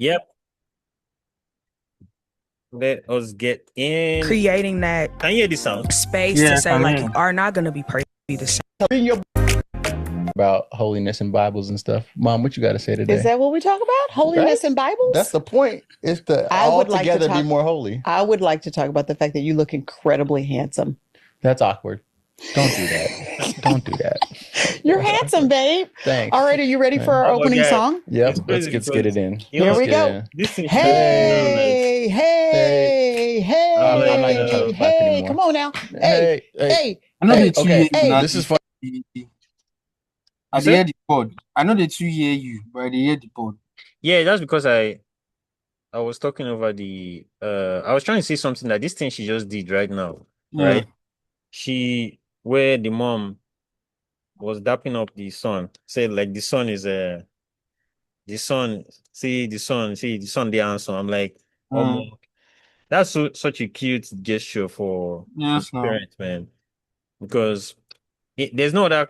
Yep. Let us get in. Creating that Can you hear the sound? space to say like you are not gonna be perfect, be the same. About holiness and Bibles and stuff. Mom, what you got to say today? Is that what we talk about? Holiness and Bibles? That's the point. It's to all together be more holy. I would like to talk about the fact that you look incredibly handsome. That's awkward. Don't do that. Don't do that. You're handsome, babe. Thanks. All right, are you ready for our opening song? Yep, let's get it in. Here we go. Hey, hey, hey, come on now. Hey, hey. I know the two okay. Hey, this is fun. I hear the pod. I know the two hear you, but I hear the pod. Yeah, that's because I was talking over the I was trying to say something that this thing she just did right now, right? Where the mom was dapping up the son, said like the son is the son, see the son the answer. I'm like, that's such a cute gesture for parents, man. Because there's no other,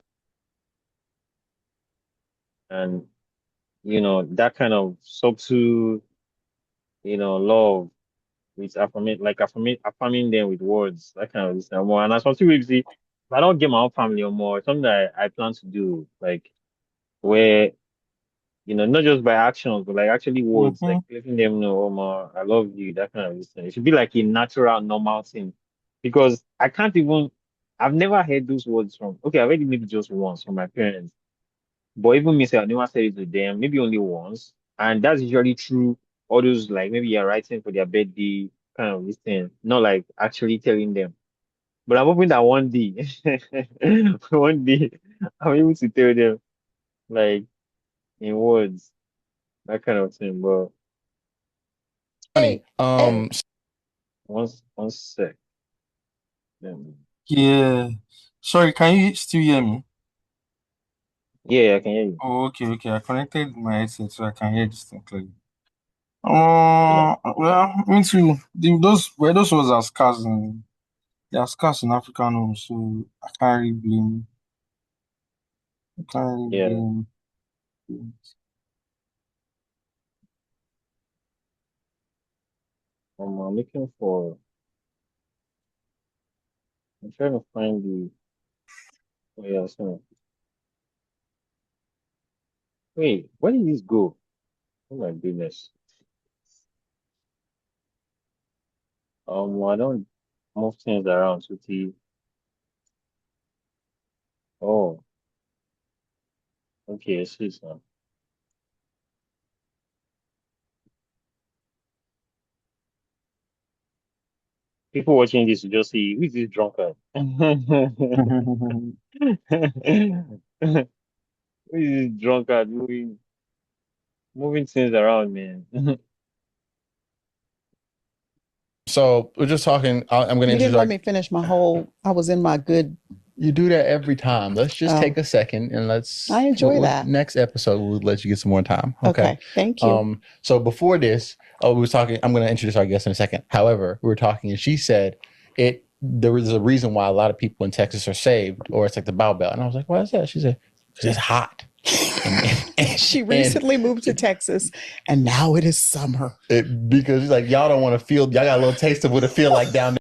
and that kind of subtle, love with affirming them with words, that kind of thing more. And as for two weeks, if I don't get my own family or more, it's something that I plan to do, like where not just by actions, but like actually words, like letting them know, Omar, I love you, that kind of thing. It should be like a natural, normal thing. Because I've never heard those words okay, I've heard it maybe just once from my parents. But even me, I never said it to them, maybe only once. And that's usually true. All those, like, maybe you're writing for their birthday, kind of this thing, not like actually telling them. But I'm hoping that one day, one day, I'm able to tell them, like, in words, that kind of thing. But funny. one sec. Yeah. Sorry, can you still hear me? Yeah, I can hear you. Oh, okay. I connected my headset so I can hear this thing clearly. Well, me too. Those was as cars in African homes, so I can't really blame. I'm looking for. I'm trying to find the. Oh yeah, so. Wait, where did this go? Oh my goodness. I don't move things around to see. Oh, okay, I see it now. People watching this will just see who is this drunkard? Who is this drunkard moving things around, man? So we're just talking. I'm going to. You didn't let me finish my whole. I was in my good. You do that every time. Let's just take a second and let's. I enjoy that. Next episode, we'll let you get some more time. Okay. Thank you. So before this, we was talking. I'm going to introduce our guest in a second. However, we were talking, and she said there was a reason why a lot of people in Texas are saved, or it's like the Bow Bell. And I was like, why is that? She said, because it's hot. She recently moved to Texas, and now it is summer. Because like y'all don't want to feel. Y'all got a little taste of what it feel like down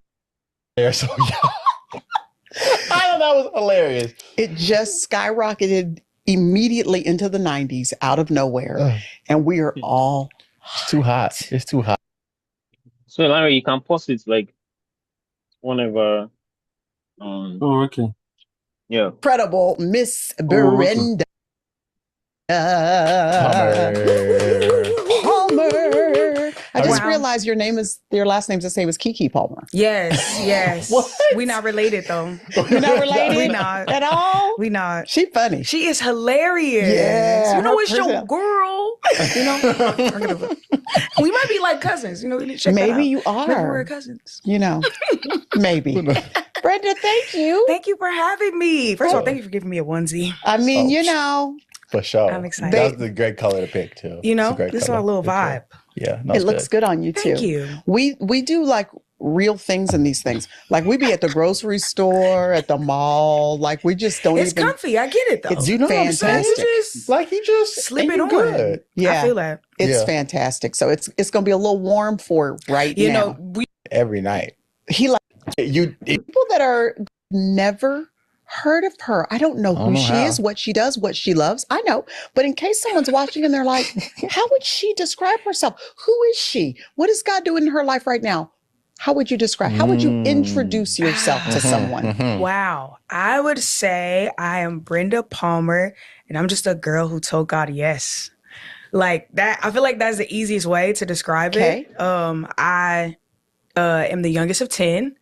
there. So y'all. I thought that was hilarious. It just skyrocketed immediately into the 90s out of nowhere, and we are all. It's too hot. It's too hot. So Larry, you can post it like whenever. Oh, okay. Yeah. Incredible Miss Brenda. Palmer. I just realized your last name's the same as Kiki Palmer. Yes. What? We not related though. You're not related? We not. At all? We not. She funny. She is hilarious. Yeah. You know, it's your girl. You know? We might be like cousins. You know, maybe you are. Maybe we're cousins. You know, maybe. Brenda, thank you. Thank you for having me. First of all, thank you for giving me a onesie. I mean, you know. For sure. I'm excited. That's a great color to pick too. You know, this is a little vibe. Yeah. It looks good on you too. Thank you. We do like real things in these things. Like we be at the grocery store, at the mall. Like we just don't It's even. comfy. I get it though. It's You know what I'm saying? You fantastic. just Like he just slip and it you on. good. Yeah. I feel that. It's Yeah. fantastic. So it's going to be a little warm for right You now. know, we Every night. He like You people that are never heard of her. I don't know I don't who know she how. is, what she does, what she loves. I know. But in case someone's watching and they're like, how would she describe herself? Who is she? What is God doing in her life right now? How would you describe? How would you introduce yourself to someone? Mhm. wow. I would say I am Brenda Palmer, and I'm just a girl who told God yes. Like that. I feel like that's the easiest way to describe Okay. it. I am the youngest of 10.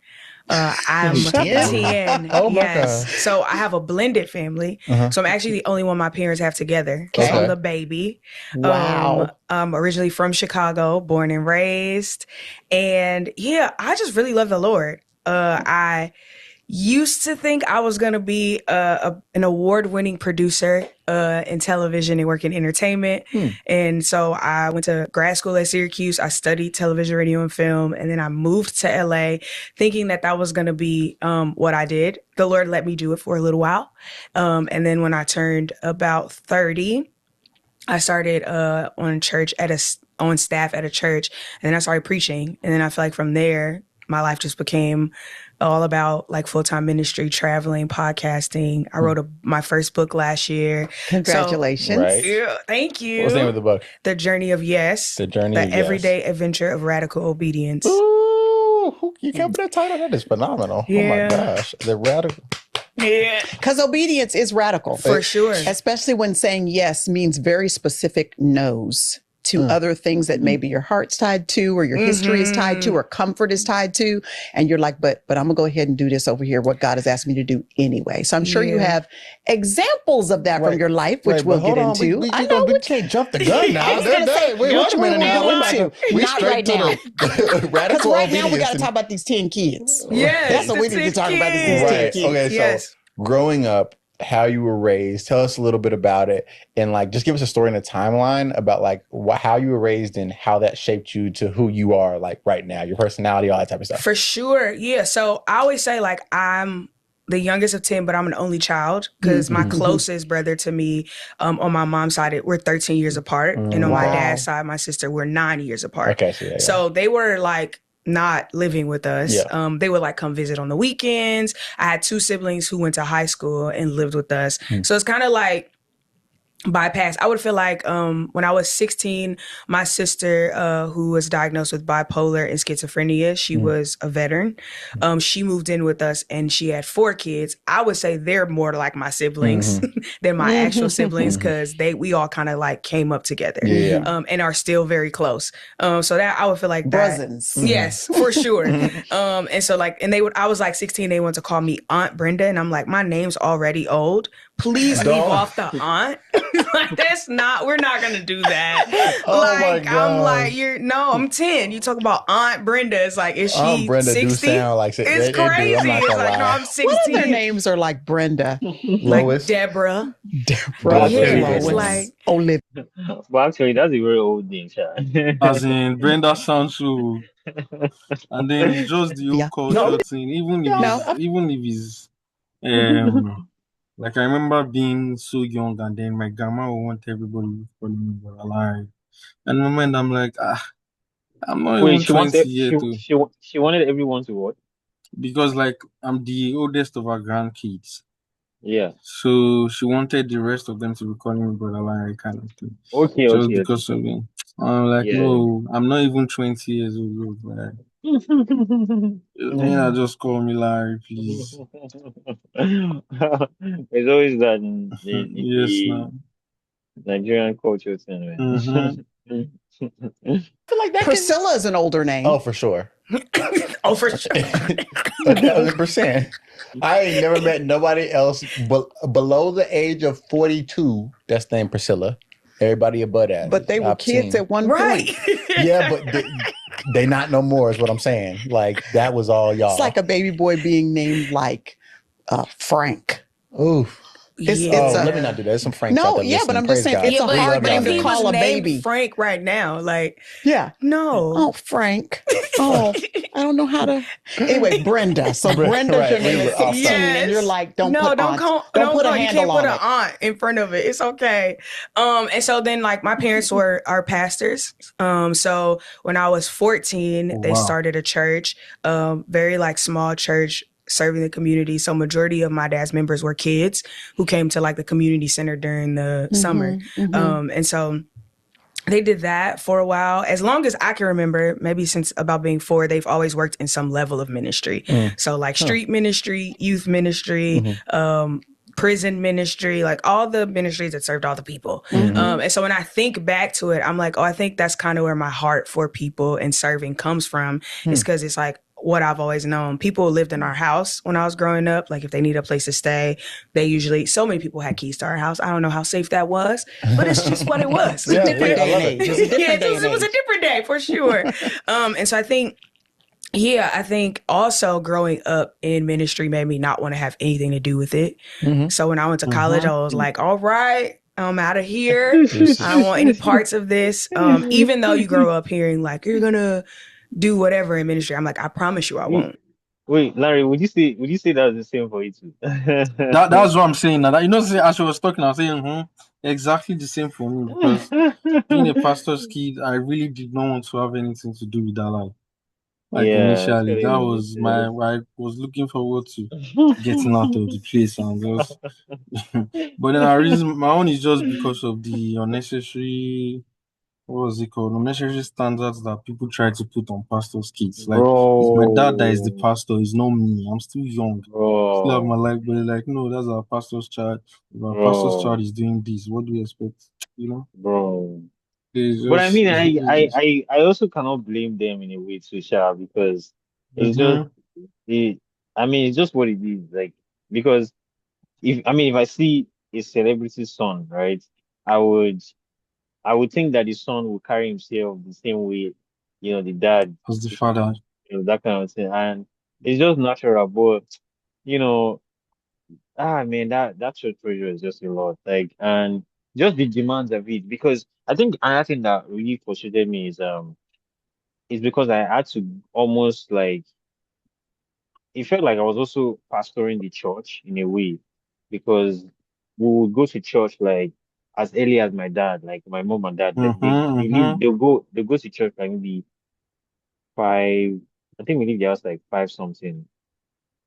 I'm Shut 10. Oh my yes. gosh. So I have a blended family. Uh-huh. So I'm actually the only one my parents have together. Okay. So I'm the baby. Wow. I'm originally from Chicago, born and raised. And yeah, I just really love the Lord. I used to think I was going to be an award-winning producer in television and work in entertainment. And so I went to grad school at Syracuse. I studied television, radio, and film. And then I moved to LA thinking that was going to be what I did. The Lord let me do it for a little while. And then when I turned about 30, I started on staff at a church. And then I started preaching. And then I feel like from there, my life just became all about like full-time ministry, traveling, podcasting. I wrote my first book last year. Congratulations. Right. Yeah, thank you. What's the name of the book? The Journey of Yes. The Journey The of Yes. Everyday Adventure of Radical Obedience. Ooh, you came up with that title? That is phenomenal. Oh my Yeah. gosh. The radical. Yeah, Because obedience is radical. for sure. Especially when saying yes means very specific no's to other things that maybe your heart's tied to or your history is tied to or comfort is tied to. And you're like, but I'm gonna go ahead and do this over here, what God has asked me to do anyway. So I'm sure you Yeah. have examples of that Right. from your life, which Right, we'll but hold get on. into. We I know we which can't jump the gun now. I was gonna say, Wait a minute now. we'll We get about into. to- we Not straight right to now. the Because radical right now we obedience got to and- talk about these 10 kids. Yes, That's what the we need to 10 talk about is these kids. 10 Right. kids. Okay. So Yes. growing up, how you were raised, tell us a little bit about it, and like just give us a story and a timeline about like how you were raised and how that shaped you to who you are like right now, your personality, all that type of stuff. For sure. Yeah. So I always say like I'm the youngest of 10, but I'm an only child because my closest brother to me on my mom's side, we're 13 years apart. And on my Wow. dad's side, my sister, we're 9 years apart. Okay, so yeah. So they were like not living with us. Yeah. They would like come visit on the weekends. I had 2 siblings who went to high school and lived with us. So it's kind of like bypass. I would feel like when I was 16, my sister, who was diagnosed with bipolar and schizophrenia, she was a veteran. She moved in with us and she had 4 kids. I would say they're more like my siblings than my actual siblings because we all kind of like came up together and are still very close. So that I would feel like that. Brothers. Yes, for sure. And so like, I was like 16, they wanted to call me Aunt Brenda. And I'm like, my name's already old. Please leave Don't. off the aunt. Like we're not gonna do that. Oh my like I'm like, gosh. I'm 10. You talk about Aunt Brenda. It's like, is she Aunt Brenda 60? do sound like It's they do. crazy. I'm not It's gonna like, no, lie. I'm 16. What other names are like Brenda? Like Lois. Deborah. Deborah. Yeah, it's Lois, like- Olivia. But actually, that's a very old name, Sha. As in Brenda sounds so, and then it's just the whole Yeah. culture No. thing. Even if No. it's like I remember being so young, and then my grandma would want everybody to call me alive. And in my mind, I'm like, I'm not Wait, even 20 yet, too. she wanted everyone to what? Because like I'm the oldest of our grandkids. Yeah. So she wanted the rest of them to be calling me brother like kind of thing. Okay, Just okay, because of me. I'm like, Yeah. no, I'm not even 20 years old. Like, yeah, just call me like, please. It's always that in Yes, the now. Nigerian culture thing, Mhm. man. I feel like that Priscilla is an older name. Oh, for sure. Oh, for sure. 1,000%. I ain't never met nobody else below the age of 42 that's named Priscilla. Everybody above that. But they were I've kids seen. at one Right. point. Yeah, but they not no more is what I'm saying. Like that was all y'all. It's like a baby boy being named like Frank. Ooh. It's Oh, a let me Yeah. not do that. There's some Franks out no, there yeah, but listening. I'm just Praise saying God. it's Yeah, a We but hard love but y'all if name to he though. was call a named baby. Frank right now, like Yeah. no. Oh, Frank. Oh, I don't know how to. Anyways, Brenda. So Brenda's your Right. name at I'll stop. 16, and you're Yes. like, don't No, put aunt, don't put a you handle can't put on an it. aunt in front of it. It's okay. And so then like my parents were our pastors. So when I was 14, Oh, they wow. started a church, very like small church serving the community. So majority of my dad's members were kids who came to like the community center during the summer. And so they did that for a while. As long as I can remember, maybe since about being 4, they've always worked in some level of ministry. So like Huh. street ministry, youth ministry, prison ministry, like all the ministries that served all the people. And so when I think back to it, I'm like, oh, I think that's kind of where my heart for people and serving comes from. Is because it's like what I've always known. People lived in our house when I was growing up. Like if they need a place to stay, they usually, so many people had keys to our house. I don't know how safe that was, but it's just what it was. It's a different I day and love it. age. It's a Yeah, different day and it was a age. different day for sure. And so I think, yeah, I think also growing up in ministry made me not want to have anything to do with it. So when I went to college, I was like, all right, I'm out of here. I don't Deuces. want any parts of this. Even though you grow up hearing like, you're going to do whatever in ministry. I'm like, I promise you I Wait, won't. wait, Larry, would you say that's the same for you too? That's what I'm saying. Now that as she was talking, I was saying, exactly the same for me because being a pastor's kid, I really did not want to have anything to do with that life. Like Yeah, initially, that actually, was my. I was looking forward to getting out of the place and just. But then I reason my own is just because of the unnecessary. What was it called? Unnecessary standards that people try to put on pastors' kids. Like, it's my dad that is the bro, pastor. It's not me. I'm still young. Still have my bro, life, but they're like, no, that's our pastor's child. If our pastor's child bro, is doing this, what do we expect? You know, bro. it's But I just, mean, I, it's I, just. I, I also cannot blame them in a way too, Sha, because it's just Mm-hmm, it. I mean, it's just what it is. Like, because if I see a celebrity's son, right, I would, I would think that the son will carry himself the same way, the dad, as the father. that kind of thing, and it's just natural. But you know, man, that church pressure is just a lot. Like, and just the demands of it. Because I think another thing that really frustrated me is because I had to almost like it felt like I was also pastoring the church in a way because we would go to church like as early as my dad, like my mom and dad, like Mm-hmm, mm-hmm, they'll go to church like maybe 5. I think we leave the house like 5 something,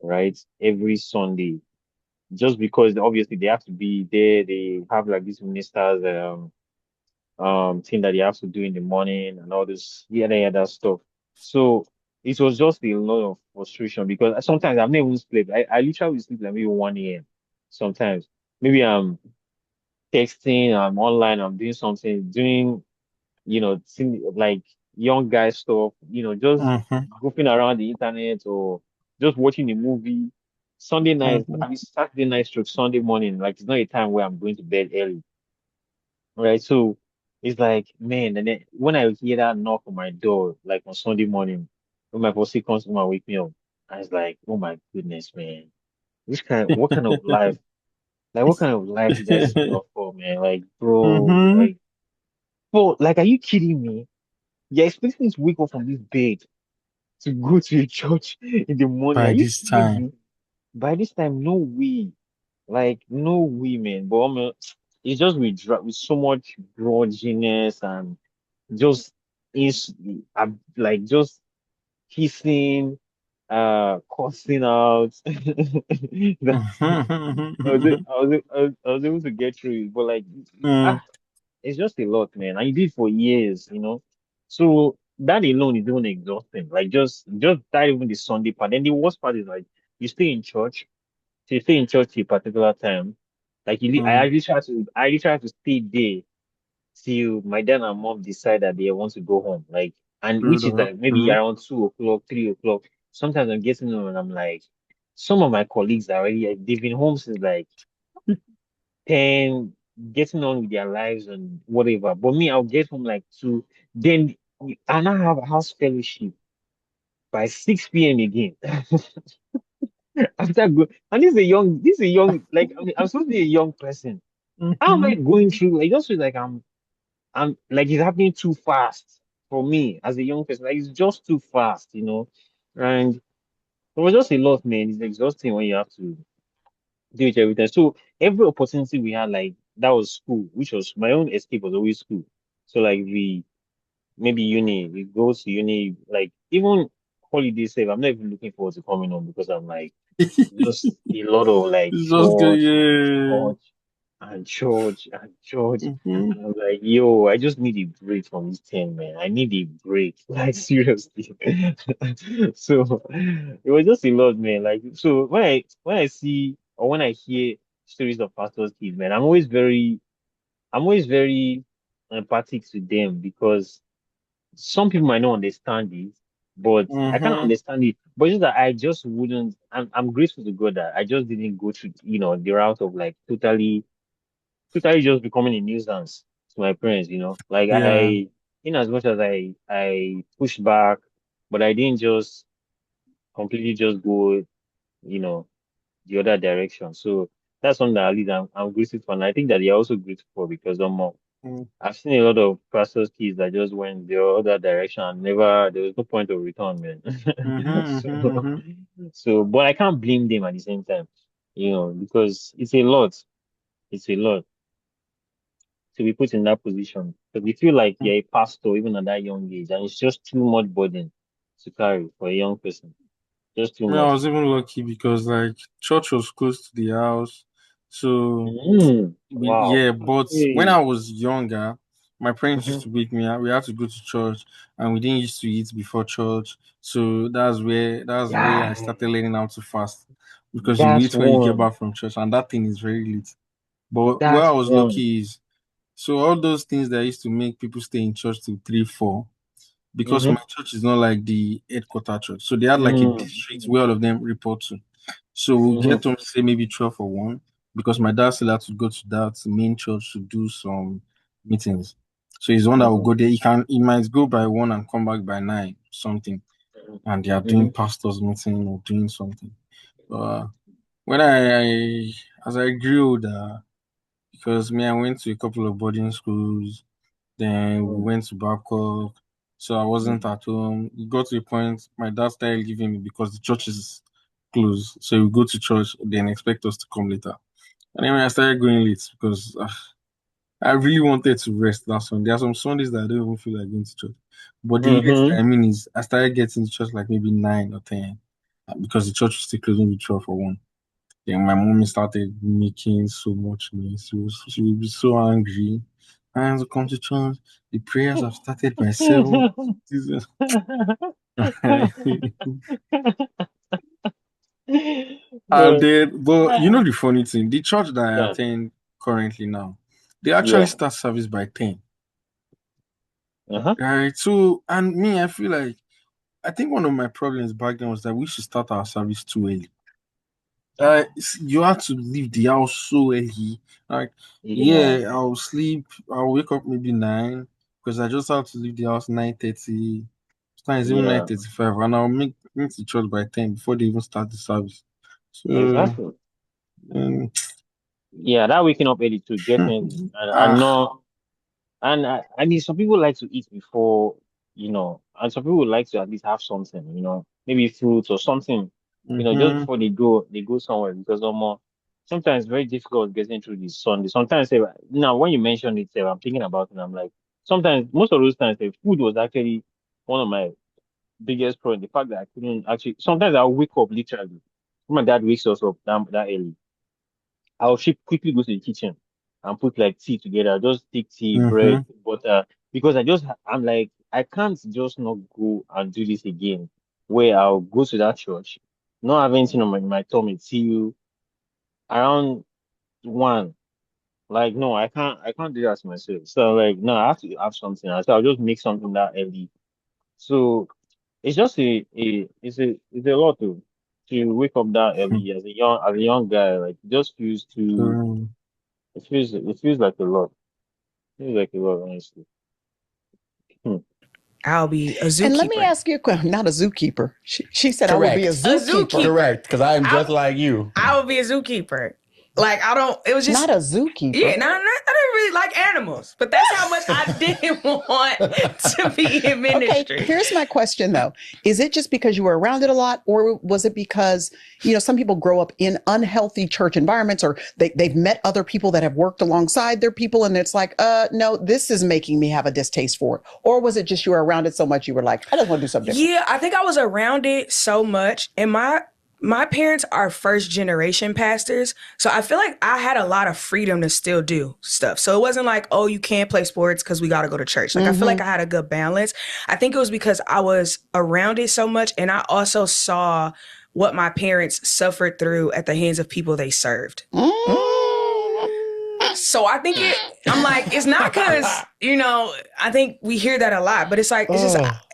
right? Every Sunday. Just because obviously they have to be there, they have like these ministers thing that they have to do in the morning and all this yada stuff. So it was just a lot of frustration because sometimes I've never even slept. I literally sleep like maybe 1 a.m. sometimes. Maybe I'm texting, I'm online, I'm doing something, doing, like young guy stuff, just mm-hmm, goofing around the internet or just watching a movie. Sunday night, mm-hmm. I mean Saturday night stroke Sunday morning, like it's not a time where I'm going to bed early. Right. So it's like, man, and then when I hear that knock on my door, like on Sunday morning, when my boss comes to come and wake me up, I was like, oh my goodness, man. What kind of life, like, what kind of life you guys signed up for, man? Like, bro, Mm-hmm. like, are you kidding me? You're expecting me to wake up from this bed to go to a church in the morning. Are By you this kidding time. me? By this time, no way. Like, no way, man. But it's just with so much grudginess and just is like just kissing, cussing out. That I was able to get through it, but like Mm, ah, it's just a lot, man. I did for years. So that alone is even exhausting. Like just that even the Sunday part. And the worst part is like you stay in church, so you stay in church till a particular time. Like mm. I actually try to stay there till my dad and mom decide that they want to go home. Like, and True, which is though. like maybe True. around 2 o'clock, 3 o'clock. Sometimes I'm getting home and I'm like, some of my colleagues are already they've been home since like 10, getting on with their lives and whatever. But me, I'll get home like 2. Then I now have a house fellowship by 6 p.m. again. After go, and this is a young, like I mean, I'm supposed to be a young person. How am I Mm-hmm. going through? Like, just feel like I'm like it's happening too fast for me as a young person. Like it's just too fast. And it was just a lot, man. It's exhausting when you have to do it every time. So every opportunity we had, like that was school, which was my own escape was always school. So like we maybe uni, we go to uni, like even holiday save. I'm not even looking forward to coming home because I'm like just a lot of like It's just good, yeah. church and church and church. Mm-hmm. And I'm like, yo, I just need a break from this thing, man. I need a break. Like seriously. So it was just a lot, man. Like so when I see or when I hear stories of pastors' kids, man, I'm always very empathic to them because some people might not understand it, but I kind of Mm-hmm. understand it. But it's just that I just wouldn't. I'm grateful to God that I just didn't go through, the route of like totally just becoming a nuisance to my parents. Like Yeah. in as much as I pushed back, but I didn't just completely just go, you know, the other direction. So that's something that at least I'm grateful for, and I think that they're also grateful for because I've seen a lot of pastors' kids that just went the other direction and never, there was no point of return, man. Mm-hmm. So, Mm-hmm. Mm-hmm. but I can't blame them at the same time, because it's a lot. It's a lot to be put in that position. Because you feel like you're a pastor even at that young age, and it's just too much burden to carry for a young person. Just too Me, I much. was even lucky because like church was close to the house. So Wow. yeah, but when Hey. I was younger, my parents used Hmm. to wake me up. We had to go to church, and we didn't used to eat before church. So that's where I Yeah, started learning how to fast because you that's wait when you get one. back from church, and that thing is very late. But where I That's was one. lucky is so all those things that used to make people stay in church till 3, 4 because my Mm-hmm. church is not like the headquarter church. So they had like a district Mm-hmm. where all of them report to. So we'll get home say maybe 12 or 1 because my dad still had to go to that main church to do some meetings. So he's the one that will Mm-hmm. go there. He might go by 1 and come back by 9, something. And they are doing Mm-hmm. pastors meeting or doing something. Uh, when I as I grew older, because me, I went to a couple of boarding schools, then we went to Babcock. So I wasn't Mm-hmm. at home. It got to a point my dad started leaving me because the church is closed. So we go to church, then expect us to come later. And then when I started going late because I really wanted to rest that Sunday. There are some Sundays that I don't even feel like going to church. But the late that Mm-hmm. I mean is I started getting to church like maybe 9 or 10 because the church was still closing with 12 or 1. Then my mommy started making so much noise. She would be so angry. I have to come to church. The prayers have started by 7. This is- and But then, but you uh, know the funny thing, the church that I yeah, attend currently now, they actually yeah. start service by 10. Uh-huh. Right. So and me, I feel like I think one of my problems back then was that we should start our service too early. You have to leave the house so early. Like, Yeah, yeah, I'll sleep. I'll wake up maybe 9 because I just have to leave the house 9:30. Sometimes even nine yeah, thirty-five, and I'll make the church by 10 before they even start the service. So, exactly. um, Yeah, that waking up early too, definitely. And ah, not and I mean some people like to eat before, and some people like to at least have something, maybe fruits or something, just mm-hmm, before they go somewhere because sometimes it's very difficult getting through this Sunday. Sometimes now when you mention it, I'm thinking about it and I'm like sometimes most of those times food was actually one of my biggest problem. The fact that I couldn't actually sometimes I'll wake up literally. My dad wakes us up that early. I'll quickly go to the kitchen and put like tea together. Just take tea, mm-hmm, bread, butter, because I'm like, I can't just not go and do this again. Where I'll go to that church, not have anything on my tummy till around 1. Like, no, I can't do that to myself. So like, no, I have to have something. So I'll just make something that early. So it's just it's a lot to wake up that early as a young guy. Like, it just feels too. um, It feels like a lot. Feels like a lot, honestly. Hmm. I'll be a And let me zookeeper. ask you a question. Not a zookeeper. She said I will be a Correct. A zookeeper, zookeeper. Correct. Because I am I just like you. I would be a zookeeper. Like I don't. It was not just a yeah. zookeeper. I didn't really like animals, but that's how much I didn't want to be in Okay, ministry. here's my question though. Is it just because you were around it a lot, or was it because, some people grow up in unhealthy church environments, or they've met other people that have worked alongside their people, and it's like, no, this is making me have a distaste for it? Or was it just you were around it so much you were like, I just want to do something different? Yeah, I think I was around it so much, and my parents are first generation pastors, so I feel like I had a lot of freedom to still do stuff. So it wasn't like, oh, you can't play sports because we got to go to church. Like I feel like Mm-hmm. I had a good balance. I think it was because I was around it so much, and I also saw what my parents suffered through at the hands of people they served. So I think I'm like, it's not because, I think we hear that a lot, but Oh,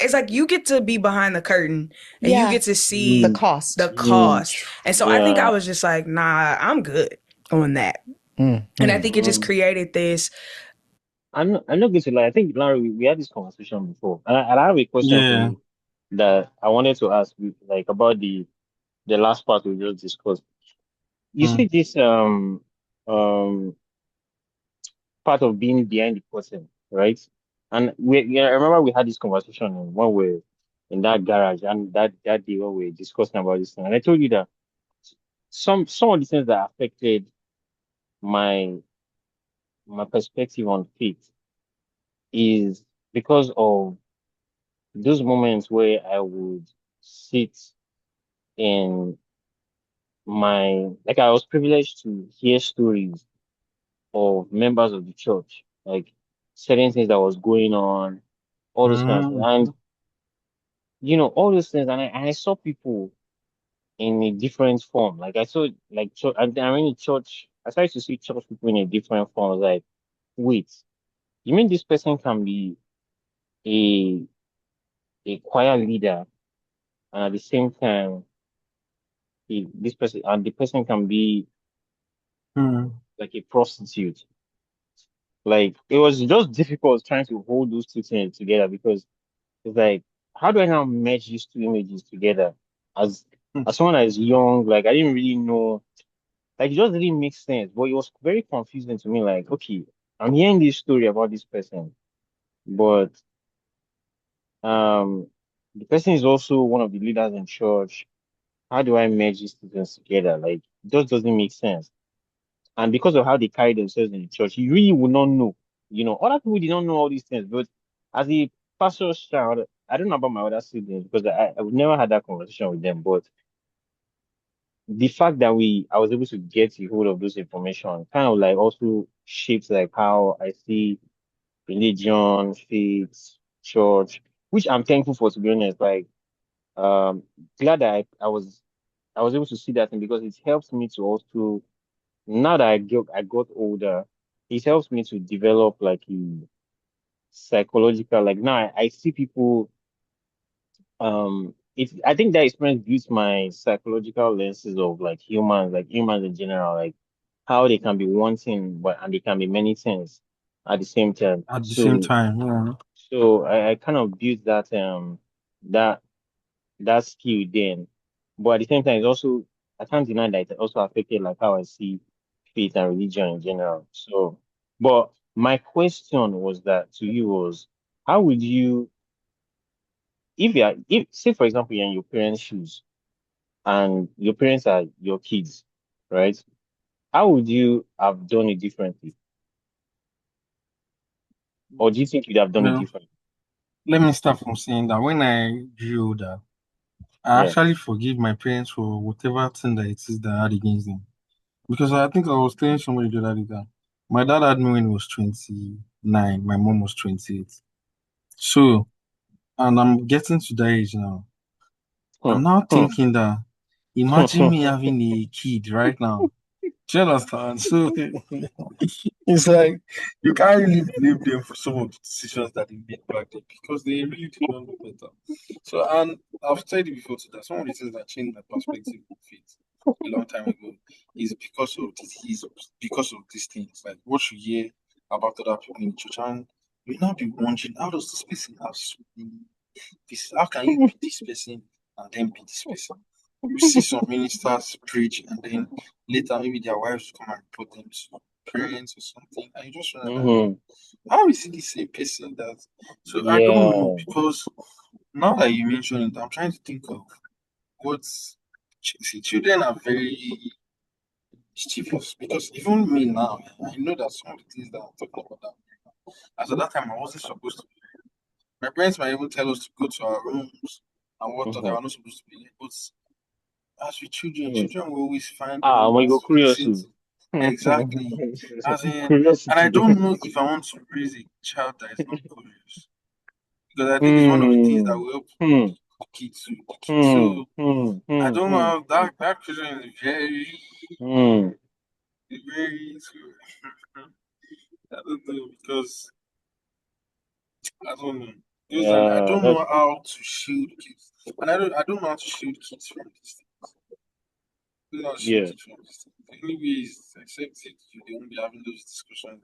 it's like you get to be behind the curtain and you Yeah, get to the see Mm, the cost. mm, cost. And so I think I yeah. was just like, nah, I'm good on that. And I mm. think it just Um, created this. I'm not going to lie. I think, Larry, we had this conversation before, and I have a question for Yeah. you that I wanted to ask you, like about the last part we just discussed. You Hmm. see this um part of being behind the curtain, right? And I remember we had this conversation when we were in that garage, and that day when we were discussing about this thing, and I told you that some of the things that affected my my perspective on faith is because of those moments where I would sit in like I was privileged to hear stories of members of the church, like certain things that was going on, all those kinds of things. Hmm. And all those things, and I saw people in a different form. Like I saw like church, I mean church. I started to see church people in a different form. I was like, wait, you mean this person can be a a choir leader, and at the same time, this person and the person can be Hmm. like a prostitute. Like it was just difficult trying to hold those two things together because it's like, how do I now merge these two images together? As Hmm. as someone that is young, like I didn't really know, like it just didn't make sense. But it was very confusing to me. Like, okay, I'm hearing this story about this person, but um, the person is also one of the leaders in church. How do I merge these two things together? Like, it just doesn't make sense. And because of how they carry themselves in the church, you really would not know. Other people did not know all these things, but as a pastor's child, I don't know about my other siblings because I would never had that conversation with them. But the fact that I was able to get a hold of those information kind of like also shapes like how I see religion, faith, church, which I'm thankful for, to be honest. Like, um, glad that I was able to see that thing because it helps me to also, now that I got older, it helps me to develop like a psychological, like now I see people, I think that experience builds my psychological lenses of like humans in general, like how they can be one thing but and they can be many things at the same time. At the same So time, yeah. I kind of built that that skill then. But at the same time, it's also, I can't deny that it also affected like how I see faith and religion in general. So, but my question was that to you was, how would you, if say for example you're in your parents' shoes and your parents are your kids, right? How would you have done it differently, or do you think you'd have done it Well, differently? let me start from saying that when I grew older, I Yeah. actually forgive my parents for whatever thing that it is that I had against them. Because I think I was telling somebody the other day that my dad had me when he was 29, my mom was 28. So, and I'm getting to that age now. Hmm. I'm now Hmm. thinking that imagine me having a kid right now. Do you understand? So it's like you can't really blame them for some of the decisions that they made back then because they really did not know better. So, and I've said it before too that some of the things that changed my perspective on faith a long time ago is because of these things. Like what you hear about other people in church, and you now be wondering, how does this person have so many this? How can you be this person and then be this person? You see some ministers preach and then later maybe their wives come and report them to parents or something, and you just wonder that Mm-hmm. how is it the same person that? So I don't know Yeah. because now that you mention it, I'm trying to think of what's see, children are very mischievous because even me now, I know that some of the things that I'm talking about that as at that time I wasn't supposed to. My parents might even tell us to go to our rooms and what they Mm-hmm. are not supposed to be there. But as with children, Mm. children will always find Ah, when you go ways to curious. listen to exactly. As in, and I Curiosity. don't know if I want to raise a child that is not curious because I think it's one of the things that Hmm. will help Hmm. the kids to the kids. Hmm. So Hmm. I Hmm. don't know Hmm. how that children is Hmm. very. I don't know because I don't know. Because I Yeah, don't know that's how to shield kids, and I don't know how to shield kids from this thing. I don't know how to shield yeah. kids from this thing. The only way is accept it. You don't be having those discussions.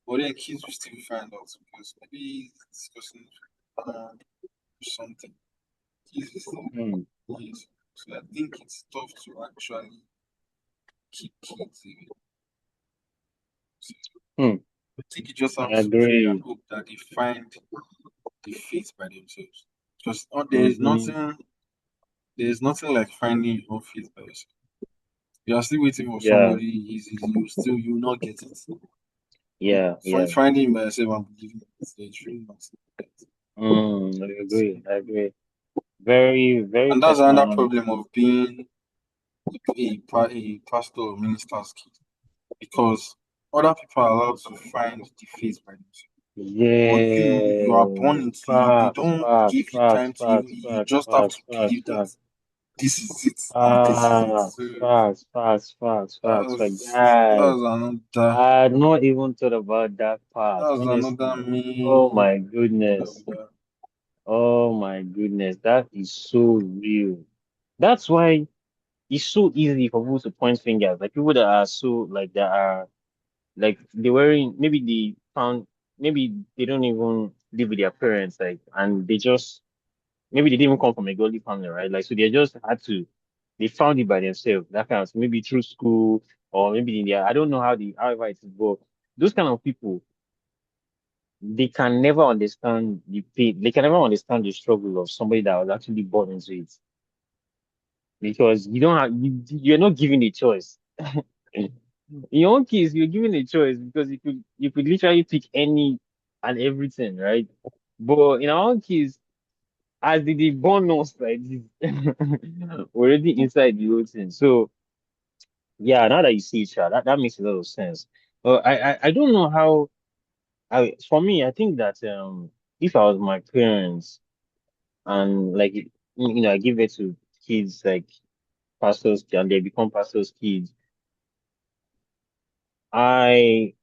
But then kids will still find out because maybe it's discussing something. Kids will still Hmm. yes. So I think it's tough to actually keep kids away. So Hmm. I think you just I have to pray and agree. hope that they find the faith by themselves. Because Mm-hmm. there's nothing like finding your own faith by yourself. You are still waiting for Yeah. somebody, you will not get it. Yeah. Yeah. Finding by yourself and believing it, there's really nothing. I agree. I agree. Very, very And that's another personal. problem of being a pastor or minister's kid. Because other people are allowed to find the faith by themselves. But you are born Yeah. into it. They Facts, don't facts, give you facts, time to even, facts, you facts, just have to facts, facts, believe that facts. this is it and this is it. Ah, So facts, facts, facts, facts. Like, guy, that's another I had not even thought about that part, that's another honestly. Oh main my goodness. problem. Oh my goodness. That is so real. That's why it's so easy for people to point fingers. Like people that are so like that are like they wearing maybe they found maybe they don't even live with their parents, like and they just maybe they didn't even come from a godly family, right? Like so they just had to they found it by themselves. That kind of maybe through school or maybe in their I don't know how the however it is, but those kind of people they can never understand the pain. They can never understand the struggle of somebody that was actually born into it because you don't have you're not given a choice. In your own case, you're given a choice because you could literally pick any and everything, right? But in our own case, as the born us like this, already inside the whole thing. So yeah, now that you see it, Sha, that makes a lot of sense. I don't know how for me, I think that if I was my parents and like I give it to kids like pastors and they become pastors' kids, I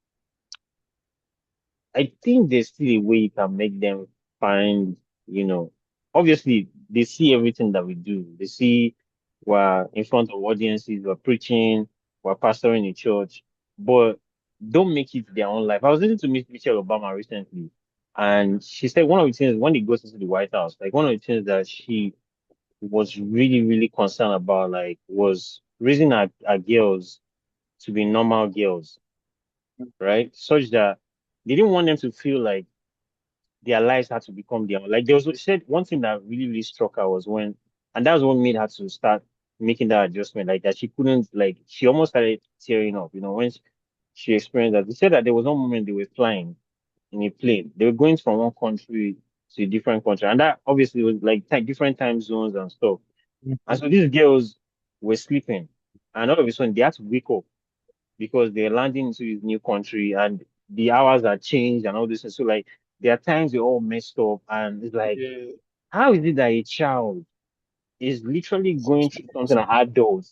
I think there's still a way you can make them find, you know, obviously they see everything that we do. They see we're in front of audiences, we're preaching, we're pastoring a church, but don't make it their own life. I was listening to Miss Michelle Obama recently, and she said one of the things when he goes into the White House, like one of the things that she was really, really concerned about, like, was raising our girls to be normal girls, right? Such that they didn't want them to feel like their lives had to become their own. Like there was she said one thing that really, really struck her was when, and that was what made her to start making that adjustment. Like that she couldn't, like she almost started tearing up. When she experienced that. She said that there was one moment they were flying in a plane. They were going from one country to a different country, and that obviously was like different time zones and stuff. And so these girls were sleeping, and all of a sudden they had to wake up because they're landing into this new country and the hours are changed and all this. And so like there are times they're all messed up and it's like, Yeah. how is it that a child is literally going through something an adult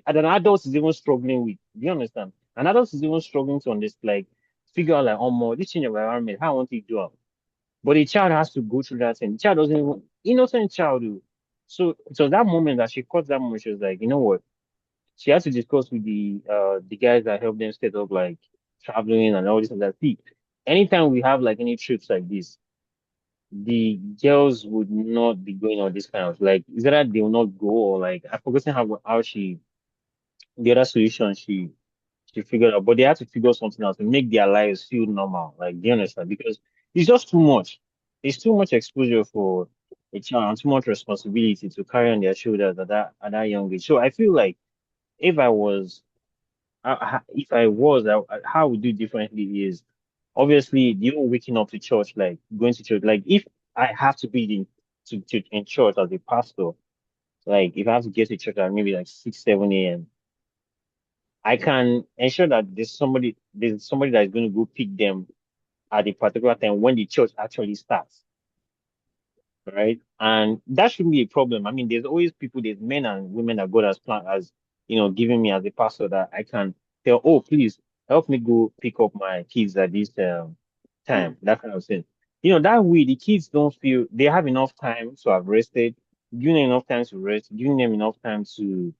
and an adult is even struggling with? Do you understand? An adult is even struggling to understand like figure out like oh more this change of environment, how I want to do it. But a child has to go through that thing. The child doesn't even innocent child. Oh. So it was that moment that she caught that moment, she was like, you know what? She had to discuss with the guys that helped them set up like traveling and all this and that. See, anytime we have like any trips like this, the girls would not be going on this kind of like, is that they will not go, or like I've forgotten how she, the other solution she figured out, but they had to figure something out to make their lives feel normal. Like, do you understand? Because it's just too much. It's too much exposure for a child and too much responsibility to carry on their shoulders at that young age. So I feel like if I was, if I was, how I would do differently is obviously the whole waking up to church, like going to church. Like if I have to be in church as a pastor, like if I have to get to church at maybe like 6, 7 a.m., I can ensure that there's somebody that is going to go pick them at a particular time when the church actually starts, right? And that shouldn't be a problem. I mean, there's always people, there's men and women that God has planned as, giving me as a pastor that I can tell, oh, please help me go pick up my kids at this time, that kind of thing. That way the kids don't feel they have enough time to have rested, giving them enough time to rest, giving them enough time to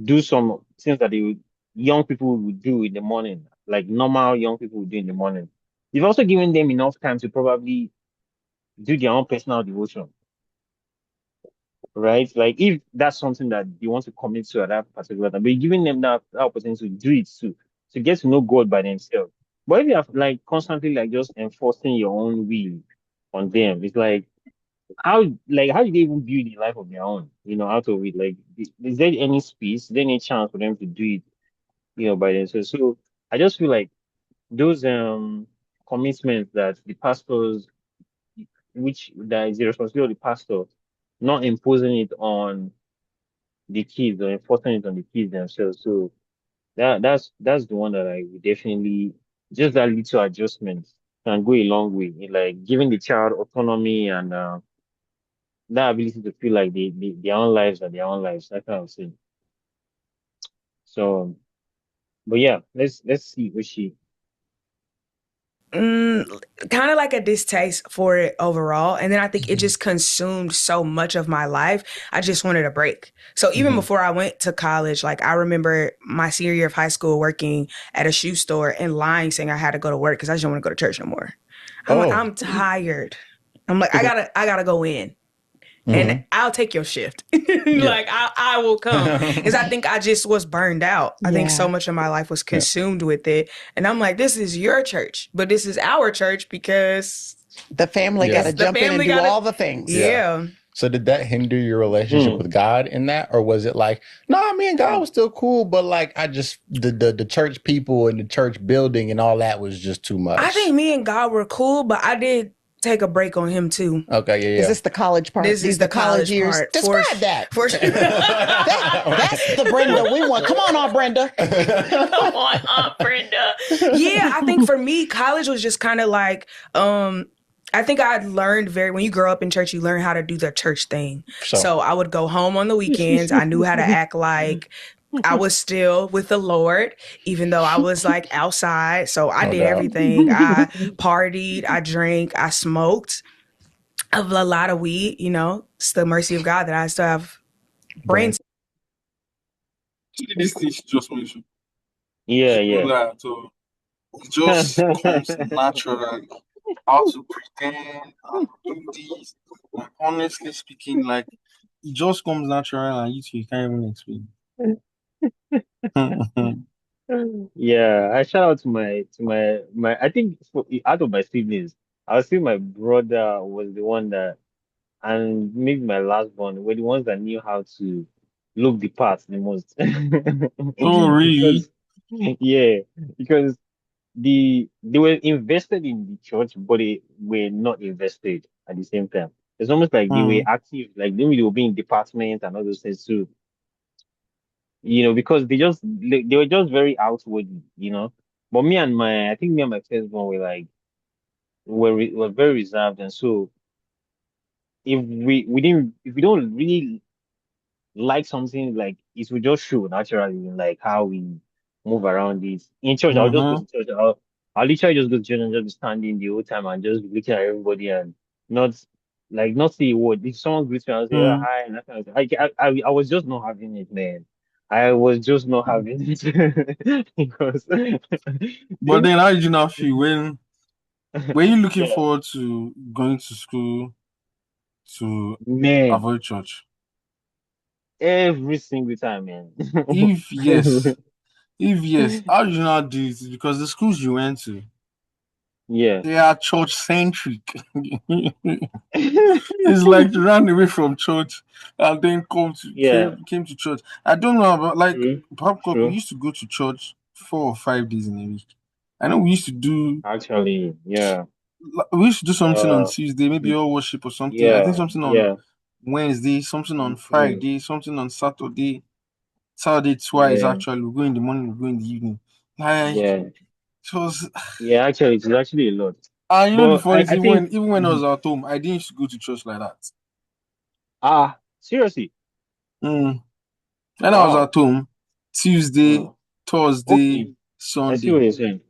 do some things that young people would do in the morning, like normal young people would do in the morning. You've also given them enough time to probably do their own personal devotion, right? Like if that's something that you want to commit to at that particular time, but you're giving them that opportunity to do it too, to get to know God by themselves. But if you have like constantly like just enforcing your own will on them, it's like how do they even build a life of their own, out of it? Like is there any space, is there any chance for them to do it, by themselves? So I just feel like those commitments that the pastors, which that is the responsibility of the pastor, not imposing it on the kids or enforcing it on the kids themselves. So that's the one that I would definitely, just that little adjustment can go a long way in like giving the child autonomy and that ability to feel like their own lives are their own lives, that kind of thing. So, but yeah, let's see what she. Mm, kind of like a distaste for it overall. And then I think it Mhm. just consumed so much of my life. I just wanted a break. So even Mhm. before I went to college, like I remember my senior year of high school working at a shoe store and lying saying I had to go to work because I just don't want to go to church no more. I'm like, Oh. I'm tired. I'm like, I gotta go in and Mhm. I'll take your shift. Yeah. Like I will come because I think I just was burned out. I think so Yeah. much of my life was Yeah. consumed with it, and I'm like, this is your church, but this is our church because The family got Yeah. to the jump in and family do got it. all the things. Yeah. Yeah. So did that hinder your relationship Hmm. with God in that, or was it like, no, me and God was still cool, but like I just the church people and the church building and all that was just too I think much. me and God were cool, but I did take a break on him too. Okay, Is yeah, this the college part? This is These the the college college years. part Describe that. for sure. That's the Brenda we want. Come on, Aunt Brenda. Come on, Aunt Brenda. Yeah, I think for me, college was just kind of like, I think I learned when you grow up in church, you learn how to do the church thing. So, So I would go home on the weekends. I knew how to act like I was still with the Lord, even though I was like outside. So I no did doubt. everything. I partied, I drank, I smoked a lot of weed. It's the mercy of God that I still have Brain. brains. See this thing she just mentioned. Yeah, She don't yeah. lie at all. It just comes naturally. How to pretend, how to do this. Like, honestly speaking, like it just comes natural and you can't even explain. Yeah, I shout out to my I think out of my siblings, I would say my brother was the one that, and maybe my last born were the ones that knew how to look the part the most. Oh, really? Because yeah, because they were invested in the church, but they were not invested at the same time. It's almost like they were Hmm. active, like they were being department and all those things too. Because they were just very outwardly. But I think me and my firstborn were like were very reserved, and so if we don't really like something, like it will just show naturally in like how we move around it. In church, I'll just go Mm-hmm. to church. I'll literally just go to church and just be standing the whole time and just be looking at everybody and not not say a word. If someone greets me, I'll say, oh, Hmm. hi, and that kind of thing. I was just not having it, man. I was just not having it because But then how did you not feel when Were you looking Yeah, forward to going to school to man, avoid church? every single time, man. If yes, if yes, how did you not do it? Because the schools you went to, Yeah. they are church centric. It's like you ran away from church and then Yeah, came to church. I don't know about like true, Popcorn. We true. used to go to church 4 or 5 days in a week. I know we used to do Actually, yeah. we used to do something on Uh, Tuesday, maybe mm, all worship or something. I think yeah, something on yeah. Wednesday, something on Mm, Friday, something on Saturday. Saturday twice yeah, actually. We go in the morning, we go in the evening. Like yeah, it was yeah. Actually, it's actually a lot. and you know the But funny I thing think, even when I mhm. was at home, I didn't used to go to church like that. Seriously, Mm. When I was wow. at home, Tuesday, Mm. Thursday, Okay, I see what Sunday. you're saying.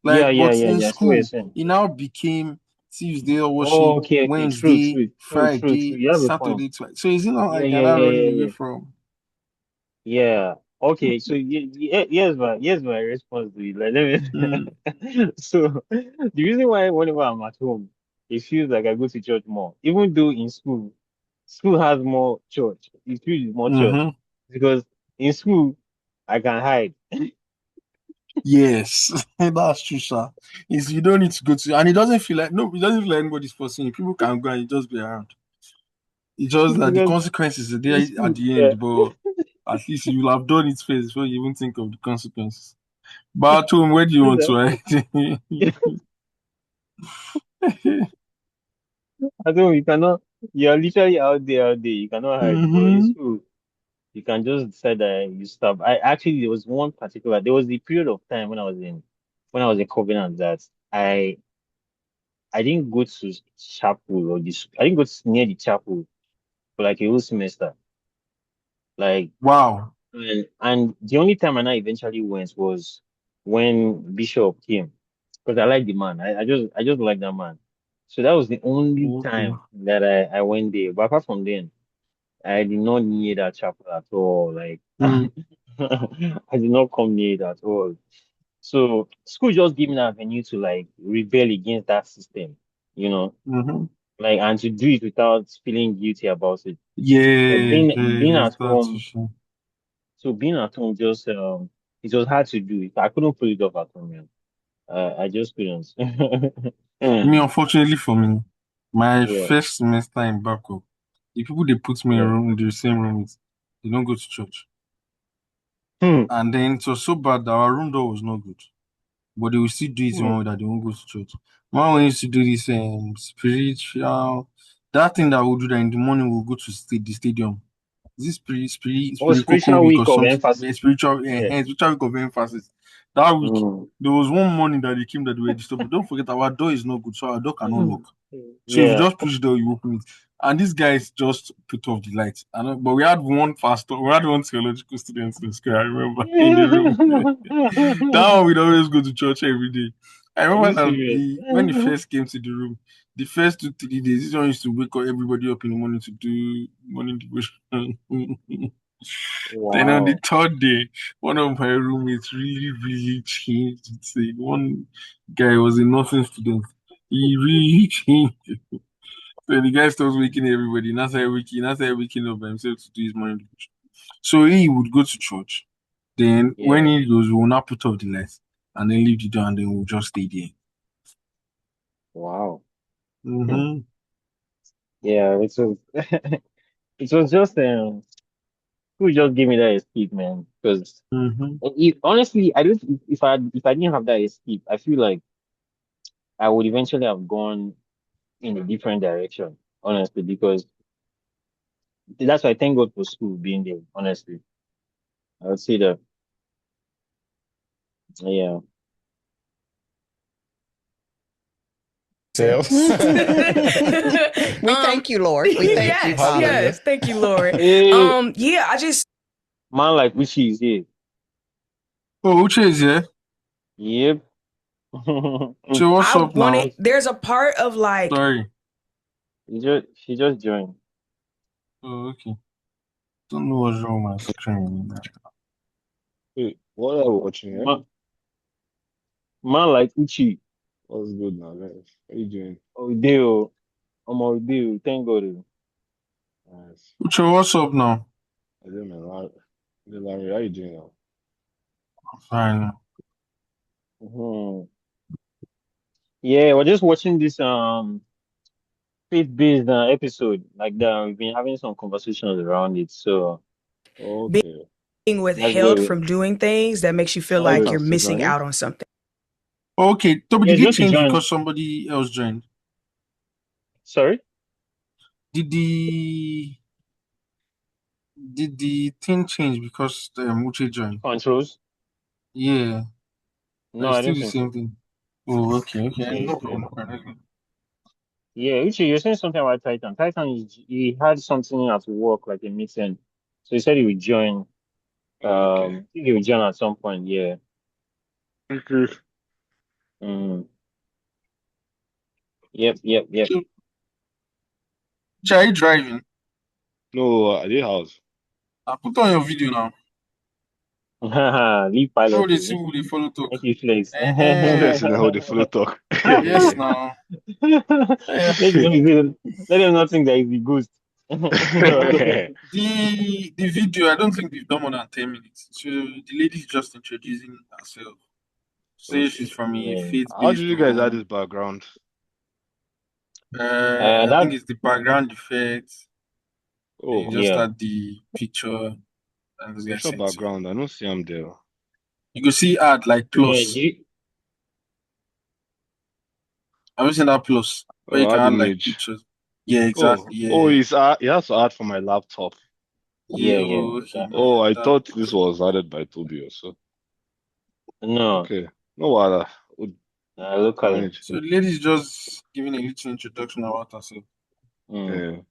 Like, Yeah, yeah, but yeah, in yeah. I see what you're school, saying. it now became Tuesday worship, Oh, okay, okay. True, Wednesday, true, true, true, true. Friday, You have a point. Saturday, twice. So is it not Yeah, like yeah, you're not yeah, running yeah, away yeah. from? Yeah. Okay. So here's my response to it. Like, Mm, let me. So the reason why whenever I'm at home, it feels like I go to church more, even though in school, school has more church. It feels more church mm-hmm. because in school I can hide. Yes, that's true, sir. Is you don't need to go to, and it doesn't feel like no, it doesn't feel like anybody's forcing you. People can go and you just be around. It's just that the Because consequences are in there at school, the yeah. end, but at least you will have done it first before you even think of the consequences. But at home, where do you You want to know, hide? I don't. You cannot. You are literally out there. You cannot hide. But in Mm-hmm. school, you can just decide that you stop. I actually there was one particular. There was the period of time when I was in Covenant that I didn't go to chapel or this. I didn't go to near the chapel for like a whole semester. Like Wow. and the only time I eventually went was when Bishop came because I like the man. I just like that man. So that was the only Okay. time that I went there. But apart from then, I did not near that chapel at all. Like Mm-hmm. I did not come near it at all. So school just gave me that avenue to like rebel against that system, you know, Mm-hmm. like and to do it without feeling guilty about it. But being Yes, at that's home, true. so being at home just it was hard to do it. I couldn't pull it off at home, man. I just couldn't. Me, unfortunately for me, my Yeah, first semester in backup, the people they put me in yeah. room in the same room with, they don't go to church. Hmm. And then it was so bad that our room door was not good. But they will still do it in Hmm. one way that they won't go to church. My one used to do this spiritual that thing that we'll do that in the morning we'll go to the stadium. Is this Oh, spirit cocoa spiritual week or week of something? emphasis. Yeah. Spiritual week of emphasis. That week Hmm. there was one morning that they came that they were disturbed. But don't forget our door is not good, so our door cannot lock. So if you Yeah. just push the door, you open it. And these guys just put off the light. But we had one pastor, we had one theological student in school, I remember, in the room. That one we'd always go to church every day. I Are you remember that serious? when he first came to the room, the first 2 3 days, this one used to wake up everybody up in the morning to do morning devotion. Then on the Wow. third day, one of my roommates really, really changed. One guy was a nursing student. He really changed. So the guy starts waking everybody. Now started waking up by himself to do his morning devotion. So he would go to church. Then when Yeah. he goes, we will now put off the lights and then leave the door and then we'll just stay there. Wow. Hmm. Mm-hmm. Yeah, it was just who just gave me that escape, man. Because Mm-hmm. honestly, I don't if I didn't have that escape, I feel like I would eventually have gone in a different direction, honestly, because that's why I thank God for school being there, honestly. I would say that yeah. Sales. We um, thank you, Lord. We thank you, yes, Father. Hallelujah. yes. Thank you, Lord. Hey, Yeah, I just man like Uchi is here. Oh, Uche is here. Yep. So what's I up wanted. now? Uchi, There's a part of like Sorry. she just joined. Oh, okay. Don't know what's wrong with my screen. Wait, what are we watching here? Man like Uchi. What's good now, guys? How you doing? Oh, deal. Deal. Thank God. Nice. Uche, what's up now? I did man. Larry, how you doing now? Fine. Hmm. Yeah, we're just watching this faith-based episode. Like that, we've been having some conversations around it. So Okay. Being that's withheld where from doing things that makes you feel Are you like can you're still missing joining? out on something. Okay, Toby, yeah, did it's it going to change join. because somebody else joined? Sorry, Did the thing change because Uche joined? controls. Yeah, or No, it's I still don't the think same so. thing. Oh, okay, okay, Yeah, no problem. yeah. Uche, you're saying something about Titan. Titan, he had something at work, like a meeting. So he said he would join. Oh, okay. I think he would join at some point. Yeah. Okay. Mm. Yep. Yep. Yep. So, Uche, are you driving? No, I did house. I put on your video now. Leave How pilot they see too. who they follow talk? Make you flex. Eh, Flex and how the flow talk. yes, now. Eh, Let them not think that it's the ghost. the video, I don't think they've done more than 10 minutes. So the lady's just introducing herself. Say Okay. she's from a Yeah. How did faith-based you guys add home. this background? I think That it's the background effect. Then you Oh, just yeah. start the picture and this guy which one sent to you. background? I don't see him there. You can see add like Yeah. plus. I'm using that plus where you Oh, can add add like image. pictures. Yeah, Oh, exactly. oh, Yeah. it's it has to add from my laptop. Yeah. Yeah, Yeah. oh, okay. Oh, Yeah, I that. thought this was added by Toby also. No. Okay. No other. Would Locally. manage. So the lady's just giving a little introduction about herself. Mm.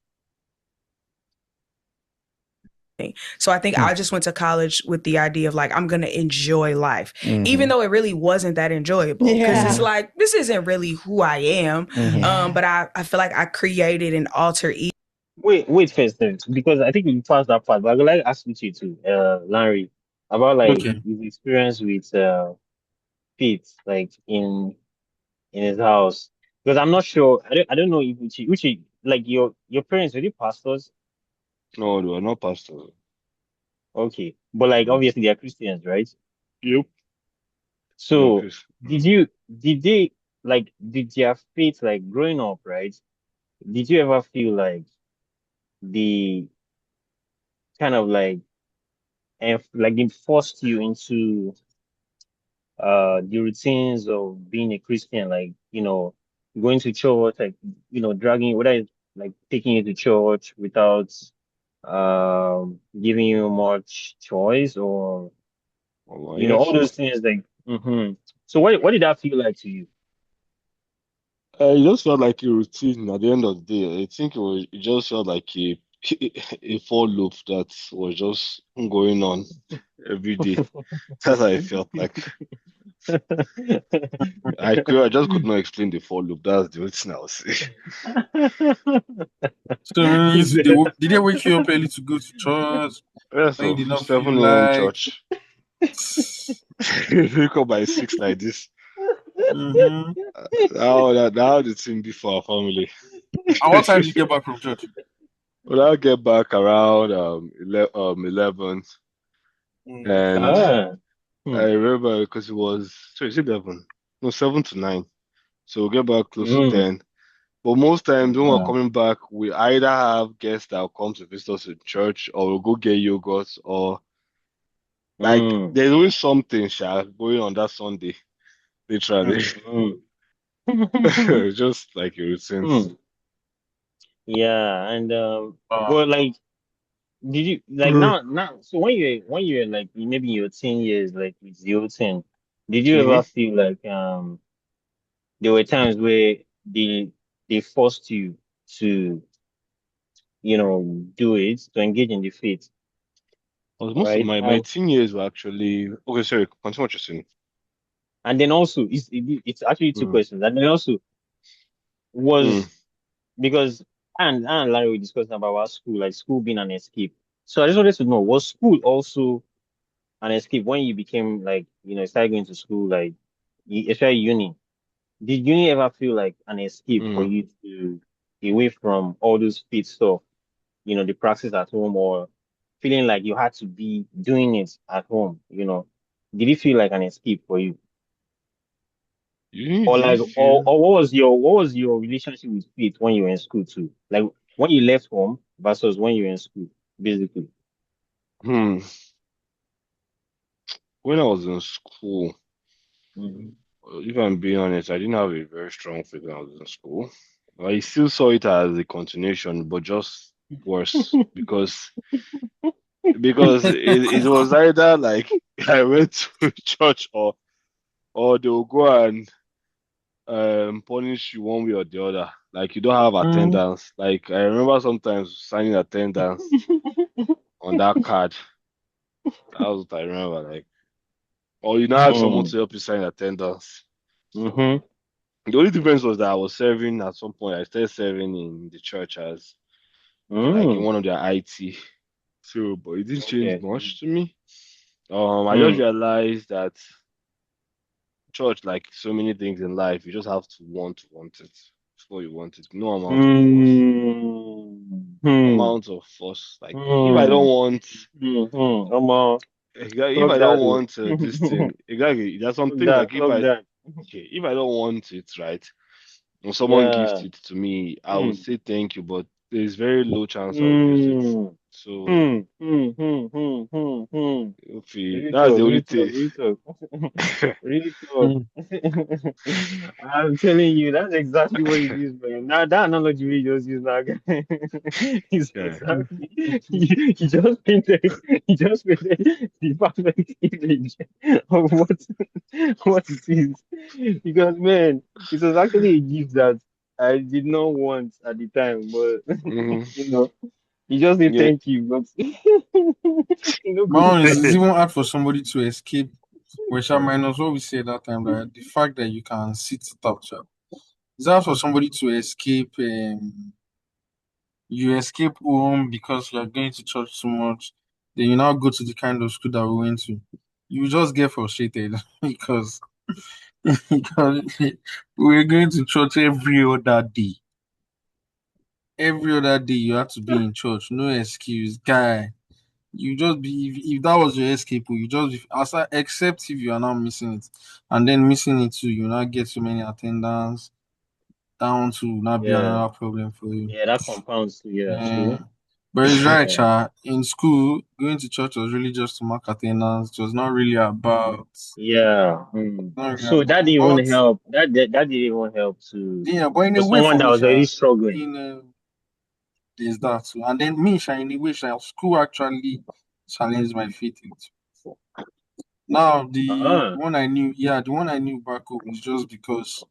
Yeah. So I think Hmm. I just went to college with the idea of like, I'm going to enjoy life, even Mm-hmm. though it really wasn't that enjoyable. Cause it's Yeah. like, this isn't really who I am. Mm-hmm. Yeah. But I feel like I created an alter ego. Wait first, then, because I think we passed that part. But I would like to ask you too, Larry, about like Okay. his experience with Pete, like in his house. Because I'm not sure. I don't know if Uchi, like your parents were they pastors? No, they are not pastors. Okay, but like obviously they are Christians, right? Yep. No, So Chris. did they like did their faith like growing up, right? Did you ever feel like the kind of like and like they forced you into the routines of being a Christian, like going to church, like dragging whether it's like taking you to church without giving you much choice, or Oh, all yes. those things like so what did that feel like to you? It just felt like a routine at the end of the day. I think it just felt like a for loop that was just going on every day. That's how I felt like. I just could not explain the for loop. That's the only thing I was saying. So means did they wake you up early to go to church? Yeah, When you so did not feel 7 a.m. like. church. Wake up by 6 like this. Mm-hmm. Now the thing be for our family. And what time did you get back from church? Well, I'll get back around 11, Mm, okay. and ah I hmm. remember because it was, sorry, is it 11? No, 7 to 9. So we'll get back close to mm. 10. But most times when we're Ah. coming back, we either have guests that will come to visit us in church, or we'll go get yogurt, or like Mm. there's always something, Sha, going on that Sunday, literally. Mm. Just like a routine. Hmm. Yeah, and Uh, but like, did you like now? So when you're like maybe in your teen years, like with your teen, did you Mm-hmm. ever feel like there were times where they forced you to do it, to engage in the faith, Most of right? my teen years were actually okay. Sorry, continue what you're saying. And then also it's actually two Mm. questions, and then also Mm. was because and Larry were discussing about our school, like school being an escape. So I just wanted to know, was school also an escape when you became like, started going to school, like, especially uni? did uni ever feel like an escape for Mm. you to away from all those fit stuff, the practice at home, or feeling like you had to be doing it at home, Did it feel like an escape for you? You Or did you like, or, feel? or what was your relationship with faith when you were in school too? Like when you left home versus when you were in school, basically. Hmm. When I was in school, Mhm. if I'm being honest, I didn't have a very strong faith when I was in school. I still saw it as a continuation, but just worse because it was either like I went to church or they'll go and punish you one way or the other. Like you don't have Mm. attendance. Like I remember sometimes signing attendance on that card. That was what I remember. Like or you now have someone Mm. to help you sign attendance. Mhm. The only difference was that I was serving at some point. I started serving in the church as like in Mm. one of their IT. So, but it didn't change Okay. much to me. I just Mm. realized that church, like so many things in life, you just have to want it. Before you want it. No amount of force. Mm. No Mm. amount of force. Like if I don't Mm. want, Mm. Come on, if clock I that. don't Oh. want this thing, exactly. There's some Clock things that. like Clock that. if I don't want it, right? When someone gives Yeah. it to me, I will Mm. say thank you, but there's very low chance I'll use it. Mm. So, Hmm. Hmm. Hmm. Hmm. Hmm. Hmm. okay, Real that's the talk, only real talk, thing. real talk. Real talk. Mm. I'm telling you, that's exactly what it is, man. Now that analogy we just used now, is Yeah. exactly he just painted the perfect image of what it is. Because man, it was actually a gift that I did not want at the time, but Hmm. you know, he just said Yeah. thank you, but you know, My good. own is even hard for somebody to escape, which are minus what we said that time, that the fact that you can sit it out. Sha. It's hard for somebody to escape. You escape home because you are going to church too much. Then you now go to the kind of school that we went to. You just get frustrated because because we were going to church every other day. Every other day you have to be in church. No excuse, guy. You just be if that was your escape, you just be, except if you are now missing it, and then missing it too, you now get so many attendance down to not be Yeah, another problem for you. yeah, that compounds to, yeah, Uh, true. but it's right, Yeah, Cha. In school, going to church was really just to mark attendance. It was not really about. yeah. Not really So that about. didn't even But help. That didn't even help to yeah, but in for a way, someone for that me, was already Cha, struggling. in there's that too. And then me, Sha, in a way, Sha, school actually challenged my faith into. Now Ah. the one I knew back home was just because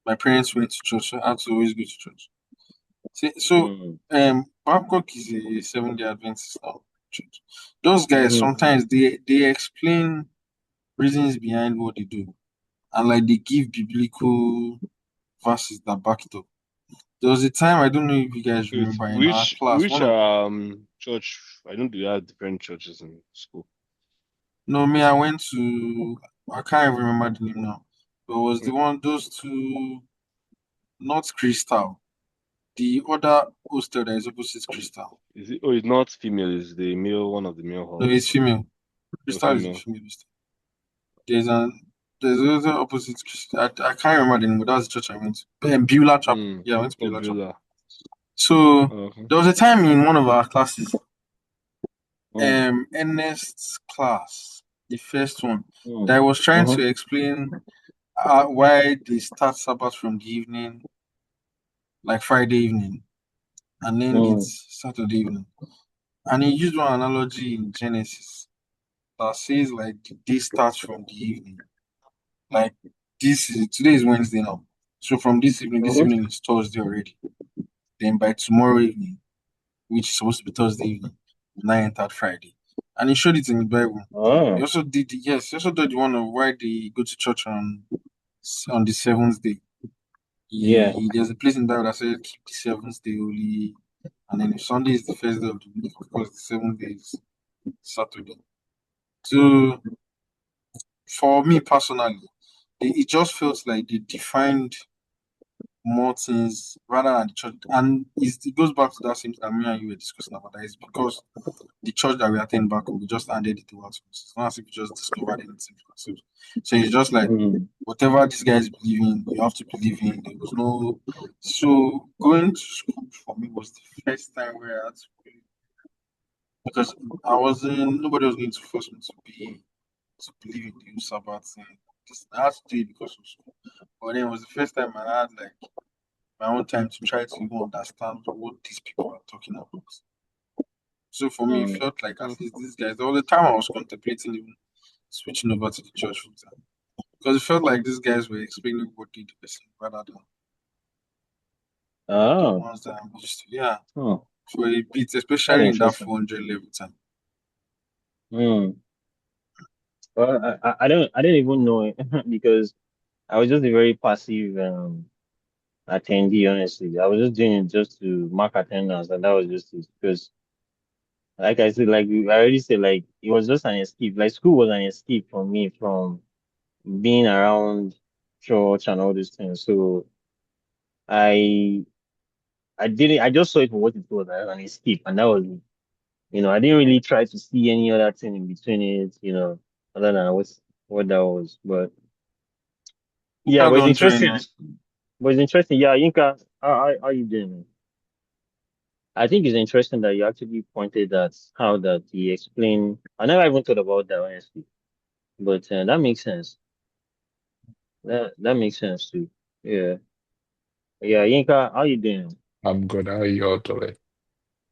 my parents went to church. So I had to always go to church. Mm. Babcock is a 7 Day Adventist now. Church. Those guys Mm-hmm. sometimes they explain reasons behind what they do, and like they give biblical verses that back it up. There was a time I don't know if you guys Wait, remember in our class. which One of church? I don't do have different churches in school. no me, I went to I can't even remember the name now. But it was the Okay. one those two not Crystal. The other hostel that is opposite Crystal. Is it? Oh, it's not female. It's the male. One of the male No, halls. it's female. No Crystal is a female. female hostel. There's an there's another opposite Crystal. I can't remember the name, but that's the church I went to. Beulah Chapel. Hmm. Yeah, I went to Oh, Beulah Chapel. Beulah. So Oh, okay. there was a time in one of our classes, Mm. Ernest's class, the first one, that Mm. I was trying Mm-hmm. to explain why they start Sabbath from the evening, like Friday evening, and end it Mm. Saturday evening. And he used one analogy in Genesis that says like the day starts from the evening. Like today is Wednesday now. So from this Mm-hmm. evening is Thursday already. Then by tomorrow evening, which is supposed to be Thursday evening, now entered Friday. And he showed it in the Bible. He Ah. also did he also did the one of why they go to church on the seventh day. Yeah. There's a place in the Bible that says keep the seventh day holy, and then if Sunday is the first day of the week, of course the seventh day is Saturday. So for me personally, it just felt like they defined more things rather than the church. And it goes back to that same thing me and you were discussing about that. It's because the church that we attend back home, we just handed it over to us. It's not as if we just discovered anything for ourselves. So it's just like Mm. whatever these guys believe in, you have to believe in. There was no. So going to school for me was the first time where I had to really, because I wasn't, nobody was going to force me to believe in the Sabbath thing. I had to do it because of school. But then it was the first time I had like my own time to try to even understand what these people are talking about. So for me, it Mm. felt like at least these guys, all the time I was contemplating even switching over to the church full time. Because it felt like these guys were explaining what did the person rather than the Oh, ones that I'm used to. Yeah, oh, for a bit, that's especially in that interesting. 400 level time. Mm. Well, I didn't even know it because I was just a very passive attendee, honestly. I was just doing it just to mark attendance, and that was just it. Because, like I said, I already said, like it was just an escape. Like school was an escape for me from being around church and all these things. So I I didn't. I just saw it for what it was, an escape, and that was it. I didn't really try to see any other thing in between it. Other than what that was. But yeah, I but it's don't join interesting. it. But it's interesting. Yeah, Yinka, how you doing, man? I think it's interesting that you actually pointed at how that he explained. I never even thought about that honestly, but that makes sense. That makes sense too. Yeah, yeah. Yinka, how you doing? I'm good. How are you all doing?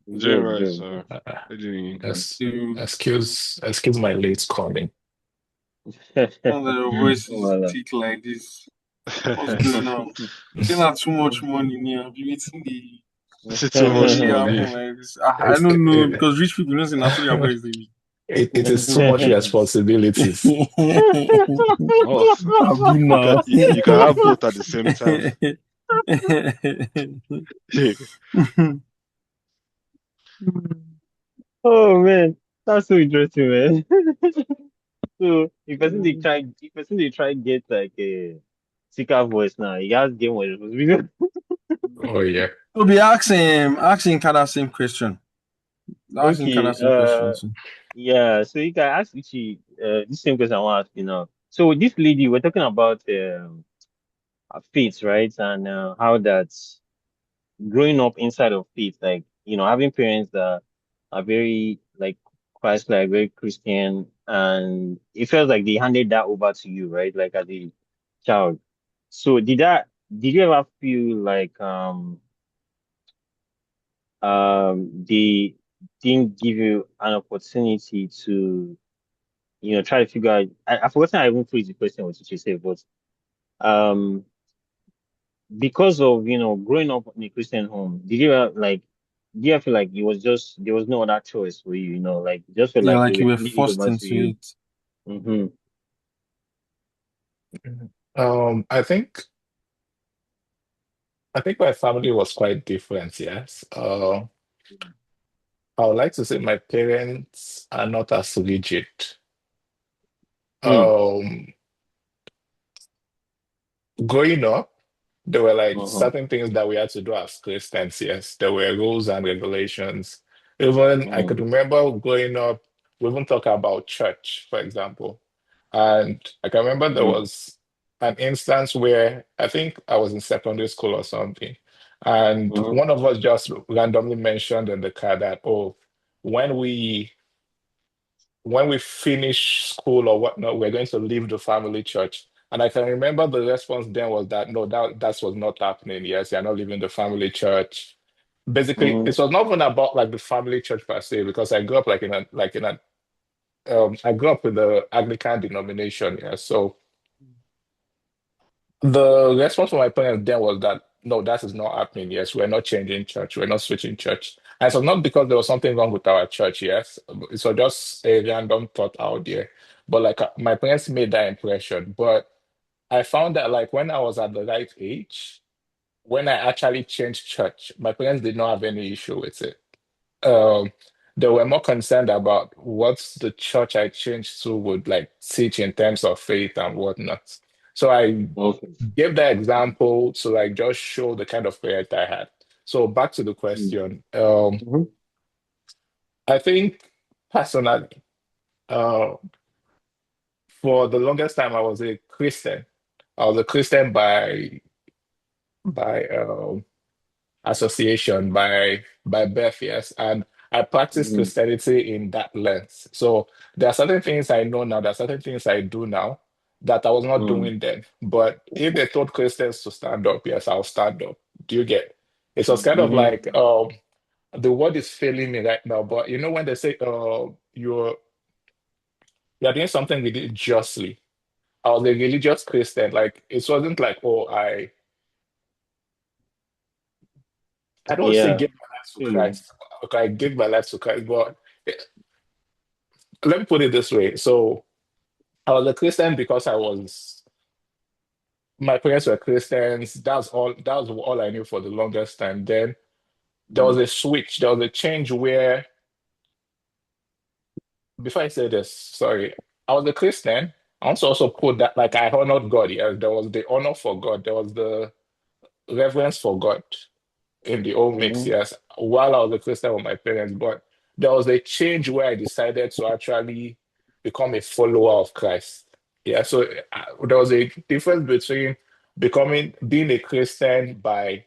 Doing Good, right, good, sir. How you doing, Yinka? To Excuse my late calling. good. all the voices Voila. tick like this. What's going on? Still not too much money near. Be waiting the This is too what much really money. happen like this. I It's, don't know it, because rich people don't say that's their voice they be. it is too much responsibilities. Oh, I'll be now. you can have both at the same time. Oh man, that's so interesting, man. So if person they try get like a sicker voice now, he has game with responsibility. Oh yeah. So be asking kind of same question. Asking kind Okay, of same question too. yeah. So you can ask Ichi this same question I want to ask you now. So with this lady, we're talking about her faith, right? And how that's growing up inside of faith, like having parents that are very like Christ-like, very Christian, and it feels like they handed that over to you, right? Like as a child. So did you ever feel like they didn't give you an opportunity to try to figure out? I forgot how I even phrased the question what you say, but um because of growing up in a Christian home, do you feel like it was just there was no other choice for you, like you just felt Yeah, like they like you were were handing it forced over to into you? it. Mm-hmm. I think my family was quite different, yes. I would like to say my parents are not as rigid. Hmm. Um, Growing up, there were like Uh-huh. certain things that we had to do as Christians, yes. There were rules and regulations. Even I could Mm. remember growing up, we even talk about church, for example. And I can remember there Mm. was an instance where I think I was in secondary school or something. And Mm. one of us just randomly mentioned in the car that, oh, when we when we finish school or whatnot, we're going to leave the family church. And I can remember the response then was that no, that was not happening. Yes, you're not leaving the family church. Basically, Mm. it was not even about like the family church per se, because I grew up I grew up with the Anglican denomination. Yeah, so the response from my parents then was that no, that is not happening. Yes, we're not changing church. We're not switching church. And so not because there was something wrong with our church. Yes, it was just a random thought out there. But like my parents made that impression. But I found that like when I was at the right age, when I actually changed church, my parents did not have any issue with it. Um, they were more concerned about what the church I changed to would like teach in terms of faith and whatnot. So I Okay. gave that example to like just show the kind of parent I had. So back to the Mm. question. Mhm. I think personally, uh, for the longest time, I was a Christian. I was a Christian by association, by birth, yes, and I practice Mhm. Christianity in that lens. So there are certain things I know now. There are certain things I do now that I was not Mm. doing then. But if they told Christians to stand up, yes, I'll stand up. Do you get? It was kind of Mhm. like the word is failing me right now, but you know when they say you're doing something religiously. I was a religious Christian. Like it wasn't like, oh, I don't say Yeah. give my life to Feel you. Christ. Okay, I give my life to Christ, but eh, let me put it this way. So I was a Christian because I was my parents were Christians. That was all I knew for the longest time. Then there was Mm. a switch, there was a change where before I say this, sorry, I was a Christian. I want to also put that like I honored God. Yeah, there was the honor for God, there was the reverence for God in the old mix, Mhm. yes, while I was a Christian with my parents. But there was a change where I decided to actually become a follower of Christ. Yeah, so there was a difference between being a Christian by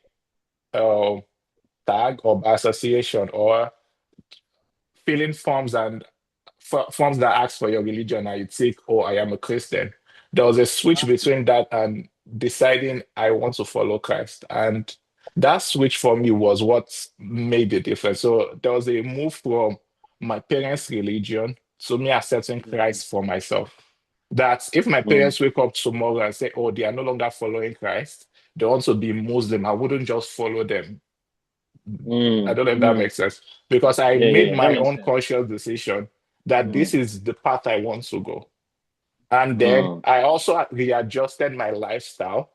uh, tag or by association or filling forms and forms that ask for your religion and you think, oh, I am a Christian. There was a switch between that and deciding I want to follow Christ. And that switch for me was what made the difference. So there was a move from my parents' religion to me accepting Mm. Christ for myself. That if my Mm. parents wake up tomorrow and say, oh, they are no longer following Christ, they want to be Muslim, I wouldn't just follow them. I Mm. don't know if that Mm. makes sense because I Yeah, made yeah, that my makes own sense. conscious decision that this Mm. is the path I want to go. And then Mm. I also readjusted my lifestyle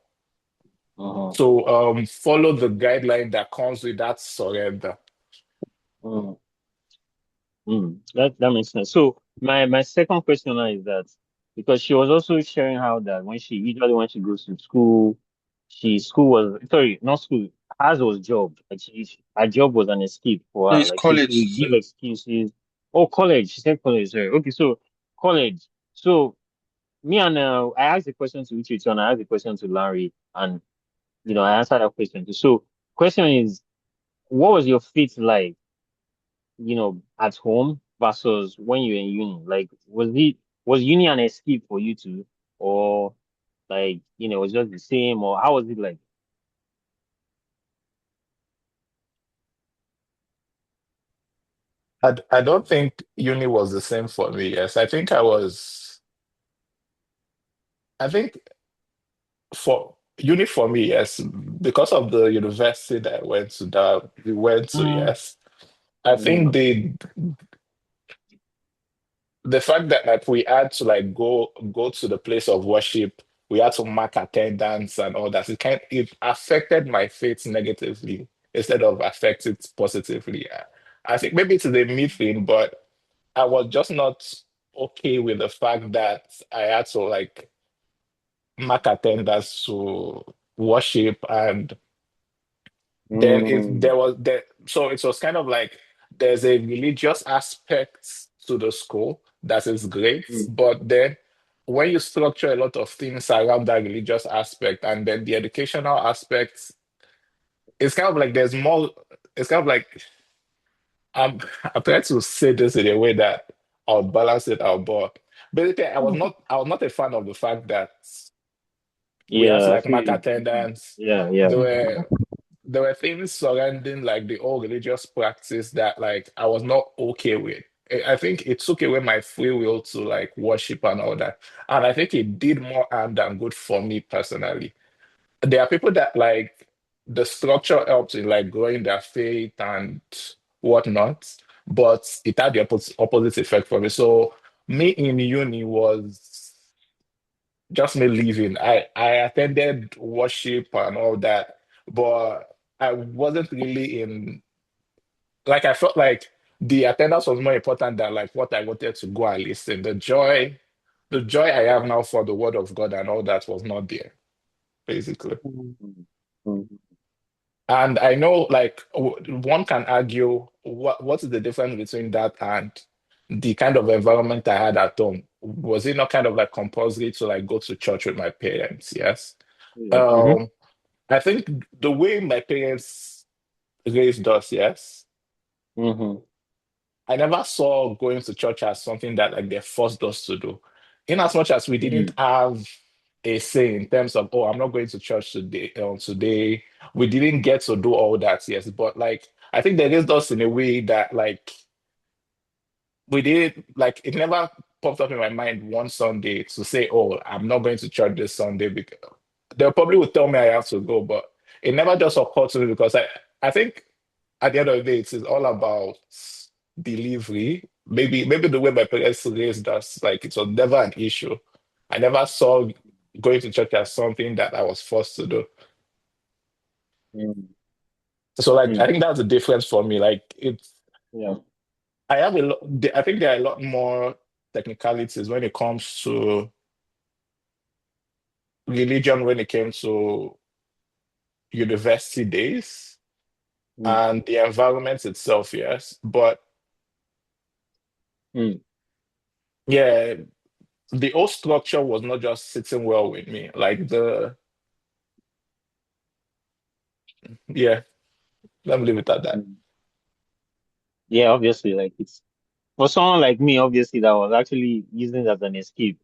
Uh-huh. to follow the guideline that comes with that surrender. Mm. Mm. That makes sense. So my second question now is that because she was also sharing how that when she goes to school, school was sorry, not school, hers was job. Like her job was an escape for No, her. it's Like she college. would give excuses. Oh, college. She said college. Sorry. Okay, so college. So me and I asked the question to Uche too, and I asked the question to Larry, and I answered that question too. So question is, what was your faith like? At home versus when you're in uni? Like, was uni an escape for you too, or like, was just the same, or how was it like? I don't think uni was the same for me. Yes, I think for uni for me, yes, because of the university that I went to, that we went to, Mm, yes. I think mm, the fact that like we had to like go to the place of worship, we had to mark attendance and all that. It affected my faith negatively instead of affect it positively. I think maybe it's the me thing, but I was just not okay with the fact that I had to like mark attendance to worship and then it mm, there was there so it was kind of like there's a religious aspect to the school that is great, mm, but then when you structure a lot of things around that religious aspect and then the educational aspects, it's kind of like there's more, it's kind of like I'm I'm trying to say this in a way that I'll balance it out, but basically I was not a fan of the fact that we had to yeah, I like feel mark you. attendance. Yeah, yeah. There were there were things surrounding like the whole religious practice that like I was not okay with. I think it took away my free will to like worship and all that. And I think it did more harm than good for me personally. There are people that like the structure helps in like growing their faith and whatnot, but it had the opposite effect for me. So me in uni was just me leaving. I attended worship and all that, but I wasn't really in like I felt like the attendance was more important than like what I wanted to go and listen. The joy. the joy I have now for the word of God and all that was not there, basically. Mm. And I know, like, one can argue what is the difference between that and the kind of environment I had at home? Was it not kind of like compulsory to like go to church with my parents? Yes. Yeah. Mm-hmm. Um, I think the way my parents raised us, yes, Mm-hmm. I never saw going to church as something that like they forced us to do. In as much as we didn't Mm. have a say in terms of, oh, I'm not going to church today, today, we didn't get to do all that, yes. But like I think they raised us in a way that like we did like it never popped up in my mind one Sunday to say, oh, I'm not going to church this Sunday because they probably would tell me I have to go, but it never just occurred to me because I think at the end of the day, it is all about delivery. Maybe the way my parents raised us, like it was never an issue. I never saw going to church as something that I was forced to do. Mm. So like I Mm. think that's the difference for me. Like it's Yeah. I have a lot I think there are a lot more technicalities when it comes to religion when it came to university days Mm. and the environment itself, yes. But Mm. yeah, the whole structure was not just sitting well with me. Like yeah, let me leave it at that. Mm. Yeah, obviously, like it's for someone like me, obviously, that was actually using it as an escape.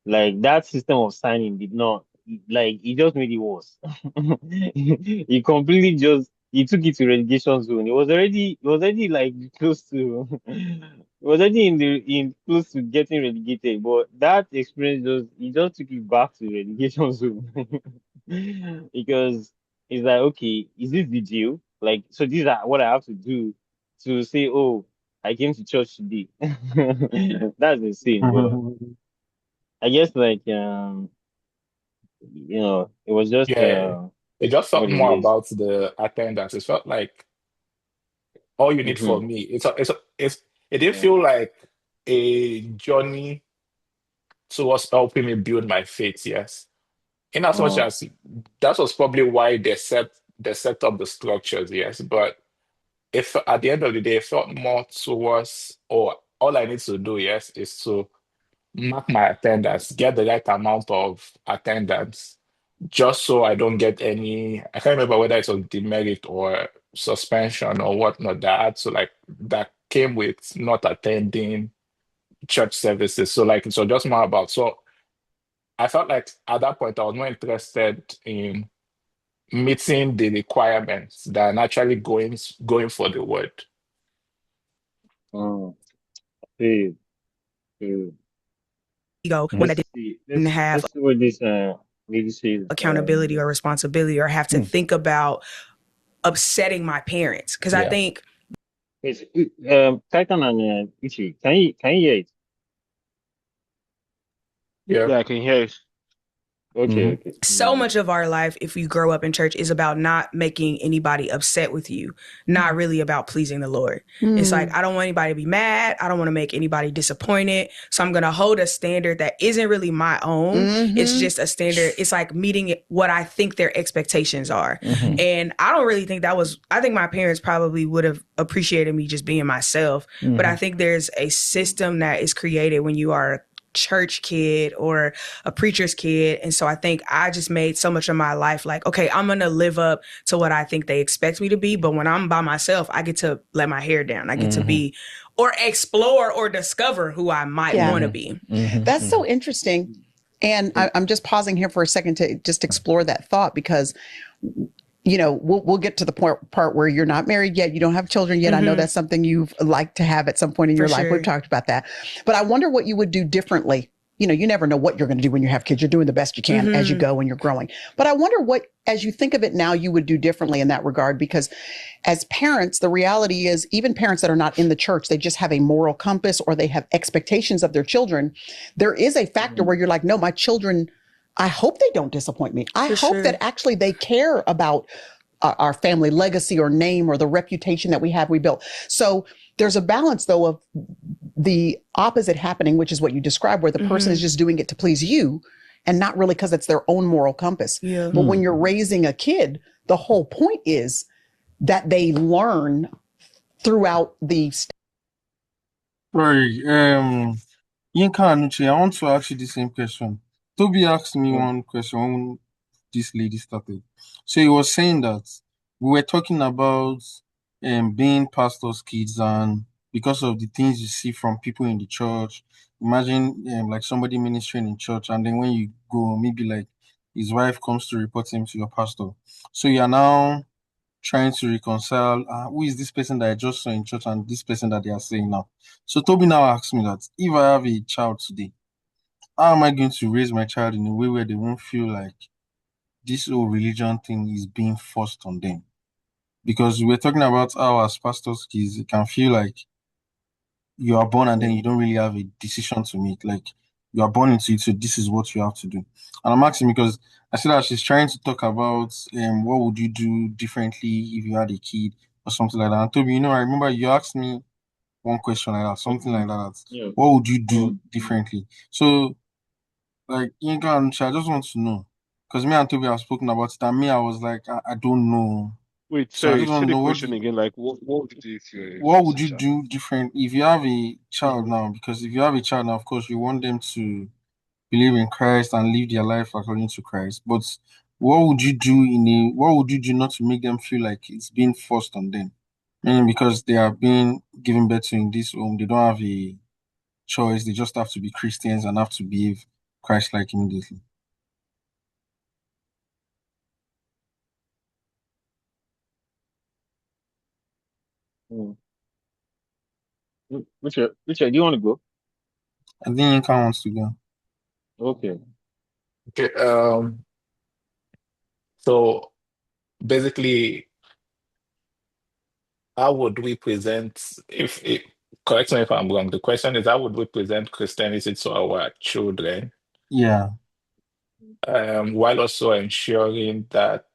Like that system of signing did not like it just made it worse. He completely just he took it to relegation zone. It was already like close to it was already in close to getting relegated. But that experience just he just took it back to relegation zone. Because it's like, okay, is this the deal? Like, so these are what I have to do to say, oh, I came to church today. That's insane. But I guess like it was just Yeah, it just felt what it more is. about the attendance. It felt like all you need for Mm-hmm. me. It's it didn't Yeah. feel like a journey towards helping me build my faith. Yes, in as much Uh, as that was probably why they set up the structures. Yes, but if at the end of the day, it felt more towards, oh, all I need to do, yes, is to mark my attendance, get the right amount of attendance, just so I don't get any, I can't remember whether it was demerit or suspension or whatnot that came with not attending church services. So like, so just more about, so I felt like at that point I was more interested in meeting the requirements than actually going for the word. uh, hey, hey. Ego when I Mhm. Let's see. didn't Let's have let's see what this lady says. accountability or responsibility or have to Hmm. think about upsetting my parents. Because I Yeah. think It's, Titan and Ichi. Can you hear it? Yeah. Yeah, I can hear it. Okay, Hmm. okay. so much of our life, if you grow up in church, is about not making anybody upset with you, not really about pleasing the Lord. It's like, Mm. I don't want anybody to be mad. I don't want to make anybody disappointed. So I'm going to hold a standard that isn't really my own. It's Mm-hmm. just a standard. It's like meeting what I think their expectations are. Hmm. And I don't really think I think my parents probably would have appreciated me just being myself. But I Hmm. think there's a system that is created when you are a church kid or a preacher's kid. And so I think I just made so much of my life like, okay, I'm going to live up to what I think they expect me to be. But when I'm by myself, I get to let my hair down. I get to Hmm. be or explore or discover who I might Yeah, want to Hmm. be. that's Hmm. so interesting. And I'm just pausing here for a second to just explore that thought because we'll get to the part where you're not married yet, you don't have children yet. I know Mm-hmm. that's something you've liked to have at some point in For your life. We've sure. talked about that, but I wonder what you would do differently. You never know what you're going to do when you have kids. You're doing the best you can as you Mm-hmm. go and you're growing. But I wonder what, as you think of it now, you would do differently in that regard, because as parents, the reality is even parents that are not in the church, they just have a moral compass or they have expectations of their children. There is a factor where you're like, no, my children, I hope they don't disappoint me. I For hope sure. that actually they care about our family legacy or name or the reputation that we built. So there's a balance though of the opposite happening, which is what you described, where the person is just doing it to please you and not really because it's their own moral compass. Yeah. But when you're raising a kid, the whole point is that they learn throughout the. Sorry, Yinka Anuche, I want to ask you the same question. Toby asked me Mm, one question when this lady started. So he was saying that we were talking about being pastors' kids, and because of the things you see from people in the church, imagine like somebody ministering in church, and then when you go, maybe like his wife comes to report him to your pastor. So you are now trying to reconcile who is this person that I just saw in church and this person that they are saying now. So Toby now asks me that if I have a child today, how am I going to raise my child in a way where they won't feel like this whole religion thing is being forced on them? Because we're talking about how as pastors kids, it can feel like you are born and then you mm, don't really have a decision to make. Like you are born into it, so this is what you have to do. And I'm asking because I see that she's trying to talk about what would you do differently if you had a kid or something like that. And Toby, I remember you asked me one question like that, something like mm, that. yeah. What would you Mm, do differently? So like Yinka and Uche, I just want to know. Because me and Toby have spoken about it, and me, I was like, I don't know. Wait, So I sorry, just want say to the know question again. Like, what would you do if you're a what would pastor, you sir? do different if you have a child mm, now? Because if you have a child now, of course, you want them to believe in Christ and live their life according to Christ. But what would you do not to make them feel like it's being forced on them? Meaning because they are being given birth to in this home, they don't have a choice. They just have to be Christians and have to behave Christ-like immediately. mm. Which do you want to go? I think Inka wants to go. Okay. Okay. So basically, how would we present if it, correct me if I'm wrong, the question is how would we present Christianity to our children, Yeah. while also ensuring that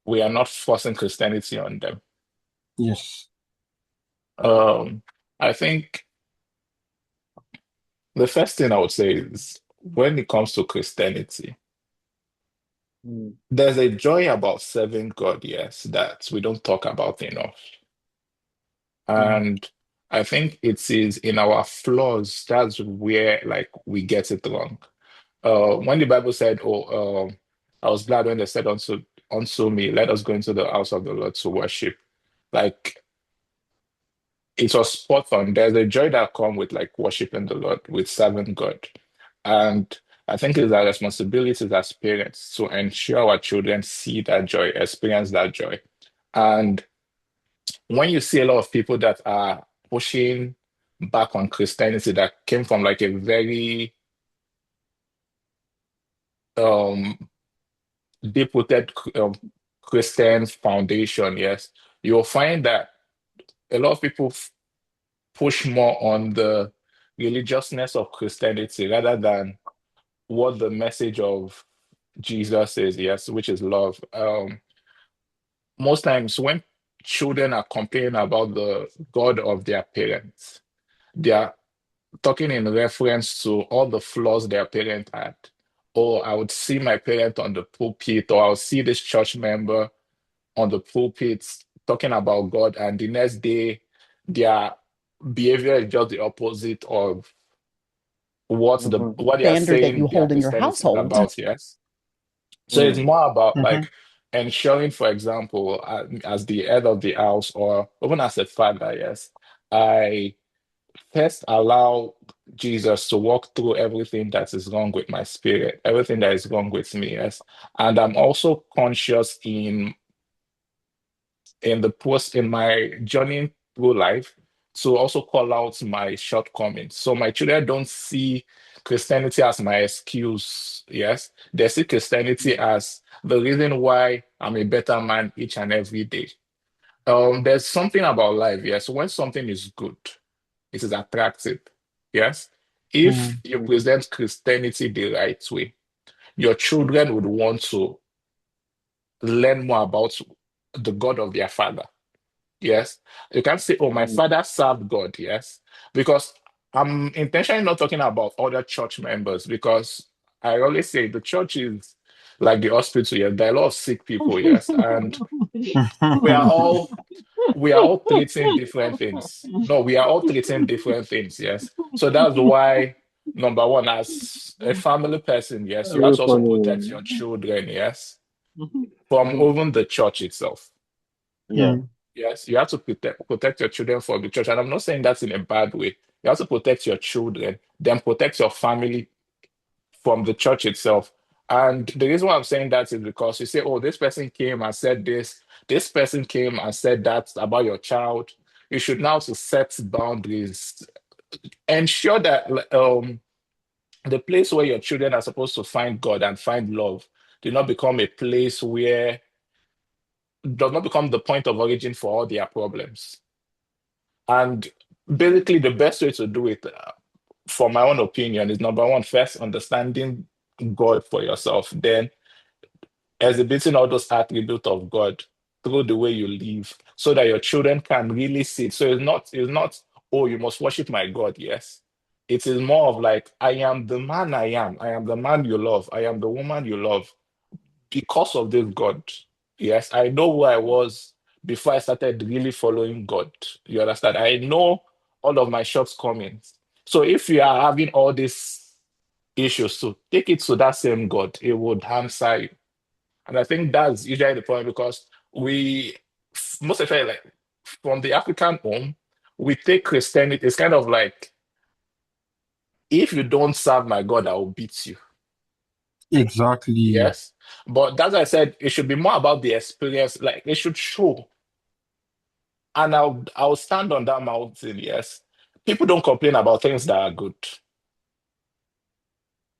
we are not forcing Christianity on them. Yes. Um, I think the first thing I would say is when it comes to Christianity, Mm, there's a joy about serving God, yes, that we don't talk about enough. mm, And I think it is in our flaws that's where like we get it wrong. When the Bible said, "Oh, I was glad when they said unto me, let us go into the house of the Lord to worship." Like it was spot on. There's a joy that comes with like worshiping the Lord, with serving God, and I think it's our responsibility as parents to ensure our children see that joy, experience that joy, and when you see a lot of people that are pushing back on Christianity that came from like a very um deep-rooted Christian foundation, yes, you'll find that a lot of people push more on the religiousness of Christianity rather than what the message of Jesus is, yes, which is love. Most times when children are complaining about the God of their parents, they are talking in reference to all the flaws their parent had. Or I would see my parent on the pulpit, or I'll see this church member on the pulpit talking about God, and the next day their behavior is just the opposite of mhm, what they are Standard that saying you their hold in your Christianity is household. about, yes. So it's mm, more about Hmm. like ensuring, for example, as the head of the house or even as a father, yes, I first allow Jesus to walk through everything that is wrong with my spirit, everything that is wrong with me, yes. And I'm also conscious in the post in my journey through life to also call out my shortcomings. So my children don't see Christianity as my excuse. Yes, they see Christianity mm, as the reason why I'm a better man each and every day. There's something about life. Yes, when something is good, it is attractive. Yes, if Mm. you mhm, present Christianity the right way, your children would want to learn more about the God of their father. Yes. You can't say, oh, my Mm. father served God. Yes. Because I'm intentionally not talking about other church members because I always say the church is like the hospital. Yes. There are a lot of sick people. Yes. And we are all we are all treating different things. No, we are all treating different things. Yes. So that's why, number one, as a family person, yes, you have Very to also protect funny. your children. Yes. From even the church itself. Yeah. Yes, you have to protect your children from the church. And I'm not saying that's in a bad way. You have to protect your children, then protect your family from the church itself. And the reason why I'm saying that is because you say, oh, this person came and said this person came and said that about your child. You should now to set boundaries. Ensure that the place where your children are supposed to find God and find love do not become a place where does not become the point of origin for all their problems. And basically, the best way to do it, for my own opinion, is number one, first understanding God for yourself, then exhibiting all those attributes of God through the way you live, so that your children can really see it. So it's not, oh, you must worship my God. Yes. It is more of like, I am the man I am. I am the man you love. I am the woman you love because of this God. Yes, I know who I was before I started really following God. You understand? I know all of my shortcomings. So if you are having all these issues, so take it to that same God. It would answer you. And I think that's usually the point because we, most especially like from the African home, we take Christianity. It's kind of like, if you don't serve my God, I will beat you. Exactly. Yes. But as I said, it should be more about the experience. Like it should show. And I'll stand on that mountain, yes. People don't complain about things that are good.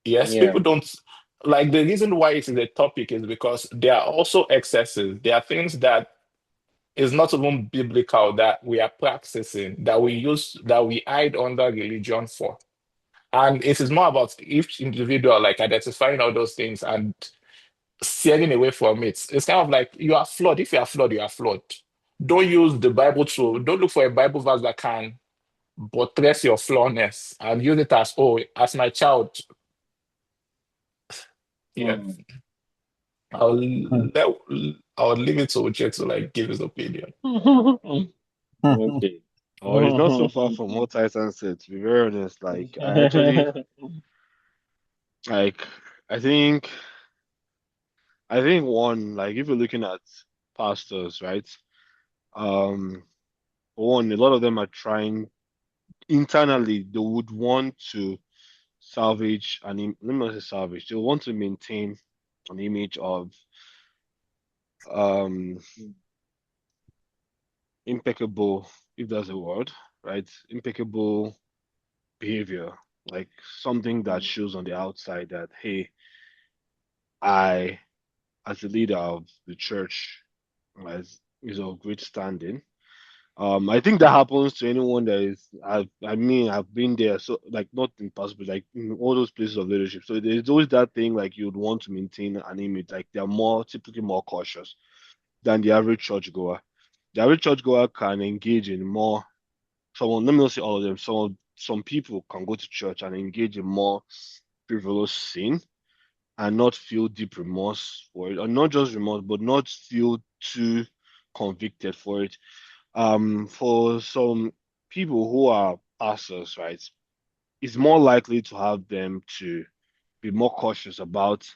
Yes, Yeah. people don't like the reason why it is a topic is because there are also excesses. There are things that is not even biblical that we are practicing, that we use, that we hide under religion for. And it is more about each individual like identifying all those things and steering away from it. It's kind of like you are flawed. If you are flawed, you are flawed. Don't use the Bible to, don't look for a Bible verse that can buttress your flawness and use it as, oh, as my child. Yeah, Mm. I'll let, I'll leave it to Uche to like give his opinion. Okay. Oh, it's not so far from what Tyson said, to be very honest. Like I actually like I think one, like if you're looking at pastors, right? Um One, a lot of them are trying internally, they would want to salvage let me not say salvage, they want to maintain an image of um impeccable, if that's a word, right? Impeccable behavior, like something that shows on the outside that, hey, I, as a leader of the church, is of great standing. I think that happens to anyone that is. I mean, I've been there, so like not in past, but like in all those places of leadership. So there's always that thing like you'd want to maintain an image. Like they're more typically more cautious than the average churchgoer. The average churchgoer can engage in more. Someone, let me not say all of them. Some people can go to church and engage in more frivolous sin and not feel deep remorse for it, or not just remorse, but not feel too convicted for it. For some people who are pastors, right, it's more likely to have them to be more cautious about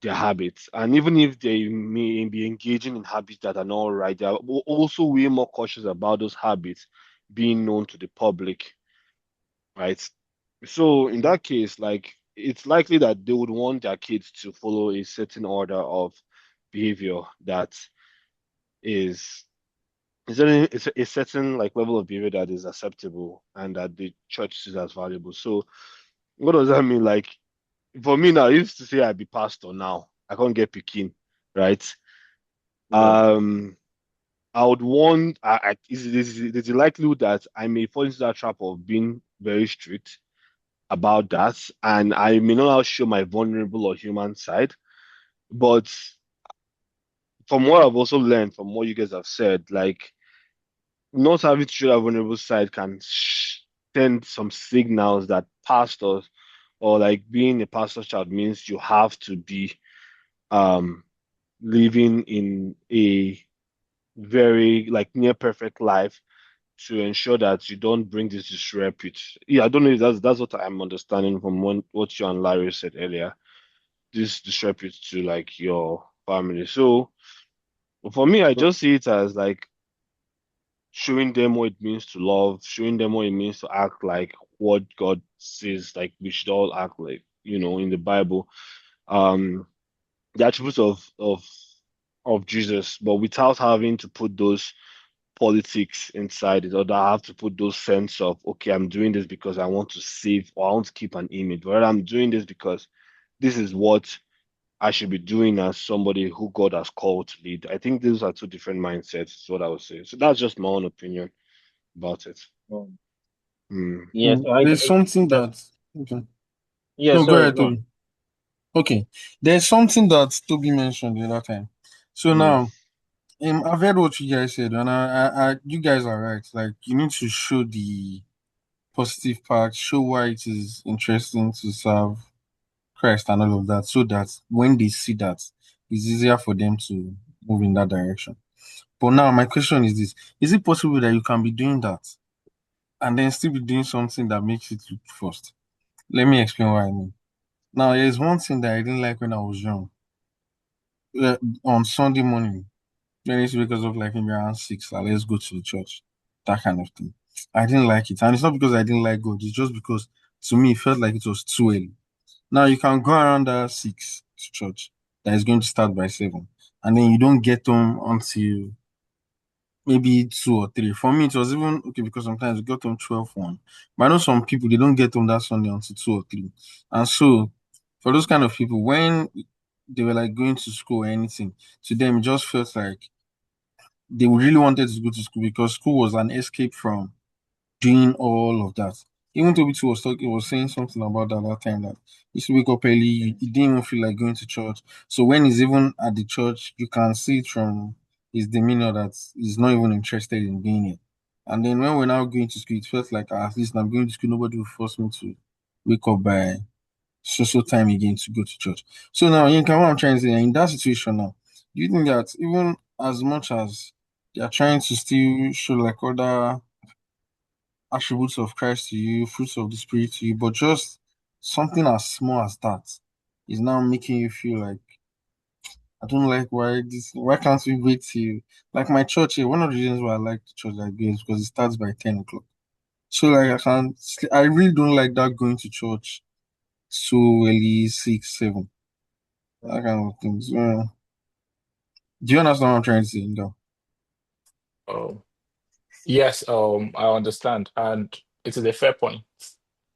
their habits. And even if they may be engaging in habits that are not right, they are also way more cautious about those habits being known to the public, right? So in that case, like it's likely that they would want their kids to follow a certain order of behavior that is it's a certain like level of behavior that is acceptable and that the church sees as valuable. So what does that mean? Like for me now, I used to say I be pastor now. I can't get Pekin, right? Yeah. Um, I would want there's a likelihood that I may fall into that trap of being very strict about that, and I may not show my vulnerable or human side. But from what I've also learned from what you guys have said, like not having to show that vulnerable side can send some signals that pastors or like being a pastor's child means you have to be um living in a very like near perfect life to ensure that you don't bring this disrepute. Yeah, I don't know if that's what I'm understanding from what you and Larry said earlier. This disrepute to like your family. So for me, I just see it as like showing them what it means to love, showing them what it means to act like what God says, like we should all act like, in the Bible. Um, the attributes of Jesus, but without having to put those politics inside it, or that I have to put those sense of, okay, I'm doing this because I want to save or I want to keep an image, but I'm doing this because this is what I should be doing as somebody who God has called to lead. I think those are two different mindsets, is what I would say. So that's just my own opinion about it. Um, Mm, yeah, so There's something that okay. yeah, No, go sorry, ahead, go on. Toby. Okay. There's something that Toby mentioned the other time. So mm, now I've heard what you guys said, and you guys are right. Like, you need to show the positive part, show why it is interesting to serve Christ and all of that, so that when they see that, it's easier for them to move in that direction. But now, my question is this: is it possible that you can be doing that and then still be doing something that makes it look first? Let me explain what I mean. Now, there's one thing that I didn't like when I was young. On Sunday morning, when it's because of like maybe around 6, like, let's go to the church, that kind of thing. I didn't like it. And it's not because I didn't like God, it's just because to me it felt like it was too early. Now you can go around at 6 to church that is going to start by 7. And then you don't get home until maybe 2 or 3. For me, it was even okay because sometimes we got home 12 1. But I know some people they don't get home that Sunday until 2 or 3. And so for those kind of people, when they were like going to school or anything, to them it just felt like they really wanted to go to school because school was an escape from doing all of that. Even though was talking, was saying something about that time that he used to wake up early, he didn't even feel like going to church. So when he's even at the church, you can see it from his demeanor that he's not even interested in being here. And then when we're now going to school, it felt like at least I'm going to school, nobody will force me to wake up by so time again to go to church. So now, Yinka, what I'm trying to say, in that situation now, do you think that even as much as they are trying to still show like other attributes of Christ to you, fruits of the Spirit to you, but just something as small as that is now making you feel like I don't like why can't we wait till like my church here, one of the reasons why I like the church I go is because it starts by 10 o'clock. So like I really don't like that going to church so early, 6, 7. That kind of things. Do you understand what I'm trying to say? No. Oh, yes, I understand, and it is a fair point.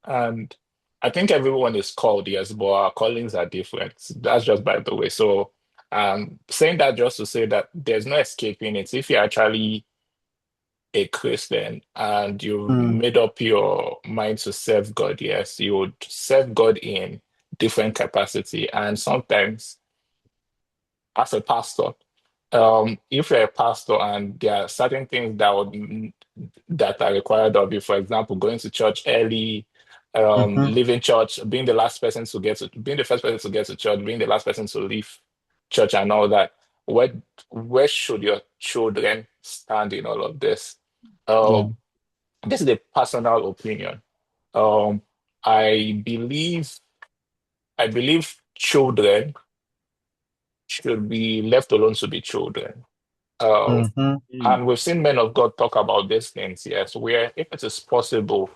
And I think everyone is called, yes, but our callings are different. That's just by the way. So, saying that just to say that there's no escaping it. If you're actually a Christian and you've Mm, made up your mind to serve God, yes, you would serve God in different capacity. And sometimes, as a pastor, if you're a pastor and there are certain things that are required of you, for example, going to church early, mm-hmm, leaving church, being the first person to get to church, being the last person to leave church, and all that. Where where should your children stand in all of this? yeah. Um, this is a personal opinion. Um, I believe I believe children should be left alone to be children. Uh, Mm-hmm, Mm, And we've seen men of God talk about these things, yes, where if it is possible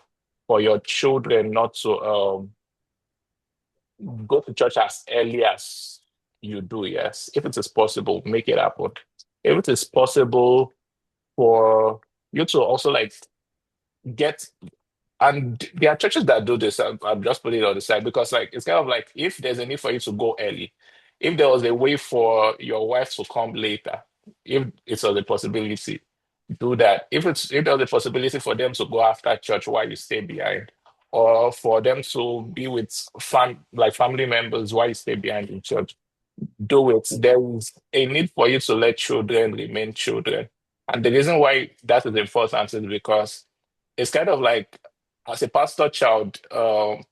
for your children not to go to church as early as you do, yes, if it is possible, make it happen. If it is possible for you to also like get, and there are churches that do this, I'm just putting it on the side because like it's kind of like if there's a need for you to go early, if there was a way for your wife to come later, if it's a possibility do that. If there's a possibility for them to go after church while you stay behind, or for them to be with family members while you stay behind in church, do it. There is a need for you to let children remain children. And the reason why that is important is because it's kind of like, as a pastor child,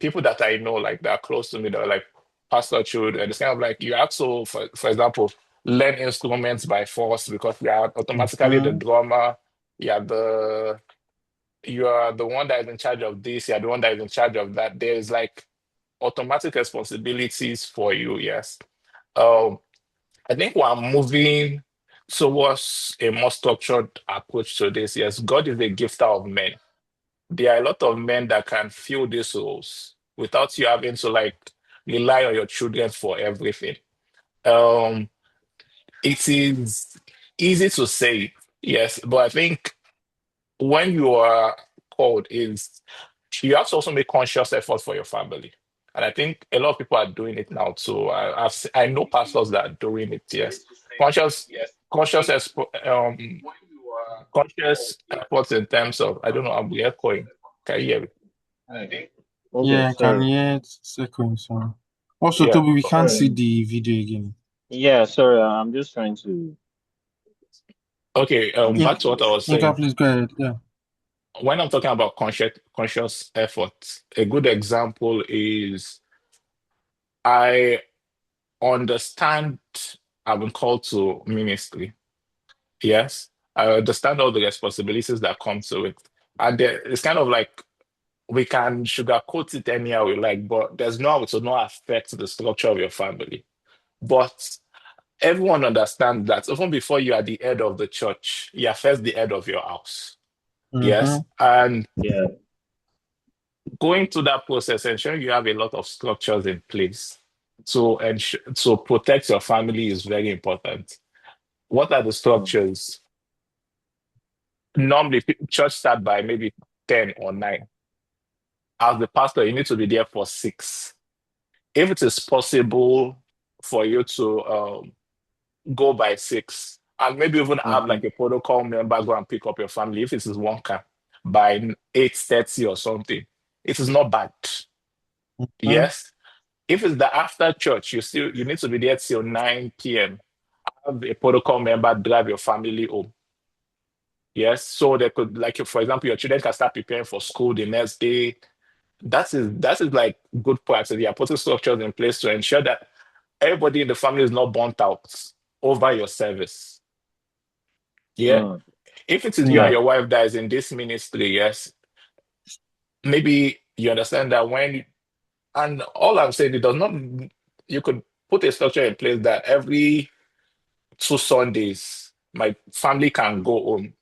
people that I know, like that are close to me, that are like pastor children, it's kind of like you also, for example, learn instruments by force because you are automatically the Mm-hmm. drummer, you are the one that is in charge of this, you are the one that is in charge of that. There's like automatic responsibilities for you, yes. Um, I think we're moving towards a more structured approach to this. Yes, God is a gifter of men. There are a lot of men that can fill these roles without you having to like rely on your children for everything. Um, it is easy to say, yes, but I think when you are called is you have to also make conscious effort for your family. And I think a lot of people are doing it now too. I know pastors that are doing it, yes. Conscious, conscious, conscious efforts in terms of, I don't know, I'm echoing. Can you hear me? Okay, Yeah, I can sorry. hear seconds. Also, Yeah. Toby, we can't see the video again. Yeah, sorry. I'm just trying to. Okay, I'm In, back to what I was Inka, saying. please go ahead. Yeah. When I'm talking about conscious effort, a good example is I understand I've been called to ministry. Yes, I understand all the responsibilities that come to it. And it's kind of like we can sugarcoat it anyhow we like, but there's no how to not affect the structure of your family. But everyone understands that even before you are the head of the church, you are first the head of your house. Mm-hmm. Yes. And Yeah. going through that process, ensuring you have a lot of structures in place to ensure to protect your family is very important. What are the Mm, structures? Normally, church start by maybe 10 or 9. As the pastor, you need to be there for 6. If it is possible for you to go by 6, and maybe even have mhm, like a protocol member go and pick up your family if it is one car by 8:30 or something, it is not bad. Mm-hmm. Yes. If it's the after church, you need to be there till 9 p.m. Have a protocol member drive your family home. Yes. So they could, like, for example, your children can start preparing for school the next day. That is like good practice. You are putting structures in place to ensure that everybody in the family is not burnt out over your service. Yeah. mm, If it is you and Yeah. yeah. your wife that is in this ministry, yes, maybe you understand that and all I'm saying, it does not, you could put a structure in place that every 2 Sundays, my family can go home.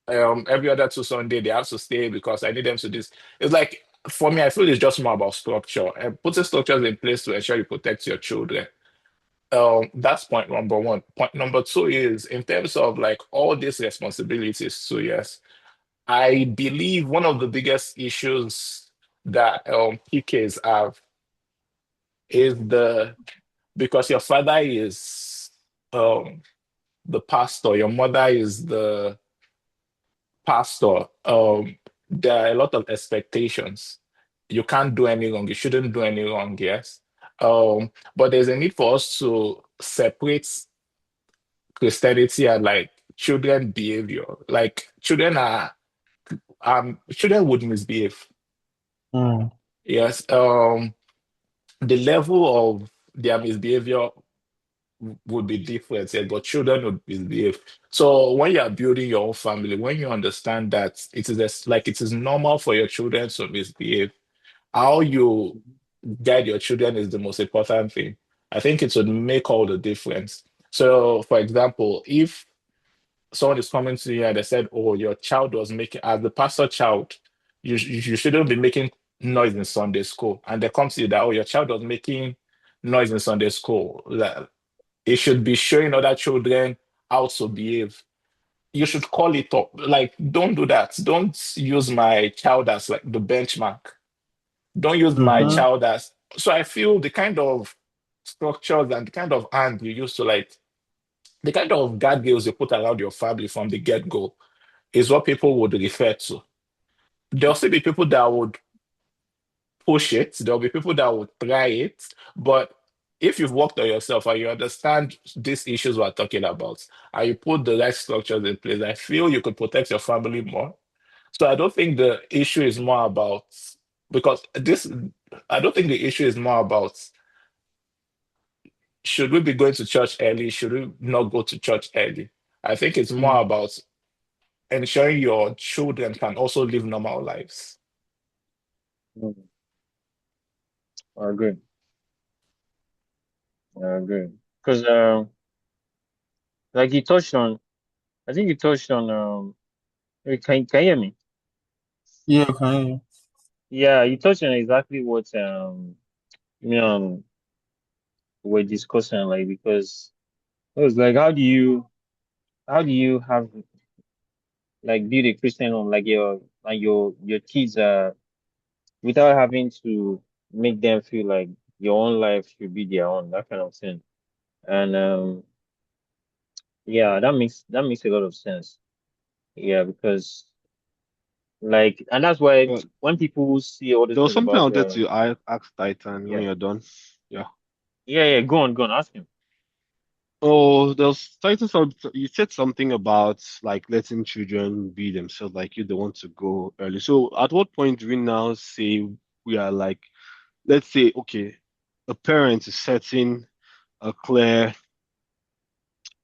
Every other 2 Sunday, they have to stay because I need them to this. It's like, for me, I feel it's just more about structure and putting structures in place to ensure you protect your children. That's point number one. Point number two is in terms of like all these responsibilities. So yes, I believe one of the biggest issues that PKs have is because your father is um the pastor, your mother is the pastor, there are a lot of expectations. You can't do any wrong. You shouldn't do any wrong, yes. But there's a need for us to separate Christianity and like children behavior. Like children would misbehave. Mm. Yes. The level of their misbehavior would be different, yeah, but children would misbehave. So when you are building your own family, when you understand that like it is normal for your children to misbehave, how you guide your children is the most important thing. I think it would make all the difference. So, for example, if someone is coming to you and they said, "Oh, your child was making as the pastor child, you shouldn't be making noise in Sunday school," and they come to you that, "Oh, your child was making noise in Sunday school." Like, it should be showing other children how to behave. You should call it up. Like, don't do that. Don't use my child as like the benchmark. Don't use my Mm-hmm. child as. So I feel the kind of structures and the kind of hand you use to like the kind of guardrails you put around your family from the get-go is what people would refer to. There'll still be people that would push it. There'll be people that would try it, but if you've worked on yourself and you understand these issues we're talking about, and you put the right structures in place, I feel you could protect your family more. So I don't think the issue is more about because this. I don't think the issue is more about should we be going to church early? Should we not go to church early? I think it's more Mm, about ensuring your children can also live normal lives. mm, I agree. I agree. Because like you touched on, I think you touched on wait, can you hear me? Yeah, okay. Yeah, you touched on exactly what you know we're discussing, like, because it was like how do you have like build a Christian home, like your kids without having to make them feel like your own life should be their own, that kind of thing. And yeah, that makes a lot of sense. Yeah, because like, and that's why But when people see all these there was things something I about wanted to ask Titan when yeah, you're done. Yeah. yeah, go on, ask him. Oh, there's Titan. You said something about like letting children be themselves, like they want to go early. So, at what point do we now say we are like, let's say, okay, a parent is setting a clear,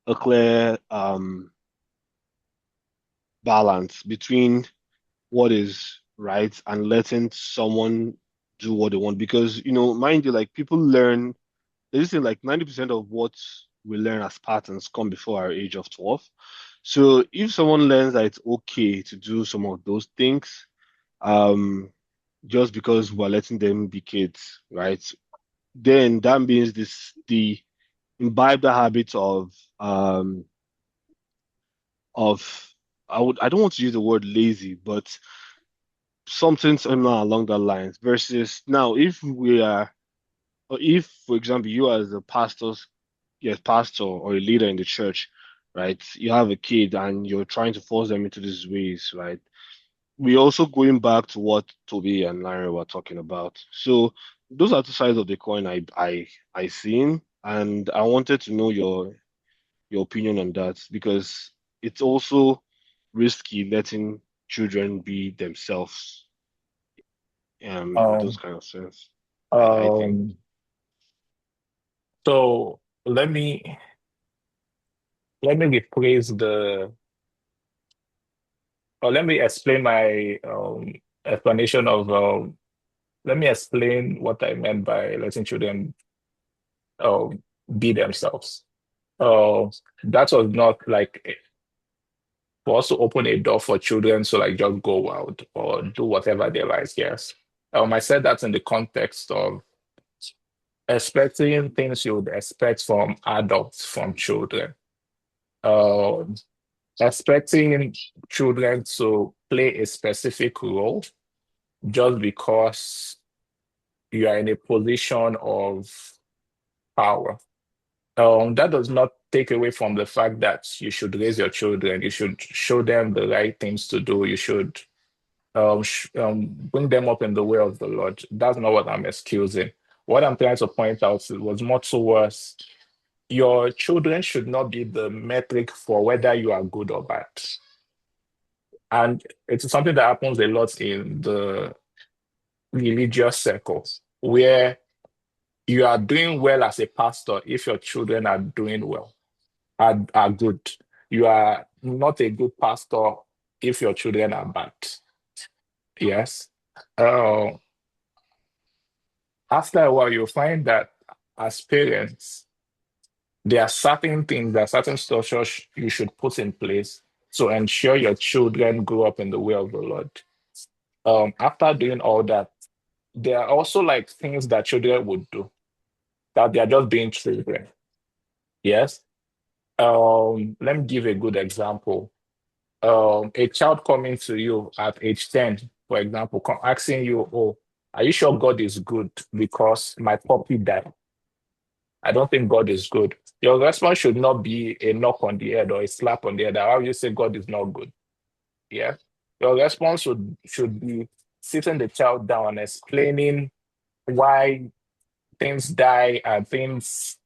a clear balance between what is right and letting someone do what they want, because mind you, like people learn. They say like 90% of what we learn as patterns come before our age of 12. So if someone learns that it's okay to do some of those things, um, just because we're letting them be kids, right? Then that means the imbibe the habit of I don't want to use the word lazy, but something similar along that lines. Versus now, if we are, or if, for example, you as a yes, pastor or a leader in the church, right? You have a kid and you're trying to force them into these ways, right? We also going back to what Toby and Larry were talking about. So those are two sides of the coin I seen, and I wanted to know your opinion on that, because it's also risky letting children be themselves in those Um, kind of sense. I think. um, so let me rephrase or let me explain my explanation of let me explain what I meant by letting children be themselves. Uh, that was not like for us to open a door for children to like just go wild or do whatever they like. Yes. I said that in the context of expecting things you would expect from adults from children. Um, expecting children to play a specific role just because you are in a position of power. That does not take away from the fact that you should raise your children. You should show them the right things to do. You should bring them up in the way of the Lord. That's not what I'm excusing. What I'm trying to point out was more towards your children should not be the metric for whether you are good or bad. And it's something that happens a lot in the religious circles where you are doing well as a pastor if your children are doing well, are good. You are not a good pastor if your children are bad. Yes. Uh, After a while, you'll find that as parents, there are certain things, there are certain structures you should put in place to ensure your children grow up in the way of the Lord. After doing all that, there are also like things that children would do that they are just being children. Yes. Let me give a good example. A child coming to you at age 10, for example, asking you, "Oh, are you sure God is good because my puppy died? I don't think God is good." Your response should not be a knock on the head or a slap on the head. How you say God is not good? Yeah. Your response should be sitting the child down and explaining why things die and things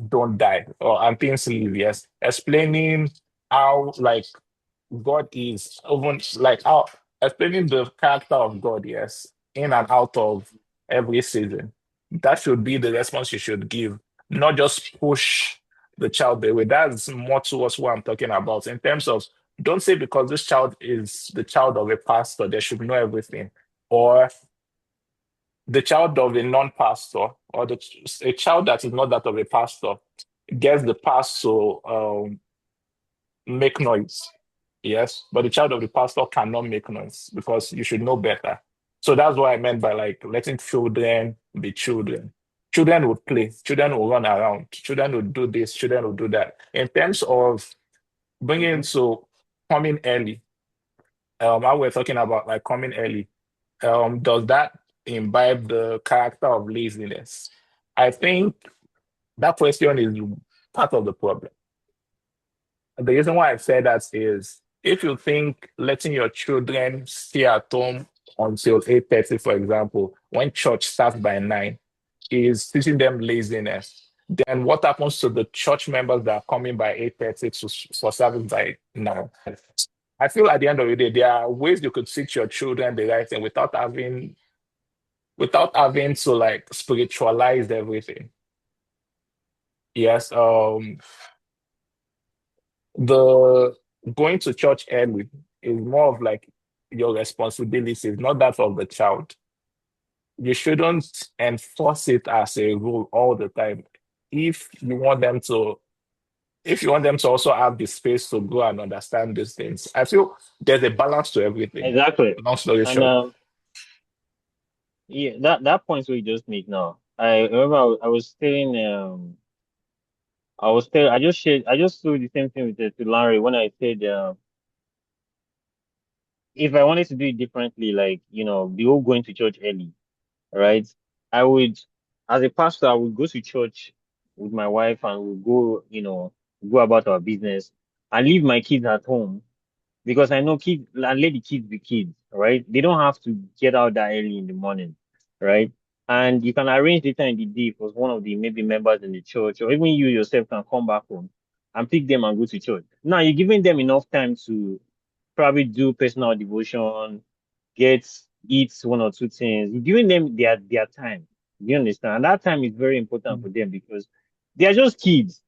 don't die, or and things live. Yes, explaining how like God is even like how explaining the character of God, yes, in and out of every season. That should be the response you should give, not just push the child away. That's more towards what I'm talking about. In terms of don't say because this child is the child of a pastor, they should know everything. Or the child of a non-pastor, or a child that is not that of a pastor gets the pastor make noise. Yes, but the child of the pastor cannot make noise because you should know better. So that's what I meant by like letting children be children. Children will play, children will run around, children will do this, children will do that. In terms of bringing so coming early, how we're talking about like coming early, does that imbibe the character of laziness? I think that question is part of the problem. The reason why I say that is if you think letting your children stay at home until 8:30, for example, when church starts by 9, is teaching them laziness, then what happens to the church members that are coming by 8:30 for service by now? I feel at the end of the day, there are ways you could teach your children the right thing without having to like spiritualize everything. Yes, the going to church early is more of like your responsibility, it's not that of the child. You shouldn't enforce it as a rule all the time. If you want them to, if you want them to also have the space to go and understand these things, I feel there's a balance to everything. Exactly. Long story And short. yeah, that point we just made now. I remember I just shared, I just do the same thing with to Larry when I said, if I wanted to do it differently, like, the whole going to church early, right? I would, as a pastor, I would go to church with my wife and we'll go, go about our business and leave my kids at home because I know kids and let the kids be kids, right? They don't have to get out that early in the morning, right? And you can arrange the time in the day for one of the maybe members in the church, or even you yourself can come back home and pick them and go to church. Now you're giving them enough time to probably do personal devotion, get eat one or two things. You're giving them their time. You understand? And that time is very important for them because they are just kids.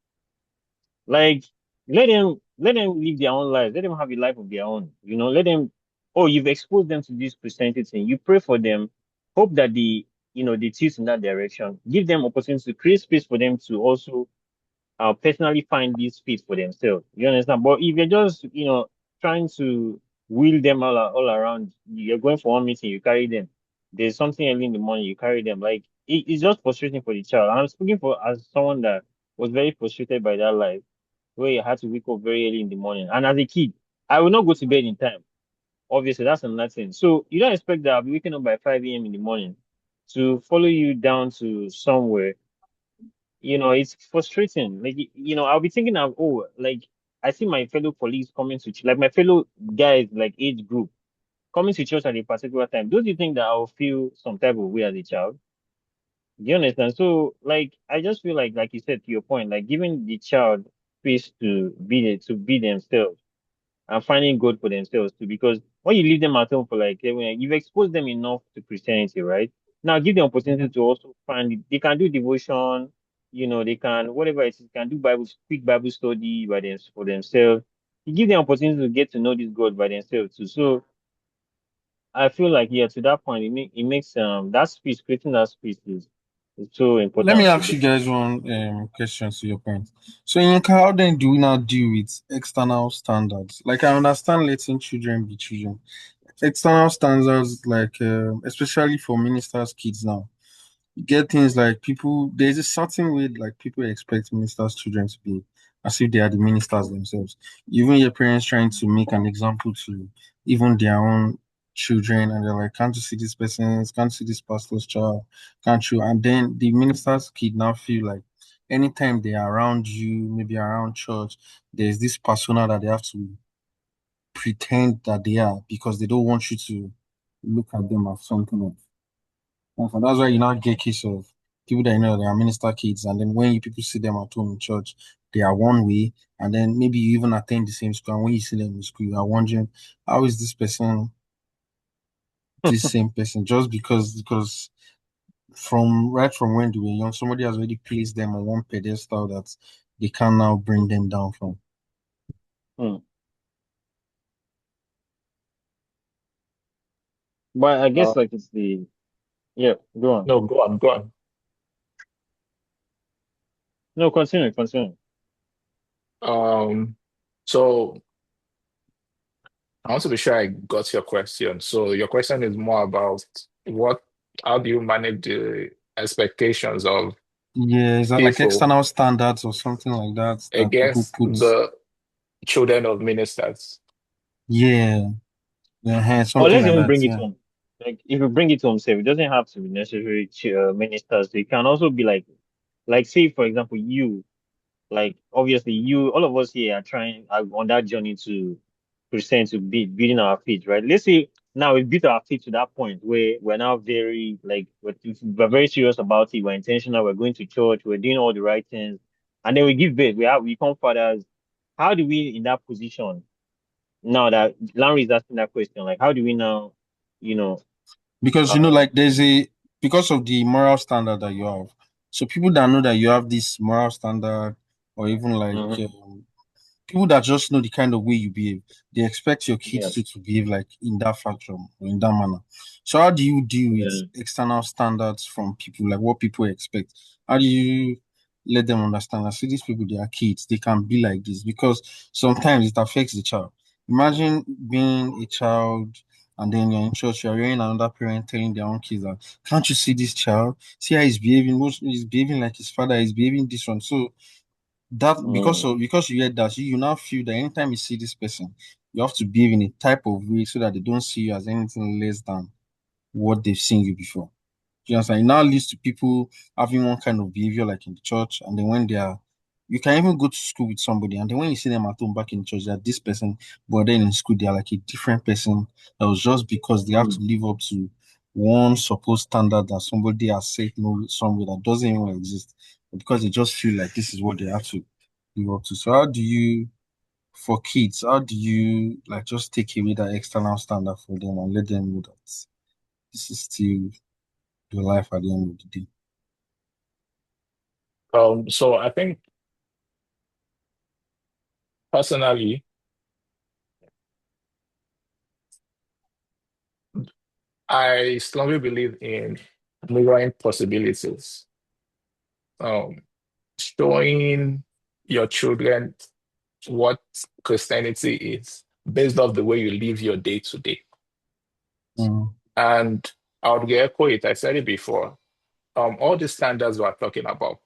Like let them live their own lives. Let them have a life of their own. Let them. Oh, you've exposed them to this Christianity thing. You pray for them. Hope that they choose in that direction. Give them opportunity to create space for them to also personally find this fit for themselves. You understand? But if you're just, trying to wheel them all around, you're going for one meeting, you carry them. There's something early in the morning, you carry them. Like it's just frustrating for the child. And I'm speaking for as someone that was very frustrated by that life, where you had to wake up very early in the morning. And as a kid, I will not go to bed in time. Obviously, that's another thing. So you don't expect that I'll be waking up by 5 a.m. in the morning to follow you down to somewhere. It's frustrating. Like, I'll be thinking of, oh, like, I see my fellow colleagues coming to, like, my fellow guys, like, age group, coming to church at a particular time. Don't you think that I'll feel some type of way as a child? Do you understand? So, like, I just feel like you said to your point, like, giving the child space to be themselves and finding God for themselves too. Because when you leave them at home for like you've exposed them enough to Christianity, right? Now give them opportunity to also they can do devotion, they can whatever it is, can do quick Bible study by them for themselves. You give them opportunity to get to know this God by themselves too. So I feel like yeah, to that point, it makes that space creating that space is so Let me important for ask them. you guys one question to your point. So, in how then do we now deal with external standards? Like, I understand letting children be children. External standards, like especially for ministers' kids now, you get things like people. There's a certain way like people expect ministers' children to be, as if they are the ministers themselves. Even your parents trying to make an example to even their own children, and they're like, "Can't you see this person? Can't you see this pastor's child? Can't you?" And then the minister's kid now feel like anytime they are around you, maybe around church, there's this persona that they have to pretend that they are because they don't want you to look at them as something else. And so that's why you now get case of People that you know they are minister kids, and then when you people see them at home in church, they are one way, and then maybe you even attend the same school, and when you see them in school, you are wondering how is this person this same person just because from right from when they were young, somebody has already placed them on one pedestal that they can now bring them down from. Hmm. But I Uh, guess like it's the yeah. Go on. no, go on, go on. No, continue, continue. Um, so I want to be sure I got your question. So your question is more about what, how do you manage the expectations of Yeah, is that like people external standards or something like that that people against put? the children of ministers? Yeah, yeah, Or something let's like even that. bring it Yeah. home. Like if you bring it home, say it doesn't have to be necessarily ministers. It can also be like say for example you. Like obviously you, all of us here are trying are on that journey to present to be building our faith, right? Let's say now we built our faith to that point where we're now very like we're very serious about it. We're intentional. We're going to church. We're doing all the right things, and then we give birth. We become fathers. How do we in that position now that Larry is asking that question? Like how do we now, you know, Because um, like there's a because of the moral standard that you have. So people that know that you have this moral standard, or even like mhm, people that just know the kind of way you behave, they expect your kids yeah, to behave like in that fashion or in that manner. So how do you deal with yeah, external standards from people, like what people expect? How do you let them understand that see these people they are kids, they can be like this because sometimes it affects the child. Imagine being a child and then you're in church, you're hearing another parent telling their own kids that can't you see this child? See how he's behaving, he's behaving like his father, he's behaving this one. So that mm, because you hear that you now feel that anytime you see this person you have to behave in a type of way so that they don't see you as anything less than what they've seen you before. You understand? It now leads to people having one kind of behavior like in the church, and then when they are, you can even go to school with somebody, and then when you see them at home back in the church, they're this person, but then in school they are like a different person. That was just because they have to mm, live up to one supposed standard that somebody has set no somewhere that doesn't even exist, but because they just feel like this is what they have to live up to. So how do you, for kids, how do you like just take away that external standard for them and let them know that this is still your life at the end of the day? So I think personally, I strongly believe in mirroring possibilities. Um, Showing your children what Christianity is based off the way you live your day to day. Mm, And I would echo it, I said it before. All the standards we're talking about,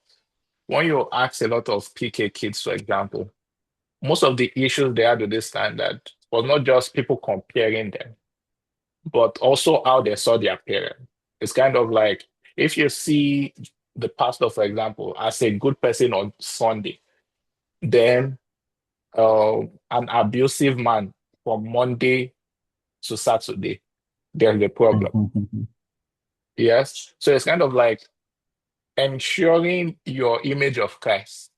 when you ask a lot of PK kids, for example, most of the issues they had with this standard was not just people comparing them, but also how they saw their parents. It's kind of like if you see the pastor, for example, as a good person on Sunday, then an abusive man from Monday to Saturday, there's a mm, problem. mm, mm, Yes. So it's kind of like ensuring your image of Christ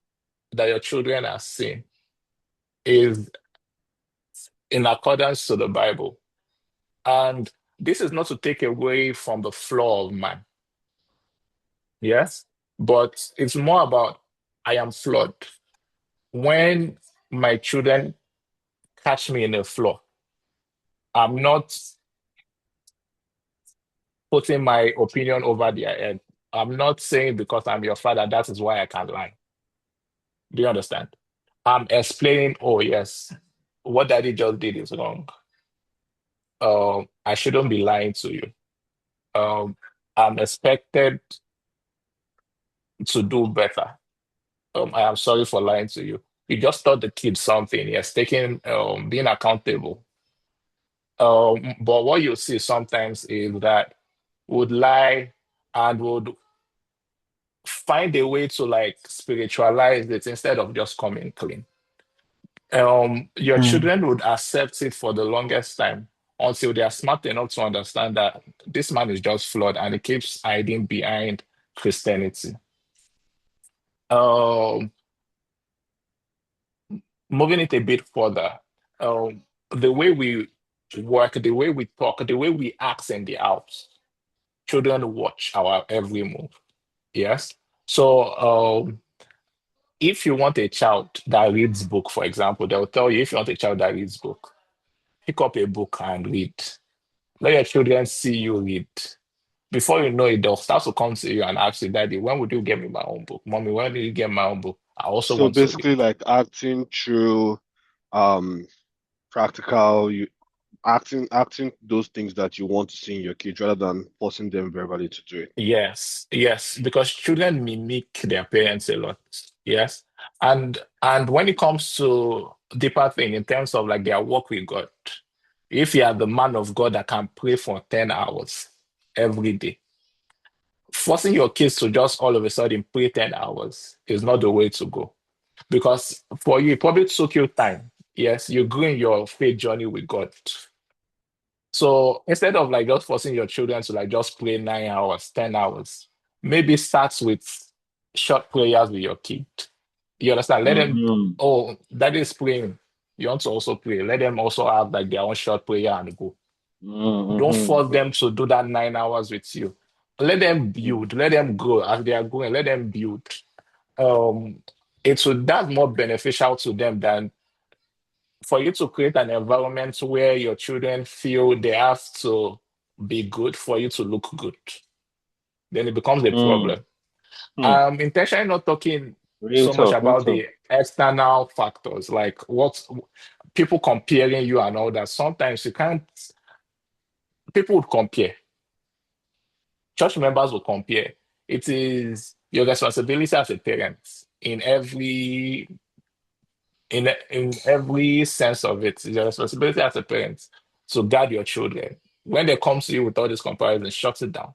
that your children are seeing is in accordance to the Bible. And this is not to take away from the flaw of man. Yes. But it's more about I am flawed. When my children catch me in a flaw, I'm not putting my opinion over their head. I'm not saying because I'm your father, that is why I can lie. Do you understand? I'm explaining, oh, yes, what daddy just did is wrong. I shouldn't be lying to you. Um, I'm expected to do better. I am sorry for lying to you. You just taught the kid something. Yes, taking being accountable. But what you see sometimes is that would lie and would find a way to like spiritualize it instead of just coming clean. Your mm, children would accept it for the longest time until they are smart enough to understand that this man is just flawed and he keeps hiding behind Christianity. Um, Moving it a bit further, the way we work, the way we talk, the way we act in the house, children watch our every move. Yes. So, if you want a child that reads book, for example, they'll tell you if you want a child that reads book, pick up a book and read. Let your children see you read. Before you know it, they'll start to come to you and ask you, Daddy, when would you get me my own book? Mommy, when did you get my own book? I also So want to read. basically, like acting through um practical, you acting those things that you want to see in your kids rather than forcing them verbally to do it. Yes, yes, because children mimic their parents a lot. Yes. And when it comes to deeper thing in terms of like their walk with God, if you are the man of God that can pray for 10 hours every day, forcing your kids to just all of a sudden pray 10 hours is not the way to go. Because for you, it probably took you time. Yes, you grew in your faith journey with God. So instead of like just forcing your children to like just play 9 hours, 10 hours, maybe start with short prayers with your kid. You understand? Let them, Mm-hmm. oh, that is praying. You want to also pray. Let them also have like their own short prayer and go. Don't force Mm-hmm. them to do that 9 hours with you. Let them Mm-hmm. build, let them grow as they are growing, let them build. Um, that's more beneficial to them than for you to create an environment where your children feel they have to be good for you to look good. Then it becomes a problem. Mm-hmm. I'm intentionally not talking Real so much talk, real about talk. the external factors, like what people comparing you and all that. Sometimes you can't, people would compare. Church members will compare. It is your responsibility as a parent in every sense of it. It's your responsibility as a parent to guide your children. When they come to you with all this comparison, shut it down.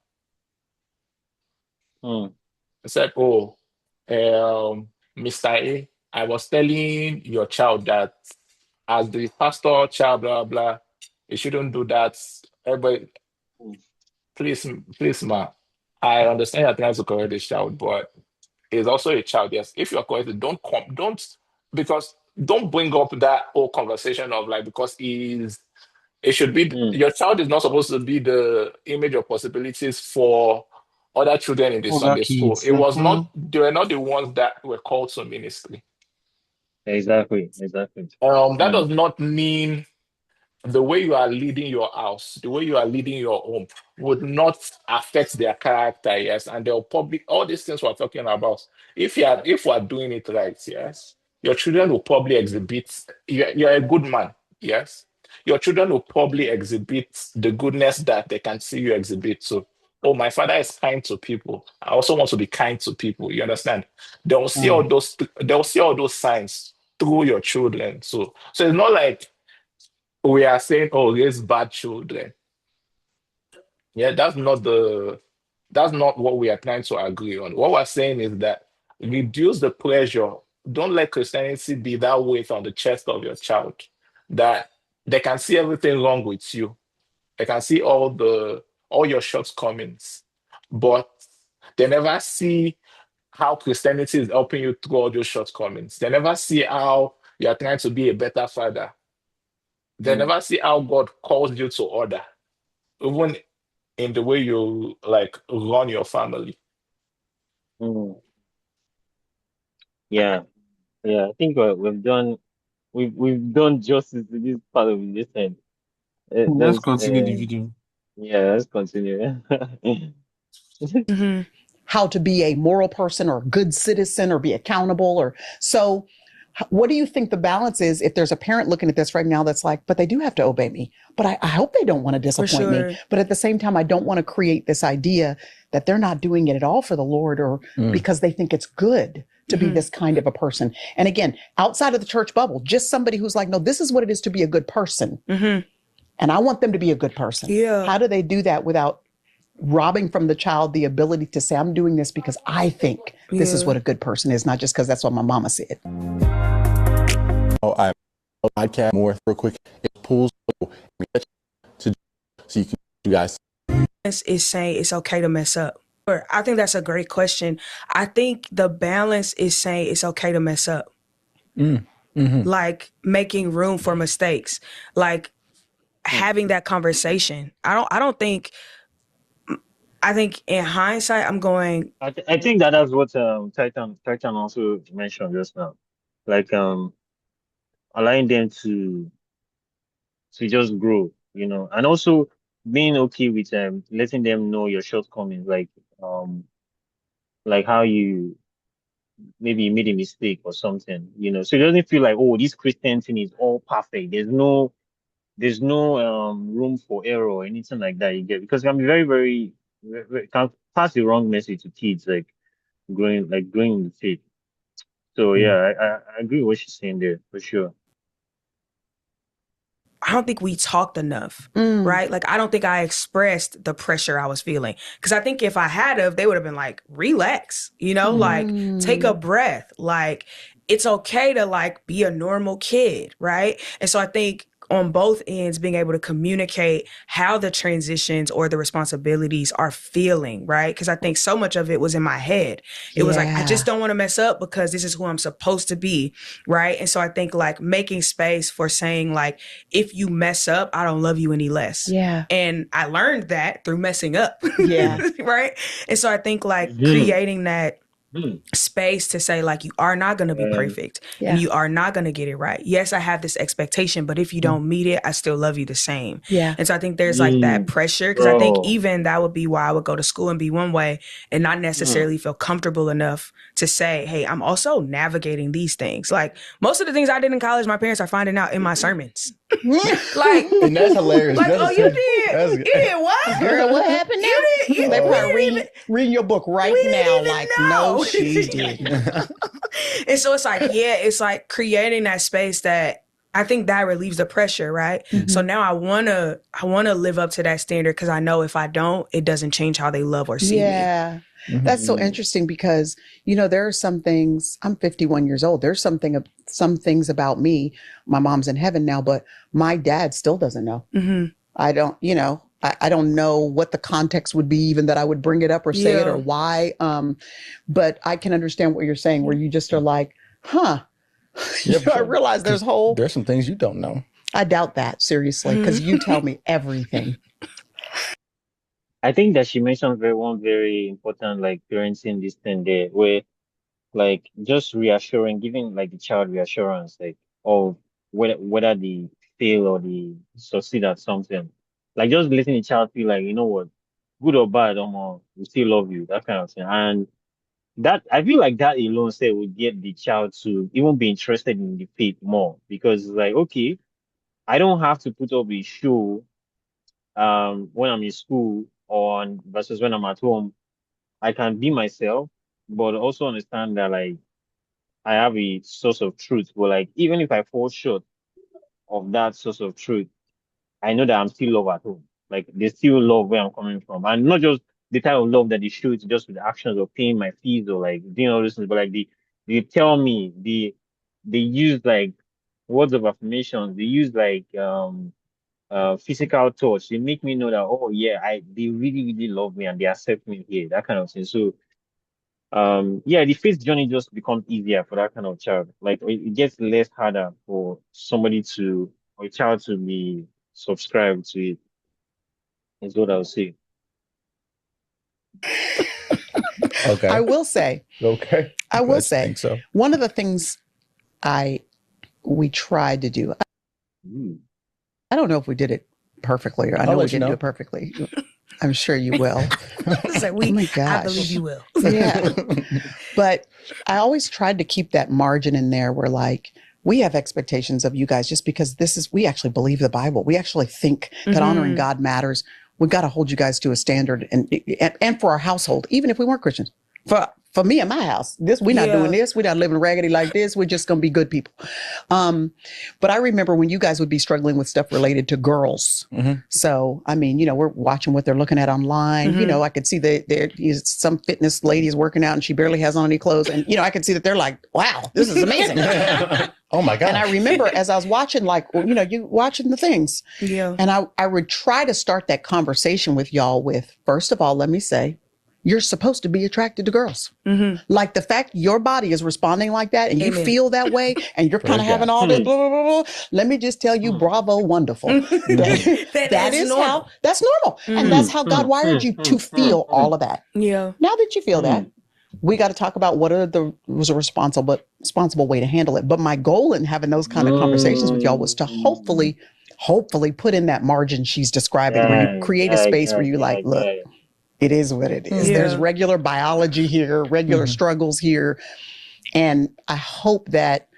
Mm. I said, "Oh, Mr. A, I was telling your child that as the pastor, child, blah blah, you shouldn't do that. Everybody, please, please, ma, I understand you're trying to correct this child, but is also a child. Yes, if you're corrected, don't because don't bring up that whole conversation of like because he's it should be Mm. your child is not supposed to be the image of possibilities for other children in the Other Sunday school. kids. It was not they were not the ones that were called to ministry. Exactly, exactly. That Mm. does not mean the way you are leading your house, the way you are leading your home would not affect their character, yes. And they'll probably all these things we're talking about. If we're doing it right, yes, your children will probably exhibit you're a good man, yes. Your children will probably exhibit the goodness that they can see you exhibit. So, oh, my father is kind to people. I also want to be kind to people. You understand? Mm. They'll see all those signs through your children. So it's not like we are saying, oh, raise bad children. Yeah, that's not what we are trying to agree on. What we're saying is that reduce the pressure. Don't let Christianity be that weight on the chest of your child that they can see everything wrong with you. They can see all your shortcomings, but they never see how Christianity is helping you through all those shortcomings. They never see how you are trying to be a better father. They Mm. never see how God calls you to order, even in the way you like run your family. Mm. Yeah, yeah. I think we've done justice to this part of this end. Let's Let's continue the video. yeah, let's continue. Hmm. How to be a moral person or a good citizen or be accountable or so. What do you think the balance is if there's a parent looking at this right now that's like, but they do have to obey me, but I hope they don't want to For disappoint me. sure. But at the same time, I don't want to create this idea that they're not doing it at all for the Lord or Mm. because they think it's good to be Hmm. this kind of a person. And again, outside of the church bubble, just somebody who's like, no, this is what it is to be a good person. Hmm. And I want them to be a good person. Yeah. How do they do that without robbing from the child the ability to say, I'm doing this because I think this is Yeah. what a good person is, not just because that's what my mama said. Oh, I podcast more real quick. It pulls to so you guys. Is saying it's okay to mess up. I think that's a great question. I think the balance is saying it's okay to mess up, like making room for mistakes, like having that conversation. I don't think, I think in hindsight, I'm going, I think that that's what Titan also mentioned just now, like allowing them to just grow, and also being okay with letting them know your shortcomings, um like how you maybe you made a mistake or something, so it doesn't feel like, oh, this Christian thing is all perfect. There's no room for error or anything like that, you get, because it can be very, very, can pass the wrong message to kids, growing in the faith. So yeah, I agree with what she's saying there for sure. I don't think we talked enough, Mm, right? Like, I don't think I expressed the pressure I was feeling. Because I think if I had of, they would have been like, relax, like take a mm, breath. Like, it's okay to like be a normal kid, right? And so I think on both ends, being able to communicate how the transitions or the responsibilities are feeling, right? Because I think so much of it was in my head. It was like, I just yeah. don't want to mess up because this is who I'm supposed to be, right? And so I think like making space for saying like, if you mess up, I don't love you any less. Yeah. And I learned that through messing up, Yeah. right? And so I think like Hmm. creating that Hmm. space to say like, you are not going to be Um, perfect and Yeah. you are not going to get it right. Yes, I have this expectation, but if you don't meet it, I still love you the same. Yeah. And so I think there's like that mm, pressure, because I think bro. even that would be why I would go to school and be one way and not Hmm. necessarily feel comfortable enough to say, hey, I'm also navigating these things. Like most of the things I did in college, my parents are finding out in my sermons. Like, And that's hilarious. like, oh, That's you a, did, that's you did what? Girl, what happened now? You did, They we oh, probably didn't even, reading your book right we now, didn't like, even no, know. she didn't. And so it's like, yeah, it's like creating that space that I think that relieves the pressure, right? So Mhm. now I wanna live up to that standard because I know if I don't, it doesn't change how they love or see me. Yeah. mhm. That's so Mm, interesting because, there are some things, I'm 51 years old. There's some things about me. My mom's in heaven now, but my dad still doesn't know. Hmm. I don't, I don't know what the context would be even that I would bring it up or say it or Yeah. why. But I can understand what you're saying where you just are like, huh, Yeah, for I sure. realize there's Because whole, there's some things you don't know. I doubt that seriously, because you tell me everything. I think that she mentioned one very important, like, parenting this thing there, where, like, just reassuring, giving like the child reassurance, like, of whether they fail or they succeed at something, like just letting the child feel like, you know what, good or bad, we still love you, that kind of thing. And that, I feel like that alone say would get the child to even be interested in the faith more, because it's like, okay, I don't have to put up a show when I'm in school or versus when I'm at home. I can be myself, but also understand that, like, I have a source of truth. But, like, even if I fall short of that source of truth, I know that I'm still loved at home. Like, they still love where I'm coming from, and not just the type of love that they show it just with the actions of paying my fees or like doing all these things, but like they tell me, they use like words of affirmation. They use like physical touch. They make me know that, oh yeah, they really, really love me and they accept me here, that kind of thing. So yeah, the faith journey just becomes easier for that kind of child. Like, it gets less harder for somebody to or a child to be subscribed to it, is what I would say. I Okay. will say, Okay. I will Glad you say, think so. one of the things I we tried to do, Mm. I don't know if we did it perfectly, or I I'll know we let you didn't do know. it perfectly. I'm sure you will. So Oh my I believe gosh. you will. Yeah. But I always tried to keep that margin in there where, like, we have expectations of you guys just because we actually believe the Bible. We actually think that honoring Hmm. God matters. We've got to hold you guys to a standard, and for our household, even if we weren't Christians. For me and my house, we're not doing Yeah. this. We're not living raggedy like this. We're just going to be good people. Um, but I remember when you guys would be struggling with stuff related to girls. Mhm. So, I mean, we're watching what they're looking at online. Hmm. I could see that some fitness lady is working out and she barely has on any clothes. And, I could see that they're like, wow, this is amazing. Oh my And I gosh. remember as I was watching, like, well, you watching the things. Yeah. And I would try to start that conversation with y'all with, first of all, let me say, you're supposed to be attracted to girls. Like the fact your body is responding like that and you Amen. feel that way and you're kind of Praise having God. all this blah, blah, blah, blah. Let me just tell you, bravo, wonderful. That is normal. how, that's normal. And that's how God wired you to feel all of that. Yeah. Now that you feel that, we got to talk about what was a responsible way to handle it. But my goal in having those kind of conversations with y'all was to hopefully put in that margin she's describing, where you create a space where you like, look, it is what it is. Yeah. There's regular biology here, regular struggles here. And I hope that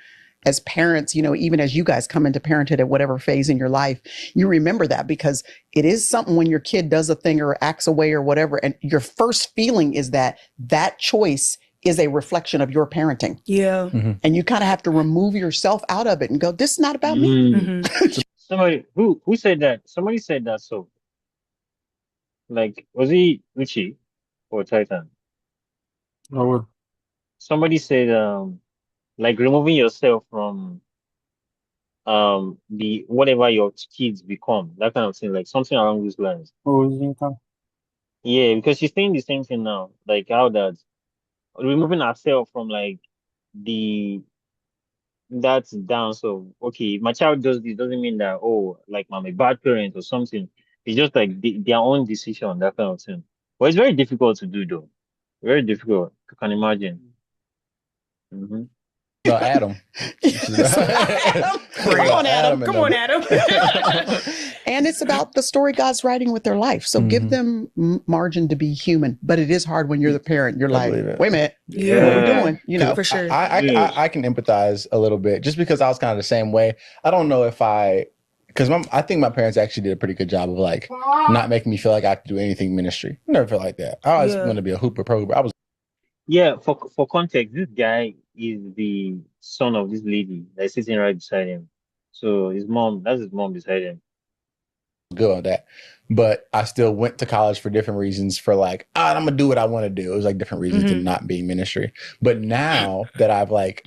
as parents, you know, even as you guys come into parenthood at whatever phase in your life, you remember that, because it is something when your kid does a thing or acts away or whatever, and your first feeling is that that choice is a reflection of your parenting. Yeah. And you kind of have to remove yourself out of it and go, this is not about me. Somebody who said that? Somebody said that. So, like, was he Uchi or Titan? Oh, well. Somebody said, like removing yourself from the whatever your kids become, that kind of thing, like something along those lines. Oh, Yinka. Yeah, because she's saying the same thing now, like how that removing ourselves from like the that's down. So okay, if my child does this doesn't mean that, oh, like I'm a bad parent or something. It's just like their own decision, that kind of thing. But it's very difficult to do though. Very difficult. You can imagine. Hmm. About Adam. Come on, Adam. Come on, Adam. And it's about the story God's writing with their life. So give them margin to be human. But it is hard when you're the parent. You're like, believe it. wait a minute, Yeah. what are we doing? You know, For sure. I can empathize a little bit, just because I was kind of the same way. I don't know if because I think my parents actually did a pretty good job of like not making me feel like I could do anything ministry. I never felt like that. I always wanted to be a hooper pro. I was Yeah, for context, this guy is the son of this lady that's sitting right beside him. So that's his mom beside him. good on that. But I still went to college for different reasons, for like, I'm gonna do what I want to do. It was like different reasons to not be ministry. But now that I've like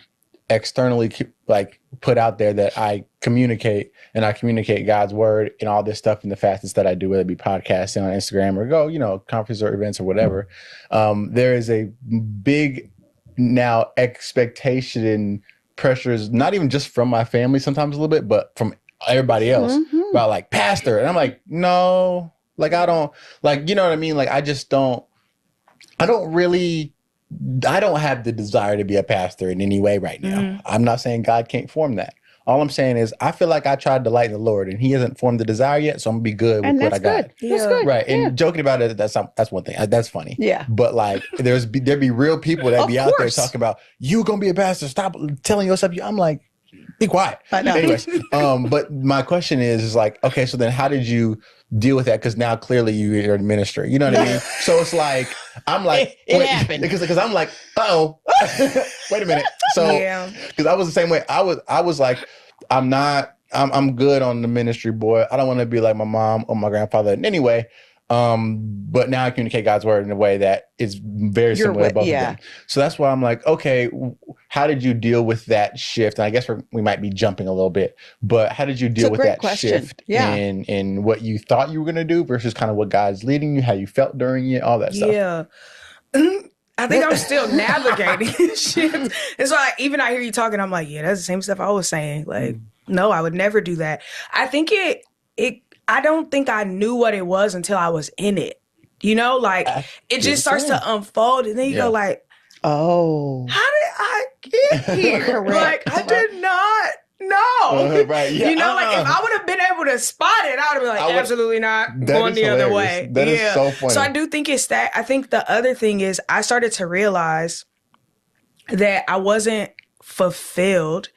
externally like put out there that I communicate God's word and all this stuff in the facets that I do, whether it be podcasting on Instagram or go, you know, conferences or events or whatever, there is a big now expectation and pressures, not even just from my family sometimes a little bit, but from everybody else about like pastor. And I'm like, no, like I don't, like, you know what I mean? Like I don't have the desire to be a pastor in any way right now. I'm not saying God can't form that. All I'm saying is I feel like I tried to delight in the Lord and he hasn't formed the desire yet. So I'm gonna be good with what I got. That's good. Right. And joking about it, that's one thing. That's funny. Yeah. But like there'd be real people that be out there talking about, you gonna be a pastor, stop telling yourself. I'm like, be quiet. I know. Anyways, but my question is like, okay, so then how did you deal with that? Because now clearly you're in ministry. You know what I mean? So it's like, I'm like, it happened. Because I'm like, oh, wait a minute. So, because I was the same way. I was like, I'm good on the ministry, boy. I don't want to be like my mom or my grandfather in any way. But now I communicate God's word in a way that is very similar to both of them. So that's why I'm like, okay, how did you deal with that shift? And I guess we might be jumping a little bit, but how did you deal with that shift in what you thought you were going to do versus kind of what God's leading you, how you felt during it, all that stuff? Yeah. I think I'm still navigating shit. And so even I hear you talking, I'm like, yeah, that's the same stuff I was saying. Like, no, I would never do that. I think I don't think I knew what it was until I was in it. You know, like it just starts to unfold and then you go like, oh, how did I get here? Like I did not know. Right. Yeah. You know, like if I would have been able to spot it, I would have been like, absolutely not going the other way. That is so funny. So I do think it's that. I think the other thing is I started to realize that I wasn't fulfilled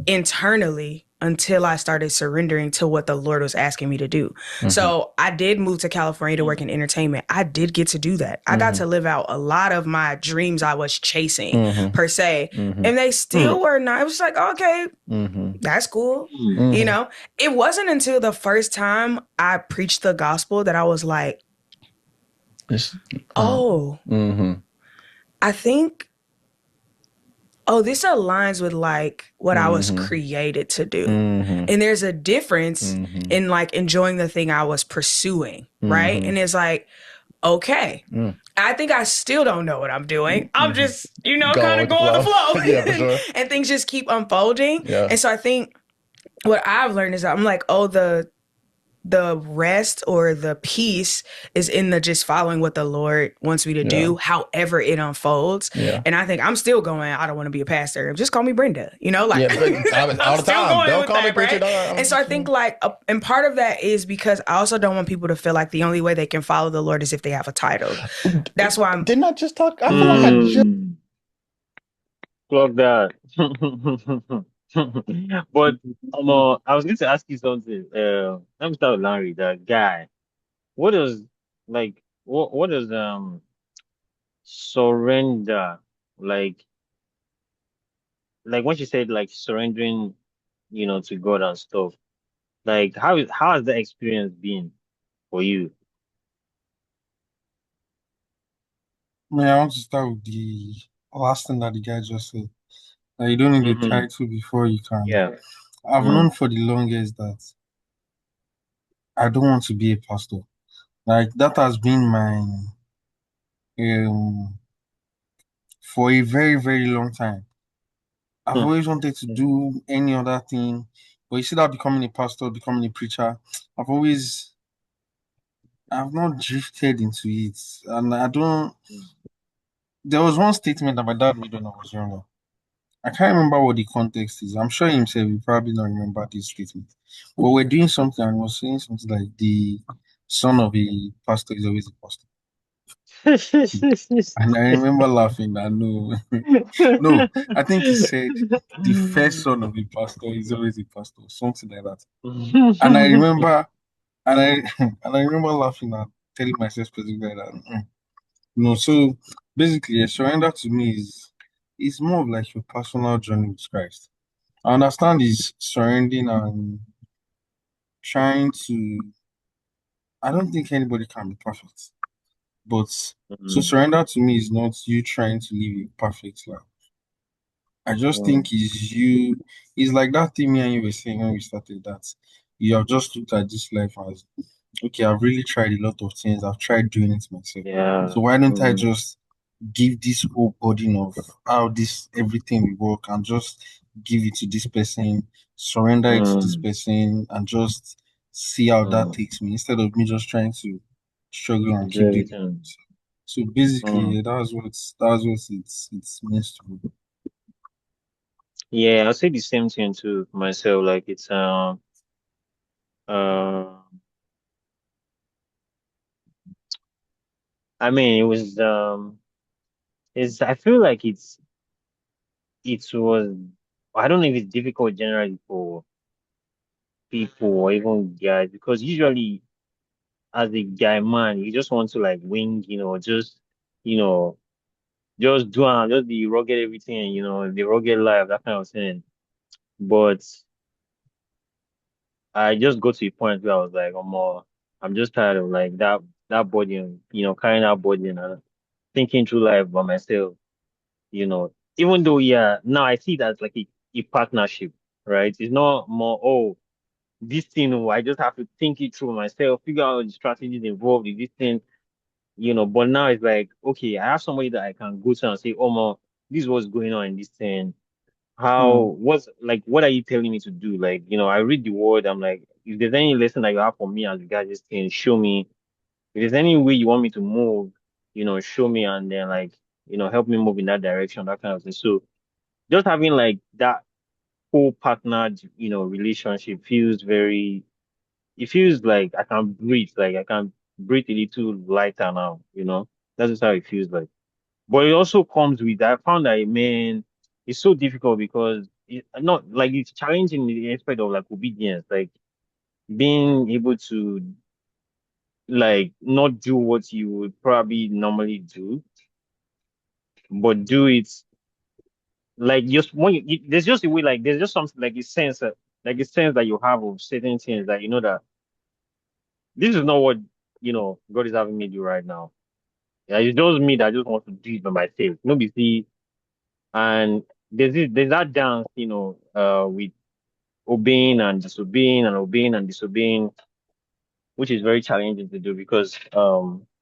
internally until I started surrendering to what the Lord was asking me to do. So I did move to California to work in entertainment. I did get to do that. I got to live out a lot of my dreams I was chasing per se. And they still were not, it was like, okay, that's cool. You know, it wasn't until the first time I preached the gospel that I was like, I think, this aligns with like what I was created to do. And there's a difference in like enjoying the thing I was pursuing, right? And it's like, okay. Mm. I think I still don't know what I'm doing. I'm Mhm. just, you know, Going kind of with the going with the flow. flow. Yeah, for sure. And things just keep unfolding. Yeah. And so I think what I've learned is that I'm like, oh, the rest or the peace is in the just following what the Lord wants me to Yeah. do, however it unfolds. Yeah. And I think I'm still going, I don't want to be a pastor. Just call me Brenda, you know, like Yeah, but I'm all the still time. going Don't with call me that, preacher. right? Don't. And so I think like, and part of that is because I also don't want people to feel like the only way they can follow the Lord is if they have a title. That's why I'm, Didn't I just talk? I feel like I just. Mm, clock that. But I was going to ask you something. Let me start with Larry, that guy. What does what does surrender like when she said like surrendering, to God and stuff. Like how has the experience been for you? I want to start with the last thing that the guy just said. That you don't need a Mm-hmm. title before you can. Yeah. I've known Mm, for the longest that I don't want to be a pastor. Like that has been my um for a very, very long time. I've mm, always wanted to do any other thing, but you see that becoming a pastor, becoming a preacher, I've always I've not drifted into it. And I don't mm, there was one statement that my dad made when I was younger. I can't remember what the context is. I'm sure himself will probably not remember this statement. But we're doing something and we're saying something like the son of a pastor is always a pastor. And I remember laughing that no, no, I think he said the first son of a pastor is always a pastor, something like that. And I remember and I and I remember laughing and telling myself specifically that no, so basically a surrender to me is more of like your personal journey with Christ. I understand is surrendering and trying to. I don't think anybody can be perfect, but so mm, surrender to me is not you trying to live a perfect life. I just mm, think is you. It's like that thing me and you were saying when we started that you have just looked at this life as okay. I've really tried a lot of things. I've tried doing it myself. yeah. So why don't I Mm, just give this whole burden of how this everything will work and just give it to this person, surrender it to this mm, person, and just see how that mm. takes me instead of me just trying to struggle and Do keep doing it. everything. So basically, Mm. yeah, that's what it's meant to be. Yeah, I'll say the same thing to myself. Like it's uh I mean it was it's I feel like it was I don't know if it's difficult generally for people or even guys because usually as a guy man you just want to like wing, you know, just do and just be rugged everything, the rugged life, that kind of thing. But I just got to a point where I was like, I'm just tired of like that burden, carrying that burden and thinking through life by myself, Even though yeah, now I see that like a partnership, right? It's not more, oh, this thing, oh, I just have to think it through myself, figure out the strategies involved in this thing, but now it's like, okay, I have somebody that I can go to and say, oh, this is what's going on in this thing. Hmm. What are you telling me to do? Like, I read the word. I'm like, if there's any lesson that you have for me as regards this thing, show me. If there's any way you want me to move, show me and then like, help me move in that direction, that kind of thing. So just having like that co-partnered, relationship it feels like I can breathe, like I can breathe a little lighter now, That's just how it feels like. But it also comes with, I found that, man, it's so difficult because not like it's challenging in the aspect of like obedience, like being able to like not do what you would probably normally do, but do it like just there's just a way, like there's just something like a sense that you have of certain things that you know that this is not what God is having me do right now. Yeah, it's just me that just wants to do it by myself. Nobody see, and there's that dance, with obeying and disobeying and obeying and disobeying, which is very challenging to do because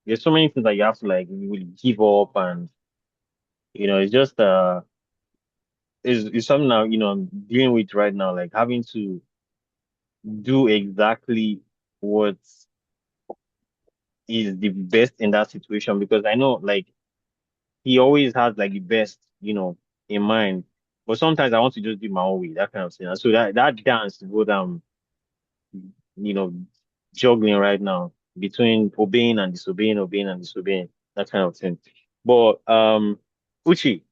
there's so many things that you have to like really give up, and it's just it's something now I'm dealing with right now, like having to do exactly what is the best in that situation, because I know like he always has like the best, in mind. But sometimes I want to just do my own way, that kind of thing. And so that dance is what I'm, you know, juggling right now between obeying and disobeying, obeying and disobeying, that kind of thing. But Uchi,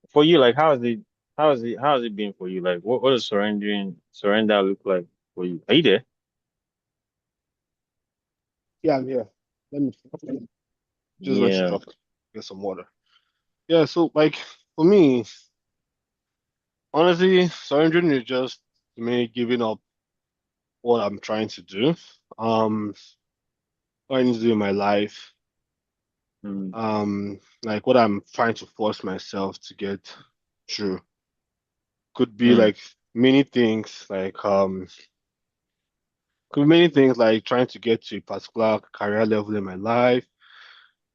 for you, like how has it been for you? Like what does surrender look like for you? Are you there? Yeah, I'm here. Let me just went to Yeah. drop get some water. Yeah, so like for me, honestly, surrendering is just me giving up what I'm trying to do. Um, what I need to do in my life. Mm, Like what I'm trying to force myself to get through. Could be mm, like many things, could be many things like trying to get to a particular career level in my life,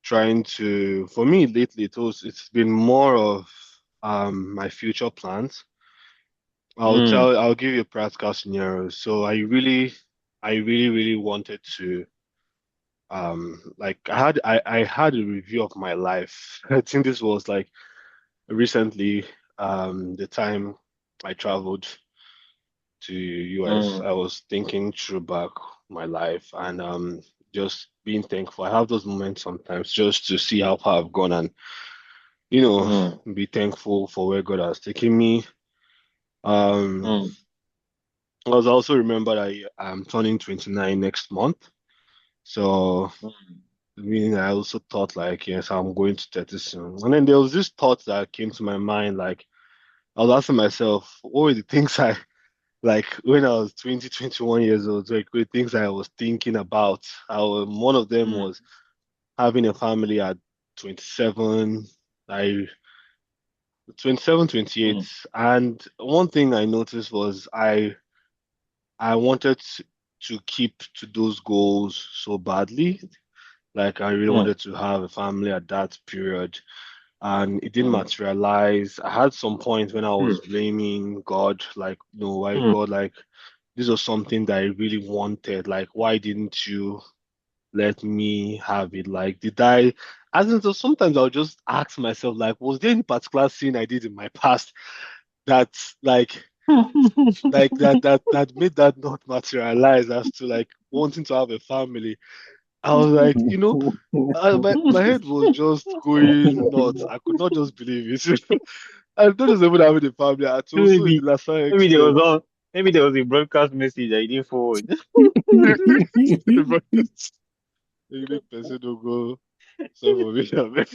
trying to, for me lately, it's been more of my future plans. mm, I'll give you a practical scenario. So I really wanted to like I had a review of my life. I think this was like recently, the time I traveled to US. mm, I was thinking through back my life and just being thankful. I have those moments sometimes just to see how far I've gone and you know mm, be thankful for where God has taken me. Um, mm, I was also remember I'm turning 29 next month. So mm, meaning I also thought like, yes, I'm going to 30 soon. And then there was this thought that came to my mind, like I was asking myself, what were the things I like when I was 20, 21 years old, like the things I was thinking about. One of them mm, was having a family at 27, I 27, 28. mm, And one thing I noticed was I wanted to keep to those goals so badly. Like I really mm, wanted to have a family at that period, and it didn't mm, materialize. I had some point when I was mm, blaming God, like, no, why mm, God, like this was something that I really wanted. Like, why didn't you let me have it? Like, did I? As in, so sometimes I'll just ask myself, like, was there any particular sin I did in my past that, like, that made that not materialize as to like wanting to have a family? I was like, my head was just going nuts. I could not just believe it. I not just even having a family at So also in the maybe lesser maybe there was extent. all maybe there was a broadcast message I didn't forward. But you make person don't go so for me. Abeg.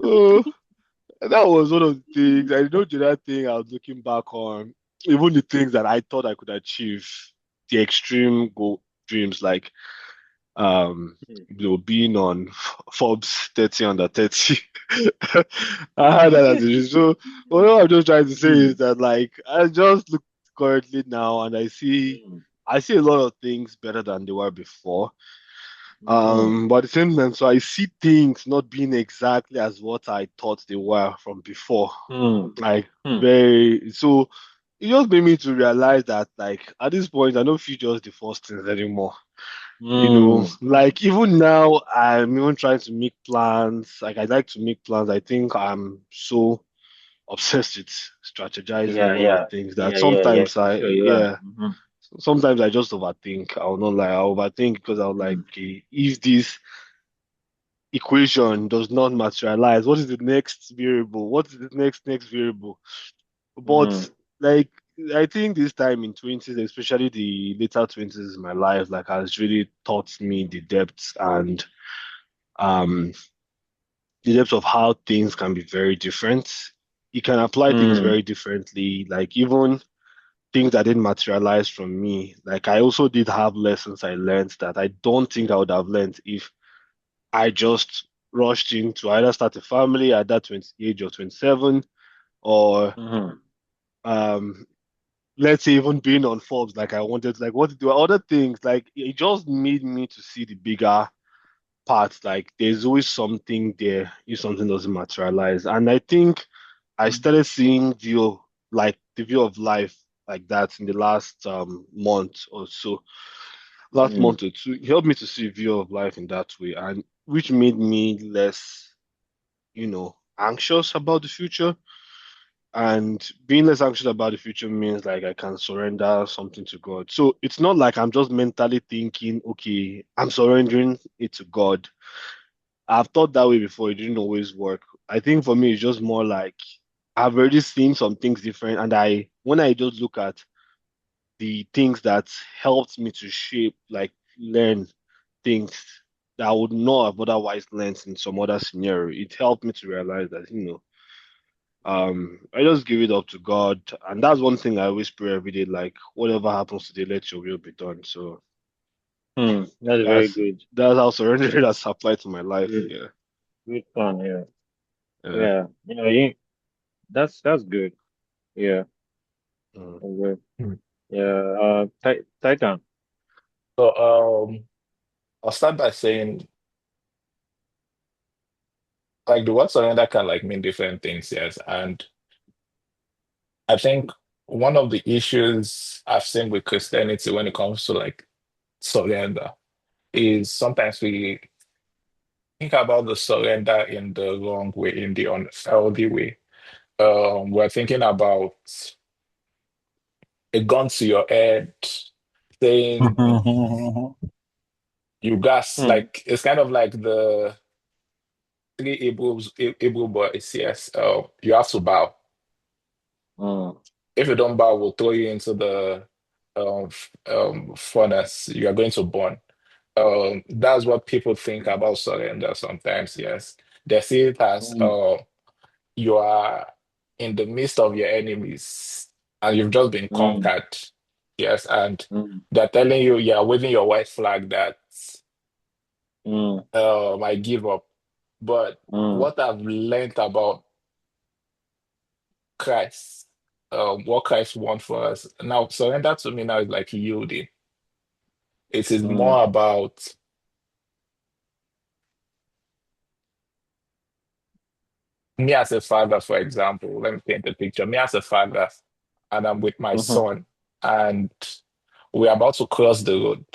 Oh, that was one of the things. I know the other thing I was looking back on, even the things that I thought I could achieve, the extreme goal dreams, like being on Forbes 30 under 30. I had that as a dream. So what I'm just trying to say is Mm, that like I just look currently now and mm, I see a lot of things better than they were before. mm, But at the same time, so I see things not being exactly as what I thought they were from before. mm, Like mm, very so it just made me to realize that like at this point I don't feel just the first things anymore. mm, Like even now I'm even trying to make plans. Like I like to make plans. I think I'm so obsessed with strategizing a yeah, lot of yeah, things that yeah, yeah, yeah, sometimes for sure you are. sometimes I just overthink. I will not lie. I overthink because I'll like, Mm, okay, if this equation does not materialize, what is the next variable? What is the next variable? But mm, like I think this time in 20s, especially the later 20s in my life, like has really taught me um the depth of how things can be very different. You can apply things mm, very differently. Like even things that didn't materialize from me. Like I also did have lessons I learned that I don't think I would have learned if I just rushed in to either start a family at that 20 age or 27 or mm, um let's say even being on Forbes like I wanted like what to do other things like it just made me to see the bigger part, like there's always something there if something doesn't materialize. And I think I started seeing view like the view of life like that in the last month or so. Last Mm, month or two, it helped me to see view of life in that way, and which made me less, anxious about the future. And being less anxious about the future means like I can surrender something to God. So it's not like I'm just mentally thinking, okay, I'm surrendering it to God. I've thought that way before. It didn't always work. I think for me, it's just more like I've already seen some things different. And when I just look at the things that helped me to shape, like learn things that I would not have otherwise learned in some other scenario, it helped me to realize that, I just give it up to God, and that's one thing I always pray every day. Like whatever happens today, let Your will be done. So that's very that's good. that's how surrender that's applied to my life. Good, Yeah, good fun. Yeah, yeah. yeah. That's good. Yeah, Mm. that's good. Hmm. Yeah. Titan. So I'll start by saying like the word surrender can like mean different things, yes. And I think one of the issues I've seen with Christianity when it comes to like surrender is sometimes we think about the surrender in the wrong way, in the unhealthy way. We're thinking about a gun to your head, saying you gas Hmm. like it's kind of like the three Hebrew boys. Yes, you have to bow. Hmm. If you don't bow, we'll throw you into the furnace. You are going to burn. That's what people think about surrender sometimes. Yes, they see it as Hmm. you are in the midst of your enemies and you've just been Hmm. conquered. Yes, and Hmm. they're telling you you're waving your white flag that Hmm. I give up. But Hmm. what I've learned about Christ, what Christ wants for us now, surrender to me now is like yielding. It is Hmm. more about me as a father, for example. Let me paint a picture. Me as a father, and I'm with my Hmm. son, and we're about to cross the road.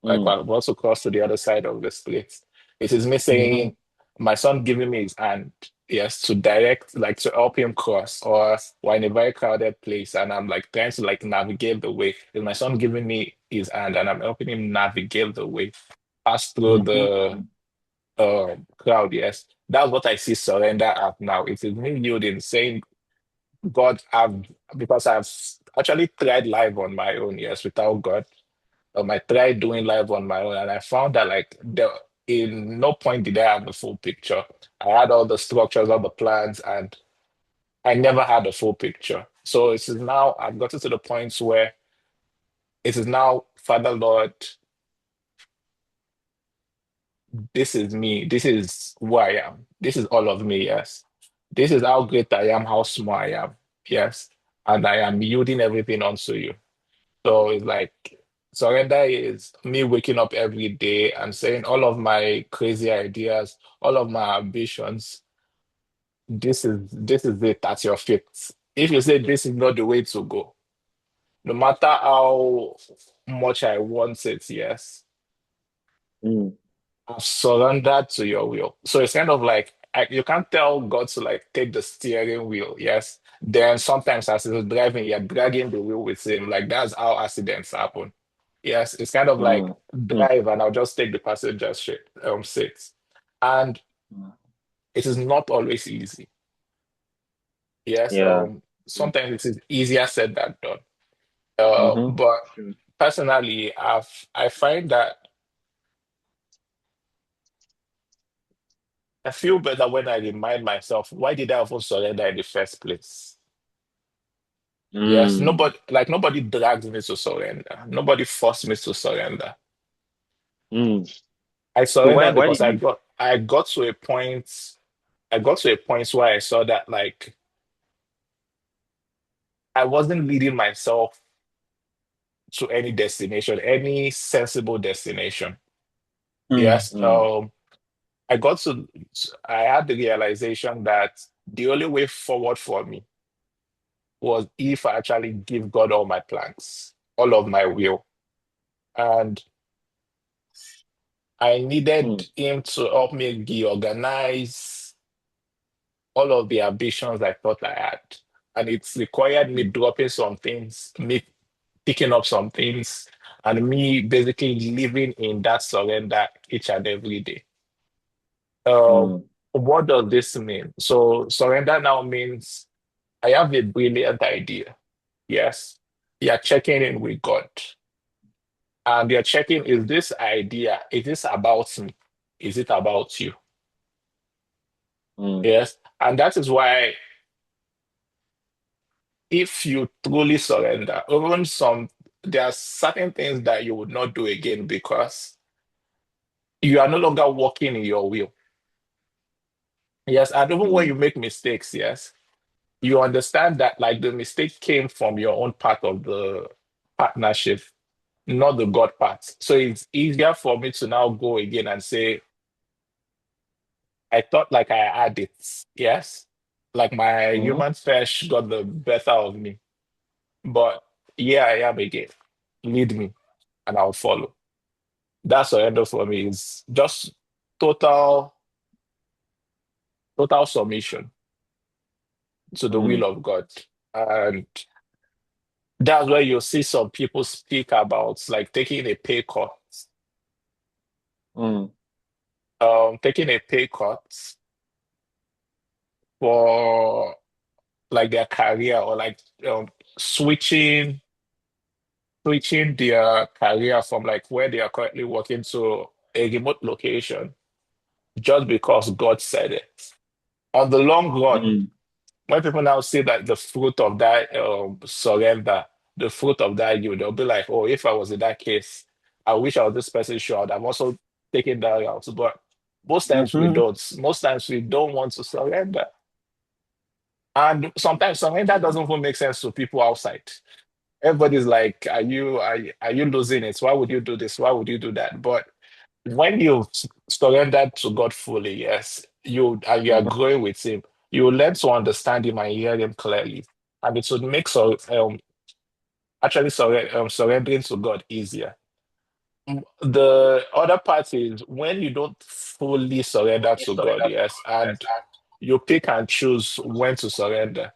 Like Hmm. we're about to cross to the other side of the street. It is me Hmm. saying, my son giving me his hand, yes, to direct, like to help him cross, or we're in a very crowded place, and I'm like trying to like navigate the way. Is my son giving me his hand, and I'm helping him navigate the way, pass through the Hmm. crowd. Yes, that's what I see surrender at now. It is me yielding, saying, God, because I've actually tried life on my own, yes, without God. I tried doing live on my own, and I found that like in no point did I have the full picture. I had all the structures, all the plans, and I never had the full picture. So it is now I've gotten to the point where it is now, Father Lord, this is me. This is who I am. This is all of me. Yes. This is how great I am, how small I am. Yes. And I am yielding everything unto you. So it's like surrender is me waking up every day and saying all of my crazy ideas, all of my ambitions, this is it at your feet. If you say this is not the way to go, no matter how much I want it, yes, Hmm. I've surrendered to your will. So it's kind of like you can't tell God to like take the steering wheel, yes. Then sometimes as he's driving, you're dragging the wheel with him. Like that's how accidents happen. Yes, it's kind of Hmm. like Hmm. drive and I'll just take the passenger seat. And it is not always easy. Yes, Yeah. Yeah. sometimes it is easier said than done. Mm-hmm. But Sure. personally, I find that I feel better when I remind myself, why did I even surrender in the first place? Yes, Mm. nobody dragged me to surrender. Nobody forced me to surrender. Mm. I So why surrendered why because did you? I got to a point. I got to a point where I saw that like I wasn't leading myself to any destination, any sensible destination. Mm. Yes. Mm. I got to, I had the realization that the only way forward for me was if I actually give God all my plans, all of my will. And I needed Mm. Him to help me reorganize all of the ambitions I thought I had. And it's required me Mm. dropping some things, me picking up some things, and me basically living in that surrender each and every day. Uh, Mm. what does this mean? So, surrender now means I have a brilliant idea. Yes. You're checking in with God. And you're checking, is this idea, is this about me? Is it about you? Mm. Yes. And that is why if you truly surrender, even there are certain things that you would not do again because you are no longer walking in your will. Yes. And even when Mm. you make mistakes, yes, you understand that like the mistake came from your own part of the partnership, not the God part. So it's easier for me to now go again and say, I thought like I had it. Yes. Like my Mm. human flesh got the better of me. But here I am again. Lead me and I'll follow. That surrender for me is just total, total submission to the will Mm. of God. And that's where you'll see some people speak about like taking a pay cut. Mm. Taking a pay cut for like their career or like switching their career from like where they are currently working to a remote location just because God said it. On the long run, Mm. when people now see that the fruit of that surrender, the fruit of that you, they'll be like, oh, if I was in that case, I wish I was this person sure. I'm also taking that route. But most times we Mm-hmm. don't. Most times we don't want to surrender. And sometimes surrender doesn't even make sense to people outside. Everybody's like, are you losing it? Why would you do this? Why would you do that? But when you surrender to God fully, yes, you are Mm. growing with Him, you will learn to understand Him and hear Him clearly, and it would make surrendering to God easier. The other part is when you don't fully surrender to God, yes, and you pick and choose when to surrender,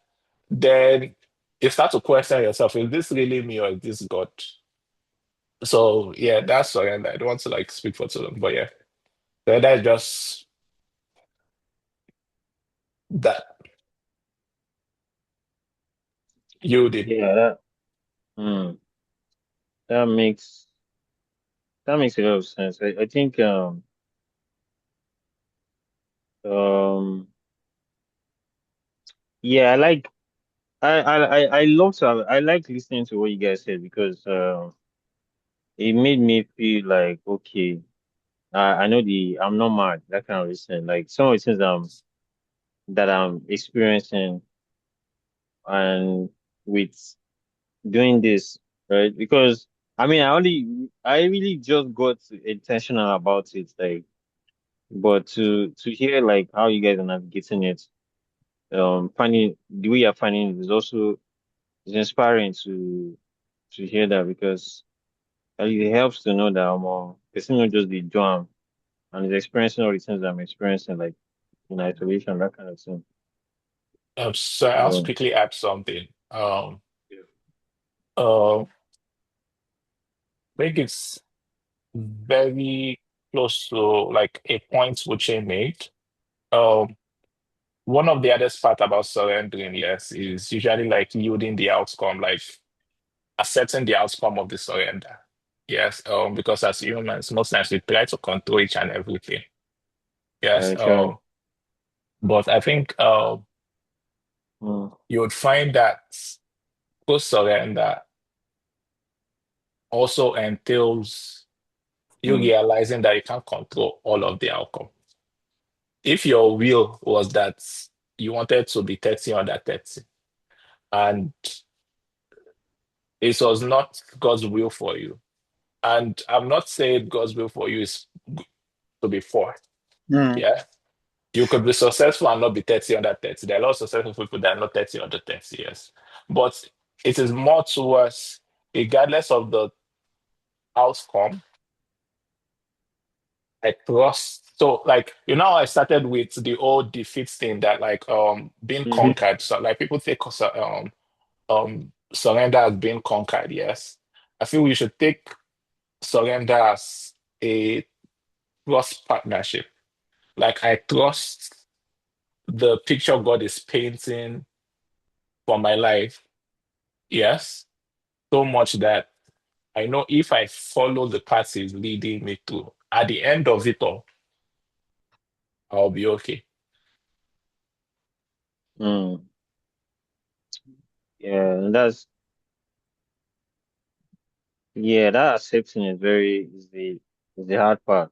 then you start to question yourself: Is this really me or is this God? So yeah, that's surrender. I don't want to like speak for too long, but yeah, surrender is just that. You did. Yeah. Mm. That makes that makes a lot of sense. I think um yeah, I like I love to I like listening to what you guys said because it made me feel like okay, I know I'm not mad, that kind of listen. Like some of the things that I'm experiencing and with doing this, right? Because I mean I really just got intentional about it, like but to hear like how you guys are navigating it, finding the way you're finding it is also it's inspiring to hear that because it helps to know that I'm person not just the drum and is experiencing all the things I'm experiencing like in isolation, that kind of thing. So I'll So quickly add something. yeah. I think it's very close to like a point which I made. Um, One of the hardest part about surrendering, yes, is usually like yielding the outcome, like accepting the outcome of the surrender. Yes, because as humans, most times we try to control each and everything. Yes, Actually. but I think Mm. you would find that post surrender also entails you Mm. realizing that you can't control all of the outcome. If your will was that you wanted to be 30 under 30, and it was not God's will for you, and I'm not saying God's will for you is to be 4. Mm. Yeah. You could be successful and not be 30 under 30. There are a lot of successful people that are not 30 under 30 years. But it is more towards, regardless of the outcome, I trust. So like I started with the old defeat thing that like being Hmm. conquered. So like people think surrender as being conquered, yes. I feel we should take surrender as a trust partnership. Like I trust the picture God is painting for my life, yes, so much that I know if I follow the path He's leading me to, at the end of it all, I'll be okay. Mm. Yeah, and that accepting is the hard part.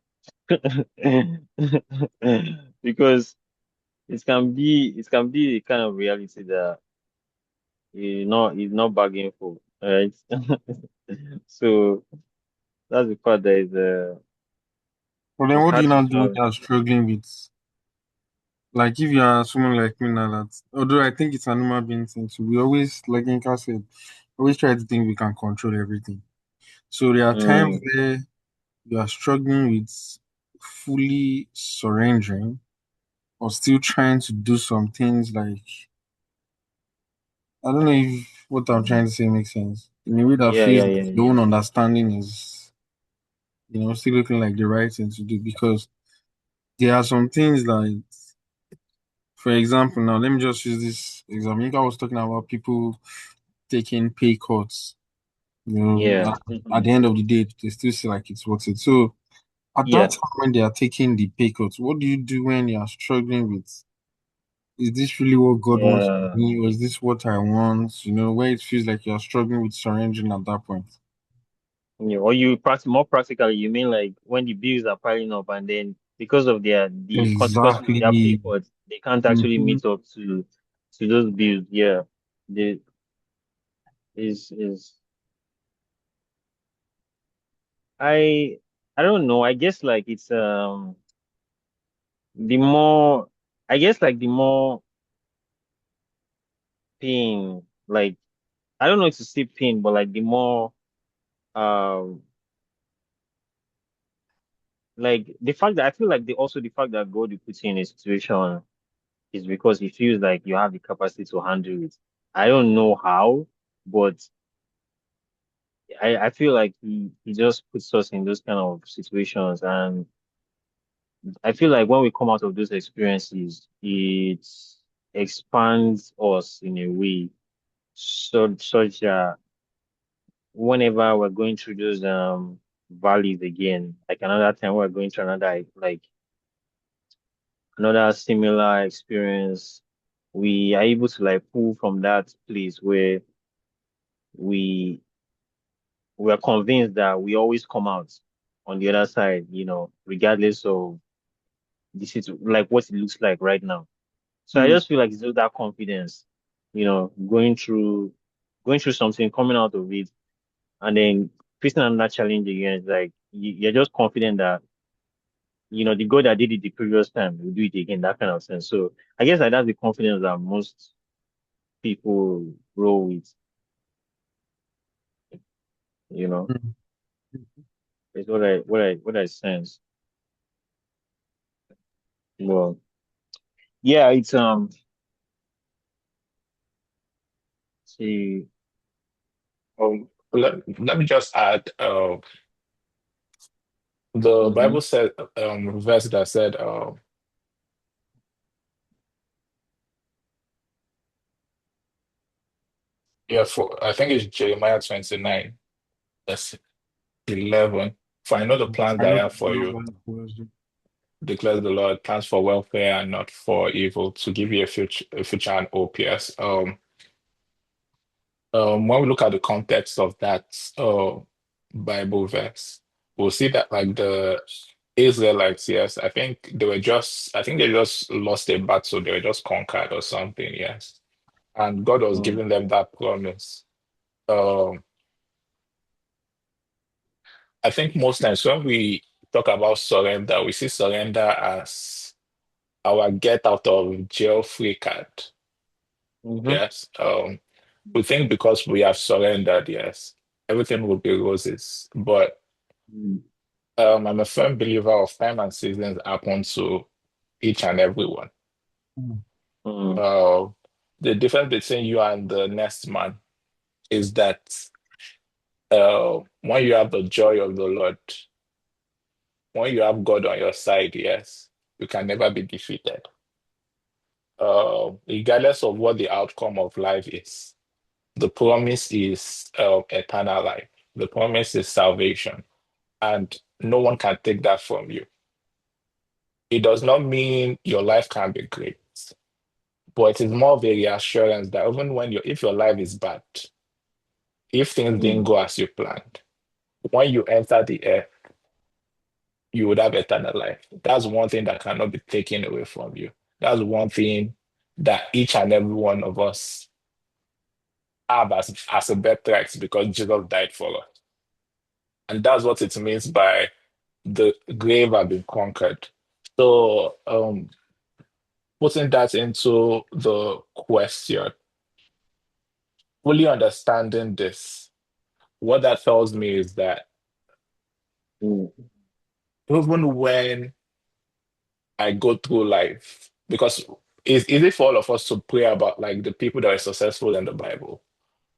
Because it can be a kind of reality that you're not bargaining for, right? So that's the part that But then is what do hard you to not do when swallow. you're struggling with, like if you are someone like me now that, although I think it's a normal being thing, so we always, like Inka said, always try to think we can control everything. So there are times Mm, where you are struggling with fully surrendering or still trying to do some things like, I don't know if what I'm trying to say makes sense. In a way that yeah, feels yeah, like yeah, your yeah. own understanding is, still looking like the right thing to do because there are some things like, for example, now let me just use this example. I was talking about people taking pay cuts. Yeah. At the end of the day, they still feel like it's worth it. So at that Yeah. time when they are taking the pay cuts, what do you do when you are struggling with? Is this really what God wants for Yeah. me, or is this what I want? Where it feels like you are struggling with surrendering at that point. Yeah. Or you practice more practically, you mean like when the bills are piling up and then because of the consequences of their pay Exactly. cuts, they can't actually Mhm. meet up to those bills. Yeah. The is I I don't know. I guess like it's the more I guess like the more pain, like I don't know if to say pain, but like the more um like the fact that I feel like the fact that God will put you in a situation is because he feels like you have the capacity to handle it. I don't know how, but I feel like he just puts us in those kind of situations, and I feel like when we come out of those experiences, it expands us in a way such that whenever we're going through those valleys again, like another time we're going through another similar experience, we are able to like pull from that place where we we are convinced that we always come out on the other side, regardless of like what it looks like right now. So I Mm. just feel like it's just that confidence, going through something, coming out of it, and then facing another challenge again. It's like you're just confident that the God that did it the previous time will do it again. That kind of sense. So I guess like that's the confidence that most people grow with. You know, Mm. it's what I sense. Well, yeah, it's see, Let me just add, the mm-hmm. Bible said, verse that said, yeah, for I think it's Jeremiah 29, that's 11. For I know the plans I that I know have for the you, Lord was declares the Lord, plans for welfare and not for evil, to give you a future and hope. Yes. When we look at the context of that Bible verse, we'll see that like the Israelites, yes, I think they just lost a battle, they were just conquered or something, yes. And God was Mm, giving them that promise. Um, I think most times when we talk about surrender, we see surrender as our get out of jail free card. Mm-hmm. Yes. We think because we have surrendered, yes, everything will be roses. But I'm a firm believer of time and seasons happen to each and every one. Mm. Uh, the difference between you and the next man is that when you have the joy of the Lord, when you have God on your side, yes, you can never be defeated. Regardless of what the outcome of life is, the promise is eternal life. The promise is salvation, and no one can take that from you. It does not mean your life can be great, but it is more of a reassurance that even when if your life is bad, if things didn't Mm. go as you planned, when you enter the earth, you would have eternal life. That's one thing that cannot be taken away from you. That's one thing that each and every one of us have as a birthright because Jesus died for us. And that's what it means by the grave have been conquered. So, putting that into the question, fully understanding this, what that tells me is that Mm. even when I go through life, because it's easy for all of us to pray about like the people that are successful in the Bible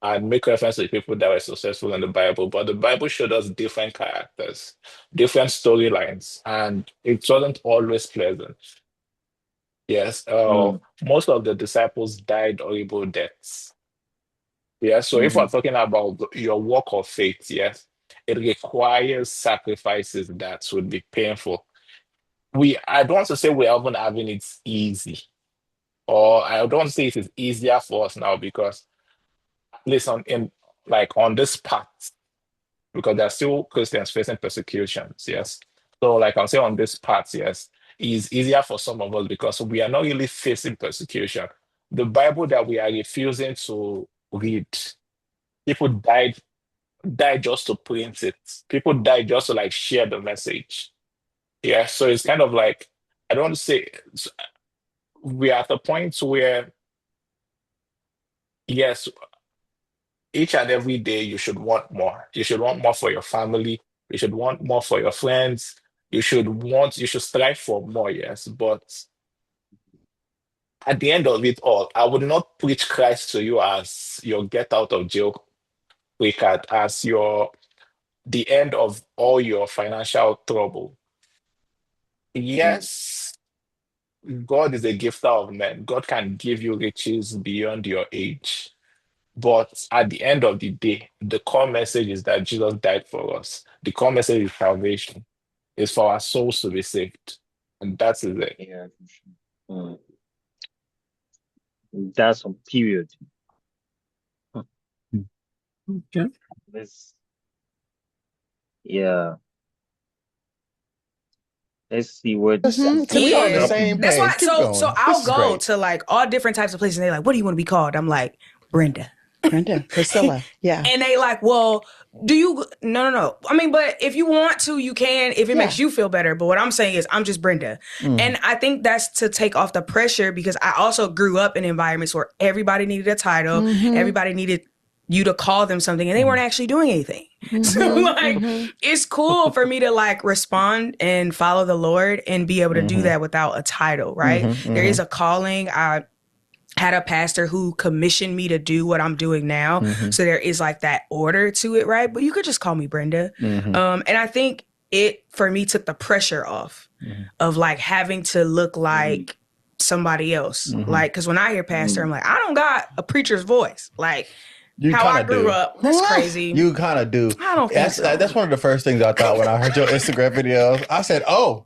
and make reference to the people that were successful in the Bible, but the Bible showed us different characters, different storylines, and it wasn't always pleasant. Yes, Mm. most of the disciples died horrible deaths. Yes, so if we're Mm. talking about your walk of faith, yes, it requires sacrifices that would be painful. I don't want to say we haven't having it easy, or I don't want to say it is easier for us now because at least in like on this path, because there are still Christians facing persecutions, yes. So like I'll say on this path, yes, is easier for some of us because we are not really facing persecution. The Bible that we are refusing to read, people died just to print it. People died just to like share the message. Yeah, so it's kind of like I don't say we're at a point where yes, each and every day you should want more. You should want more for your family. You should want more for your friends. You should strive for more, yes. But at the end of it all, I would not preach Christ to you as your get out of jail free card, as the end of all your financial trouble. Mm. Yes, God is a gifter of men. God can give you riches beyond your age. But at the end of the day, the core message is that Jesus died for us. The core message is salvation. It's for our souls to be saved. And that is it. Yeah. Mm. That's on period. Hmm. Okay. Let's yeah. Let's see what We what on the Yeah. same happened. That's why page. Keep so going. I'll This is go great. to like all different types of places and they're like, what do you want to be called? I'm like, Brenda. Brenda, Priscilla. Yeah. And they like, well, do you no. I mean, but if you want to, you can if it Yeah. makes you feel better. But what I'm saying is I'm just Brenda. Mm. And I think that's to take off the pressure because I also grew up in environments where everybody needed a title, Mm-hmm. everybody needed you to call them something and they weren't actually doing anything. So Mm-hmm. like Mm-hmm. it's cool for me to like respond and follow the Lord and be able to do Mm-hmm. that without a title, right? Mm-hmm. There is Mm-hmm. a calling. I had a pastor who commissioned me to do what I'm doing now. Mm-hmm. So there is like that order to it, right? But you could just call me Brenda. Mm-hmm. And I think it for me took the pressure off of like having to look Mm. like somebody else. Mm-hmm. Like, cause when I hear pastor, I'm Mm. like, I don't got a preacher's voice. Like You how kind I of grew do. up. That's crazy. You kind of do. I don't think That's so. one of the first things I thought when I heard your Instagram videos. I said, "Oh,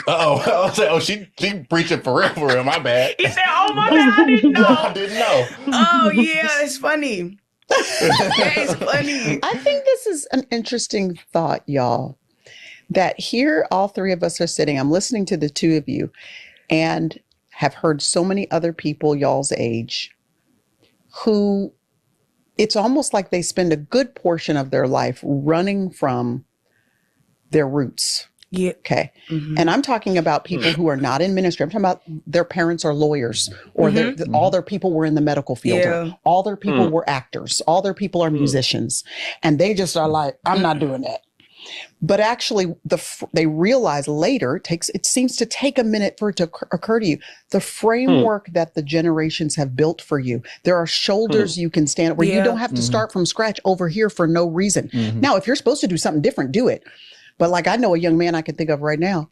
oh." I was like, "Oh, she preaching for real, for real." My bad. He said, oh my God, I didn't I know. didn't know. Oh yeah, it's funny. It's funny. I think this is an interesting thought, y'all. That here, all three of us are sitting. I'm listening to the two of you and have heard so many other people, y'all's age, who it's almost like they spend a good portion of their life running from their roots. Yeah. Okay. Mm-hmm. And I'm talking about people who are not in ministry. I'm talking about their parents are lawyers or Mm-hmm. all Mhm. their people were in the medical field or Yeah. all their people Hmm. were actors. All their people are Hmm. musicians. And they just are like, I'm not doing that. But actually they realize later it seems to take a minute for it to occur to you the Hmm. framework that the generations have built for you. There are Hmm. shoulders you can stand where you don't Yeah. have to Mhm. start from scratch over here for no reason. Mhm. Now if you're supposed to do something different, do it. But like I know a young man I can think of right now.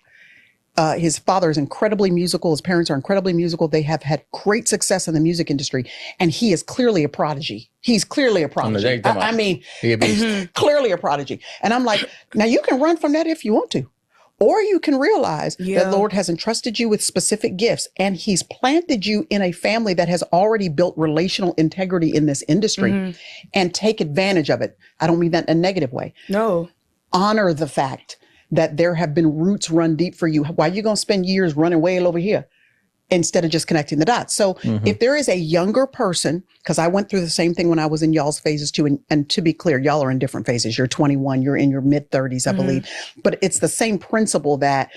His father is incredibly musical. His parents are incredibly musical. They have had great success in the music industry, and he is clearly a prodigy. He's clearly a On the prodigy. day talking I about mean, he a beast. Mm-hmm. clearly a prodigy. And I'm like, now you can run from that if you want to. Or you can realize that Yeah. Lord has entrusted you with specific gifts and he's planted you in a family that has already built relational integrity in this industry Mm-hmm. and take advantage of it. I don't mean that in a negative way. No. Honor the fact that there have been roots run deep for you. Why are you going to spend years running way over here? Instead of just connecting the dots. So Mhm. if there is a younger person, because I went through the same thing when I was in y'all's phases too, and to be clear, y'all are in different phases. You're 21, you're in your mid 30s, I Mm-hmm. believe. But it's the same principle that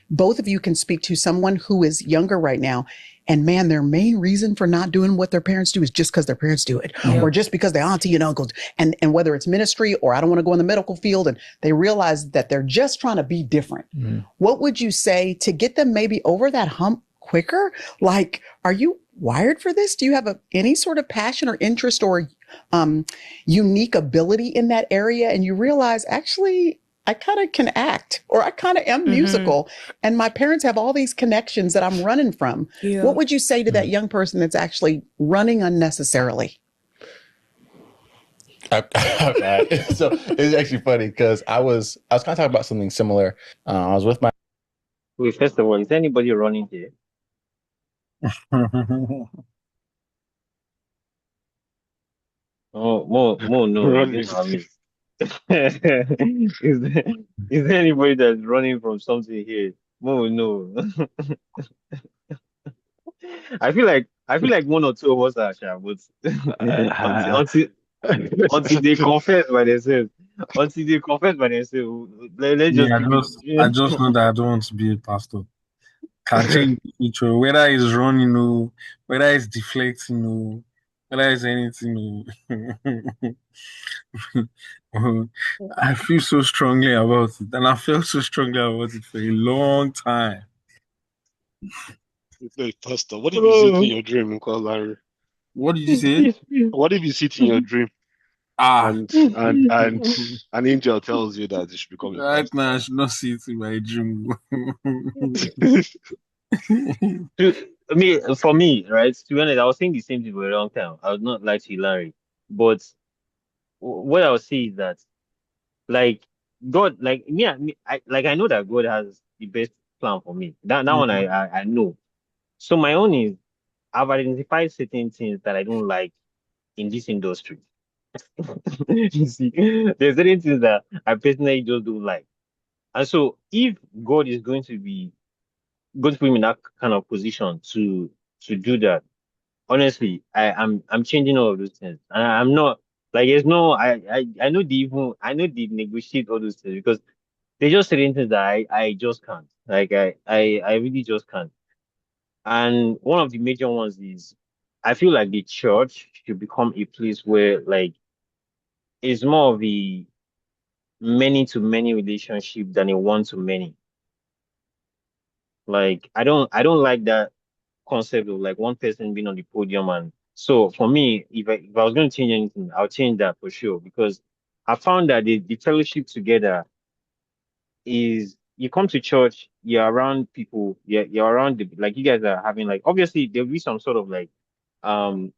both of you can speak to someone who is younger right now. And man, their main reason for not doing what their parents do is just because their parents do it, or Yep. just because their auntie and uncles, and whether it's ministry or I don't want to go in the medical field, and they realize that they're just trying to be different. Mhm. What would you say to get them maybe over that hump quicker? Like, are you wired for this? Do you have any sort of passion or interest or um, unique ability in that area? And you realize, actually, I kind of can act or I kind of am Mm-hmm. musical. And my parents have all these connections that I'm running from. What Yeah. would you say to that Mhm. young person that's actually running unnecessarily? So it's actually funny because I was kind of talking about something similar. I was with my Wait, first of all, is anybody running here? Oh, Mo, no, you Running. didn't have me. Is there anybody that's running from something here? Mo, no. I feel like one or two of us are sure, but until Uh, until until they confess by themselves, until they confess by themselves, let's Me, just keep I it. just know that I don't want to be a pastor. Can change the future, whether it's running or whether it's deflecting or whether it's anything. Or I feel so strongly about it, and I felt so strongly about it for a long time. Wait, Pastor, what if you see it in Oh, your dream, Uncle Larry? What did you say? What if you see it in your dream Ah, and an angel tells you that you should become a right pastor? now I should not see it in my dream. For me, right? To be honest, I was saying the same thing for a long time. I would not lie to you, Larry, but what I would say is that, like, God, like I know that God has the best plan for me. That one Mm, I know. So my own is I've identified certain things that I don't like in this industry. You see, there's certain things that I personally just don't like. And so if God is going to put me in that kind of position to do that, honestly, I'm changing all of those things. And I'm not like there's no I know the negotiate all those things because they just certain things that I just can't. Like I really just can't. And one of the major ones is I feel like the church should become a place where like it's more of a many to many relationship than a one to many. Like I don't like that concept of like one person being on the podium. And so for me, if I was going to change anything, I'll change that for sure because I found that the fellowship together is you come to church, you're around people, you're around like you guys are having like obviously there'll be some sort of like um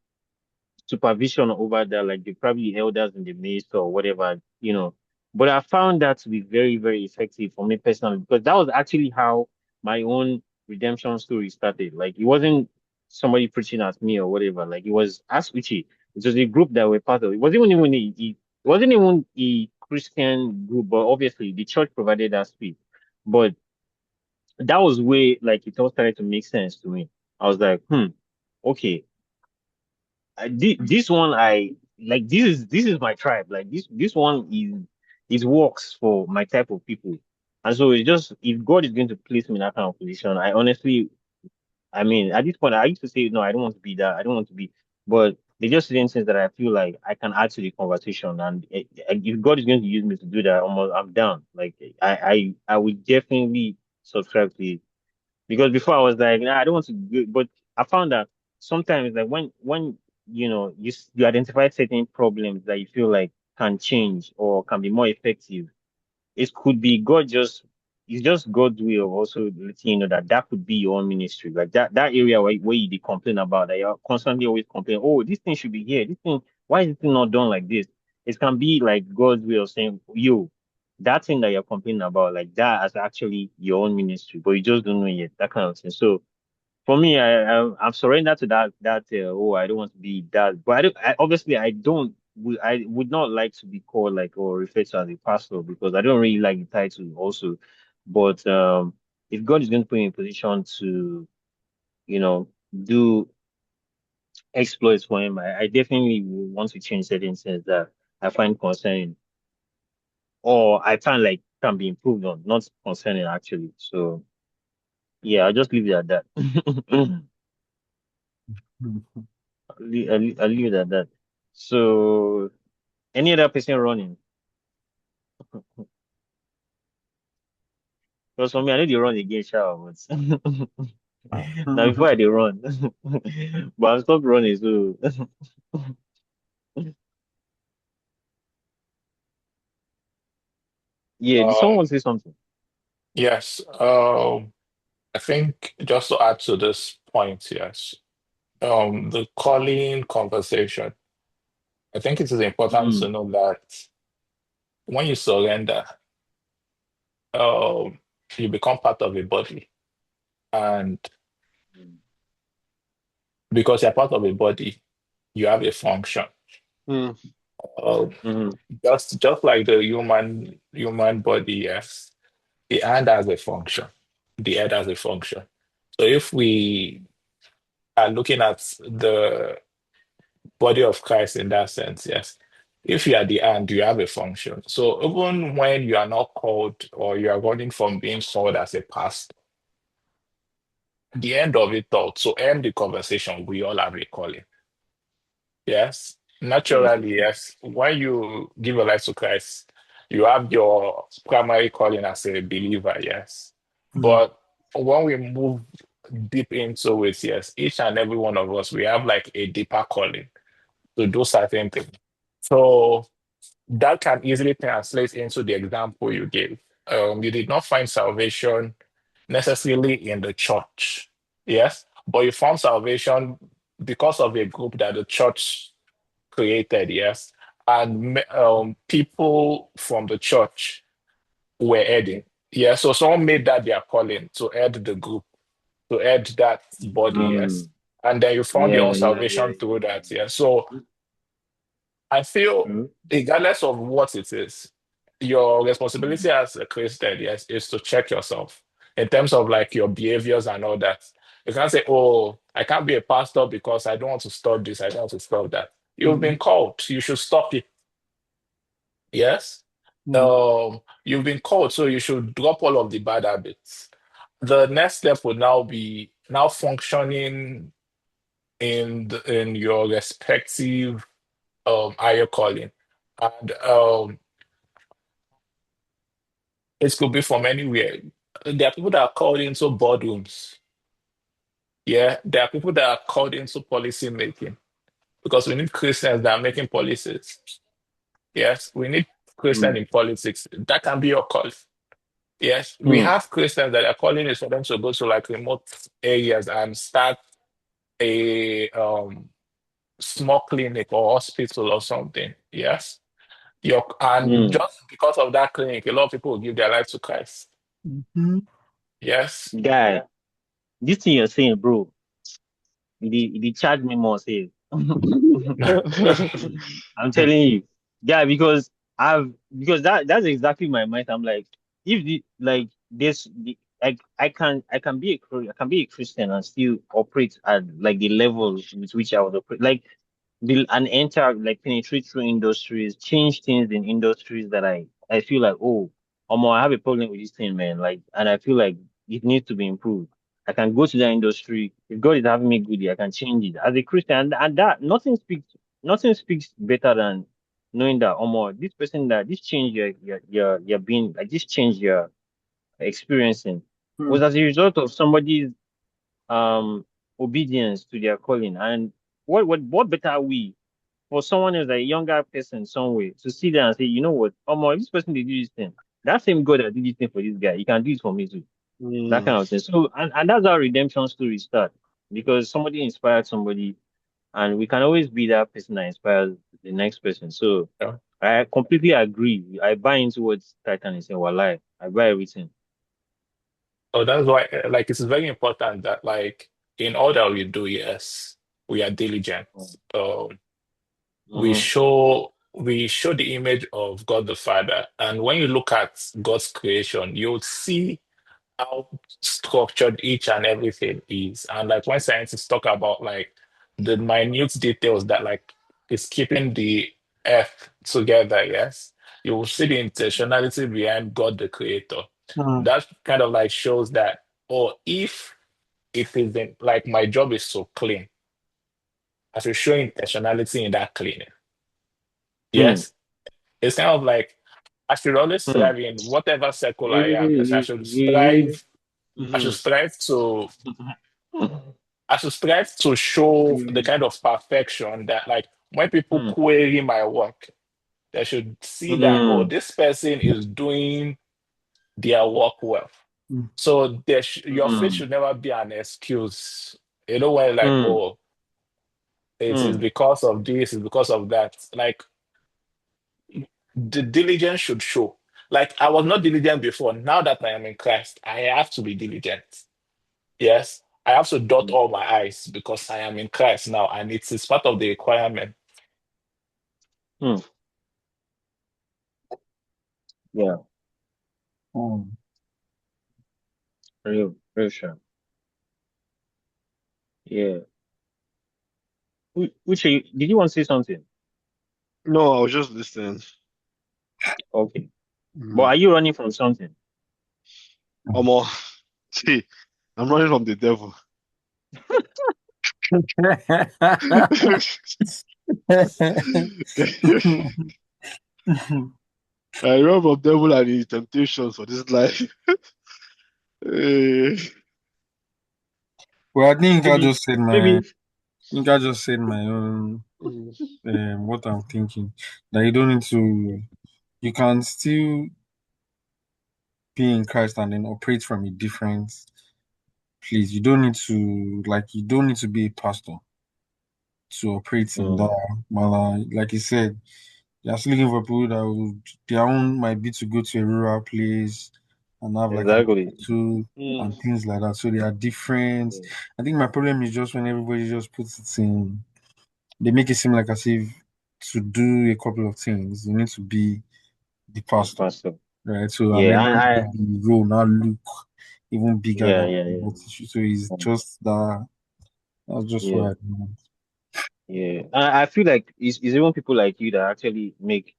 supervision over that, like the probably elders in the midst or whatever, you know. But I found that to be very, very effective for me personally because that was actually how my own redemption story started. Like it wasn't somebody preaching at me or whatever. Like it was us Uchi. It was a group that we're part of. It wasn't even a Christian group, but obviously the church provided that space. But that was where like it all started to make sense to me. I was like, okay, this one I like. This is my tribe. Like this one is it works for my type of people. And so it's just if God is going to place me in that kind of position, I honestly, I mean, at this point, I used to say no, I don't want to be that. I don't want to be, but they just certain things that I feel like I can add to the conversation, and if God is going to use me to do that, almost I'm down. Like I would definitely subscribe to it. Because before I was like, nah, I don't want to do it. But I found that sometimes, like when you identify certain problems that you feel like can change or can be more effective, it could be God just it's just God's way of also letting you know that that could be your own ministry. Like that area where you dey complain about that you're constantly always complaining, oh, this thing should be here. This thing, why is this thing not done like this? It can be like God's way of saying, you, that thing that you're complaining about, like that is actually your own ministry, but you just don't know yet. That kind of thing. So for me, I've surrendered to that. Oh, I don't want to be that, but obviously I don't. I would not like to be called like or referred to as a pastor because I don't really like the title also. But if God is going to put me in a position to, you know, do exploits for Him, I definitely will want to change certain things that I find concerning or I find like can be improved on, not concerning actually. So yeah, I'll just leave it at that. I'll leave it at that. So, any other person running? Because for me, I know they run again, shower, but now before I they run, but I'm stopped running. So, yeah, did someone Um, say something? yes. I think just to add to this point, yes. The calling conversation. I think it is important to Mm, know that when you surrender, um, you become part of a body. And because you're part of a body, you have a function. Mm, Uh, mm, just like the human body, yes, the hand has a function. The head has a function. So if we are looking at the body of Christ in that sense, yes. If you are the hand, you have a function. So even when you are not called or you are running from being called as a pastor, the end of it all, to end the conversation, we all have a calling. Yes. mm, Naturally, yes. When you give your life to Christ, you have your primary calling as a believer, yes. mm, But when we move deep into it, yes, each and every one of us, we have like a deeper calling to do certain things. So that can easily translate into the example you gave. You did not find salvation necessarily in the church, yes, but you found salvation because of a group that the church created, yes, and people from the church were heading, yes. So someone made that their calling to head the group, to head that body, yes, mm. and then you found your Yeah, own yeah, yeah, salvation yeah, through that, yeah. yes. So I feel, True. regardless of what it is, your responsibility as a Christian, yes, is to check yourself in terms of like your behaviors and all that. You can't say, oh, I can't be a pastor because I don't want to stop this, I don't want to stop that. You've been mm, called, you should stop it. Yes. mm, You've been called, so you should drop all of the bad habits. The next step would now be now functioning in your respective higher calling. And it could be from anywhere. There are people that are called into boardrooms. Yeah, there are people that are called into policy making because we need Christians that are making policies. Yes, we need Christians Mm, in politics. That can be your call. Yes, we mm, have Christians that are calling it for them to go to like remote areas and start a small clinic or hospital or something. Yes. And mm. just because of that clinic, a lot of people will give their life to Christ. mhm, Yes. Guy, this thing you're saying, bro, it charge me more, say. I'm telling you, yeah, because that's exactly my mind. I'm like, if the like this, I can be I can be a Christian and still operate at like the level with which I would operate, like and enter like penetrate through industries, change things in industries that I feel like, oh. I have a problem with this thing, man. Like, and I feel like it needs to be improved. I can go to that industry. If God is having me good, I can change it. As a Christian, and that nothing speaks better than knowing that, this person that this change you're being like this change you're experiencing Hmm. was as a result of somebody's um obedience to their calling. And what better we for someone who's a younger person somewhere to see them and say, you know what, if this person did do this thing, that same God that did this thing for this guy, he can do it for me too. That Mm. kind of thing. So and that's how redemption stories start. Because somebody inspired somebody and we can always be that person that inspires the next person. So Yeah. I completely agree. I buy into what Titan is saying. Well, I buy everything. So that's why, like, it's very important that, like, in all that we do, yes, we are diligent. Um, Mm-hmm. we show the image of God the Father, and when you look at God's creation, you'll see how structured each and everything is. And like when scientists talk about like the minute details that like is keeping the earth together, yes, you will see the intentionality behind God the Creator. Hmm. That kind of like shows that, or if it isn't like my job is so clean, I should show intentionality in that cleaning. Hmm. Yes. It's kind of like I should always Hmm. strive in whatever circle I am. Yes, Yeah, yeah. I should Mhm. strive to I should strive to show the Hmm. kind of perfection that, like, when people Hmm. query my work, they should see that, oh, Hmm. this person is doing their work well. Hmm. So your faith Hmm. should never be an excuse. You know, when like, Hmm. oh, it is Hmm. because of this, it's because of that. Like, the diligence should show. Like, I was not diligent before. Now that I am in Christ, I have to be diligent. Yes, I have to dot all my I's because I am in Christ now, and it is part of the requirement. Hmm. Yeah, Hmm. real sure. Yeah. Did you want to say something? No, I was just listening. Okay. But Mm. are you running from something? Omo, see, I'm running from the devil. I run from devil and his temptations for this life. Eh, Well, I think I Maybe, just said my. I maybe. think I just said my own. mm, What I'm thinking. That you don't need to. You can still be in Christ and then operate from a different place. You don't need to like. You don't need to be a pastor to operate in Hmm. that manner. Like you said, you're still looking for people that would their own might be to go to a rural place and have like an Exactly. two mm, and things like that. So they are different. Yeah. I think my problem is just when everybody just puts it in, they make it seem like as if to do a couple of things, you need to be the The pastor, pastor. right? So and Yeah, then and that make the role now look even bigger yeah, than yeah, what yeah. it should. So it's Um, just that. That's just yeah, why I don't know. yeah. I feel like it's even people like you that actually make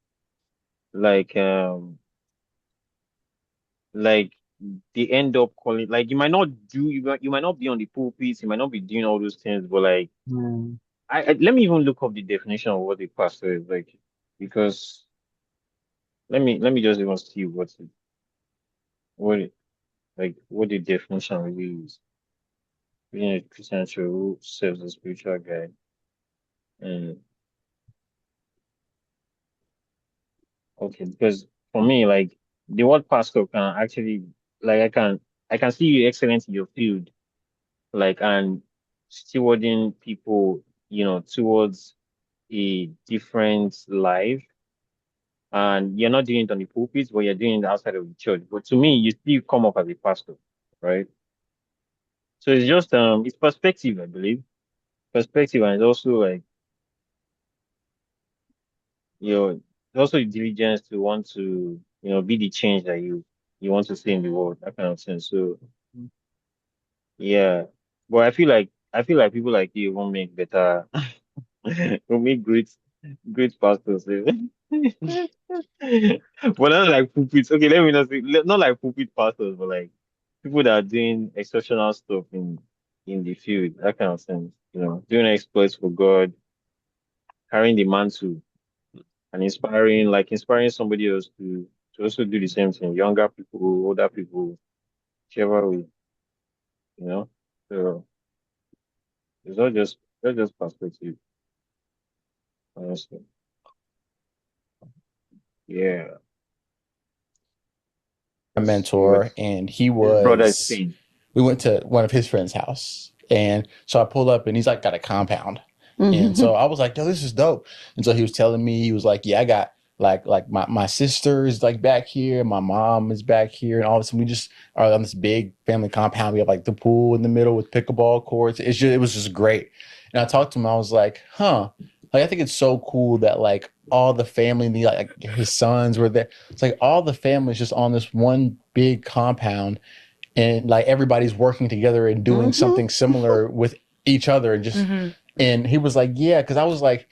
like like they end up calling like you might not be on the pulpit, you might not be doing all those things, but like Hmm. I let me even look up the definition of what a pastor is like because let me just even see what the definition really is. Being a Christian who serves as a spiritual guide. And okay, because for me, like the word pastor can actually like I can see you excellent in your field, like and stewarding people, towards a different life. And you're not doing it on the pulpit, but you're doing it outside of the church. But to me, you still come up as a pastor, right? So it's just it's perspective, I believe. Perspective and it's also like also diligence to want to, be the change that you want to see in the world, that kind of thing. So yeah. But I feel like people like you won't make better will make great pastors. Eh? But not like pulpits. Okay, let me not say not like pulpit pastors, but like people that are doing exceptional stuff in the field, that kind of sense. Doing exploits for God, carrying the mantle and inspiring somebody else to also do the same thing. Younger people, older people, whichever way, you know. So it's not just perspective, honestly. Yeah. A See what mentor, and he his brother is was. saying. We went to one of his friends' house, and so I pull up, and he's like got a compound, and Mm-hmm. so I was like, "Yo, this is dope." And so he was telling me, he was like, "Yeah, I got like my sister is like back here, my mom is back here, and all of a sudden we just are on this big family compound. We have like the pool in the middle with pickleball courts. It was just great." And I talked to him. I was like, "Huh." Like I think it's so cool that like all the family, like his sons were there. It's like all the families just on this one big compound, and like everybody's working together and doing Mm-hmm. something similar with each other, and just. Mm-hmm. And he was like, yeah, because I was like,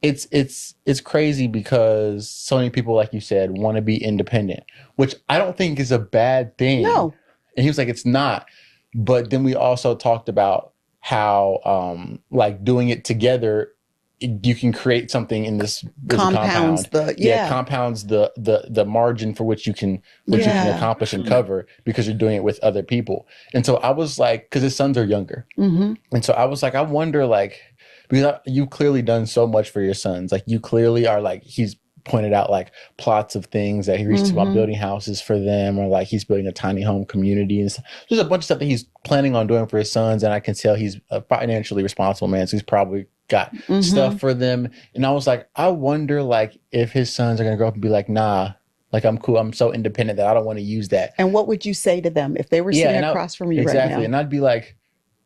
it's crazy because so many people, like you said, want to be independent, which I don't think is a bad thing. No. And he was like, it's not. But then we also talked about how like doing it together, you can create something in this Compounds compound. the Yeah, compounds the margin for which you can yeah. accomplish and Mm. cover, because you're doing it with other people. And so I was like, because his sons are younger, Mm-hmm. and so I was like, I wonder, like, because you've clearly done so much for your sons. Like, you clearly are like, he's pointed out like plots of things that he's about Mm-hmm. building houses for them, or like he's building a tiny home community. And there's a bunch of stuff that he's planning on doing for his sons. And I can tell he's a financially responsible man. So he's probably got Mm-hmm. stuff for them. And I was like, I wonder, like, if his sons are going to grow up and be like, nah, like, I'm cool. I'm so independent that I don't want to use that. And what would you say to them if they were Yeah. sitting And I, across from you right exactly. now? And I'd be like,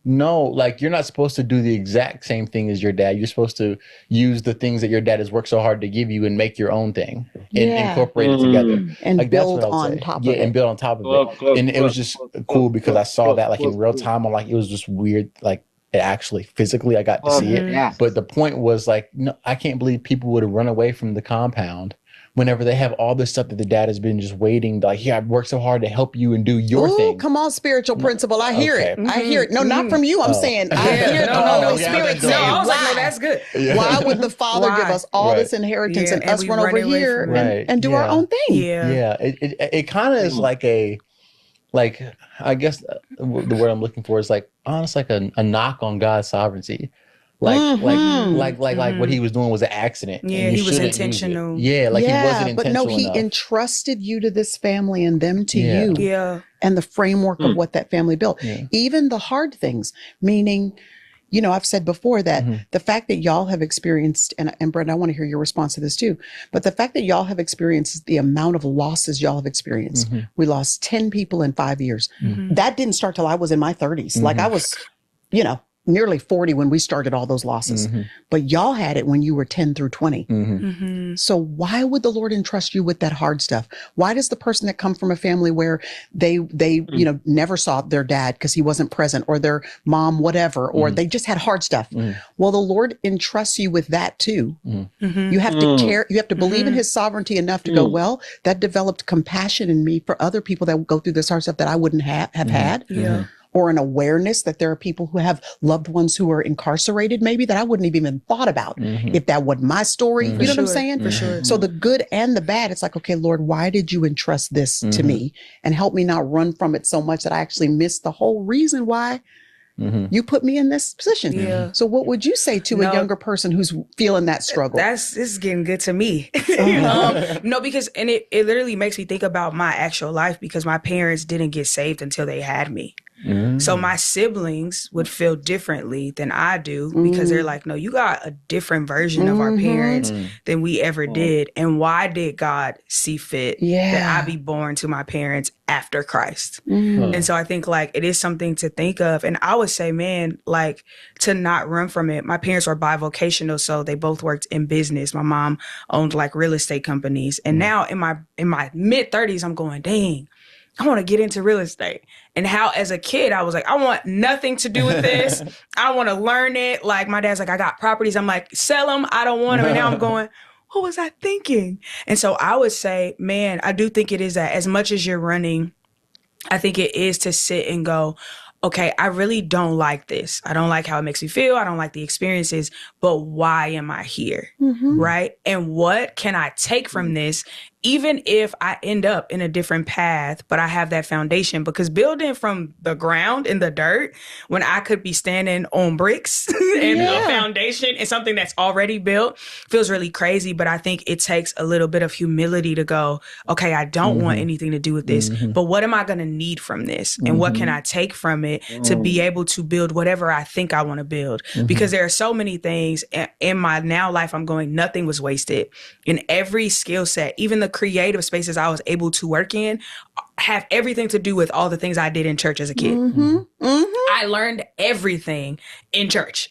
no, like you're not supposed to do the exact same thing as your dad. You're supposed to use the things that your dad has worked so hard to give you and make your own thing and Yeah. incorporate it together. And Like that's what build I would on say. top Yeah, of and it. build on top of it. Club, club, And it was club, just club, club, cool because I club, saw club, that like in club, real club, time. I'm like, it was just weird. Like it actually physically, I got to club. see it. Yeah. But the point was like, no, I can't believe people would run away from the compound whenever they have all this stuff that the dad has been just waiting. Like, yeah, I've worked so hard to help you and do your Oh, thing. come on, spiritual No, principle. I hear it. okay. I hear it. No, not Mm-hmm. from you. I'm Oh. saying I Yeah, hear the no, Holy yeah, Spirit that's no. saying, I was dope. like, no, why? that's good. Yeah. Why would the Father give Why? us all Right. this inheritance Yeah, and and us we run over run away here from it. Right. and do our Yeah. own thing? Yeah. Yeah. It kind of is Mm. like a, like, I guess the word I'm looking for is like, almost like a knock on God's sovereignty. Like, Mm-hmm. like what he was doing was an accident and Yeah, you he was shouldn't use it. intentional. Yeah. Like he wasn't Yeah, but no, intentional he enough. entrusted you to this family and them to Yeah. you Yeah. and the framework of Mm. what that family built. Yeah. Even the hard things, meaning, I've said before that Mhm. the fact that y'all have experienced, and Brenda, I want to hear your response to this too, but the fact that y'all have experienced the amount of losses y'all have experienced. Mhm. We lost 10 people in 5 years. Mhm. That didn't start till I was in my 30s. Like I was, nearly 40 when we started all those losses. Mhm. But y'all had it when you were 10 through 20. Mhm. Mm-hmm. So why would the Lord entrust you with that hard stuff? Why does the person that come from a family where they never saw their dad because he wasn't present, or their mom whatever, or they just had hard stuff? Mhm. Well, the Lord entrusts you with that too. Mm-hmm. You have to Mm. care, you have to believe in Mhm. his sovereignty enough to go, Mm. well, that developed compassion in me for other people that go through this hard stuff that I wouldn't have had. Yeah. Or an awareness that there are people who have loved ones who are incarcerated, maybe that I wouldn't have even thought about if that wasn't my story. You know what I'm saying? For sure. So the good and the bad, it's like, okay, Lord, why did you entrust this to me? And help me not run from it so much that I actually miss the whole reason why you put me in this position. Yeah. So what would you say to a No. younger person who's feeling that struggle? This is getting good to me. No, because it literally makes me think about my actual life, because my parents didn't get saved until they had me. So my siblings would feel differently than I do, because they're like, no, you got a different version of our parents than we ever did. And why did God see fit that I be born to my parents after Christ? And so I think like it is something to think of. And I would say, man, like to not run from it. My parents were bivocational, so they both worked in business. My mom owned like real estate companies. And now in my mid 30s, I'm going, dang, I want to get into real estate. And how as a kid, I was like, I want nothing to do with this. I want to learn it. Like my dad's like, I got properties. I'm like, sell them. I don't want them. And now I'm going, what was I thinking? And so I would say, man, I do think it is that as much as you're running, I think it is to sit and go, okay, I really don't like this. I don't like how it makes me feel. I don't like the experiences, but why am I here? Mm-hmm. Right? And what can I take from this, even if I end up in a different path, but I have that foundation? Because building from the ground in the dirt, when I could be standing on bricks and a foundation and something that's already built, feels really crazy. But I think it takes a little bit of humility to go, okay, I don't want anything to do with this, but what am I going to need from this? And what can I take from it to be able to build whatever I think I want to build? Because there are so many things in my now life, I'm going, nothing was wasted. In every skill set, even the creative spaces I was able to work in, have everything to do with all the things I did in church as a kid. I learned everything in church.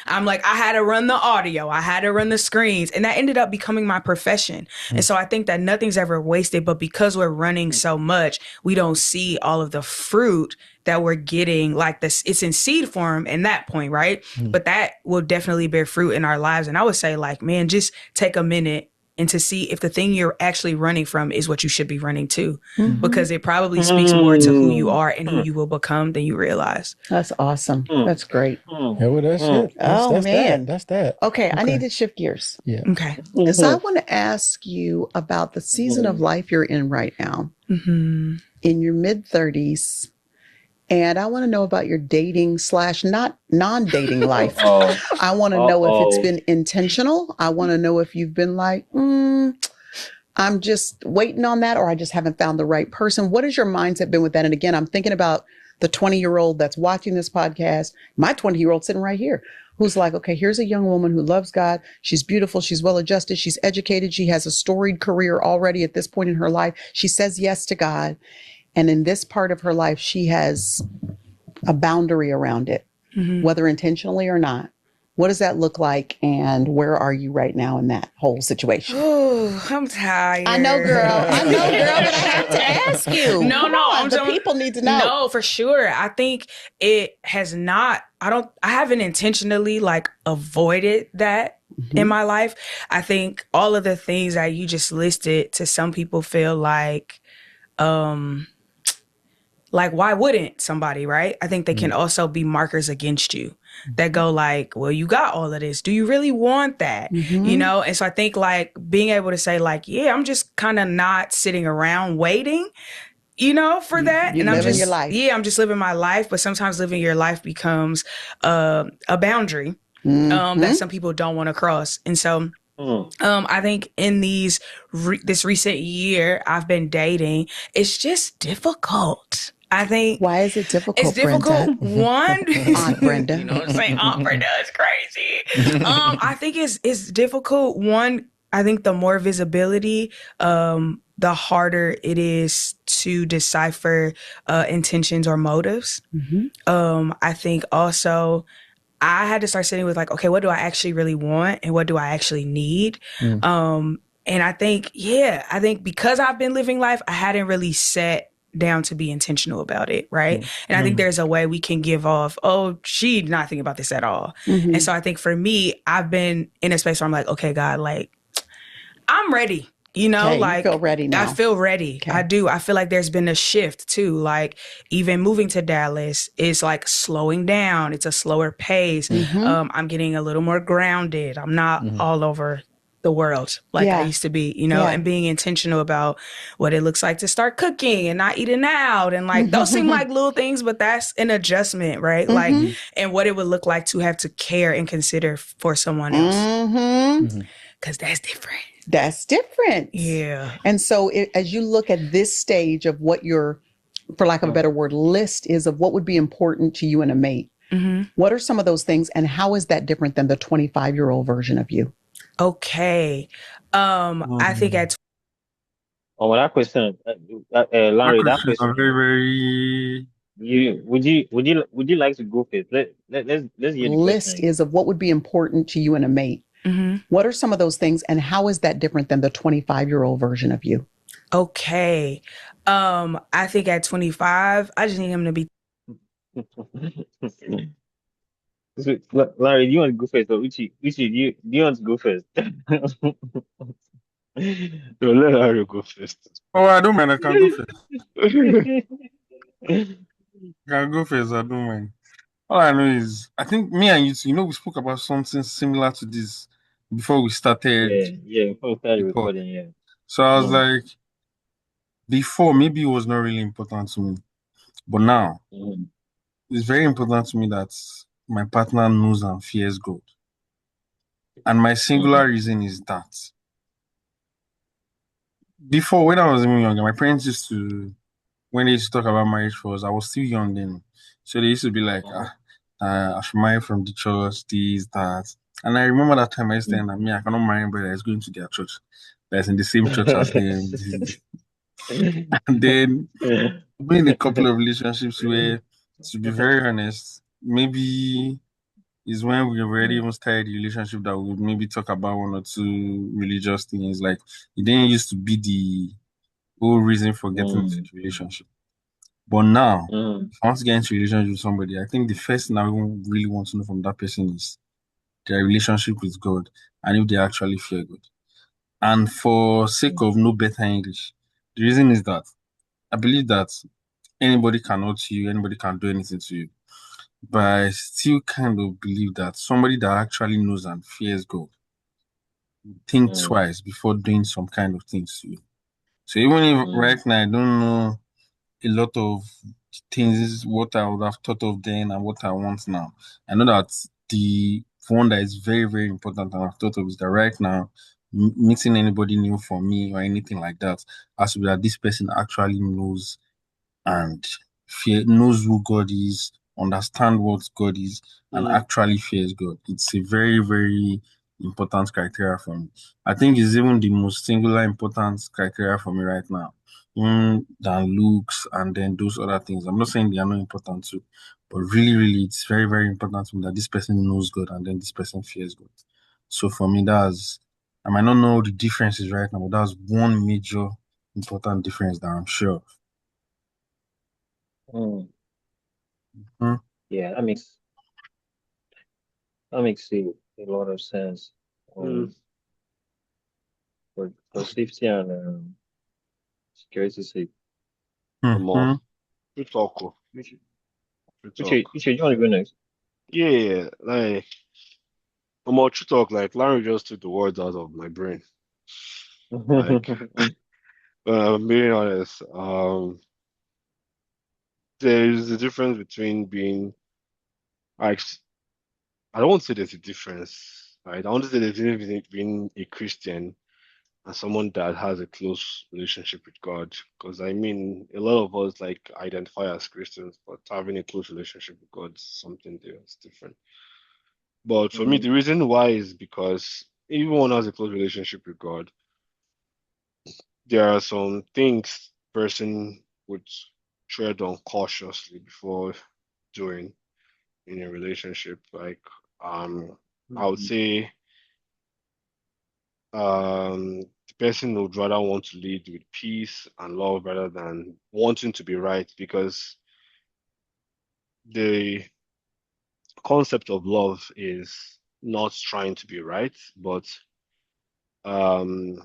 I'm like, I had to run the audio, I had to run the screens, and that ended up becoming my profession. And so I think that nothing's ever wasted, but because we're running so much, we don't see all of the fruit that we're getting. Like this, it's in seed form in that point, right? But that will definitely bear fruit in our lives. And I would say, like, man, just take a minute and to see if the thing you're actually running from is what you should be running to, because it probably speaks more to who you are and who you will become than you realize. That's awesome. That's great. Yeah, well, that's it. That's man. That's that. Okay, I need to shift gears. Yeah. Okay. So I want to ask you about the season of life you're in right now, in your mid-30s. And I want to know about your dating / not non-dating life. I want to know if it's been intentional. I want to know if you've been like, I'm just waiting on that, or I just haven't found the right person. What has your mindset been with that? And again, I'm thinking about the 20-year-old that's watching this podcast, my 20-year-old sitting right here, who's like, okay, here's a young woman who loves God. She's beautiful. She's well-adjusted. She's educated. She has a storied career already at this point in her life. She says yes to God. And in this part of her life, she has a boundary around it, whether intentionally or not. What does that look like? And where are you right now in that whole situation? Oh, I'm tired. I know, girl. But I have to ask you. The people need to know. No, for sure. I think it has not, I haven't intentionally like avoided that in my life. I think all of the things that you just listed, to some people feel like why wouldn't somebody, right? I think they can also be markers against you that go like, well, you got all of this. Do you really want that? You know? And so I think like being able to say like, yeah, I'm just kind of not sitting around waiting, you know, for that. You and I'm living just, your life. yeah, I'm just living my life. But sometimes living your life becomes a boundary that some people don't want to cross. And so I think in this recent year I've been dating, it's just difficult. I think. Why is it difficult? It's difficult. Brenda? One, Aunt Brenda. You know what I'm saying? Aunt Brenda is crazy. I think it's difficult. One, I think the more visibility, the harder it is to decipher intentions or motives. I think also I had to start sitting with like, okay, what do I actually really want and what do I actually need? And I think, because I've been living life, I hadn't really sat down to be intentional about it, right? And I think there's a way we can give off, oh, she's not thinking about this at all. And so I think for me, I've been in a space where I'm like, okay, God, like, I'm ready. You know, like, you feel ready now. I feel ready. Okay. I do. I feel like there's been a shift too. Like even moving to Dallas is like slowing down. It's a slower pace. I'm getting a little more grounded. I'm not all over the world like I used to be, you know, and being intentional about what it looks like to start cooking and not eating out. And like, those seem like little things, but that's an adjustment, right? Like, and what it would look like to have to care and consider for someone else. Because that's different. That's different. Yeah. And so as you look at this stage of what your, for lack of a better word, list is of what would be important to you in a mate, what are some of those things and how is that different than the 25-year-old version of you? Okay. I think at well, that question, Larry, that question, are very, would you like to go first? Let's hear the list question. is of what would be important to you in a mate. What are some of those things and how is that different than the 25-year-old version of you? Okay. I think at 25, I just need him to be So, Larry, do you want to go first or Uchi, do you want to go first? So let Harry go first. Oh, I don't mind. I can go first. I can go first. I don't mind. All I know is, I think me and you, two, we spoke about something similar to this before we started Yeah, yeah, before we started the call. recording, yeah. So I was Mm, like, before, maybe it was not really important to me, but now mm, it's very important to me that my partner knows and fears God. And my singular mm, reason is that before, when I was even younger, my parents used to, when they used to talk about marriage for us, I was still young then. So they used to be like, mm, I should marry from the church, this, that. And I remember that time I used to mm. say, me, I cannot marry anybody that's going to their church, that's in the same church as them. And then been in a couple of relationships where, to be very honest, maybe is when we already Mm, even started the relationship that we would maybe talk about one or two religious things. Like it didn't used to be the whole reason for getting into mm, the relationship. But now, mm, if I want to get into a relationship with somebody, I think the first thing I really want to know from that person is their relationship with God and if they actually fear God. And for sake mm, of no better English, the reason is that I believe that anybody can hurt you, anybody can do anything to you. But I still kind of believe that somebody that actually knows and fears God think mm, twice before doing some kind of things to you. So even if right mm, now I don't know a lot of things, what I would have thought of then and what I want now. I know that the one that is very, very important and I've thought of is that right now, meeting anybody new for me or anything like that has to be that this person actually knows and knows who God is, understand what God is, and mm, actually fears God. It's a very, very important criteria for me. I think it's even the most singular important criteria for me right now, than looks and then those other things. I'm not saying they are not important too, but really, really, it's very, very important to me that this person knows God and then this person fears God. So for me, I might not know the differences right now, but that's one major important difference that I'm sure of. mm. Hmm? Yeah, that makes a lot of sense. Mm, Um, for safety and security sake. more. Mhm. Good talk. Oh. Uchi, Good talk. Uchi, do you want to go next? Yeah, yeah. Like more true talk. Like Larry just took the words out of my brain. Like, being honest, there's a difference between being like I don't want to say there's a difference. Right? I want to say there's a difference between being a Christian and someone that has a close relationship with God. Because I mean, a lot of us like identify as Christians, but having a close relationship with God is something there. It's different. But for me, Mm, the reason why is because everyone has a close relationship with God. There are some things person would tread on cautiously before doing in a relationship. Like, I would mm, say, the person would rather want to lead with peace and love rather than wanting to be right because the concept of love is not trying to be right, but um,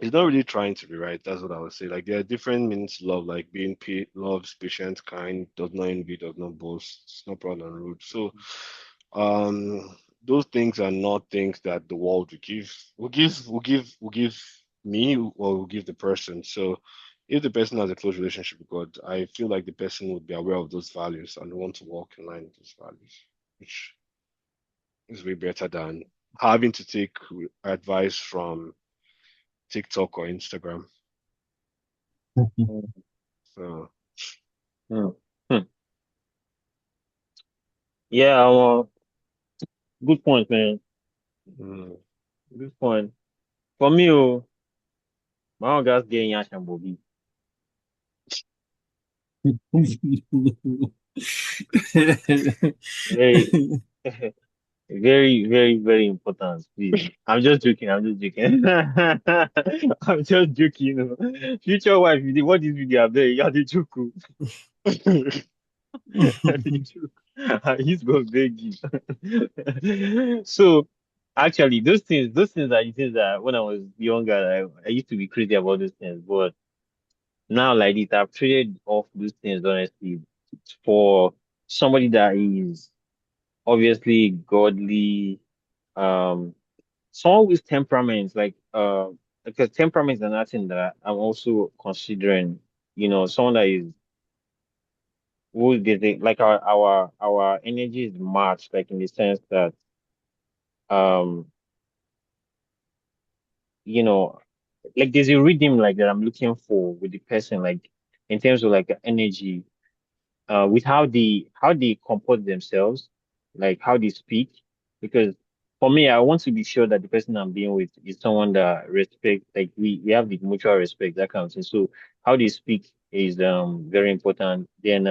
it's not really trying to be right. That's what I would say. Like there are different meanings to love, like being loves, patient, kind, does not envy, does not boast, it's not proud and rude. So, those things are not things that the world will give me or will give the person. So, if the person has a close relationship with God, I feel like the person would be aware of those values and want to walk in line with those values, which is way better than having to take advice from TikTok or Instagram. mm, So, mm, mm. Yeah, good point, man. mm. Good point. For me, my own guys getting Yash and Bobby. Very, very, very, very important, please. I'm just joking. I'm just joking. I'm just joking. Future wife, if you dey watch this video, I beg, you are the joke. Oh. He's go beg you. So actually, those things are the things that when I was younger, I used to be crazy about those things. But now, like this, I've traded off those things honestly for somebody that is obviously godly, um, someone with temperament, because temperament is another thing that I'm also considering. Someone that is who is like our energy is matched, like in the sense that um you know like there's a rhythm like that I'm looking for with the person, like in terms of like energy, with how they comport themselves, like how they speak. Because for me, I want to be sure that the person I'm being with is someone that respect, like we have the mutual respect, that kind of thing. So how they speak is very important. Then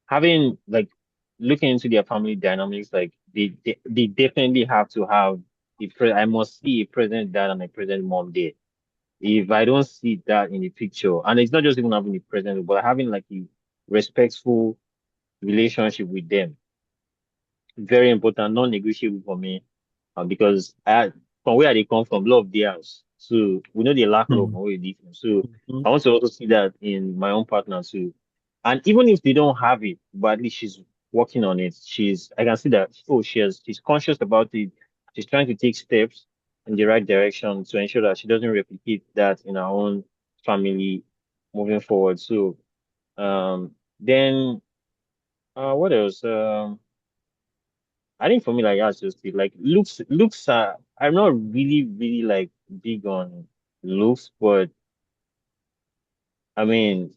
having like looking into their family dynamics, like they definitely have to have I must see a present dad and a present mom there. If I don't see that in the picture, and it's not just even having the present, but having like a respectful relationship with them, very important, non-negotiable for me. Because from where they come from, love theirs. So we know they lack love Hmm. from where they live from. So Mhm. I want to also see that in my own partner too. And even if they don't have it, but at least she's working on it. I can see that, oh, she's conscious about it. She's trying to take steps in the right direction to ensure that she doesn't replicate that in her own family moving forward. So, then, what else? I think for me, like that's just it. Like looks are. I'm not really, really like big on looks, but I mean,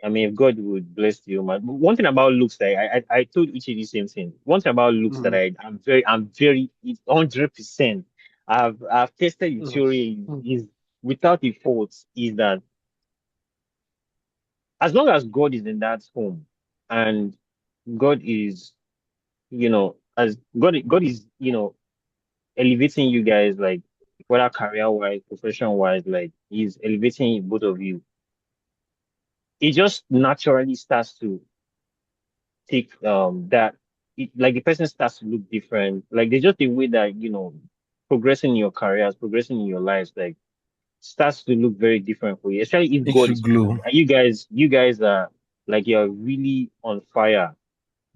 if God would bless you, man. One thing about looks, like I told Uche the same thing. One thing about looks that Mm, I'm very, it's 100%. I've tested the mm, theory mm, is without a fault is that as long as God is in that home and God is, as God is, elevating you guys, like whether career wise, profession wise, like he's elevating both of you. It just naturally starts to take like the person starts to look different. Like there's just a way that progressing in your careers, progressing in your lives, like starts to look very different for you. Especially if Makes God you is with glow. you and you guys are like you're really on fire.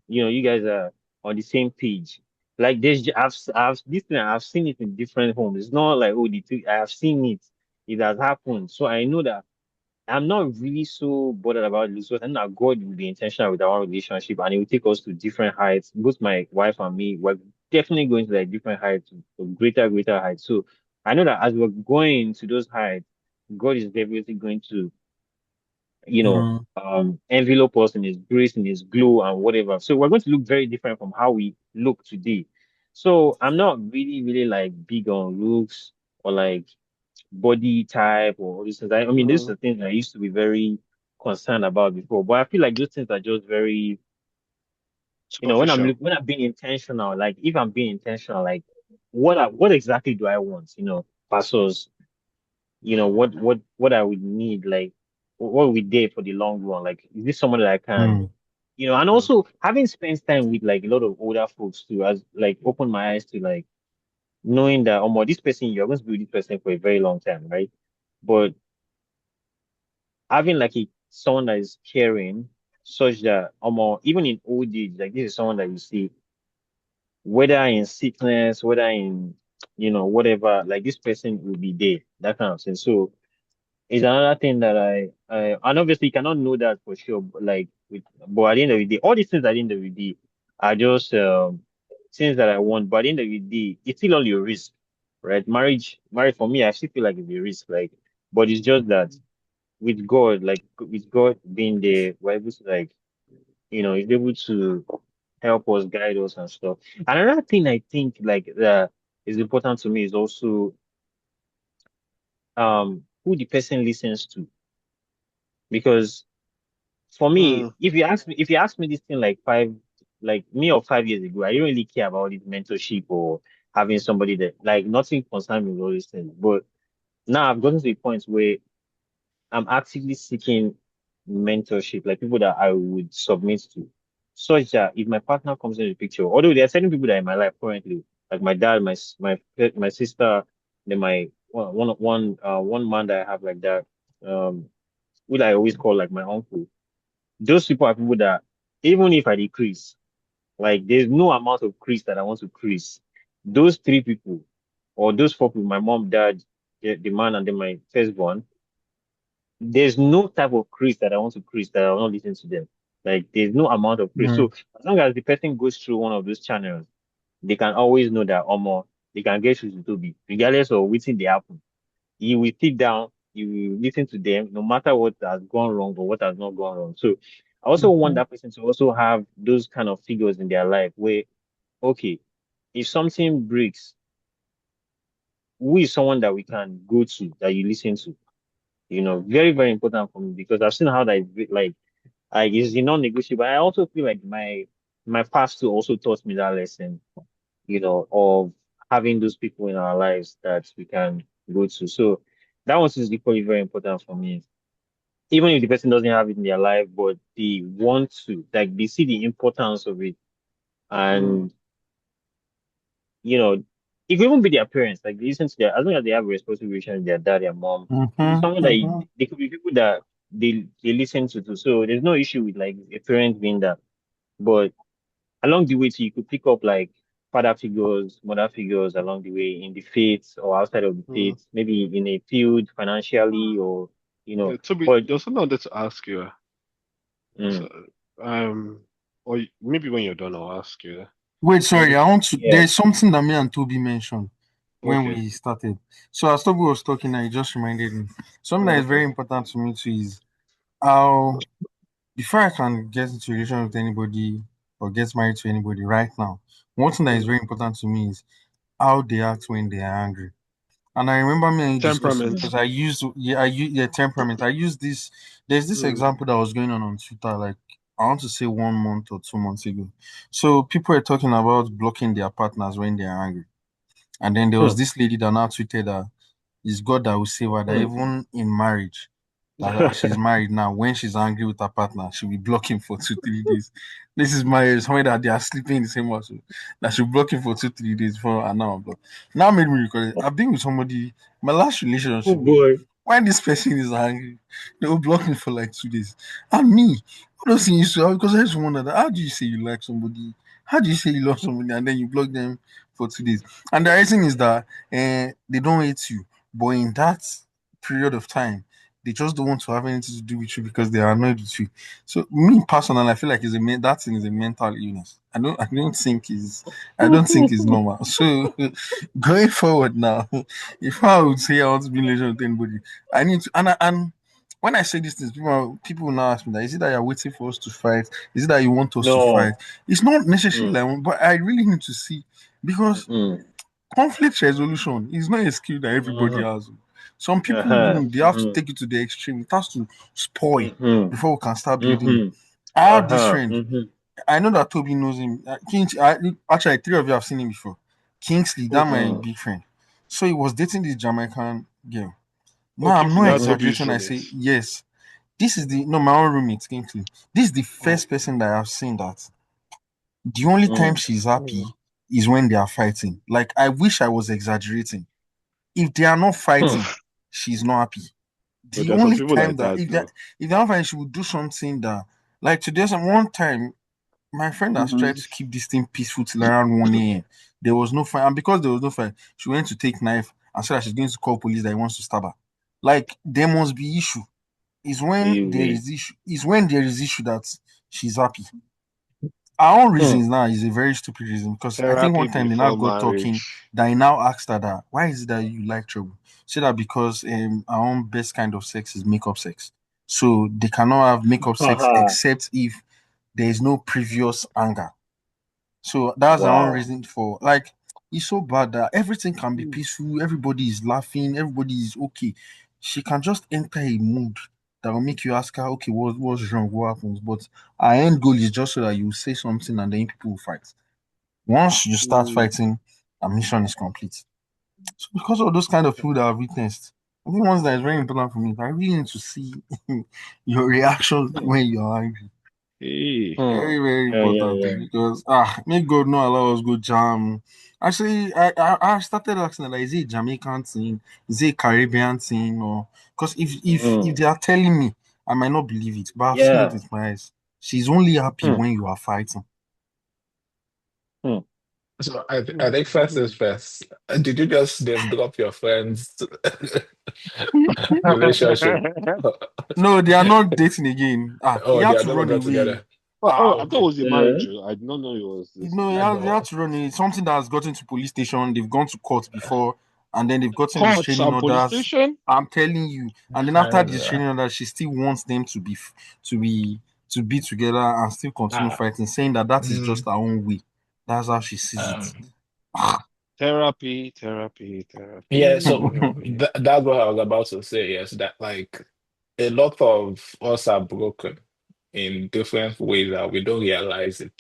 You guys are on the same page. Like I've this thing I've seen it in different homes. It's not like, oh, the two I have seen it. It has happened. So I know that I'm not really so bothered about this. Because I know that God will be intentional with our relationship and it will take us to different heights. Both my wife and me, we're definitely going to like different heights, to greater heights. So I know that as we're going to those heights, God is definitely going to Mm. envelope us in his grace, in his glow and whatever. So we're going to look very different from how we look today. So I'm not really, really like big on looks or like body type or all these things. I mean, these mm. are things I used to be very concerned about before, but I feel like those things are just very, Superficial. when I'm being intentional, like if I'm being intentional, like what exactly do I want, versus what I would need, like what would there for the long run? Like, is this someone that I can, Mm. and Mm, also having spent time with like a lot of older folks too, has like opened my eyes to like knowing that, oh, this person, you're going to be with this person for a very long time, right? But having like someone that is caring, such that, even in old age, like this is someone that you see, whether in sickness, whether in, whatever, like this person will be there, that kind of thing. So, it's another thing that and obviously you cannot know that for sure, but at the end of the day, all these things at the end of the day are just things that I want. But at the end of the day, it's still only a risk, right? Marriage for me, I still feel like it's a risk, like, but it's just that with God, like with God being there, we're able to like, he's able to help us, guide us and stuff. Another thing I think like that is important to me is also who the person listens to, because for me, mm, if you ask me this thing like like me or 5 years ago, I didn't really care about this mentorship or having somebody that like nothing concerned me with all these things. But now I've gotten to the point where I'm actively seeking mentorship, like people that I would submit to. such that if my partner comes into the picture, although there are certain people that are in my life currently, like my dad, my sister, then my one man that I have like that, um, which I always call like my uncle. Those people are people that even if I decrease, like there's no amount of crease that I want to crease. Those three people or those four people, my mom, dad, the man, and then my firstborn, there's no type of crease that I want to crease that I will not listen to them. Like there's no amount of crease. Mm. So as long as the person goes through one of those channels, they can always know that Omo, they can get through to Toby, regardless of which thing they happen. You will sit down, you will listen to them, no matter what has gone wrong or what has not gone wrong. So I also want Mhm. that person to also have those kind of figures in their life where, okay, if something breaks, who is someone that we can go to that you listen to? Very, very important for me because I've seen how that is like it's non-negotiable. I also feel like my past too also taught me that lesson, of having those people in our lives that we can go to. So that one is equally very important for me. Even if the person doesn't have it in their life, but they want to, like they see the importance of it. Mm. And, you know, it could even be their parents, like they listen to as long as they have a responsible relation with their dad, their mom, Mhm. someone that Mhm. they could be people that they listen to too. So there's no issue with like a parent being that. But along the way, too, you could pick up like father figures, mother figures along the way in the faith or outside of the Mm. faith, maybe in a field financially or, Yeah, Toby, but there's something I wanted to ask you. So, mm, maybe when you're done, I'll ask you. Wait, sorry. I want to. yeah. There's something that me and Toby mentioned when Okay. we started. So as Toby was talking, I just reminded me something that is Okay. very important to me too is how before I can get into a relation with anybody or get married to anybody right now, one thing that is Mm. very important to me is how they act when they are angry. And I remember me and you discussing Temperament. because I use temperament. I use this. There's this Mm. example that was going on Twitter, like I want to say 1 month or 2 months ago. So people are talking about blocking their partners when they are angry, and then there was Hmm, this lady that now tweeted that it's God that will save her. That hmm. even in marriage, that she's married now, when she's angry with her partner, she'll be blocking for 2 3 days. This is marriage, somewhere that they are sleeping in the same house. That she'll block him for 2 3 days before an hour block. Now made me recall it. I've been with somebody, my last Oh relationship. boy. When this person is angry, they will block me for like 2 days. And me, all those things used to because I used to wonder that how do you say you like somebody? How do you say you love somebody and then you block them for 2 days? And the reason is that they don't hate you, but in that period of time, they just don't want to have anything to do with you because they are annoyed with you. So me personally, I feel like that thing is a mental illness. I don't think is normal. So going forward now, if I would say I want to be in a relationship with anybody, I need to and when I say these things, people will now ask me that is it that you're waiting for us to fight? Is it that you want us to fight? No. It's not necessarily Mm, like, but I really need to see because mm, conflict resolution is not a skill that everybody mm, has. Some people uh-huh, even they have to take it to the extreme. It has to spoil mm-hmm, before we can start building. mm-hmm, I have this uh-huh, friend. mm-hmm, I know that Toby knows him. Actually, three of you have seen him before. Kingsley, that my mm-hmm. big friend. So he was dating this Jamaican girl. Oh, Now I'm Kingsley, not that's Toby's exaggerating. I roommate. say yes. This is the no my own roommate Kingsley. This is the first Okay. person that I've seen that the only time Mm, she's happy is when they are fighting. Like I wish I was exaggerating. If they are not hmm. fighting, she's not happy. But The there are some only people time like that that, though. if they're not fighting, she would do something that like today some one time my friend has tried to keep this thing peaceful till around 1 a.m. There was no fight, and because there was no fight, she went to take knife and said that she's going to call police that he wants to stab her. Like there must be issue. Anyway. Is when there is issue that she's happy. Our own Hmm. reasons now is a very stupid reason because I think Therapy one time they now before got talking marriage. that he now asked her that why is it that you like trouble? Say that because our own best kind of sex is makeup sex. So they cannot have makeup sex Haha. except if there is no previous anger. So that's the only Wow. reason for like it's so bad that everything can be peaceful, everybody is laughing, everybody is okay. She can just enter a mood that will make you ask her, okay, what's wrong? What happens? But our end goal is just so that you say something and then people will fight. Once you start Mm. fighting, our mission is complete. So because of those kind of people that I've witnessed, I think one that is very important for me, I really need to see your reaction Hmm. when you're angry. Hey. Very, Hmm. very Yeah, yeah, important yeah. because may God not allow us go jam. Actually, I started asking that, like, is it a Jamaican thing? Is it a Caribbean thing? Or because if Hmm. they are telling me, I might not believe it, but I've seen it Yeah. with my eyes. She's only happy Hmm. when you are fighting. Hmm. So I think first is first. Did you just name drop your friend's relationship? No, they are not dating again. He Oh, they had are to no run longer away. together. Oh, Ah, I thought it okay. was a Yeah. marriage. I did not know it was this No, thing. he had No. to run away. It's something that has gotten to police station. They've gone to court before, and then they've gotten Courts restraining and police orders. station? I'm telling you. And then after the And restraining order, she still wants them to be to be together and still continue ah, fighting, saying that that is just mm, her own way. That's how she sees it. um, Therapy, therapy, yeah, therapy, so therapy. that's what I was about to say. Yes, that like a lot of us are broken in different ways that we don't realize it.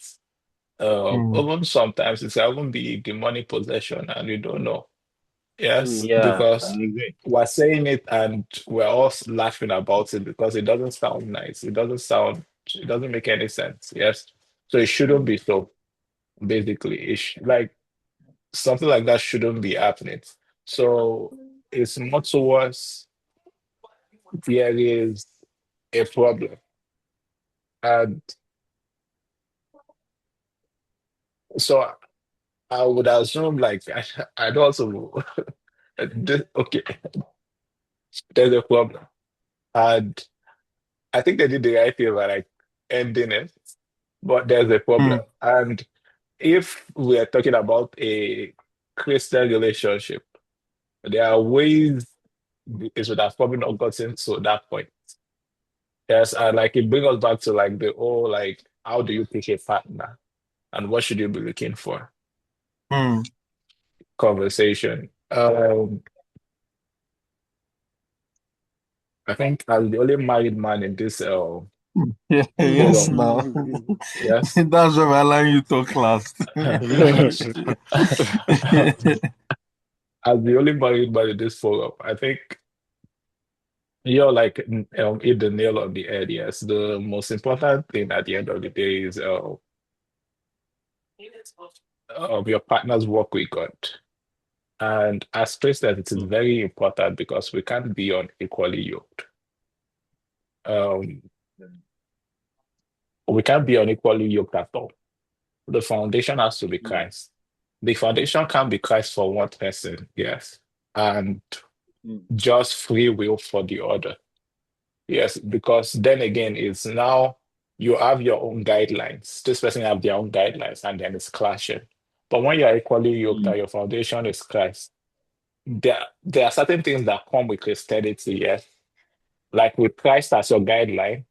Mm, Even sometimes it's even be demonic possession and we don't know. Yes, True. Yeah. I because agree. we're saying it and we're all laughing about it because it doesn't sound nice. It doesn't make any sense. Yes. So it shouldn't be so, basically. Like something like that shouldn't be happening. So it's not towards there is a problem. And so I would assume like I don't also okay, there's a problem. And I think they did the right thing by like ending it, but there's a problem. mm, And if we are talking about a Christian relationship, there are ways it would have probably not gotten to that point. Yes, and like it brings us back to like the whole like how do you pick a partner and what should you be looking for mm. conversation. I think as the only married man in this Yeah, yes, forum, now. yes. That's why I'm allowing you talk last. As the only married man in this forum, I think you're like hit the nail on the head. Yes, the most important thing at the end of the day is your partner's work with God. And as Christians, it is very important because we can't be unequally yoked. Um, we can't be unequally yoked at all. The foundation has to be Christ. The foundation can be Christ for one person, yes, and just free will for the other. Yes, because then again, it's now you have your own guidelines. This person have their own guidelines, and then it's clashing. But when you're equally yoked and your foundation is Christ, there are certain things that come with Christianity, yes, like with Christ as your guideline,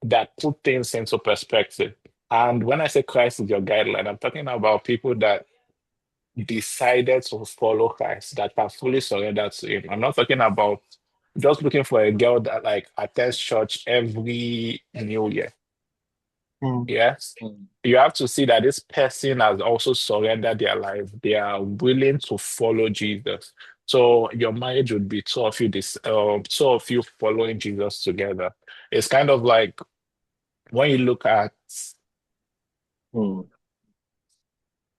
that put things into perspective. And when I say Christ is your guideline, I'm talking about people that decided to follow Christ, that are fully surrendered to Him. I'm not talking about just looking for a girl that like attends church every new year. Mm, Yes. You have to see that this person has also surrendered their life. They are willing to follow Jesus. So your marriage would be two of you following Jesus together. It's kind of like when you look at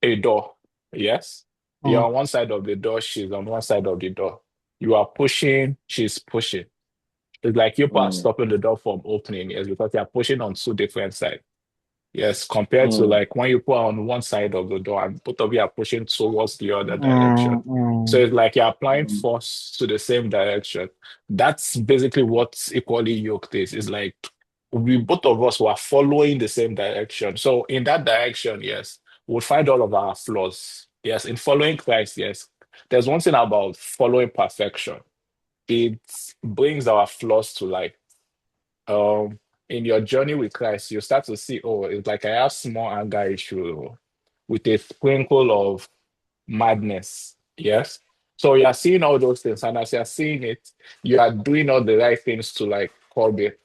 a door, yes, you're mm, on one side of the door, she's on one side of the door. You are pushing, she's pushing. It's like you are stopping the door from opening, yes, because you are pushing on two different sides. Yes, compared to like when you put on one side of the door and both of you are pushing towards the other direction. mm, So mm, it's like you're applying force to the same direction. That's basically what equally yoked is. It's like we both of us were following the same direction. So in that direction, yes, we'll find all of our flaws. Yes, in following Christ, yes. There's one thing about following perfection. It brings our flaws to light. In your journey with Christ, you start to see, oh, it's like I have small anger issue with a sprinkle of madness. Yes. So you are seeing all those things, and as you are seeing it, you are doing all the right things to like curb it.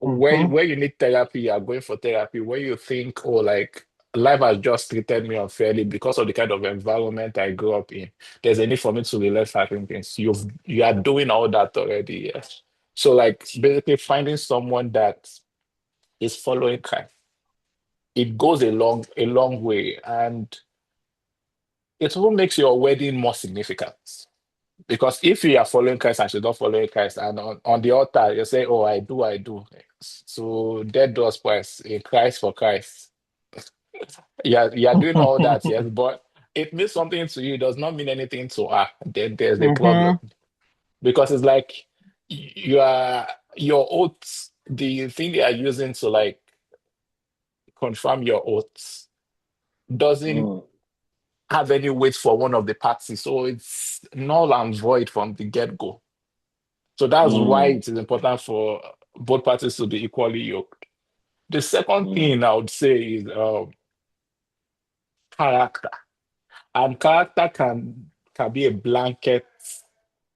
mhm, Where you need therapy, you are going for therapy. Where you think, oh, like life has just treated me unfairly because of the kind of environment I grew up in. There's a need for me to relearn certain things. You are doing all that already, yes. So like basically finding someone that is following Christ. it goes a long way, and it also makes your wedding more significant. Because if you are following Christ and she's not following Christ, and on the altar you say, "Oh, I do," so dead doors press in Christ for Christ. Yeah, you're doing all that, yes, but it means something to you. It does not mean anything to her. Then there's a problem Mm-hmm. because it's like you are your oaths, the thing they are using to like confirm your oaths doesn't Mm, have any weight for one of the parties, so it's null and void from the get-go. So that's why mm, it is important for both parties to be equally yoked. The second mm. thing I would say is character. And character can be a blanket,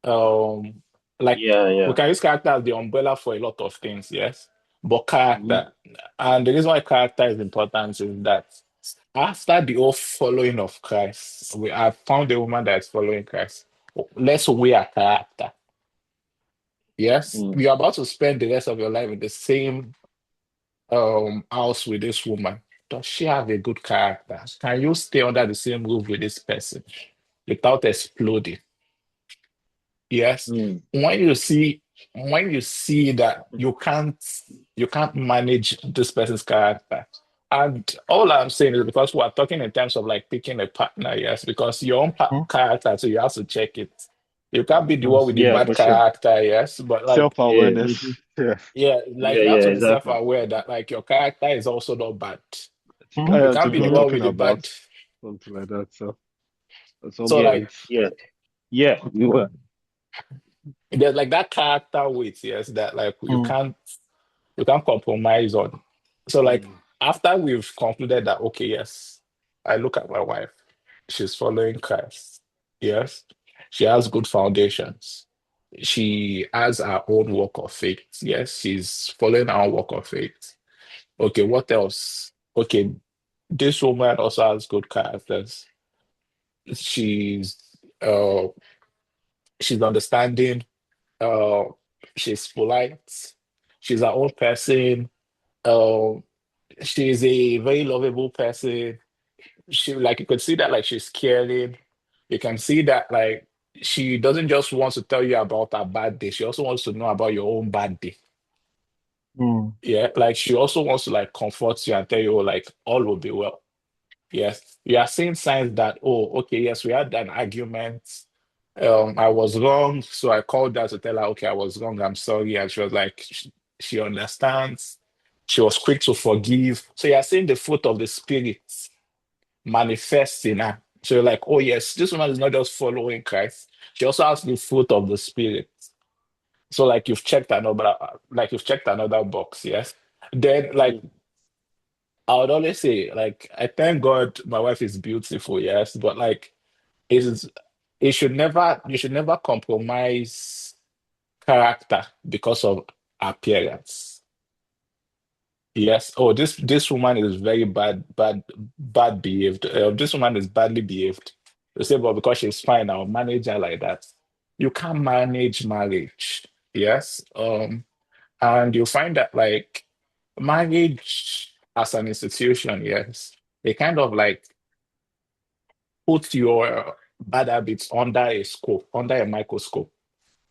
um like Yeah, we yeah. can use character as the umbrella for a lot of things, yes. But Mm, character, and the reason why character is important is that after the whole following of Christ, we have found a woman that is following Christ. Let's weigh her character. Yes, mm, you're about to spend the rest of your life in the same house with this woman. Does she have a good character? Can you stay under the same roof with this person without exploding? Yes. mm, When you see that you can't manage this person's character. And all I'm saying is because we're talking in terms of like picking a partner, yes, because your own character, so you have to check it. You can't be the one with the yeah, bad for sure. character, yes, but like Yeah, Self-awareness. Yeah. yeah, like yeah, you have yeah, to be exactly. self-aware that like your character is also not bad. I think I You am can't thinking be the you're one Mm-hmm. talking with the about bad. something like that. So at some So Yeah, like point. yeah, yeah, you were. there's like that character weight, yes, that like you Mm. can't compromise on. So like Mm, after we've concluded that okay, yes, I look at my wife, she's following Christ. Yes, she has good foundations. She has her own walk of faith. Yes, she's following our walk of faith. Okay, what else? Okay, this woman also has good characters. She's uh she's understanding, uh she's polite, she's her own person, um she's a very lovable person. She like you could see that like she's caring. You can see that like she doesn't just want to tell you about her bad day. She also wants to know about your own bad day. Mm. Yeah, like she also wants to like comfort you and tell you, oh, like all will be well. Yes, you are seeing signs that, oh, okay, yes, we had an argument. I was wrong, so I called her to tell her, okay, I was wrong, I'm sorry. And she was like, she understands. She was quick to forgive. So you are seeing the fruit of the spirit manifest in her. So you're like, oh yes, this woman is not just following Christ. She also has the fruit of the spirit. So like you've checked another box, yes. Then like Mm, I would always say, like, I thank God my wife is beautiful, yes, but like it's you should never compromise character because of appearance. Yes. Oh, this woman is very bad behaved. This woman is badly behaved. You say, but because she's fine, I'll manage her like that. You can't manage marriage. Yes. And you find that like marriage as an institution, yes, they kind of like put your bad habits under a scope, under a microscope.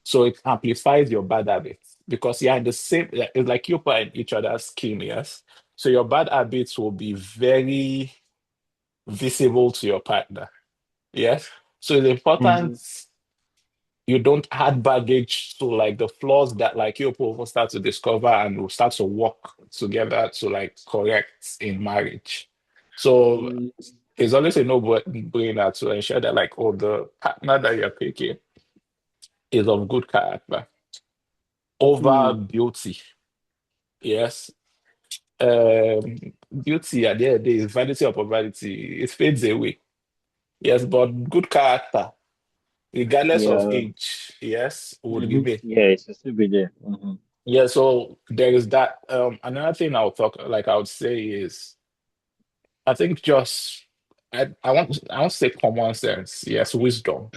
So it amplifies your bad habits because you're in the same, it's like you're in each other's skin, yes. So your bad habits will be very visible to your partner, yes. So it's Mm. important you don't add baggage to like the flaws that like you people will start to discover and will start to work together to like correct in marriage. So mm, it's always a no-brainer to ensure that like oh the partner that you're picking is of good character over mm, beauty. Yes. Um, Beauty at the end of the day is vanity upon vanity. It fades away. Yes, but good character, regardless of yeah. age, yes, would Mm-hmm. remain. Yeah, it's a still be there. Mm-hmm. Yeah, so there is that. Another thing I would say is, I think just, I want to say common sense. Yes, wisdom.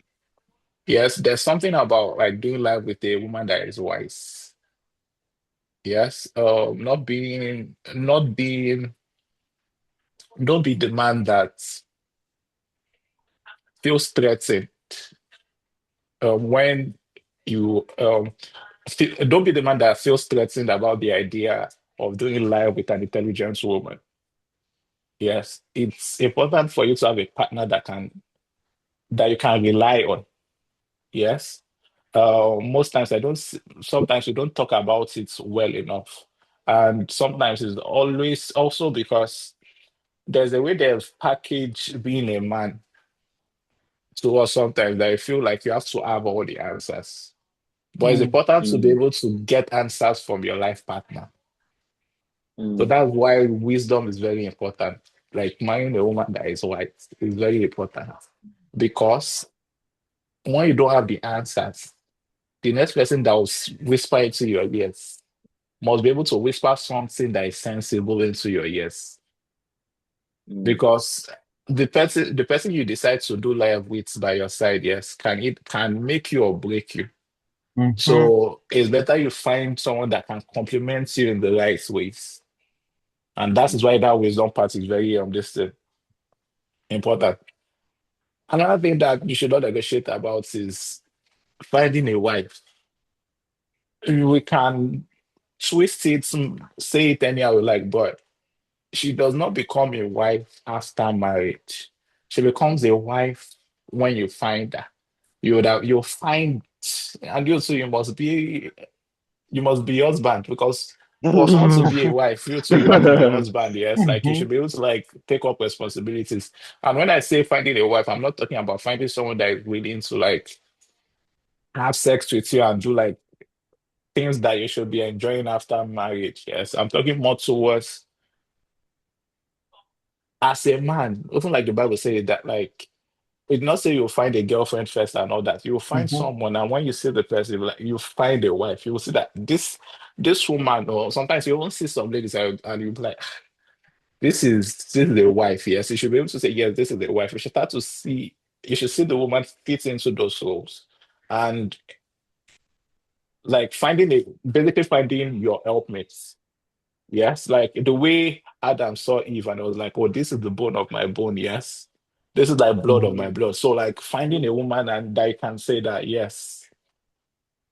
Yes, there's something about like doing life with a woman that is wise. Yes, not being Don't be the man that feels threatened when you don't be the man that feels threatened about the idea of doing life with an intelligent woman. Yes, it's important for you to have a partner that you can rely on. Yes. Most times sometimes we don't talk about it well enough. And sometimes it's always also because there's a way they've packaged being a man to us sometimes that I feel like you have to have all the answers. But it's Mm, important to be Mm, able to get answers from your life partner. So mm, that's why wisdom is very important. Like marrying a woman that is white is very important because when you don't have the answers, the next person that will whisper into your ears must be able to whisper something that is sensible into your ears. mm, Because the person you decide to do life with by your side, yes, can make you or break you. Mm-hmm. So it's better you find someone that can complement you in the right ways. And that is mm, why that wisdom part is very important. Another thing that you should not negotiate about is finding a wife. We can twist it, say it anyhow we like, but she does not become a wife after marriage. She becomes a wife when you find her. You'll find, and you too, you must be husband because for someone to be a wife, you have to be a husband. Yes, like you Mm-hmm. should be able to like take up responsibilities. And when I say finding a wife, I'm not talking about finding someone that is willing to like have sex with you and do like things that you should be enjoying after marriage. Yes, I'm talking more towards as a man, often like the Bible says that like it not say you'll find a girlfriend first and all that. You'll find Mm-hmm. someone, and when you see the person, like you find a wife. You will see that this woman, or sometimes you won't see some ladies and you'll be like, this is a wife. Yes, you should be able to say, yes, this is the wife. You should see the woman fit into those roles. And like basically finding your helpmates. Yes, like the way Adam saw Eve and it was like, oh, this is the bone of my bone. Yes, this is like blood of my mm, blood. So, like finding a woman and that can say that, yes,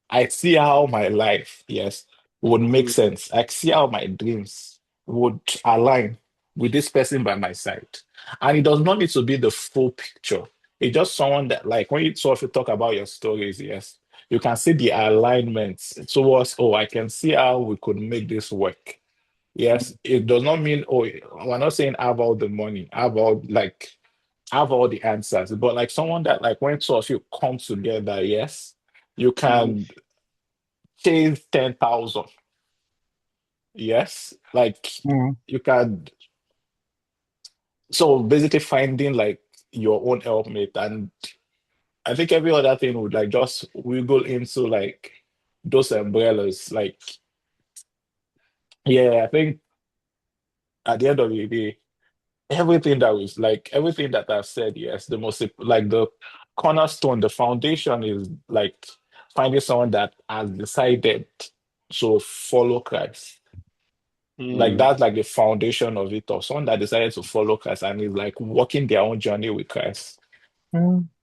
I see how my life, yes, would make mm, sense. I see how my dreams would align with this person by my side. And it does not need to be the full picture. It's just someone that, like, when you sort of talk about your stories, yes, you can see the alignments towards, oh, I can see how we could make this work. Yes, it does not mean, oh, we're not saying have all the money, have all the answers, but like someone that like when two of you come together, yes, you mm, can chase 10,000. Yes, like Mm-hmm. you can. So basically, finding like your own helpmate, and I think every other thing would like just wiggle into like those umbrellas. Like, yeah, I think at the end of the day, everything that I've said, yes, like the cornerstone, the foundation is like finding someone that has decided to follow Christ. Like mm, that's like the foundation of it, or someone that decided to follow Christ and is like walking their own journey with Christ.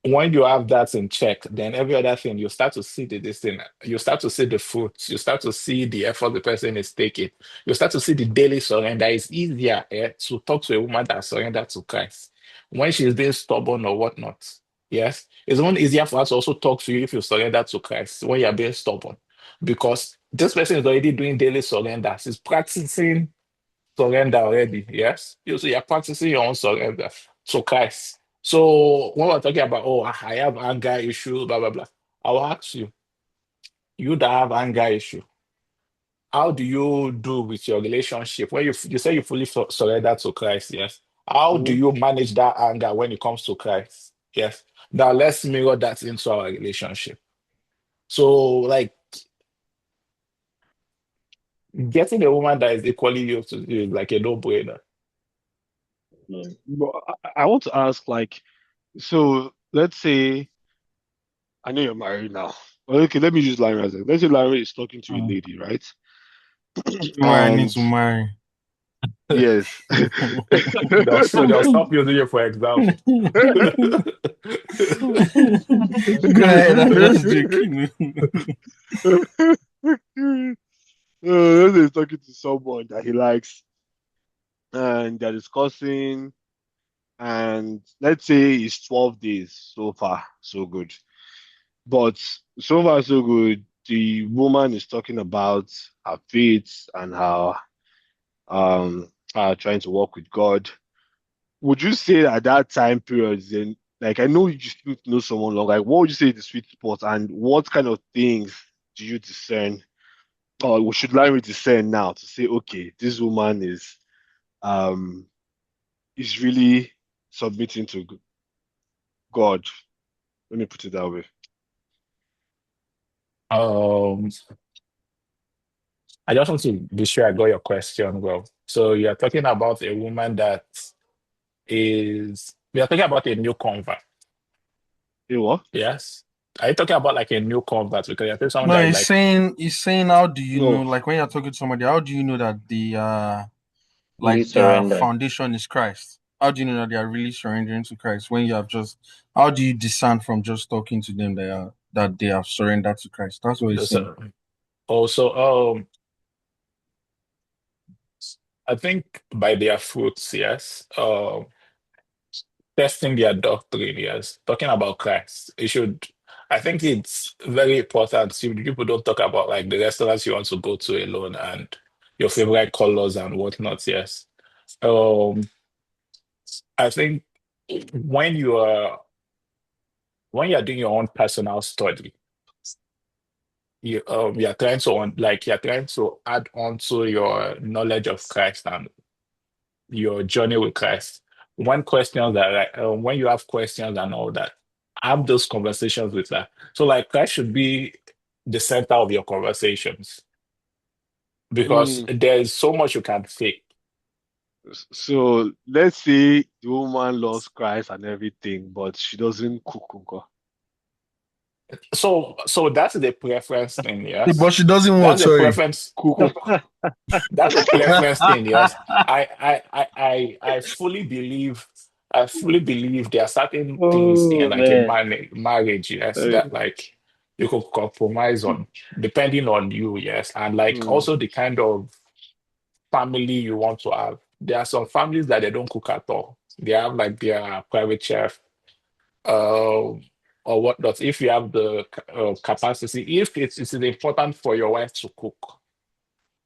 When you have that in check, then every other thing you start to see this thing, you start to see the fruits, you start to see the effort the person is taking, you start to see the daily surrender. It's easier to talk to a woman that surrendered to Christ when she's being stubborn or whatnot. Yes, it's even easier for us to also talk to you if you surrender to Christ when you're being stubborn, because this person is already doing daily surrender. She's practicing surrender already. Yes. You're practicing your own surrender to Christ. So when we're talking about, oh, I have anger issue, blah, blah, blah, I will ask you, you that have anger issue, how do you do with your relationship? When you say you fully surrender to Christ, yes. How do mm. you manage that anger when it comes to Christ? Yes. Now let's mirror that into our relationship. So, like, getting a woman that is equally yoked to you is like a no-brainer. Mm. But I want to ask, like, so let's say I know you're married now. Well, okay, let me use Larry as a. Let's say Larry is talking to a Mm. lady, right? Why I need And to marry? Yes. So they'll stop using you for example. Go ahead, I'm just joking. Let's say he's talking to someone that he likes, and they're discussing, and let's say it's 12 days so far, so good. But so far, so good. The woman is talking about her faith and her trying to work with God. Would you say at that time period, then, like, I know you just need to know someone long, like, what would you say is the sweet spot, and what kind of things do you discern, or should Larry discern now to say, okay, this woman um is really submitting to God. Let me put it that way. Um, I just want to be sure I got your question well. So you're talking about a woman that we are talking about a new convert, You what? yes? Are you talking about like a new convert? Because you're talking someone No, that is he's like, saying how do you know, No, like when you're talking to somebody, how do you know that the Fully like their surrender. foundation is Christ? How do you know that they are really surrendering to Christ when you have just how do you discern from just talking to them that they have surrendered to Christ? That's what he's saying. so, also, I think by their fruits, yes. Testing their doctrine, yes. Talking about Christ, it should. I think it's very important. See, people don't talk about like the restaurants you want to go to alone and your favorite colors and whatnot. Yes. Um, I think when you are when you're doing your own personal study, you're trying to you're trying to add on to your knowledge of Christ and your journey with Christ. When you have questions and all that, have those conversations with her. So like Christ should be the center of your conversations because mm, there's so much you can fake. so let's say the woman loves Christ and everything, but she doesn't cook. Unko. So that's the preference thing, But yes. she doesn't want, That's the sorry, preference. cook. That's a preference thing, yes. I fully believe. I fully believe there are certain things in Oh like a man. marriage, yes, Uh, that like you could compromise on, depending on you, yes, and like mm, also the kind of family you want to have. There are some families that they don't cook at all. They have like their private chef, uh, or whatnot. If you have the capacity, if it's important for your wife to cook,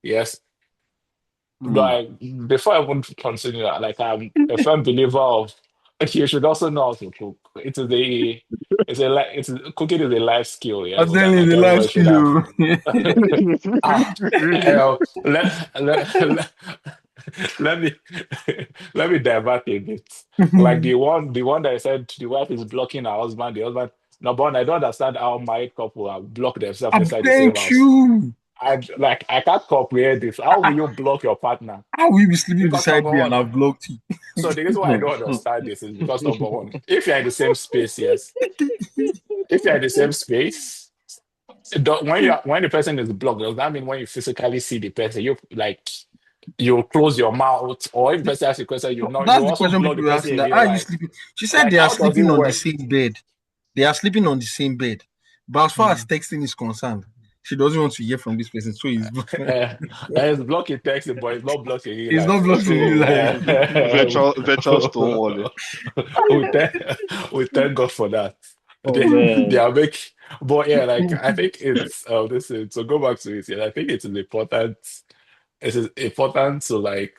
yes, Hmm. like before I want to continue, like I'm a firm believer of you should also know how to cook. Cooking is a life skill, I'm yes, that telling you, like the everybody life should have. kilo. Ah, let let me let me divert a bit. Like the one that I said the wife is blocking her husband, the husband. No, but I don't understand how married couple have blocked themselves inside the same Thank house. you. I can't comprehend this. How will you block your partner? How will you be sleeping Because beside number me and one, I've blocked you? so the reason why I don't understand this is because number one, if you're in the same space, yes, if you're in the same space, when the person is blocked, does that mean when you physically see the person, you close your mouth, or if the person asks a question, you That's the also question block the people were person asking. in That real how are you life. sleeping? She said Like they are how does it sleeping on the work? same bed. They are sleeping on the same bed. But as far as Hmm. texting is concerned, she doesn't want to hear from this person. So he's Uh, it's blocking text, but it's not blocking in real he's not life. blocked in real so life. virtual stone wallet. we thank we thank God for that. Oh They man. are make, but yeah, like I think it's this is so go back to it. Yeah, I think it is important. It is important to like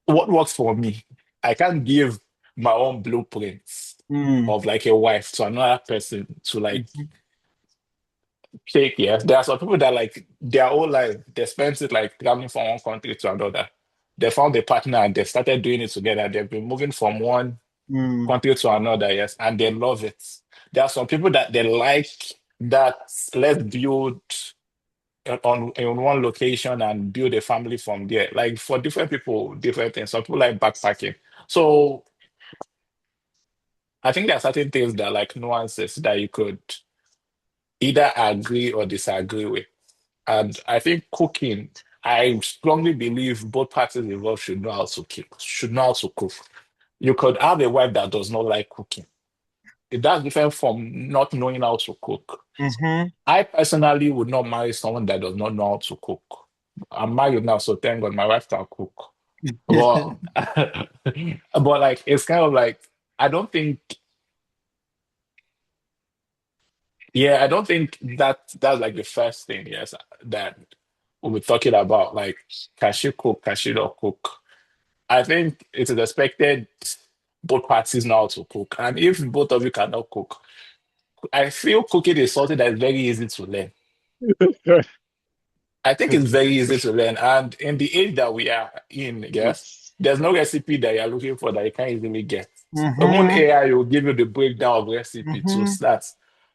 what works for me. I can't give my own blueprints Mm. of like a wife to another person to like take. Yes, there are some people that like their whole life they spent it like traveling from one country to another. They found a partner and they started doing it together. They've been moving from one Mm. country to another, yes, and they love it. There are some people that they like that let's build on in one location and build a family from there. Like for different people, different things. Some people like backpacking. So I think there are certain things that like nuances that you could either agree or disagree with. And I think cooking, I strongly believe both parties involved should know how to cook. You could have a wife that does not like cooking. That's different from not knowing how to cook. Mm-hmm. I personally would not marry someone that does not know how to cook. I'm married now, so thank God my wife can cook. But but like it's kind of like I don't think yeah, I don't think that's like the first thing, yes, that we'll be talking about. Like, can she cook? Can she not cook? I think it is expected both parties know how to cook. And if both of you cannot cook, I feel cooking is something that is very easy to learn. I think it's very easy to learn. And in the age that we are in, yes, there's no recipe that you're looking for that you can't easily get. Even Mm-hmm. AI will give you the breakdown of recipe to Mm-hmm. start.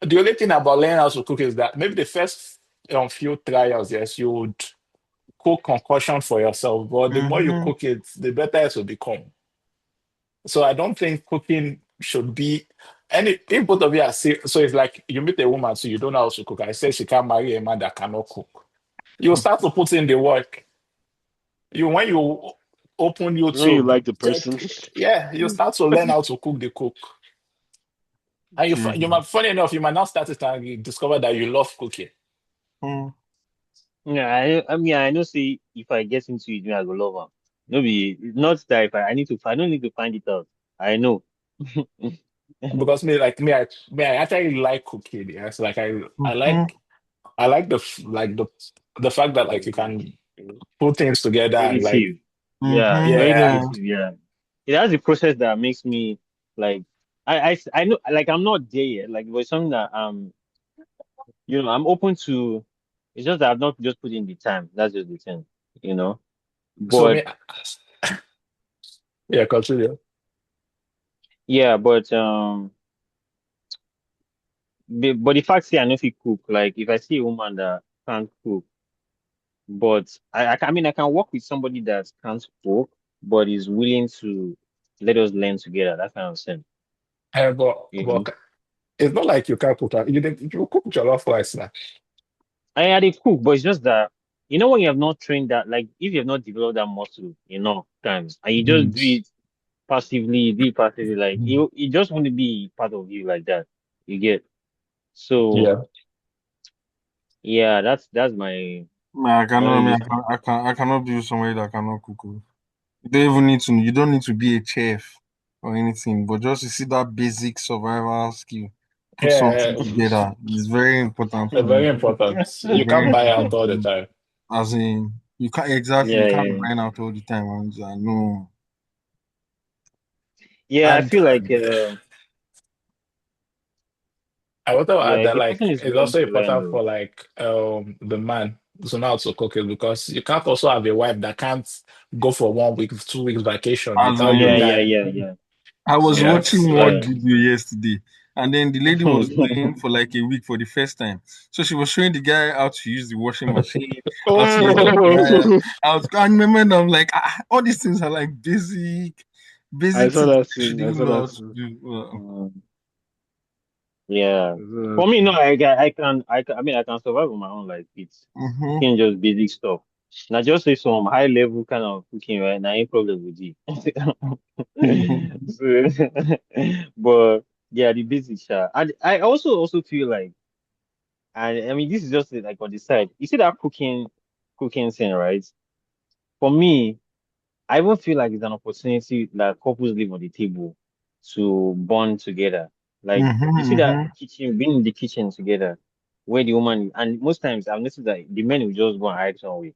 The only thing about learning how to cook is that maybe the first few trials, yes, you would cook concoction for yourself, but the more you Mm-hmm. cook it, the better it will become. So I don't think cooking should be any if both of you are so it's like you meet a woman, so you don't know how to cook. I say she can't marry a man that cannot cook. You start to put in the work. You when you open When you YouTube, like the person. check, yeah, you start to learn how to cook the cook. And Okay. you might funny enough, you might not start it and you discover that you love cooking. Mm. Yeah, I mean, I know. See, if I get into it, me, I go love her. No, be not that if I need to. I don't need to find it out. I know. Because me, I actually like cooking. Yes, like I Mm-hmm. I like the fact that like you can put things together and like Creative. Yeah, it's Mm-hmm. very yeah, Yeah. creative. Yeah, it has a process that makes me like. I know. Like I'm not there yet. Like, but it's something that I'm open to. It's just that I've not just put in the time. That's just the thing. You know. so But me yeah, continue. yeah, but the fact say I know if he cook, like if I see a woman that can't cook, but I mean I can work with somebody that can't cook, but is willing to let us learn together. That kind of thing. You know, But it's not like you can't cook. You cook jollof rice now. I did cook, but it's just that when you have not trained that, like if you have not developed that muscle enough times, and you just do Mm. it passively, like it just want to be part of you like that. You get so Yeah. yeah, that's my Man, I my cannot. I, only mean, reason. I cannot be with somebody that cannot cook. Oh. You don't even need to. You don't need to be a chef or anything, but just to see that basic survival skill, put something Yeah, together. It's very important for me. very important. You Very can't buy out important all for the me. time. As in, you can't exactly. You Yeah, can't be yeah, buying out all the time. And no, yeah. I And feel like I want to yeah, add if that the person like is it's willing also to learn, important though. for like the man to know how to cook it because you can't also have a wife that can't go for 1 week, 2 weeks vacation as without you Yeah, in, yeah, guys. yeah, yeah, I was Yes, watching one like yeah. video yesterday, and then the lady was going for like a week for the first time. So she was showing the guy how to use the washing machine, how to use the dryer. I remember, and I'm like, all these things are like I basic saw things that you should scene. I even saw know that how to scene. do. Well, Mm, yeah. I saw that For me, no, scene. I mean, I can survive on my own. Like it's mm-hmm, cooking just basic stuff. Now, just say some high level kind of cooking, right? Now, ain't problem with it. So, but yeah, the basic sha. And I also feel like, and I mean, this is just like on the side. You see that cooking thing, right? For me. I even feel like it's an opportunity that couples leave on the table to bond together. Like you see that mm-hmm, kitchen, being in the kitchen together, where the woman and most times I've noticed that the men will just go and hide somewhere,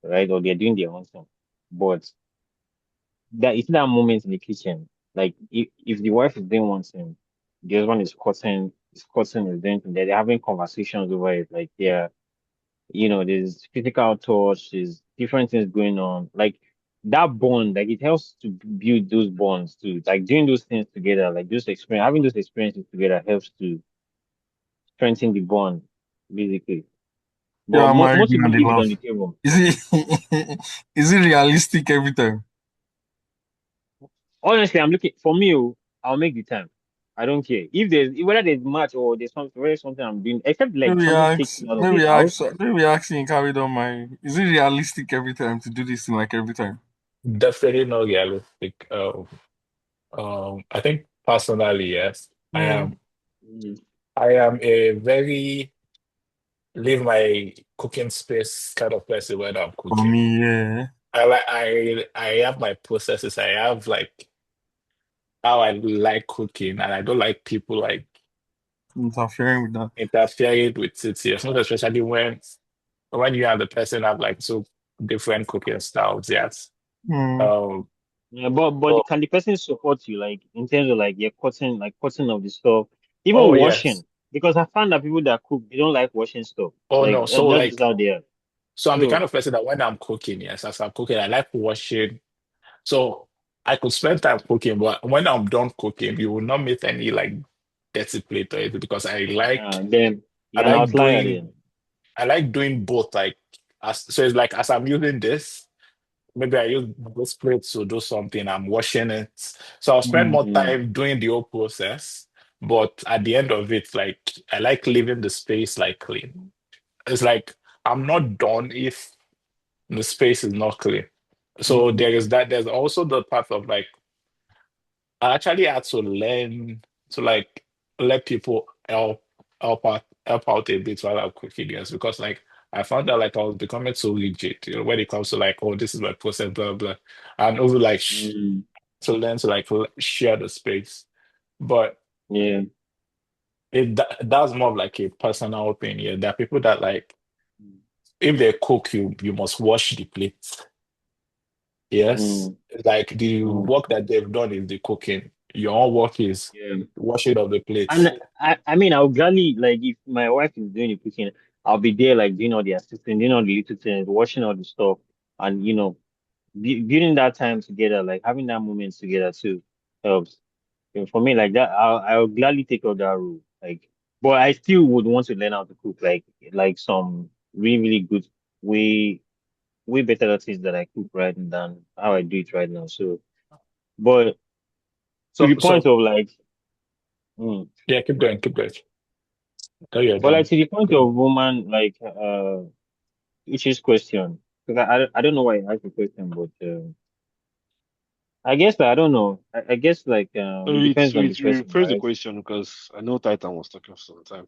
right? Or they're doing their own thing. But that it's that moment in the kitchen. Like if the wife is doing one thing, the husband is doing thing, they're having conversations over it. Like there's physical touch, there's different things going on. Like that bond, like it helps to build those bonds too. Like doing those things together, like having those experiences together helps to strengthen the bond, basically. But yeah, I'm married most people and they leave it laugh. on the table. Is it is it realistic every time? Honestly, I'm looking for me. I'll make the time. I don't care if there's whether there's match or there's something, whether something I'm doing, except like Maybe something takes ask, me out of the maybe house. ask, maybe asking carry don't mind. Is it realistic every time to do this thing like every time? Definitely not realistic. I think personally, yes, I Hmm. am. Mm. I am a very leave my cooking space kind of person when I'm For cooking. me, yeah, I have my processes. I have like how I like cooking, and I don't like people like interfering with that. interfering with it. Yes, not especially when you and the person have like two different cooking styles. Yes. Hmm. Um. Yeah, but Oh, can the person support you like in terms of like your cutting, like cutting of the stuff, even oh washing? yes. Because I found that people that cook they don't like washing stuff. Oh Like no. So that's just like how they are. so I'm the kind So of person that when I'm cooking, yes, as I'm cooking, I like washing. So I could spend time cooking, but when I'm done cooking, you will not meet any like dirty plate or anything because then I you're an like outlier doing then. I like doing both. Like as so it's like as I'm using this, maybe I use this plate to do something. I'm washing it, so I'll spend Hmm. more Mm, time doing the whole process. But at the end of it, like I like leaving the space like clean. It's like I'm not done if the space is not clean. So there mm, is that. There's also the part of like I actually had to learn to like let people help out a bit while I'm cooking, yes, because like I found that like I was becoming so rigid, when it comes to like, oh, this is my process, blah blah, and also like mm, to learn to like share the space. But yeah. that's more of like a personal thing. Yeah, there are people that like if they cook, you must wash the plate. Yes, Mm, like the mm, work that they've done is the cooking. Your own work is yeah. washing of the plates. And I mean, I'll gladly like if my wife is doing the cooking, I'll be there like doing all the assisting, doing all the little things, washing all the stuff, and building that time together, like having that moment together too helps. And for me, like that, I'll gladly take up that role. Like, but I still would want to learn how to cook, like some really really good, way way better things that I cook right than how I do it right now. So, but to So the point so of like. Mm, yeah, keep going, keep going. Tell you're but like done. to the point of woman, like Ichi's question, because I don't know why I asked the question, but I guess I don't know. I guess like it Wait, depends on the wait, person, rephrase the right? question because I know Titan was talking for some time.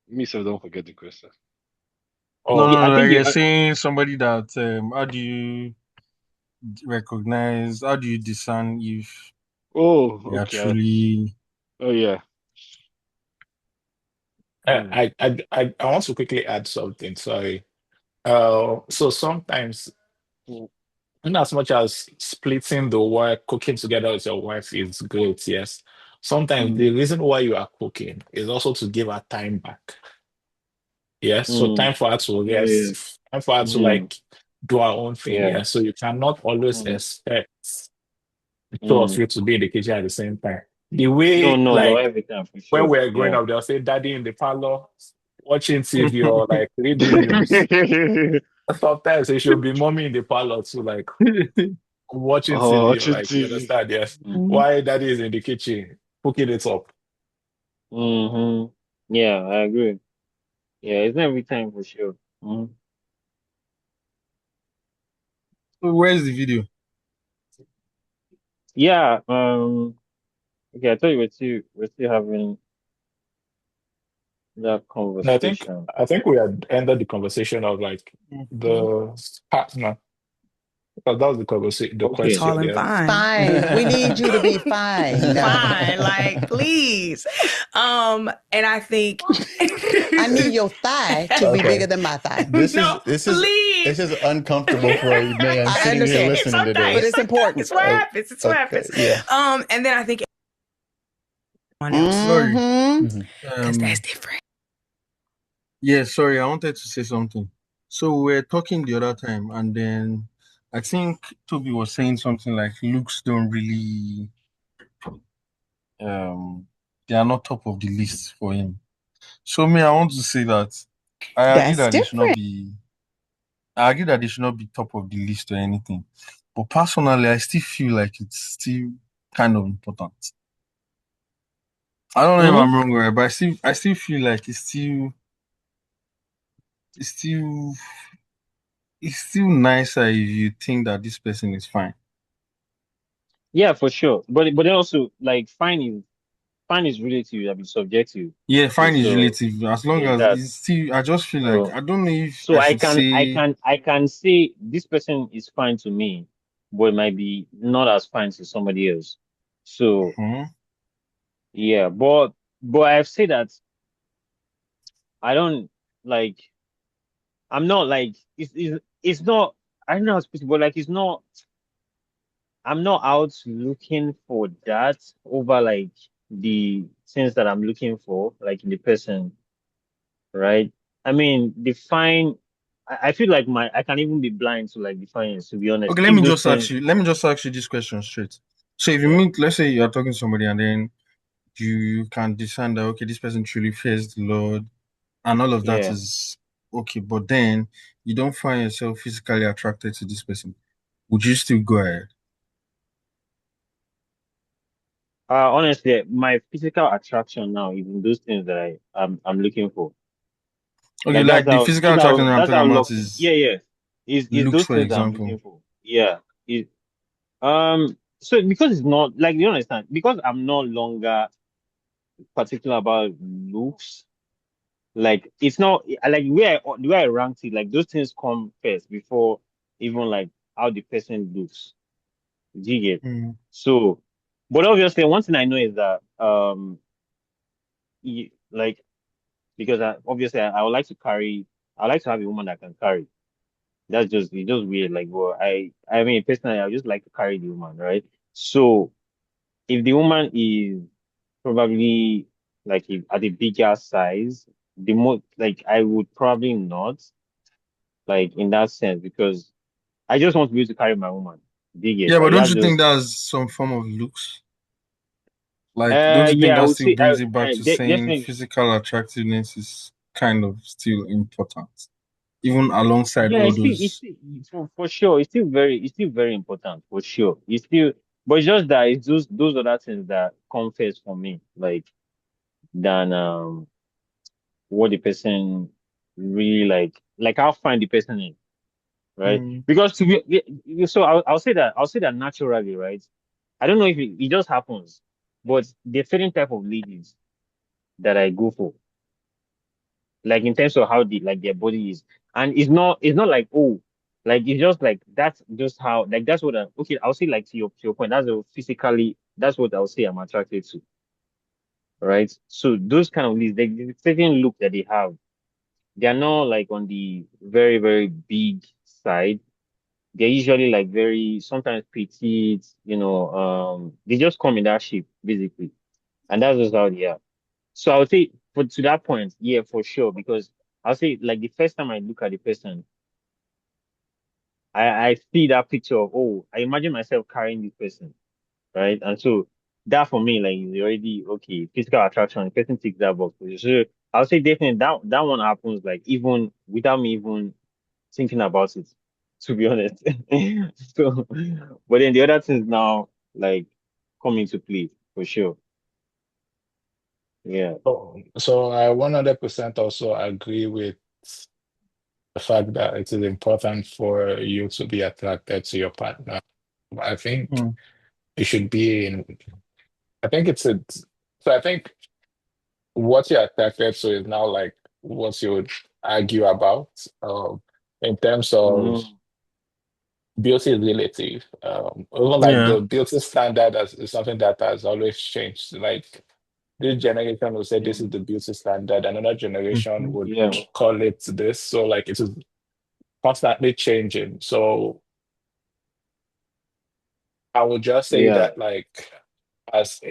Me, so don't forget the question. No, Oh, Yeah, no, I no. think Like you. you're saying somebody that how do you recognize? How do you discern if Oh, they are okay. truly? Oh, yeah. Hmm. I want to quickly add something. Sorry. So sometimes, in as much as splitting the work, cooking together with your wife is great, yes. Sometimes the Mm, reason why you are cooking is also to give her time back. Yes. So mm, time for her to yeah, yeah, rest, time for her to mm, like do her own thing. yeah, Yes. So you cannot always mm, expect the two of mm. you to be in the kitchen at the same time. The No, way no, no, like every time for when sure. we were growing Yeah. up, they'll say daddy in the parlor watching TV or like reading news. Sometimes it should be mommy in the parlor too, like watching Oh, TV or watching like you TV. understand, yes. Mm, Mhm. Why daddy is in the kitchen cooking it up. mm-hmm. Yeah, I agree. Yeah, it's not every time for sure. Mm. So where's the video? Yeah. Okay, I thought you we're still having that And conversation. I think we had ended the conversation of like Mhm. the partner because that was the It's Okay. all question, in yes. fine. Fine. We need you to be fine. Fine, like please. And I think I need your thigh to be Okay. bigger than my thigh. This is no, this is it's please. just uncomfortable for a man I sitting here understand, It's listening okay. today. but It's it's okay. important. It's what Oh, happens. It's what okay, happens. yeah. And then I think everyone else, Sorry. Mm-hmm. Mhm. because that's Um. different. Yeah. Sorry. I wanted to say something. So we're talking the other time, and then I think Toby was saying something like looks don't really um they are not top of the list for him. So me, I want to say that I agree That's that they should not different. be. I agree that they should not be top of the list or anything. But personally, I still feel like it's still kind of important. I don't know if Hmm. I'm wrong, right? But I still feel like it's still, it's still nicer if you think that this person is fine. Yeah, for sure. But then also like fine is relative, I mean subjective. Yeah, Okay, fine is so relative. As long there's as that. it's still, I just feel like So I don't know if so I should say. I can say this person is fine to me, but it might be not as fine to somebody else. So Hmm. yeah, but I've said that I don't like I'm not like it's not I don't know how to speak, but like it's not I'm not out looking for that over like the things that I'm looking for, like in the person, right? I mean, define. I feel like I can even be blind to like define it, to be honest. Okay, let If me those just ask things, you. Let me just ask you this question straight. So if you yeah, meet, let's say you are talking to somebody, and then you can discern that okay, this person truly fears the Lord, and all of that yeah. is okay, but then you don't find yourself physically attracted to this person. Would you still go ahead? Honestly, my physical attraction now, even those things that I'm looking for, Okay, like like the physical attraction that I'm that's talking how about locked in. is Yeah, yeah. Is looks, those for things that I'm example. looking for. Yeah. It, so because it's not like you understand because I'm no longer particular about looks. Like it's not like the way I ranked it. Like those things come first before even like how the person looks. Do you get? Mm. So, but obviously one thing I know is that like because obviously I would like to carry. I like to have a woman that can carry. That's just it's just weird. Like, well, I mean personally I just like to carry the woman, right? So if the woman is probably like at a bigger size, the most like I would probably not like in that sense because I just want to be able to carry my woman. Dig it? Yeah, but Like don't that's you think just that's some form of looks? Like, don't you think yeah, I that would still say brings it back to saying definitely physical attractiveness is kind of still important, even alongside yeah. all those? For sure. It's still very important for sure. It's still, but it's just that it's those other things that come first for me, like than what the person really like how fine the person is, right? Mm. Because so I'll say that naturally, right? I don't know if it just happens, but there's certain type of ladies that I go for, like in terms of how like their body is, and it's not like oh, like it's just like that's just how like that's what okay I'll say like to your point that's physically that's what I'll say I'm attracted to, right? So those kind of ladies, the certain look that they have, they are not like on the very big side. They're usually like very sometimes petite, they just come in that shape basically, and that's just how they are. So I would say for to that point, yeah, for sure, because I'll say like the first time I look at the person, I see that picture of oh, I imagine myself carrying this person, right? And so that for me like is already okay, physical attraction. The person ticks that box. So I'll say definitely that one happens like even without me even thinking about it, to be honest. So, but then the other things now like come into play for sure. Yeah. So I 100% also agree with the fact that it is important for you to be attracted to your partner. I think Mm. it should be in, I think it's a, so I think what you're attracted to is now like what you would argue about. In terms of Mm, beauty is relative. Even like Yeah. the beauty standard is something that has always changed. Like this generation will say yeah. this is the beauty standard, another generation Mhm. would Yeah. call it this. So like it is constantly changing. So I would just say Yeah. that like as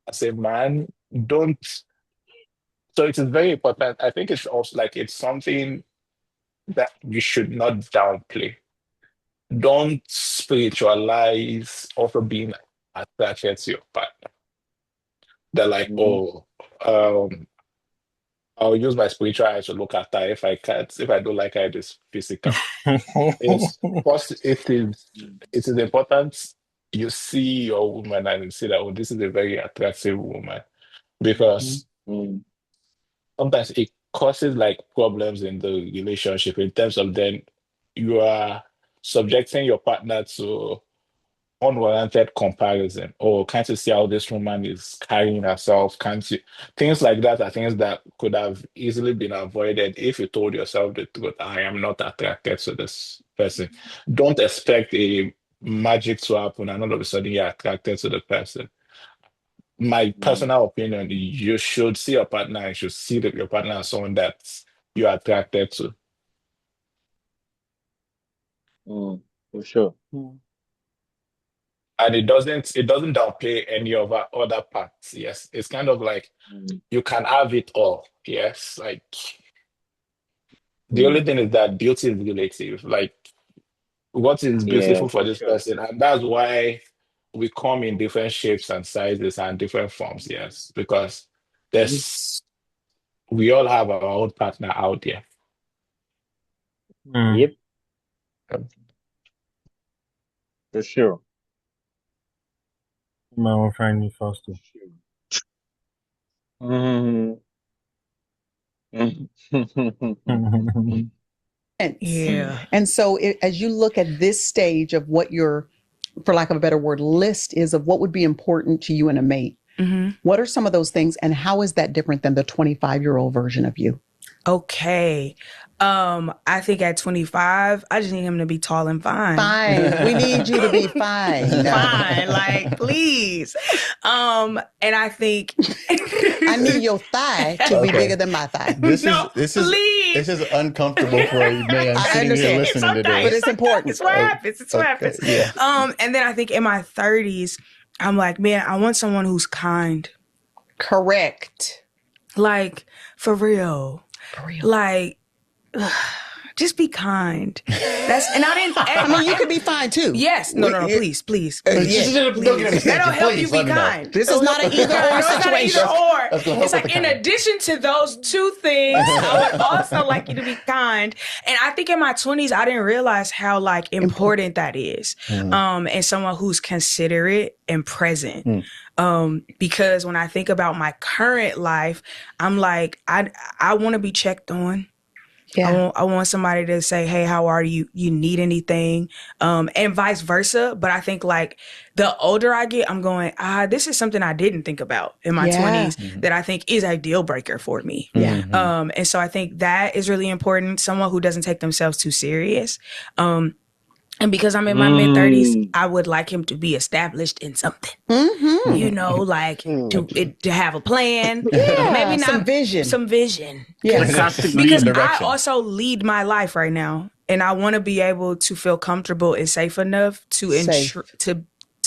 as a man, don't so it is very important. I think it's also like it's something that you should not downplay. Don't spiritualize also being attracted to your partner. They're like, Hmm. oh, I'll use my spiritual eyes to look at her if I can't, if I don't like her, it is physical. It's first, it is important you see your woman and you see that oh, this is a very attractive woman. because Mm, sometimes it causes like problems in the relationship in terms of then you are subjecting your partner to unwarranted comparison. Oh, can't you see how this woman is carrying herself? Can't you? Things like that are things that could have easily been avoided if you told yourself the truth. I am not attracted to this person. Don't expect a magic to happen and all of a sudden you're attracted to the person. My mm, personal opinion, you should see your partner, you should see that your partner as someone that you're attracted to. mm, for sure. Mm. And it doesn't downplay any of our other parts. Yes. It's kind of like Mm, you can have it all. Yes. Like the only mm, thing is that beauty is relative. Like what is yeah, beautiful for for this sure. person. And that's why we come in different shapes and sizes and different forms. Yes. Because Mhm. there's we all have our own partner out there. Mm. Yep, for sure. Man will find me faster. Sure. Mm, mm. Sense. Yeah. And so, as you look at this stage of what your, for lack of a better word, list is of what would be important to you and a mate, Hmm. what are some of those things, and how is that different than the 25-year-old version of you? Okay. I think at 25, I just need him to be tall and fine. Fine. We need you to be fine. Fine, like please. And I think I need your thigh to be Okay. bigger than my thigh. This No, is please. this is uncomfortable for a man I sitting here understand. listening to Sometimes. But this. it's important. It's what Oh, happens. It's what okay, happens. yeah. And then I think in my 30s, I'm like, man, I want someone who's kind. Correct. Like, for real. For real. Like, just be kind. And I didn't. I mean, you could be fine too. Yes. No, please. Yes. Don't get an That'll extension, help please. you be Let me know. kind. This is not an either No, or it's not an situation. either or. That's gonna help It's like with the in kind. addition to those two things, I would also like you to be kind. And I think in my 20s, I didn't realize how like important that is. And someone who's considerate and present. Because when I think about my current life, I'm like, I want to be checked on. Yeah. I want somebody to say, hey, how are you? You need anything? And vice versa. But I think like the older I get, I'm going, this is something I didn't think about in my Yeah. 20s that I think is a deal breaker for me. Yeah. And so I think that is really important. Someone who doesn't take themselves too serious. And because I'm in my mid 30s, I would like him to be established in something. Mm-hmm. You know, like to have a plan. Yeah, Maybe not some vision. Some vision. Yes. Because I direction. also lead my life right now, and I want to be able to feel comfortable and safe enough to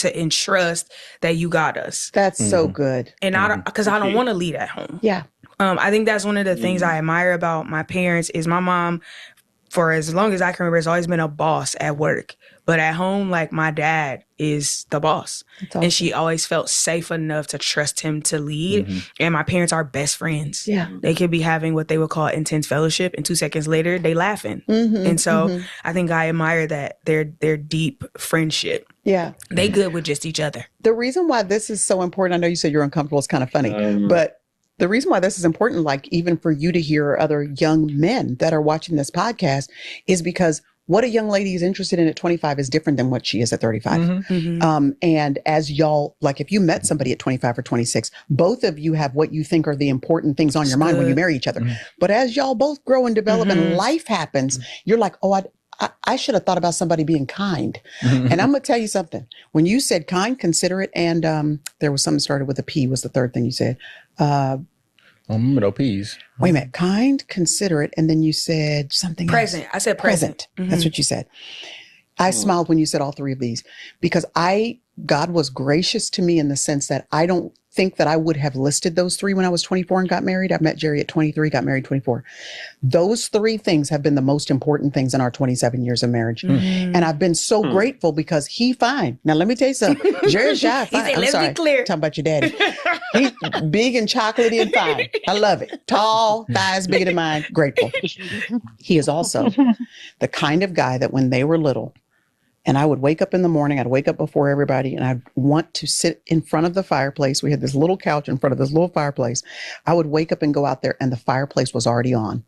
entrust that you got us. That's so good. And I don't, because I don't want to lead at home. Yeah. I think that's one of the things I admire about my parents is my mom, for as long as I can remember, has always been a boss at work. But at home, like my dad is the boss. Awesome. And she always felt safe enough to trust him to lead. And my parents are best friends. Yeah. They could be having what they would call intense fellowship, and 2 seconds later, they laughing. And so I think I admire that their deep friendship. Yeah. They good with just each other. The reason why this is so important, I know you said you're uncomfortable, it's kind of funny, but the reason why this is important, like even for you to hear other young men that are watching this podcast, is because what a young lady is interested in at 25 is different than what she is at 35. And as y'all, like if you met somebody at 25 or 26, both of you have what you think are the important things on your mind when you marry each other. But as y'all both grow and develop and life happens, you're like, oh, I should have thought about somebody being kind. And I'm going to tell you something. When you said kind, considerate, and there was something started with a P was the third thing you said. Peas. Wait a minute. Kind, considerate, and then you said something Present. else. I said present. That's what you said. I smiled when you said all three of these because God was gracious to me in the sense that I don't think that I would have listed those three when I was 24 and got married. I met Jerry at 23, got married 24. Those three things have been the most important things in our 27 years of marriage. And I've been so grateful because he fine. Now, let me tell you something. Jerry's shy. Fine. said, I'm let's sorry. be clear. Talking about your daddy. He's big and chocolatey and fine. I love it. Tall, thighs bigger than mine. Grateful. He is also the kind of guy that when they were little, And I would wake up in the morning, I'd wake up before everybody, and I'd want to sit in front of the fireplace. We had this little couch in front of this little fireplace. I would wake up and go out there, and the fireplace was already on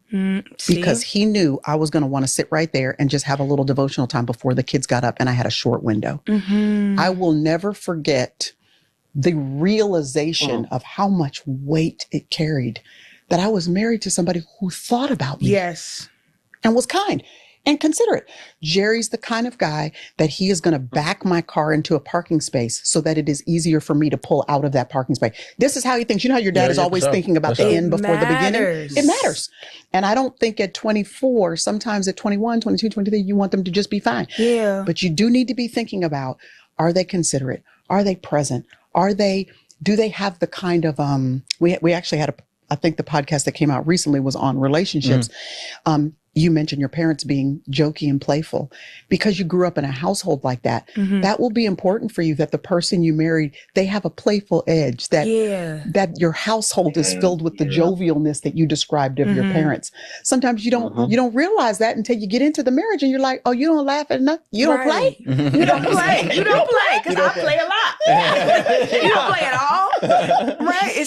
because he knew I was going to want to sit right there and just have a little devotional time before the kids got up, and I had a short window. I will never forget the realization of how much weight it carried that I was married to somebody who thought about me. Yes. And was kind and considerate. Jerry's the kind of guy that he is going to back my car into a parking space so that it is easier for me to pull out of that parking space. This is how he thinks. You know how your dad is always thinking about the end before the beginning? It matters. And I don't think at 24, sometimes at 21, 22, 23, you want them to just be fine. Yeah. But you do need to be thinking about, are they considerate? Are they present? Do they have the kind of, we actually had I think the podcast that came out recently was on relationships. You mentioned your parents being jokey and playful because you grew up in a household like that. That will be important for you, that the person you married, they have a playful edge, that your household is filled with the jovialness that you described of your parents. Sometimes you don't realize that until you get into the marriage and you're like, oh, you don't laugh at enough. You don't play. You don't play. You don't play because I play a lot. You don't play at all. Right.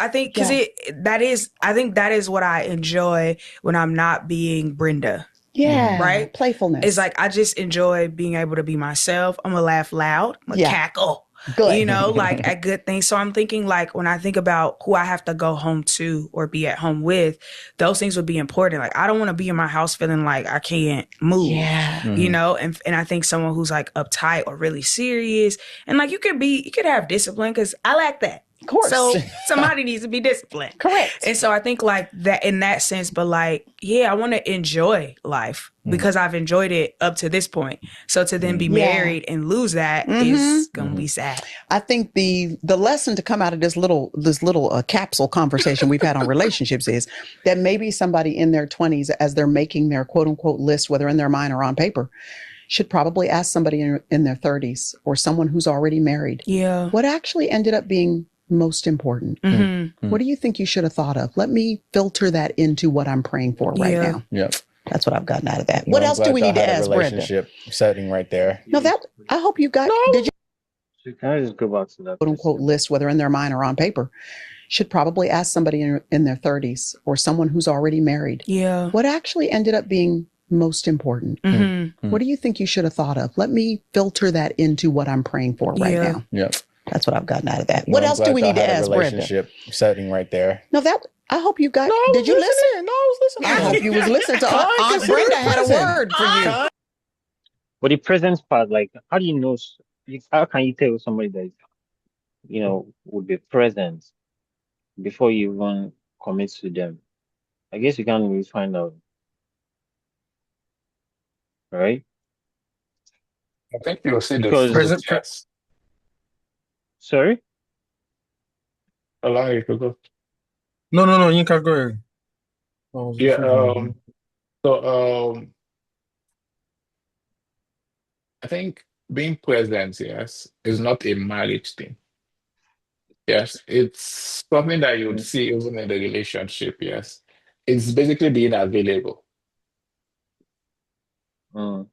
I think because I think that is what I enjoy when I'm not being Brenda. Yeah. Right? Playfulness. It's like I just enjoy being able to be myself. I'm gonna laugh loud. I'm gonna cackle. Good. You know, like at good things. So I'm thinking like when I think about who I have to go home to or be at home with, those things would be important. Like I don't want to be in my house feeling like I can't move. Yeah. You know, and I think someone who's like uptight or really serious and like you could have discipline because I lack that. Of course. So somebody needs to be disciplined. Correct. And so I think like that in that sense, but like, yeah, I want to enjoy life because I've enjoyed it up to this point. So to then be married and lose that is going to be sad. I think the lesson to come out of this little capsule conversation we've had on relationships is that maybe somebody in their 20s, as they're making their quote unquote list, whether in their mind or on paper, should probably ask somebody in their 30s or someone who's already married. Yeah. What actually ended up being most important? What do you think you should have thought of? Let me filter that into what I'm praying for right now. Yep. That's what I've gotten out of that. What else do we need to ask Brenda? Relationship setting right there. No, I hope you got. Did you Can I just go back to that quote unquote list, whether in their mind or on paper? Should probably ask somebody in their 30s or someone who's already married. Yeah. What actually ended up being most important? What do you think you should have thought of? Let me filter that into what I'm praying for right now. Yep. That's what I've gotten out of that. What else do we need to ask Brenda? Relationship setting right there. No, I hope you got. Did you listen? No, I was listening. I hope you was listening to Aunt Brenda had a word for you. But the presence part, like, how do you know? How can you tell somebody that would be present before you even commit to them? I guess you can't really find out, right? I think you'll see the Because fruit. Yes. sorry, Allow you to go. No, Yinka, go ahead. Yeah. So I think being present, yes, is not a marriage thing. Yes, it's something that you would see even in the relationship. Yes, it's basically being available. mm,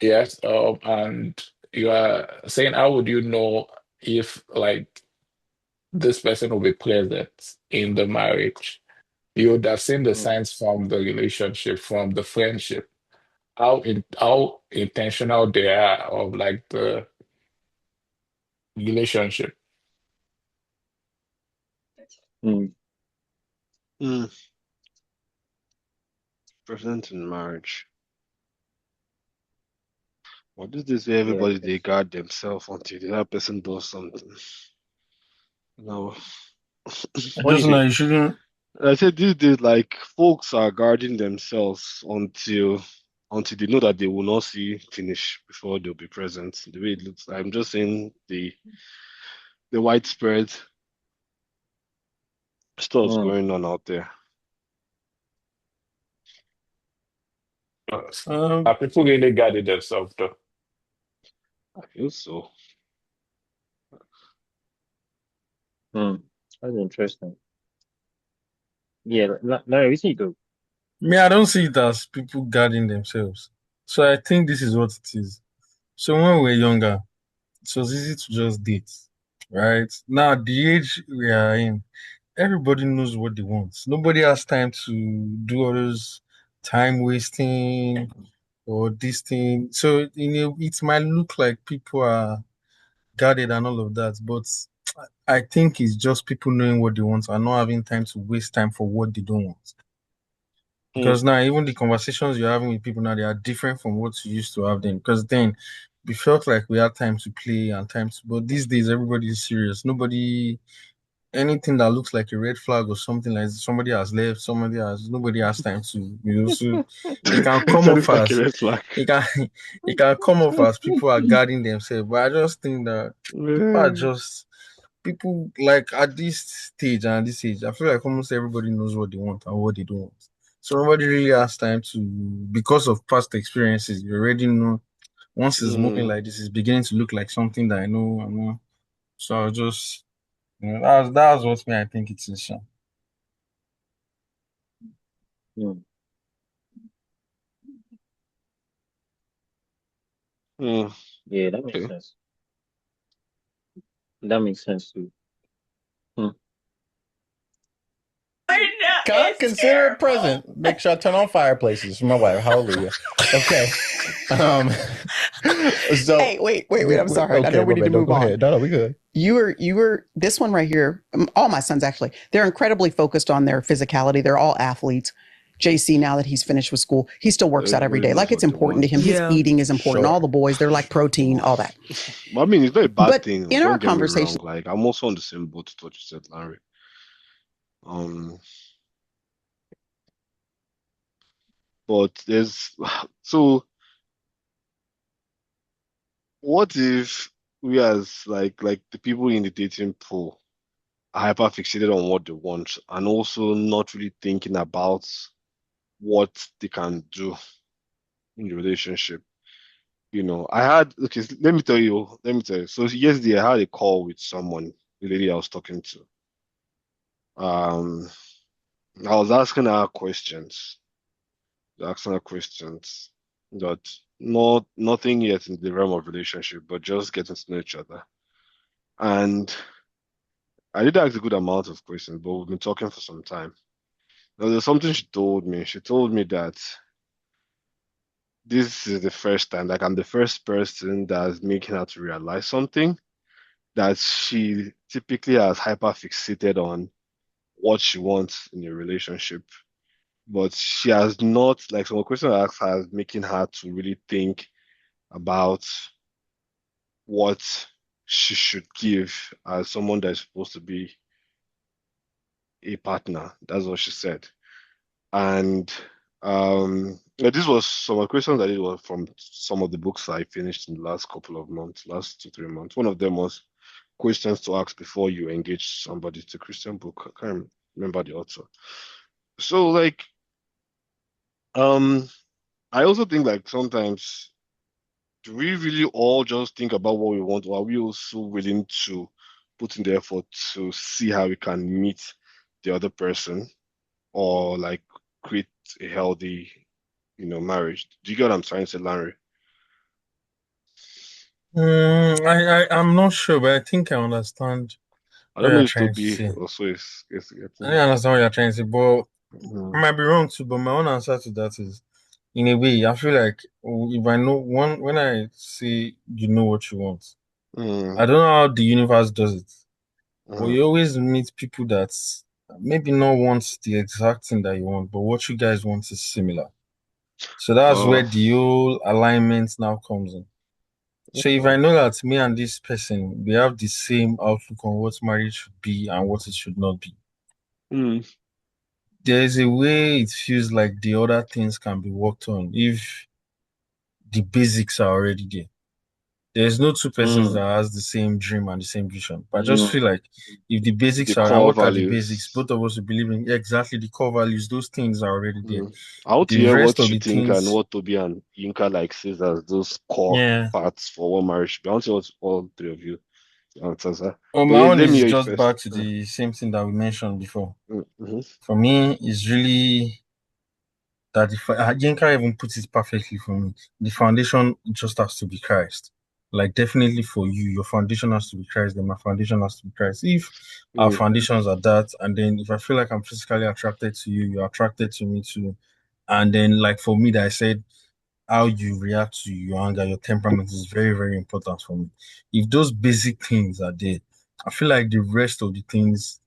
Yes, and you are saying, how would you know if like this person will be present in the marriage? You would have seen the mm, signs from the relationship, from the friendship, how intentional they are of like the relationship. mm, Mm, present in marriage. What is this way yeah. everybody they guard themselves until the other person does something? No. What Just is now, it? you shouldn't. I said these days, like folks are guarding themselves until they know that they will not see finish before they'll be present. The way it looks, I'm just saying the widespread stuff's Mm, going on out there. Are people really guarding themselves though? I feel so. mm. That's interesting. Yeah, Larry, we see go. Me, I don't see it as people guarding themselves. So I think this is what it is. So when we were younger, it was easy to just date, right? Now, the age we are in, everybody knows what they want. Nobody has time to do all those time wasting or this thing. So, it might look like people are guarded and all of that, but I think it's just people knowing what they want and not having time to waste time for what they don't want. Mm, Because now, even the conversations you're having with people now, they are different from what you used to have then. Because then, we felt like we had time to play and time to, but these days, everybody is serious. Nobody, anything that looks like a red flag or something like somebody has left, nobody has time to, so it can come that off looks like a as, red flag. it can, it can come off as people are guarding themselves. But I just think that people are Man. just, people like at this stage and at this age, I feel like almost everybody knows what they want and what they don't want. So nobody really has time to, because of past experiences, you already know once it's moving Mm, like this, it's beginning to look like something that I know. So I just, that's what me I think it is. Sha. Mm. mm, Yeah, that makes okay. sense. That makes sense too. Hmm. Brenda God, is consider it terrible. present. Make sure I turn on fireplaces for my wife. Hallelujah. Okay. Um. So Hey, wait. I'm sorry. I know okay, we my need to bad. No, move go on. ahead. No, we good. You were this one right here. All my sons actually, they're incredibly focused on their physicality. They're all athletes. JC, now that he's finished with school, he still works out every Everybody day. knows Like it's what they important to want. him. His Yeah. eating is important. All Sure. the boys, they're like protein, all that. But I mean, it's not a bad But thing. in our Don't get me wrong. conversation, Like, I'm also on the same boat with what you said, Larry. Um, but there's so what if we as like the people in the dating pool are hyper fixated on what they want and also not really thinking about what they can do in the relationship? I had okay, let me tell you. So yesterday I had a call with someone, the lady I was talking to. Um, I was asking her questions that nothing yet in the realm of relationship, but just getting to know each other. And I did ask a good amount of questions, but we've been talking for some time. Now, there's something she told me. She told me that this is the first time, like I'm the first person that's making her to realize something that she typically has hyper fixated on what she wants in a relationship. But she has not, like some questions I asked her, is making her to really think about what she should give as someone that's supposed to be a partner. That's what she said. And yeah, this was some of the questions I did was from some of the books I finished in the last couple of months, last 2, 3 months. One of them was questions to ask before you engage somebody. It's a Christian book. I can't remember the author. So like um I also think like sometimes do we really all just think about what we want, or are we also willing to put in the effort to see how we can meet the other person or like create a healthy, marriage? Do you get what I'm trying to say, Larry? I'm not sure, but I think I understand I what don't know you're if trying to Toby say. also is I think getting. I understand what you're trying to say, but I Mm, might be wrong too. But my own answer to that is, in a way, I feel like if I know one, when I say you know what you want, mm, I don't know how the universe does it, but mm. you always meet people that maybe not want the exact thing that you want, but what you guys want is similar. So that's Uh, where the whole alignment now comes in. So if I okay. know that me and this person we have the same outlook on what marriage should be and what it should not be, Mm, there is a way it feels like the other things can be worked on if the basics are already there. There's no two persons that Mm. has the same dream and the same vision. But I just Mm. feel like if the the basics are, and core what are the basics? values. Both of us will believe in exactly the core values. Those things are already there. I want to The hear rest what of you the think and things, what Toby and Yinka like says as those core yeah. parts for what marriage should be. I want to hear what all three of you answers are. Well, But my own let me is hear you just first. back to the same thing that we mentioned before. Mm, mhm. For me, it's really that Yinka even puts it perfectly for me. The foundation just has to be Christ. Like definitely for you, your foundation has to be Christ, then my foundation has to be Christ. If our Mm, foundations are that, and then if I feel like I'm physically attracted to you, you're attracted to me too. And then like for me that I said how you react to your anger, your temperament is very, very important for me. If those basic things are there, I feel like the rest of the things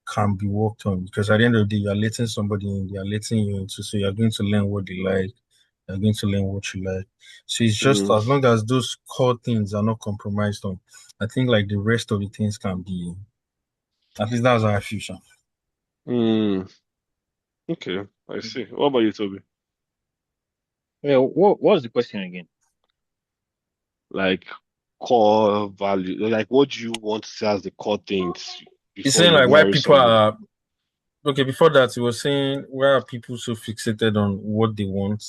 can be worked on because at the end of the day, you're letting somebody in, they are letting you into, so you're going to learn what they like, you're going to learn what you like. So it's just mm, as long as those core things are not compromised on, I think like the rest of the things can be, at least that's how I feel, Sha. mm. Okay, I see. What about you, Toby? Yeah, what was the question again? Like core value, like what do you want to see as the core things He's before saying you like why marry people somebody? are okay. Before that, he was saying why are people so fixated on what they want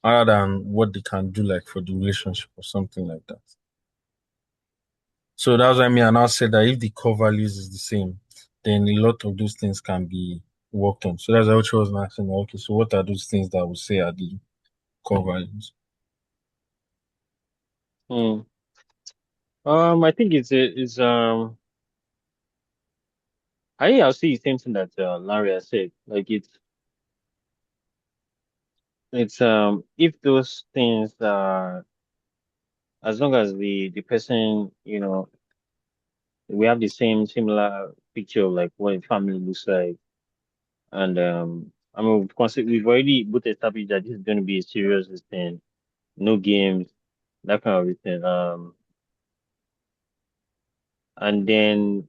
other than what they can do like for the relationship or something like that. So that's why me and I said that if the core values is the same, then a lot of those things can be worked on. So that's what she was asking. Okay, so what are those things that we say are the core values? Hmm. I think I'll see the same thing that Larry has said. Like it's if those things are as long as the person we have the similar picture of like what a family looks like, and I mean we've already both established that this is going to be a serious thing, no games, that kind of thing. And then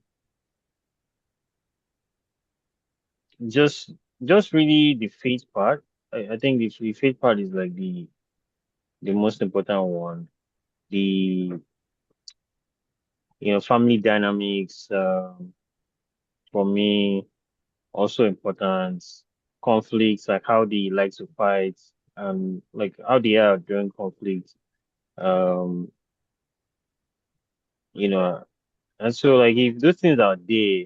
just just really the faith part. I think the faith part is like the most important one. The family dynamics for me also important. Conflicts, like how they like to fight and like how they are during conflict. Um, you know, and so like if those things are there,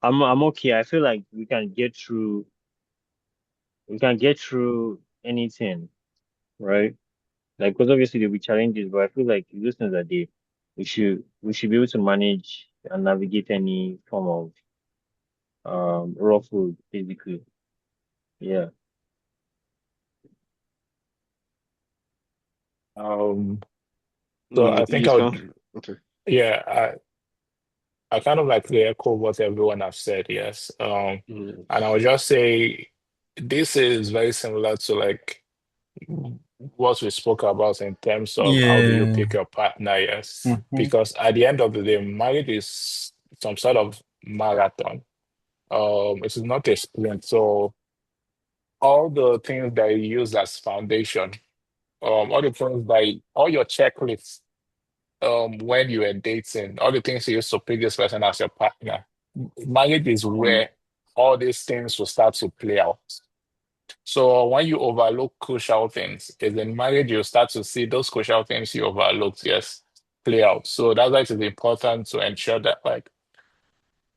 I'm okay. I feel like we can get through anything, right? Like, because obviously there'll be challenges, but I feel like if those things are there, we should be able to manage and navigate any form of raw food, basically. Yeah. Um, so I think You I can. would, Okay. yeah, I kind of like to echo what everyone have said, yes. Mm. And I would just say this is very similar to like what we spoke about in terms of how do you Yeah. pick your partner, yes. Mhm. Because at the end of the day, marriage is some sort of marathon. It is not a sprint. So all the things that you use as foundation, all the things like all your checklists, when you are dating, all the things you use to pick this person as your partner. Marriage is Mm, where all these things will start to play out. So when you overlook crucial things, is in marriage you start to see those crucial things you overlooked, yes, play out. So that's why it is important to ensure that like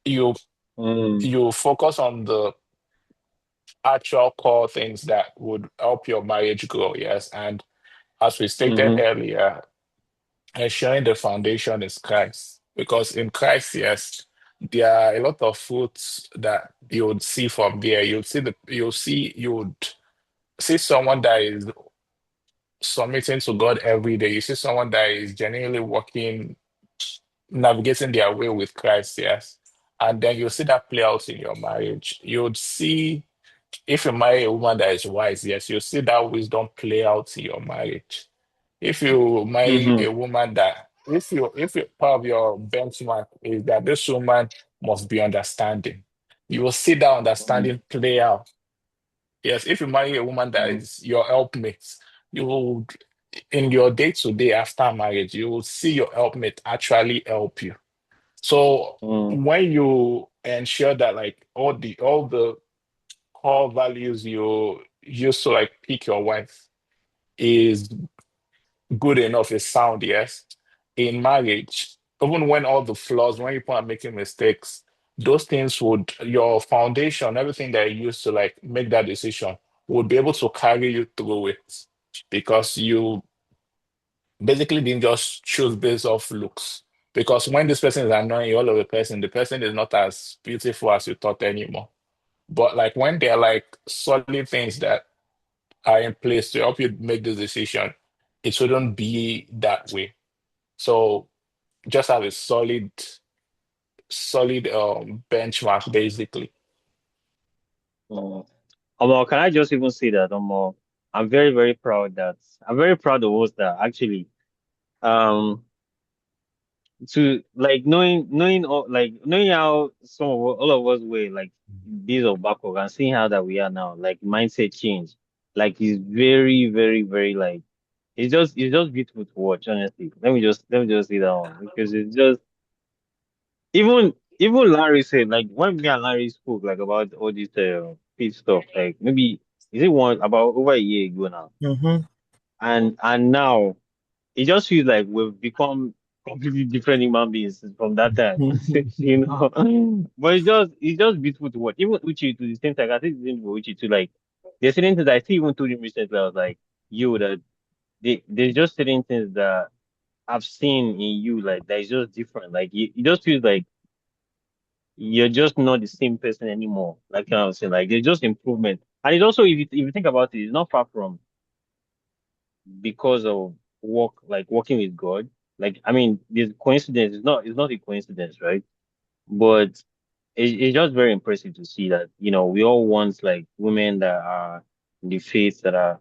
you mm, you focus on the actual core things that would help your marriage grow, yes. And as we stated mm-hmm, earlier, ensuring the foundation is Christ. Because in Christ, yes, there are a lot of fruits that you would see from there. You would see someone that is submitting to God every day. You see someone that is genuinely working, navigating their way with Christ, yes. And then you see that play out in your marriage. You would see if you marry a woman that is wise, yes, you see that wisdom play out in your marriage. If you marry mm-hmm, a woman that if you part of your benchmark is that this woman must be understanding, you will see that mm, understanding play out. Yes, if you marry a woman that mm, is your helpmate, you will in your day-to-day after marriage, you will see your helpmate actually help you. So mm, when you ensure that like all the core values you use to like pick your wife is good enough, is sound, yes. In marriage, even when all the flaws, when people are making mistakes, those things would your foundation, everything that you use to like make that decision would be able to carry you through it because you basically didn't just choose based off looks. Because when this person is annoying you all of a person, the person is not as beautiful as you thought anymore. But like when they're like solid things that are in place to help you make this decision, it shouldn't be that way. So just have a solid benchmark basically. Mm. Can I just even say that, I'm very, very proud that I'm very proud of us that actually, um, to like knowing how all of us were like days of backward and seeing how that we are now, like mindset change, like is very, very, very like it's just beautiful to watch, honestly. Let me just say that one because it's just even Larry said like when me and Larry spoke like about all this pit stuff, like maybe is it one about over a year ago now, Mm-hmm. and now it just feels like we've become completely different human beings from that time, you know. But it's just beautiful to watch. Even Uchi to the same time, I think the same for Uchi too. Like there's certain things I see even told him recently. I was like, you that there's just certain things that I've seen in you, like that is just different. Like it just feels like you're just not the same person anymore. Like I was saying, like there's just improvement. And it's also if you think about it, it's not far from because of working with God. Like I mean, this coincidence is not a coincidence, right? But it's just very impressive to see that, we all want like women that are in the faith that are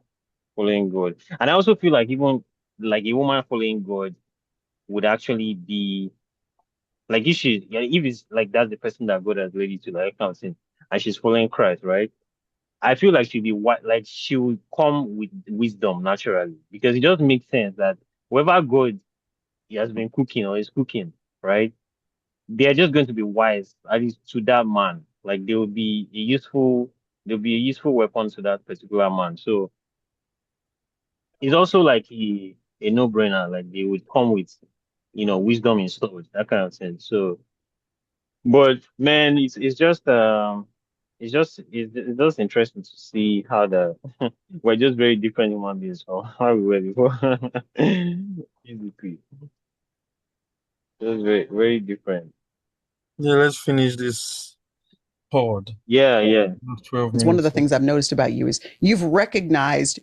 following God. And I also feel like even like a woman following God would actually be like if it's like that's the person that God has led you to, like counting, and she's following Christ, right? I feel like she'll be like she will come with wisdom naturally because it just makes sense that whoever God he has been cooking or is cooking, right? They are just going to be wise, at least to that man. Like they'll be a useful weapon to that particular man. So it's also like a no-brainer. Like they would come with, wisdom in storage, that kind of thing. So, but man, it's just interesting to see how we're just very different human beings from how we were before. Physically, just very, very different. Yeah, let's finish this pod. Yeah, yeah. We have 12 It's one of minutes the left. things I've noticed about you is you've recognized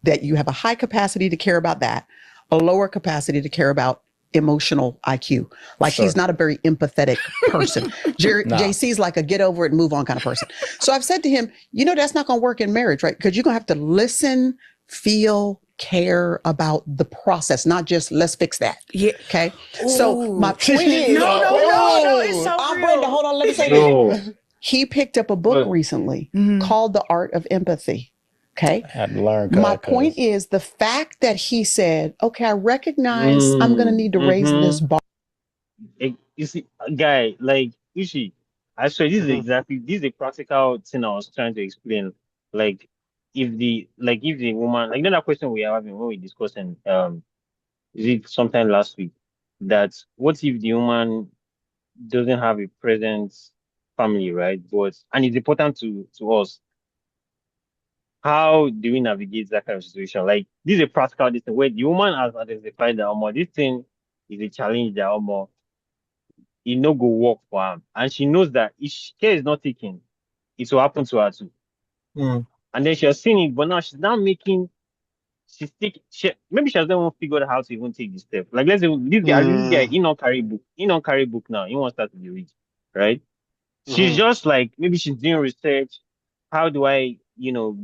that you have a high capacity to care about that, a lower capacity to care about emotional IQ. Like he's Sure. not a very empathetic person. Nah. JC's like a get over it and move on kind of person. So I've said to him, that's not going to work in marriage, right? Because you're going to have to listen, feel, care about the process, not just let's fix that. Yeah. Okay. So my Ooh. point is, No, no, no, no. It's so I'm real. Brenda. Hold on. Let me say this. No, He picked up a book but recently Mhm. called The Art of Empathy. Okay. I had to learn My cuz point is the fact that he said, okay, I recognize I'm going to mm, need to raise this mm-hmm. bar. You see, guy, like Ishi, I swear Mhm. this is a practical thing I was trying to explain. Like if the woman, like that question we are having when we discussing is it sometime last week, that what if the woman doesn't have a present family, right? But and it's important to us. How do we navigate that kind of situation? Like this is a practical thing where the woman has identified that this thing is a challenge that it no go work for am, and she knows that if care is not taken, it will happen to her too. Mm. And then she has seen it, but now she's now making maybe she has not even figured out how to even take the step. Like let's say this guy, Mm. he not carry book now, he wants to start to be rich, right? She's Mhm. just like maybe she's doing research. How do I,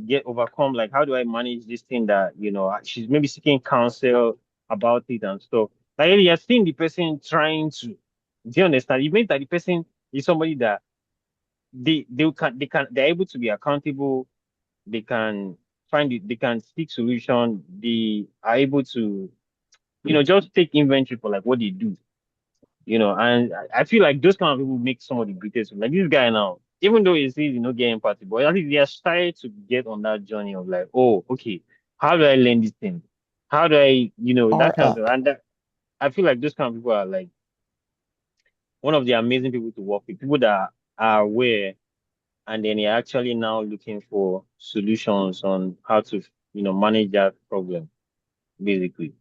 get overcome? Like how do I manage this thing that, she's maybe seeking counsel about it and stuff. Like you have seen the person trying to, do you understand? It means that the person is somebody that they're able to be accountable. They can find it. They can seek solution. They are able to, just take inventory for like what they do. And I feel like those kind of people make some of the greatest. Like this guy now, even though he says get empathy, but at least they are started to get on that journey of like, oh, okay, how do I learn this thing? How do I, that kind of thing. Up. And I feel like those kind of people are like one of the amazing people to work with. People that are aware and then you're actually now looking for solutions on how to, manage that problem, basically.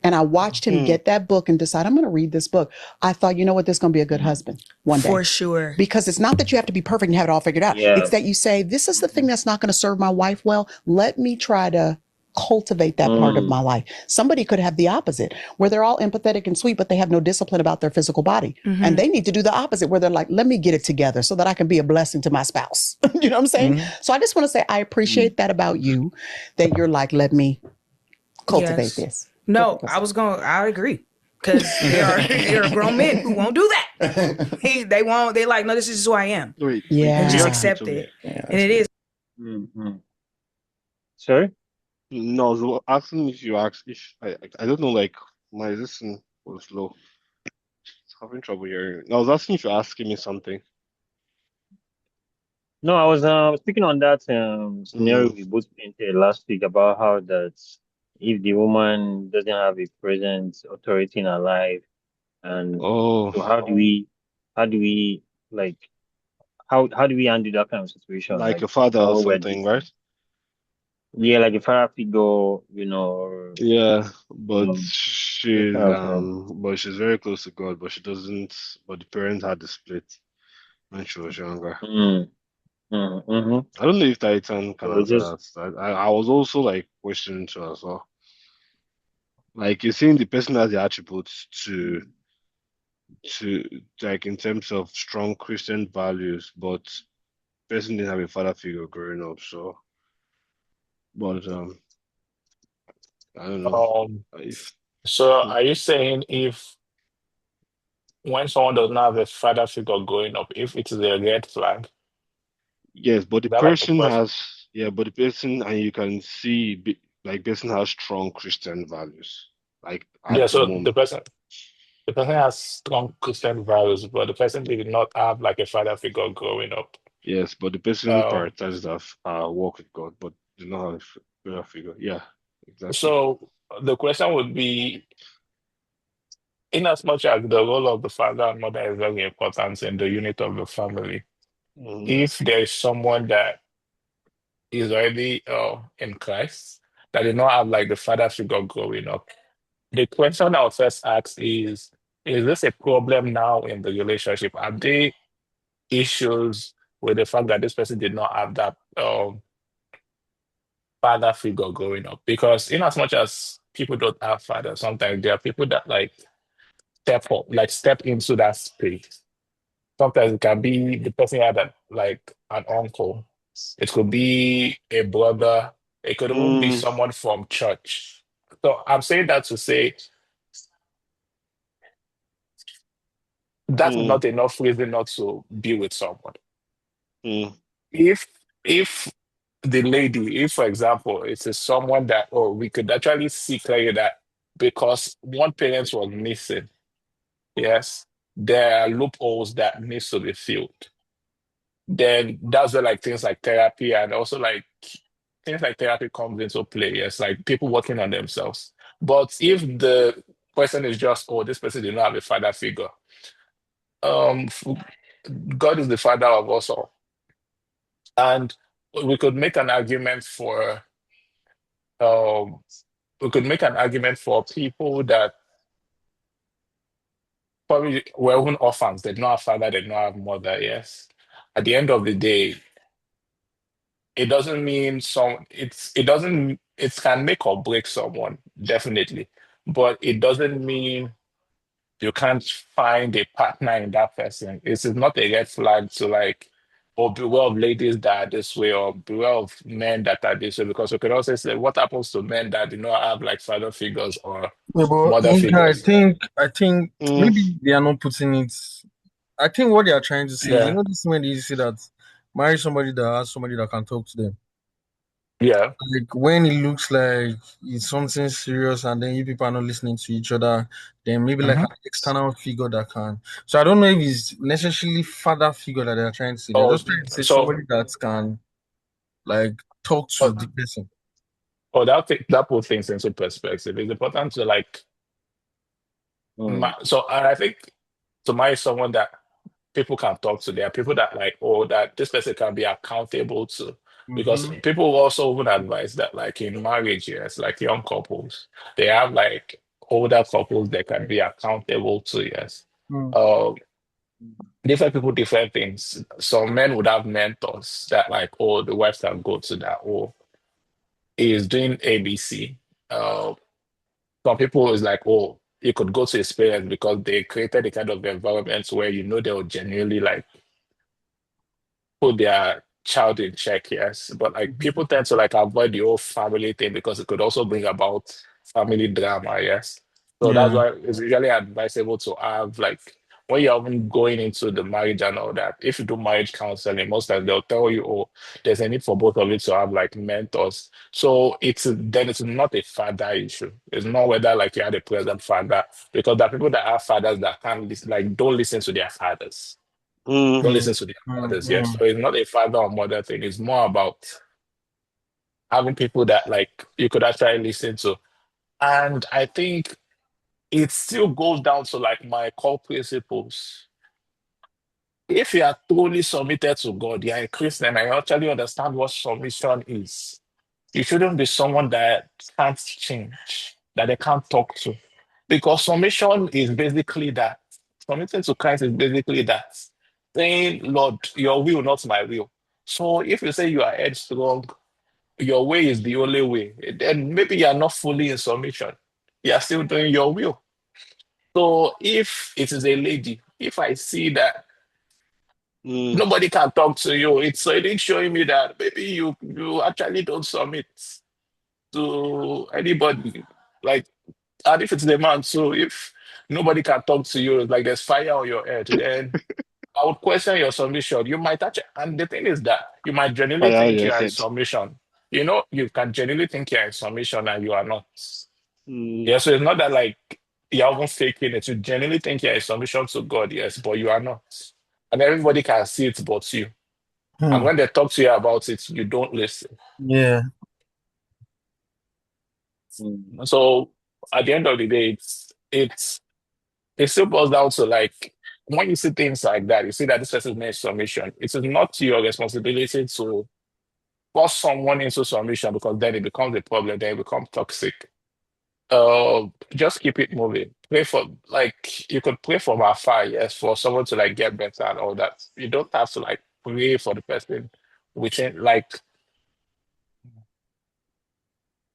And I watched him Hmm. get that book and decide, I'm going to read this book. I thought, you know what, this is going to be a good husband one For day. sure. Because it's not that you have to be perfect and have it all figured out. Yeah. It's that you say, this is the thing that's not going to serve my wife well. Let me try to cultivate that part of my Mm, life. Somebody could have the opposite, where they're all empathetic and sweet, but they have no discipline about their physical body. And Hmm. they need to do the opposite, where they're like, let me get it together so that I can be a blessing to my spouse. You know what I'm saying? Mhm. So I just want to say, I mm. appreciate that about you, that you're like, let me cultivate Yes. this. Go ahead, No, Pastor. I agree. Because there are grown men who won't do that. They won't. They like, no, this is who I am, Wait, and did you just ask Yeah. me accept something? it. Yeah, And that's it good. is. Mm. Sorry? No, I was asking if you asked if I don't know, like my listen was low. Having trouble hearing. I was asking if you're asking me something. No, I was speaking on that scenario Mm. we both painted last week about how that if the woman doesn't have a present authority in her life, and Oh, so how do we like how do we handle that kind of situation, like like a father or when we're something, dating? right? Yeah, like a father figure, or Yeah, but um, those kind of things. but she's very close to God, but she doesn't. But the parents had the split when she was younger. Mm, mm. I don't know if Titan can So it answer just that. I was also like questioning too as well. Like you're saying, the person has the attributes to like in terms of strong Christian values, but person didn't have a father figure growing up. So, but I don't know if So are you saying if when someone does not have a father figure growing up, if it is a red flag, yes, but the is that like a person question? has yeah, but the person and you can see like person has strong Christian values. Like Yeah, at the so moment, the person has strong Christian values, but the person did not have like a father figure growing up. yes, but the person Um, prioritizes that walk with God, but do not have a father figure. Yeah, exactly. so the question would be, in as much as the role of the father and mother is very important in the unit of the family, Hmm. if there is someone that is already in Christ that did not have like the father figure growing up, the question I'll first ask is this a problem now in the relationship? Are there issues with the fact that this person did not have that father figure growing up? Because in as much as people don't have fathers, sometimes there are people that like step up, like step into that space. Sometimes it can be the person had like an uncle. It could be a brother. It could even be Mm, someone from church. So I'm saying that to say that is mm, not enough reason not to be with someone. mm, If if the lady, if for example, it's a someone that oh we could actually see clearly that because one parent was missing, yes, there are loopholes that needs to be filled. Then that's where like things like therapy and also like things like therapy comes into play. Yes, like people working on themselves. But if the person is just, oh, this person did not have a father figure, f- God is the father of us all. And we could make an argument for um we could make an argument for people that probably were even orphans, they did not have father, they did not have mother, yes. At the end of the day, it doesn't mean it doesn't it can make or break someone definitely, but it doesn't mean you can't find a partner in that person. It's not a red flag to like or beware of ladies that are this way or beware of men that are this way, because we could also say what happens to men that do not have like father figures or Yeah, but mother Inka, I figures. think I think mm, maybe they are not putting it. I think what they are trying to say is, Yeah, this when they say that marry somebody that has somebody that can talk to them. yeah. Like when it looks like it's something serious and then you people are not listening to each other, then maybe like Mhm. an external figure that can. So I don't know if it's necessarily father figure that they're trying to say. They're Oh, just trying to say so somebody that can like talk to oh, the person. that put things into perspective. It's important to like Mm, so and I think to marry someone that people can talk to. There are people that like, oh, that this person can be accountable to. Because Mm-hmm. people also even advise that, like in marriage, yes, like young couples, they have like older couples they can be accountable to, yes. Mm. Uh, Different people, different things. Some men would have mentors that, like, oh, the wife can go to that, or is doing ABC. Some people is like, oh, you could go to his parents because they created a kind of environment where you know they'll genuinely like put their child in check, yes. But like people tend to like avoid the whole family thing because it could also bring about family drama, yes. So that's Yeah. why it's usually advisable to have like when you're even going into the marriage and all that, if you do marriage counseling, most times they'll tell you, oh, there's a need for both of you to have like mentors. So it's not a father issue. It's not whether like you had a present father, because there are people that have fathers that can't listen, like don't listen to their fathers. Don't Mm. listen to their Mm, mothers, yes. mm, So it's not a father or mother thing. It's more about having people that like you could actually listen to. And I think it still goes down to like my core principles. If you are truly submitted to God, you are a Christian, and you actually understand what submission is. You shouldn't be someone that can't change, that they can't talk to. Because submission is basically that. Submitting to Christ is basically that. Saying, Lord, your will, not my will. So if you say you are headstrong, your way is the only way, then maybe you are not fully in submission. You are still doing your will. So if it is a lady, if I see that Mm. nobody can talk to you, it's already showing me that maybe you actually don't submit to anybody. Like, and if it's the man, so if nobody can talk to you, like there's fire on your head, then I would question your submission. You might actually, and the thing is that you might genuinely Fire think your you are in head. submission. You know, you can genuinely think you're in submission and you are not. Mm. Yeah, so it's not that like you're even faking it. You genuinely think you're in submission to God, yes, but you are not. And everybody can see it but you. And mm. when they talk to you about it, you don't listen. Yeah. So at the end of the day, it still boils down to like when you see things like that, you see that this person made submission. It is not your responsibility to force someone into submission because then it becomes a problem, then it becomes toxic. Just keep it moving. Pray for like you could pray from afar, yes, for someone to like get better and all that. You don't have to like pray for the person within like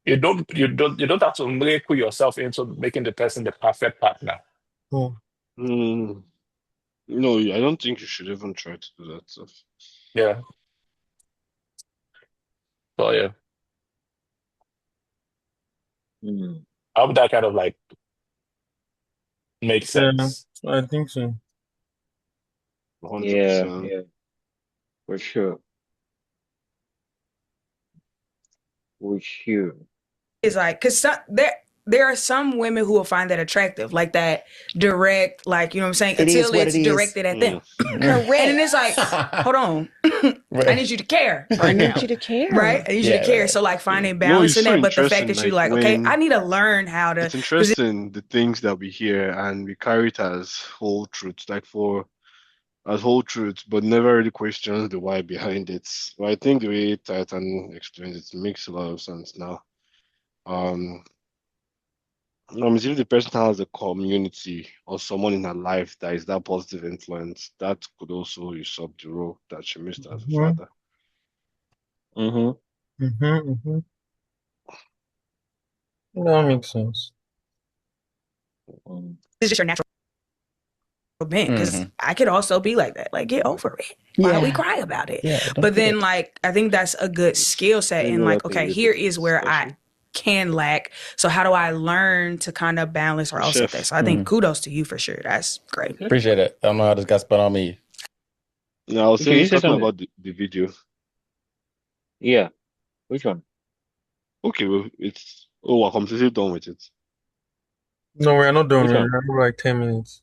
you don't have to miracle yourself into making the person the perfect partner. Mm. Mm. No, I don't think you should even try to do that stuff. Yeah. So yeah. Mm. I hope that kind of like makes Yeah, sense. I think so. Yeah, 100%. yeah, for sure. For sure. Is like because there are some women who will find that attractive, like that direct, like you know what I'm saying, It is until what it's it is. directed at them. Mm. And then it's like, Right. hold on, I need you to care I right need now. you to Right? care. I need you to Yeah, care. right. So like Yeah. finding No, balance it's in so that, but the fact interesting. that you Like like, okay, I when need to learn how to it's because interesting the things that we hear and we carry it as whole truths, like for as whole truths, but never really questions the why behind it. Well, I think the way Titan explains it makes a lot of sense now. Um, if the person has a community or someone in her life that is that positive influence, that could also usurp the role that she missed as a Mm-hmm. father. Mm-hmm. Mm-hmm. Mm-hmm. That makes sense. Mm. it's just your natural bent. Because Hmm. I could also be like that. Like, get over it. Why don't we Yeah. cry about it? Yeah, don't But do then, that. like, I think that's a good skill set. Bring And other like, okay, things here into the is where I discussion. can lack. So how do I learn to kind of balance or offset that? Chef. So I think Mhm. kudos to you for sure. That's great. Appreciate it. I don't know how this got spun on me. Now, I was Okay, you saying, said talking something. about the video. Yeah. Which one? Okay, well, we're completely done with it. No, we're not done. Which We one? have like 10 minutes.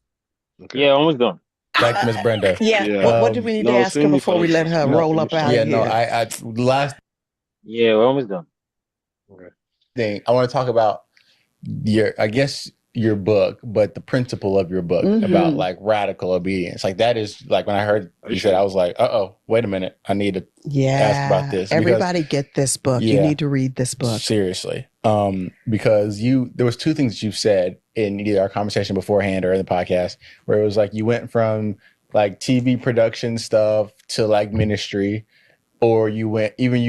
Okay. Yeah, almost done. Back to Miss Brenda. Yeah. Yeah. What do we need to Now, I was ask her saying if I before we don't let shoot, her No, roll up finish out it. of yeah, no. here? I last Yeah, we're almost done. Okay. thing I want to talk about your. I guess your book, but the principle of your book about like radical obedience. Like that is like when I heard you said, I was like, wait a minute, I need to ask about Yeah. this. Everybody get this book. You Yeah. need to read this book. Seriously. Because there was two things that you said in either our conversation beforehand or in the podcast where it was like you went from like TV production stuff to like ministry, or you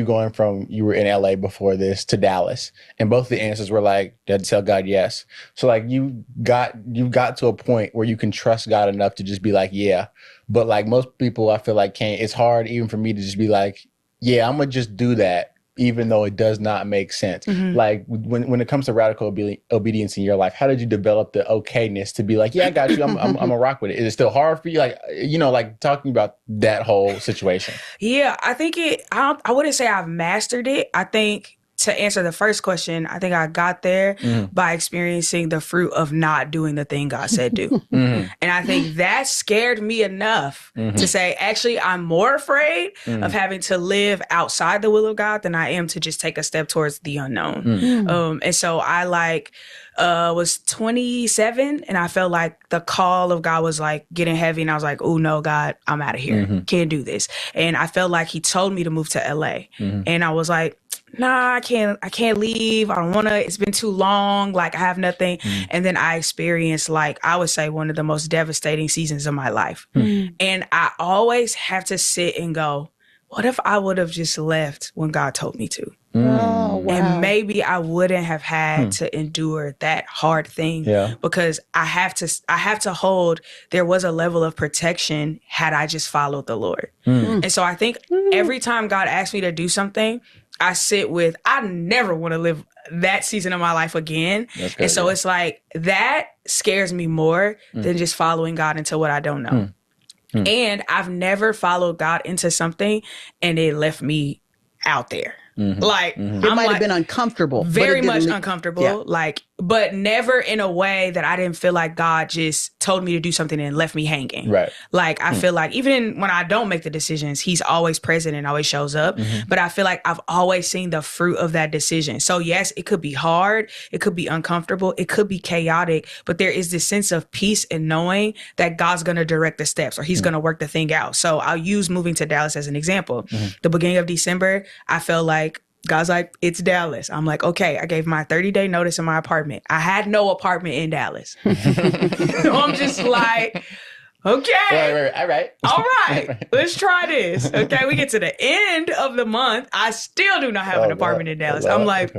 going from, you were in LA before this to Dallas, and both the answers were like, you had to tell God yes. So like you got to a point where you can trust God enough to just be like, yeah. But like most people, I feel like it's hard even for me to just be like, yeah, I'm gonna just do that, even though it does not make sense. Like when it comes to radical obedience in your life, how did you develop the okayness to be like, yeah, I got you. I'm a rock with it. Is it still hard for you? Like, like talking about that whole situation. Yeah, I think I wouldn't say I've mastered it. I think to answer the first question, I think I got there by experiencing the fruit of not doing the thing God said do. And I think that scared me enough to say, actually, I'm more afraid of having to live outside the will of God than I am to just take a step towards the unknown. And so I was 27 and I felt like the call of God was like getting heavy, and I was like, oh no, God, I'm out of here. Can't do this. And I felt like he told me to move to LA. And I was like, nah, I can't leave. I don't want to. It's been too long. Like I have nothing. And then I experienced, like, I would say one of the most devastating seasons of my life. And I always have to sit and go, what if I would have just left when God told me to? Oh, wow. And maybe I wouldn't have had to endure that hard thing, because I have to hold, there was a level of protection had I just followed the Lord. And so I think every time God asks me to do something, I sit with, I never want to live that season of my life again. Good, and so it's like, that scares me more than just following God into what I don't know. And I've never followed God into something and it left me out there. Like, it might have been uncomfortable. Very much uncomfortable. Like, but never in a way that I didn't feel like God just told me to do something and left me hanging. Right. Like, I feel like even when I don't make the decisions, he's always present and always shows up. But I feel like I've always seen the fruit of that decision. So yes, it could be hard. It could be uncomfortable. It could be chaotic. But there is this sense of peace in knowing that God's going to direct the steps, or he's going to work the thing out. So I'll use moving to Dallas as an example. The beginning of December, I felt like God's like, it's Dallas. I'm like, okay, I gave my 30-day notice in my apartment. I had no apartment in Dallas. So I'm just like, okay. All right. Let's try this. Okay. We get to the end of the month. I still do not have an apartment in Dallas. I'm like,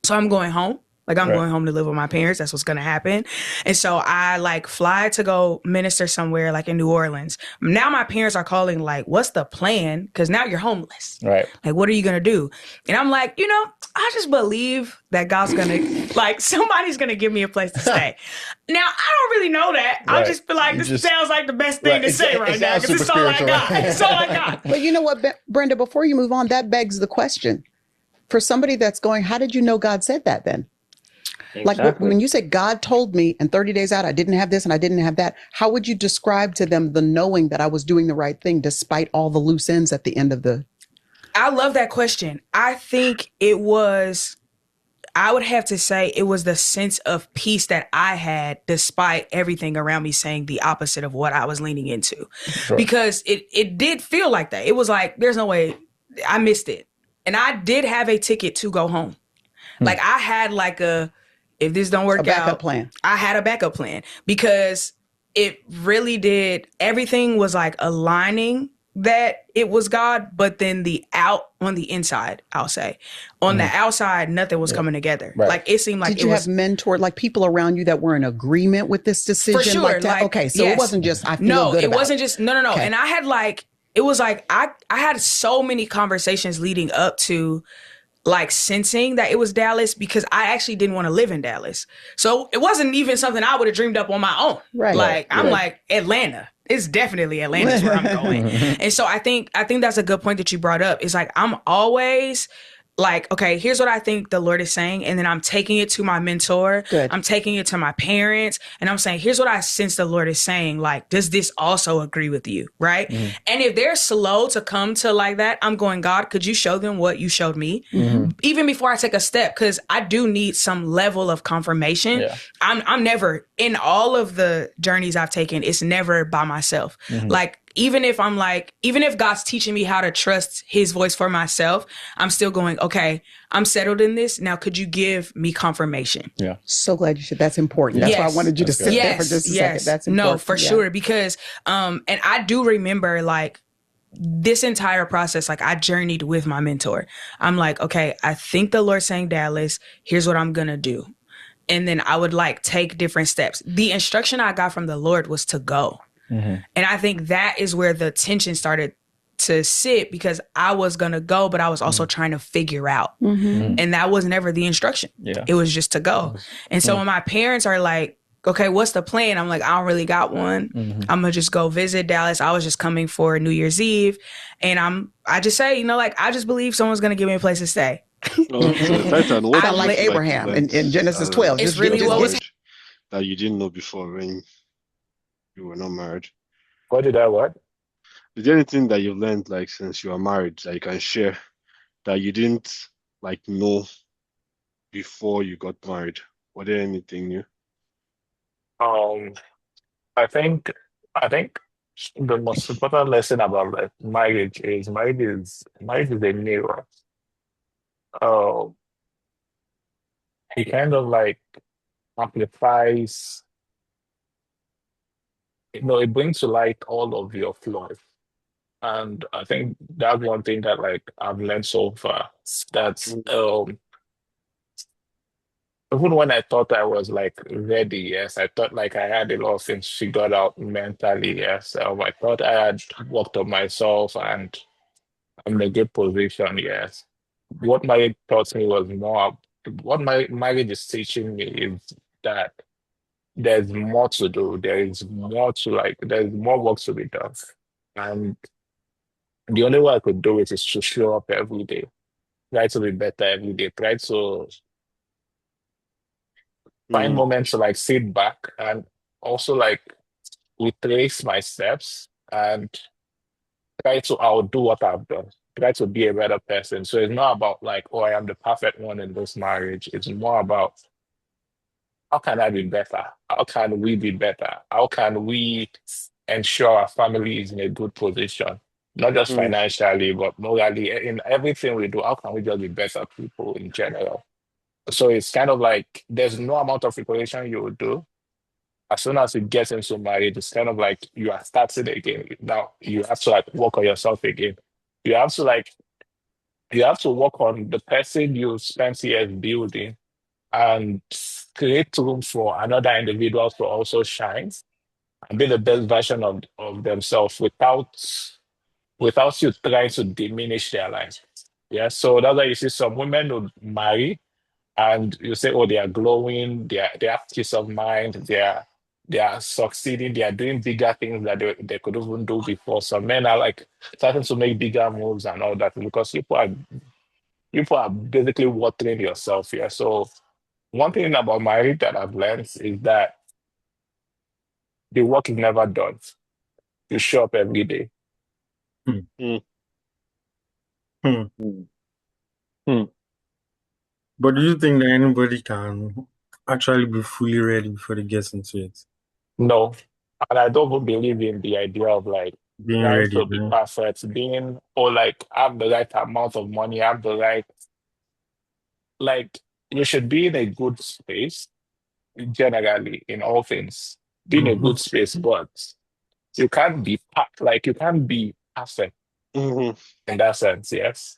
so I'm going home. Like, I'm going home to live with my parents. That's what's going to happen. And so I like fly to go minister somewhere like in New Orleans. Now my parents are calling like, what's the plan? Because now you're homeless. Right. Like, what are you going to do? And I'm like, I just believe that God's going to, like, somebody's going to give me a place to stay. Now, I don't really know that. I just feel like this sounds like the best thing to say right now, because it's all I got. It's all I got. But you know what, Brenda, before you move on, that begs the question. For somebody that's going, how did you know God said that then? Exactly. Like when you say God told me and 30 days out, I didn't have this and I didn't have that. How would you describe to them the knowing that I was doing the right thing despite all the loose ends at the end of the... I love that question. I think I would have to say it was the sense of peace that I had despite everything around me saying the opposite of what I was leaning into. Sure. Because it did feel like that. It was like, there's no way, I missed it. And I did have a ticket to go home. Like, I had like if this don't work out, plan. I had a backup plan, because it really did. Everything was like aligning that it was God, but then on the inside, I'll say, on the outside, nothing was coming together. Right. Like, it seemed like Did you have mentor, like people around you that were in agreement with this decision? For sure. Like that? Okay, so it wasn't just, I feel good about it. Wasn't just, no. Okay. And I had like, it was like, I had so many conversations leading up to like sensing that it was Dallas, because I actually didn't want to live in Dallas. So it wasn't even something I would have dreamed up on my own. Right. Like, I'm like, Atlanta. It's definitely Atlanta's where I'm going. And so I think that's a good point that you brought up. It's like, I'm always like, okay, here's what I think the Lord is saying. And then I'm taking it to my mentor. Good. I'm taking it to my parents. And I'm saying, here's what I sense the Lord is saying. Like, does this also agree with you? Right. Mhm. And if they're slow to come to like that, I'm going, God, could you show them what you showed me? Mhm. Even before I take a step, because I do need some level of confirmation. Yeah. I'm never in all of the journeys I've taken, it's never by myself. Mhm. Like, even if God's teaching me how to trust his voice for myself, I'm still going, okay, I'm settled in this. Now, could you give me confirmation? Yeah. So glad you said that's important. Yeah. That's why I Yes. wanted you to That's good. sit there for Yes. just a second. Yes. That's No, important. for Yeah. sure. Because, and I do remember like this entire process, like I journeyed with my mentor. I'm like, okay, I think the Lord's saying Dallas, here's what I'm going to do. And then I would like take different steps. The instruction I got from the Lord was to go. Mhm. And I think that is where the tension started to sit, because I was going to go, but I was also trying to figure out. Mm-hmm. And that was never the instruction. Yeah. It was just to go. And so when my parents are like, okay, what's the plan? I'm like, I don't really got one. Mhm. I'm gonna just go visit Dallas. I was just coming for New Year's Eve. And I just say, like, I just believe someone's gonna give me a place to stay. So, Titan, what I do Sound you like li- feel like you Abraham learned in Genesis 12. It's as really you got what was married that you didn't know before when you were not married? What did I what? Is there anything that you've learned like since you are married that you can share that you didn't like know before you got married? Was there anything new? Um, I think I think the most important lesson about like marriage is a mirror. Uh, it kind of like amplifies, it brings to light all of your flaws. And I think that's one thing that like I've learned so far. That's Mm, even when I thought I was like ready, yes, I thought like I had a lot of things figured out mentally, yes. I thought I had worked on myself and I'm in a good position, yes. What marriage taught me was more, what my marriage is teaching me is that there's more to do. There's more work to be done. And the only way I could do it is to show up every day, try to be better every day, try to find mm, moments to like sit back and also like retrace my steps and try to outdo what I've done, try to be a better person. So it's not about like, oh, I am the perfect one in this marriage. It's more about how can I be better? How can we be better? How can we ensure our family is in a good position? Not just mm, financially, but morally, in everything we do, how can we just be better people in general? So it's kind of like there's no amount of preparation you will do. As soon as you get into marriage, it's kind of like you are starting again. Now you have to like work on yourself again. You have to like you have to work on the person you spent years building and create room for another individual to also shine and be the best version of themselves without you trying to diminish their life. Yeah. So that's why you see some women who marry and you say, oh, they are glowing, they have peace of mind, they are succeeding, they are doing bigger things that they could even do before. Some men are like starting to make bigger moves and all that because people are basically watering yourself here. So one thing about marriage that I've learned is that the work is never done. You show up every day. Hmm. mm, Hmm. mm, mm. But do you think that anybody can actually be fully ready before they get into it? No. And I don't even believe in the idea of like Being trying ready, to be man. perfect, being or like have the right amount of money, have the right like you should be in a good space generally in all things. Be in a Mm-hmm. good space, but you can't be perfect mm, in that sense, yes.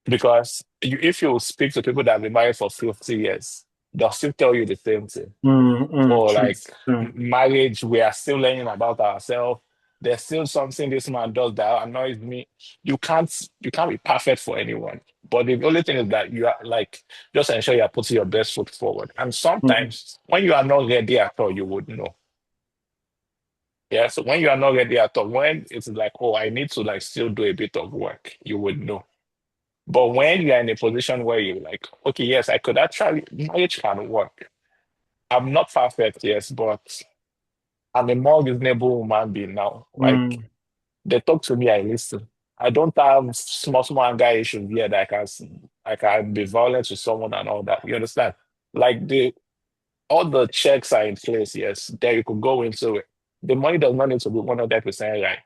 Because if you speak to people that have been married for 50 years, they'll still tell you the same thing. Mm-hmm. Or True. like True. marriage, we are still learning about ourselves. There's still something this man does that annoys me. You can't be perfect for anyone. But the only thing is that you are like just ensure you are putting your best foot forward. And Mm-hmm. sometimes when you are not ready at all, you would know. Yeah. So when you are not ready at all, when it's like, oh, I need to like still do a bit of work, you would know. But when you're in a position where you're like, okay, yes, I could actually, marriage can work. I'm not perfect, yes, but I'm a more reasonable human being now. Like, Mm, they talk to me, I listen. I don't have small anger issues here that I can be violent to someone and all that. You understand? Like all the checks are in place, yes. There you could go into it. The money does not need to be 100% right.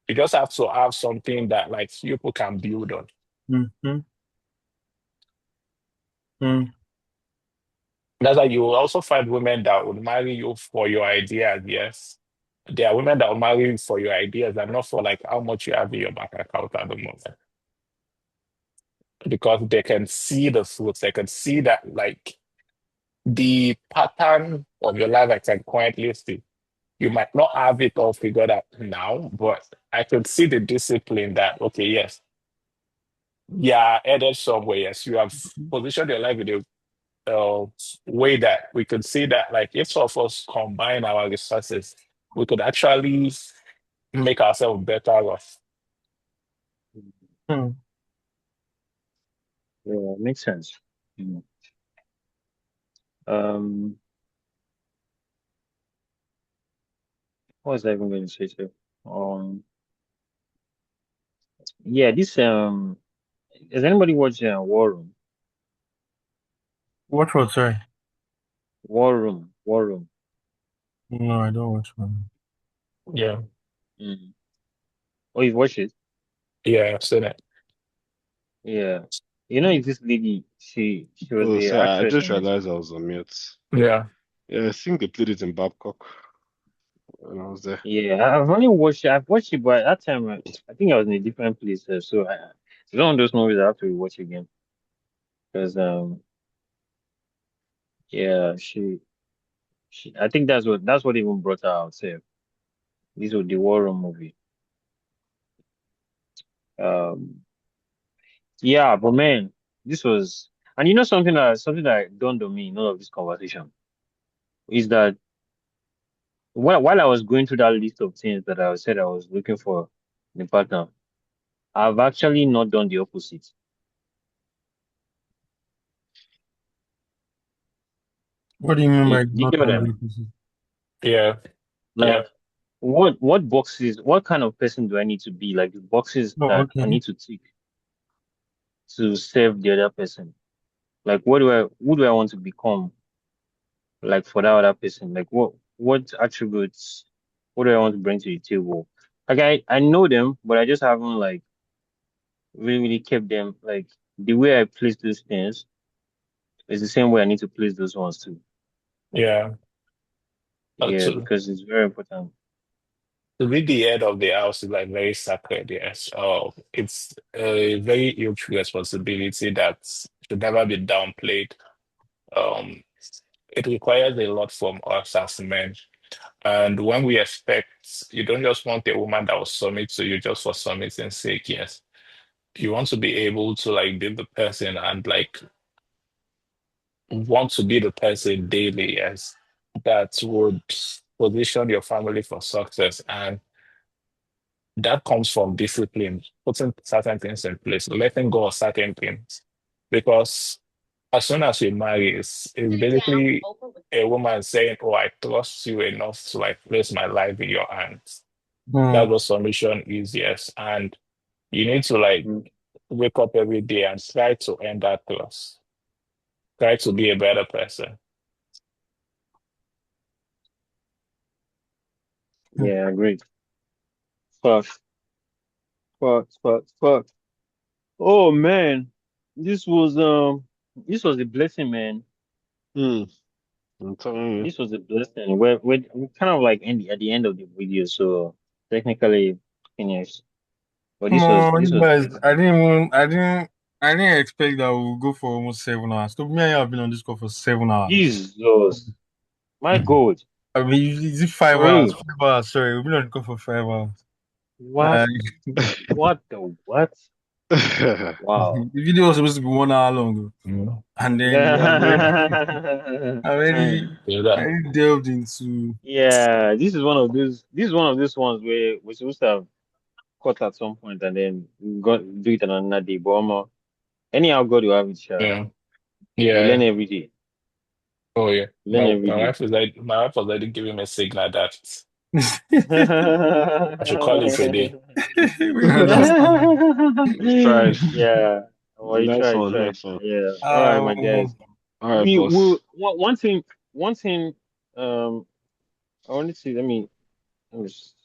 You just have to have something that like people can build on. mm, mm, mm. That's why you will also find women that would marry you for your ideas, yes. There are women that will marry you for your ideas and not for like how much you have in your bank account at the moment. Because they can see the fruits, they can see that like the pattern of your life I can quietly see. You might not have it all figured out now, but I could see the discipline that, okay, yes, yeah, headed somewhere, yes, you have positioned your life in a way that we could see that, like, if some of us combine our resources, we could actually make ourselves better off. Mm. Yeah, makes sense. Mm. Um, what was I even going to say? So, um, yeah, this has anybody watched War Room? What was, sorry? War Room, War Room. No, I don't watch one. Yeah, Mm. Oh, you've watched it? yeah, I've seen it. Yeah. It's this lady. She was Oh, the so I actress just in it. realized I was on mute. Yeah. Yeah, I think they played it in Babcock when I was there. Yeah, I've only watched it. I've watched it, but at that time, I think I was in a different place. So it's one of those movies I have to watch again because yeah, I think that's what even brought her out. So this was the War Room movie. Um, yeah, but man, this was, and something that dawned on me in all of this conversation is that while I was going through that list of things that I said I was looking for in a partner, I've actually not done the opposite. What do you mean You, by you not get what on I the mean? opposite? Yeah, yeah, Like, what kind of person do I need to be? Like the boxes Oh, that I okay. need to tick to serve the other person. Like, who do I want to become? Like for that other person, like what attributes, what do I want to bring to the table? Like I know them, but I just haven't like really kept them. Like the way I place those things is the same way I need to place those ones too. yeah. Yeah, To, because it's very important. to be the head of the house is like very sacred, yes. It's a very huge responsibility that should never be downplayed. Um, it requires a lot from us as men. And when we expect, you don't just want a woman that will submit to you just for submitting's sake, yes. You want to be able to like be the person and like want to be the person daily, yes, that would position your family for success. And that comes from discipline, putting certain things in place, letting go of certain things. Because as soon as you marry, it's basically a woman saying, oh, I trust you enough to like place my life in your hands. Hmm. That's what submission is, yes. And you need to like Mm. wake up every day and try to earn that trust. Try to be a better person. Yeah, great. Fuck, fuck. Oh man, this was um, this was a blessing, man. Hmm. I'm telling you. This was a blessing. We're kind of like at the end of the video, so technically finished. But Come on, this you was guys. great, I man. didn't even, I didn't expect that we'll go for almost 7 hours. So me and you have been on this call for 7 hours. Jesus, my God, I mean, is it five for hours? real. 5 hours, sorry. We've been on the call for 5 hours. What? Uh, What the what? the Wow. video was supposed to be 1 hour long, Mm. and then we have Yeah, that, already delved into. Yeah, this is one of those. This is one of those ones where we're supposed to have cut at some point and then we got do it on another day. But Anyhow, God will have it, Yeah. you learn Yeah. every day. Oh yeah. You learn My every my day. wife is like my wife was already giving me a signal that I should call it a day. We understand. We've tried. Yeah. Well, you Nice try, one, try. nice one. Yeah. All right, my Um, guys. All right, We boss. will one thing, um I wanted to let me just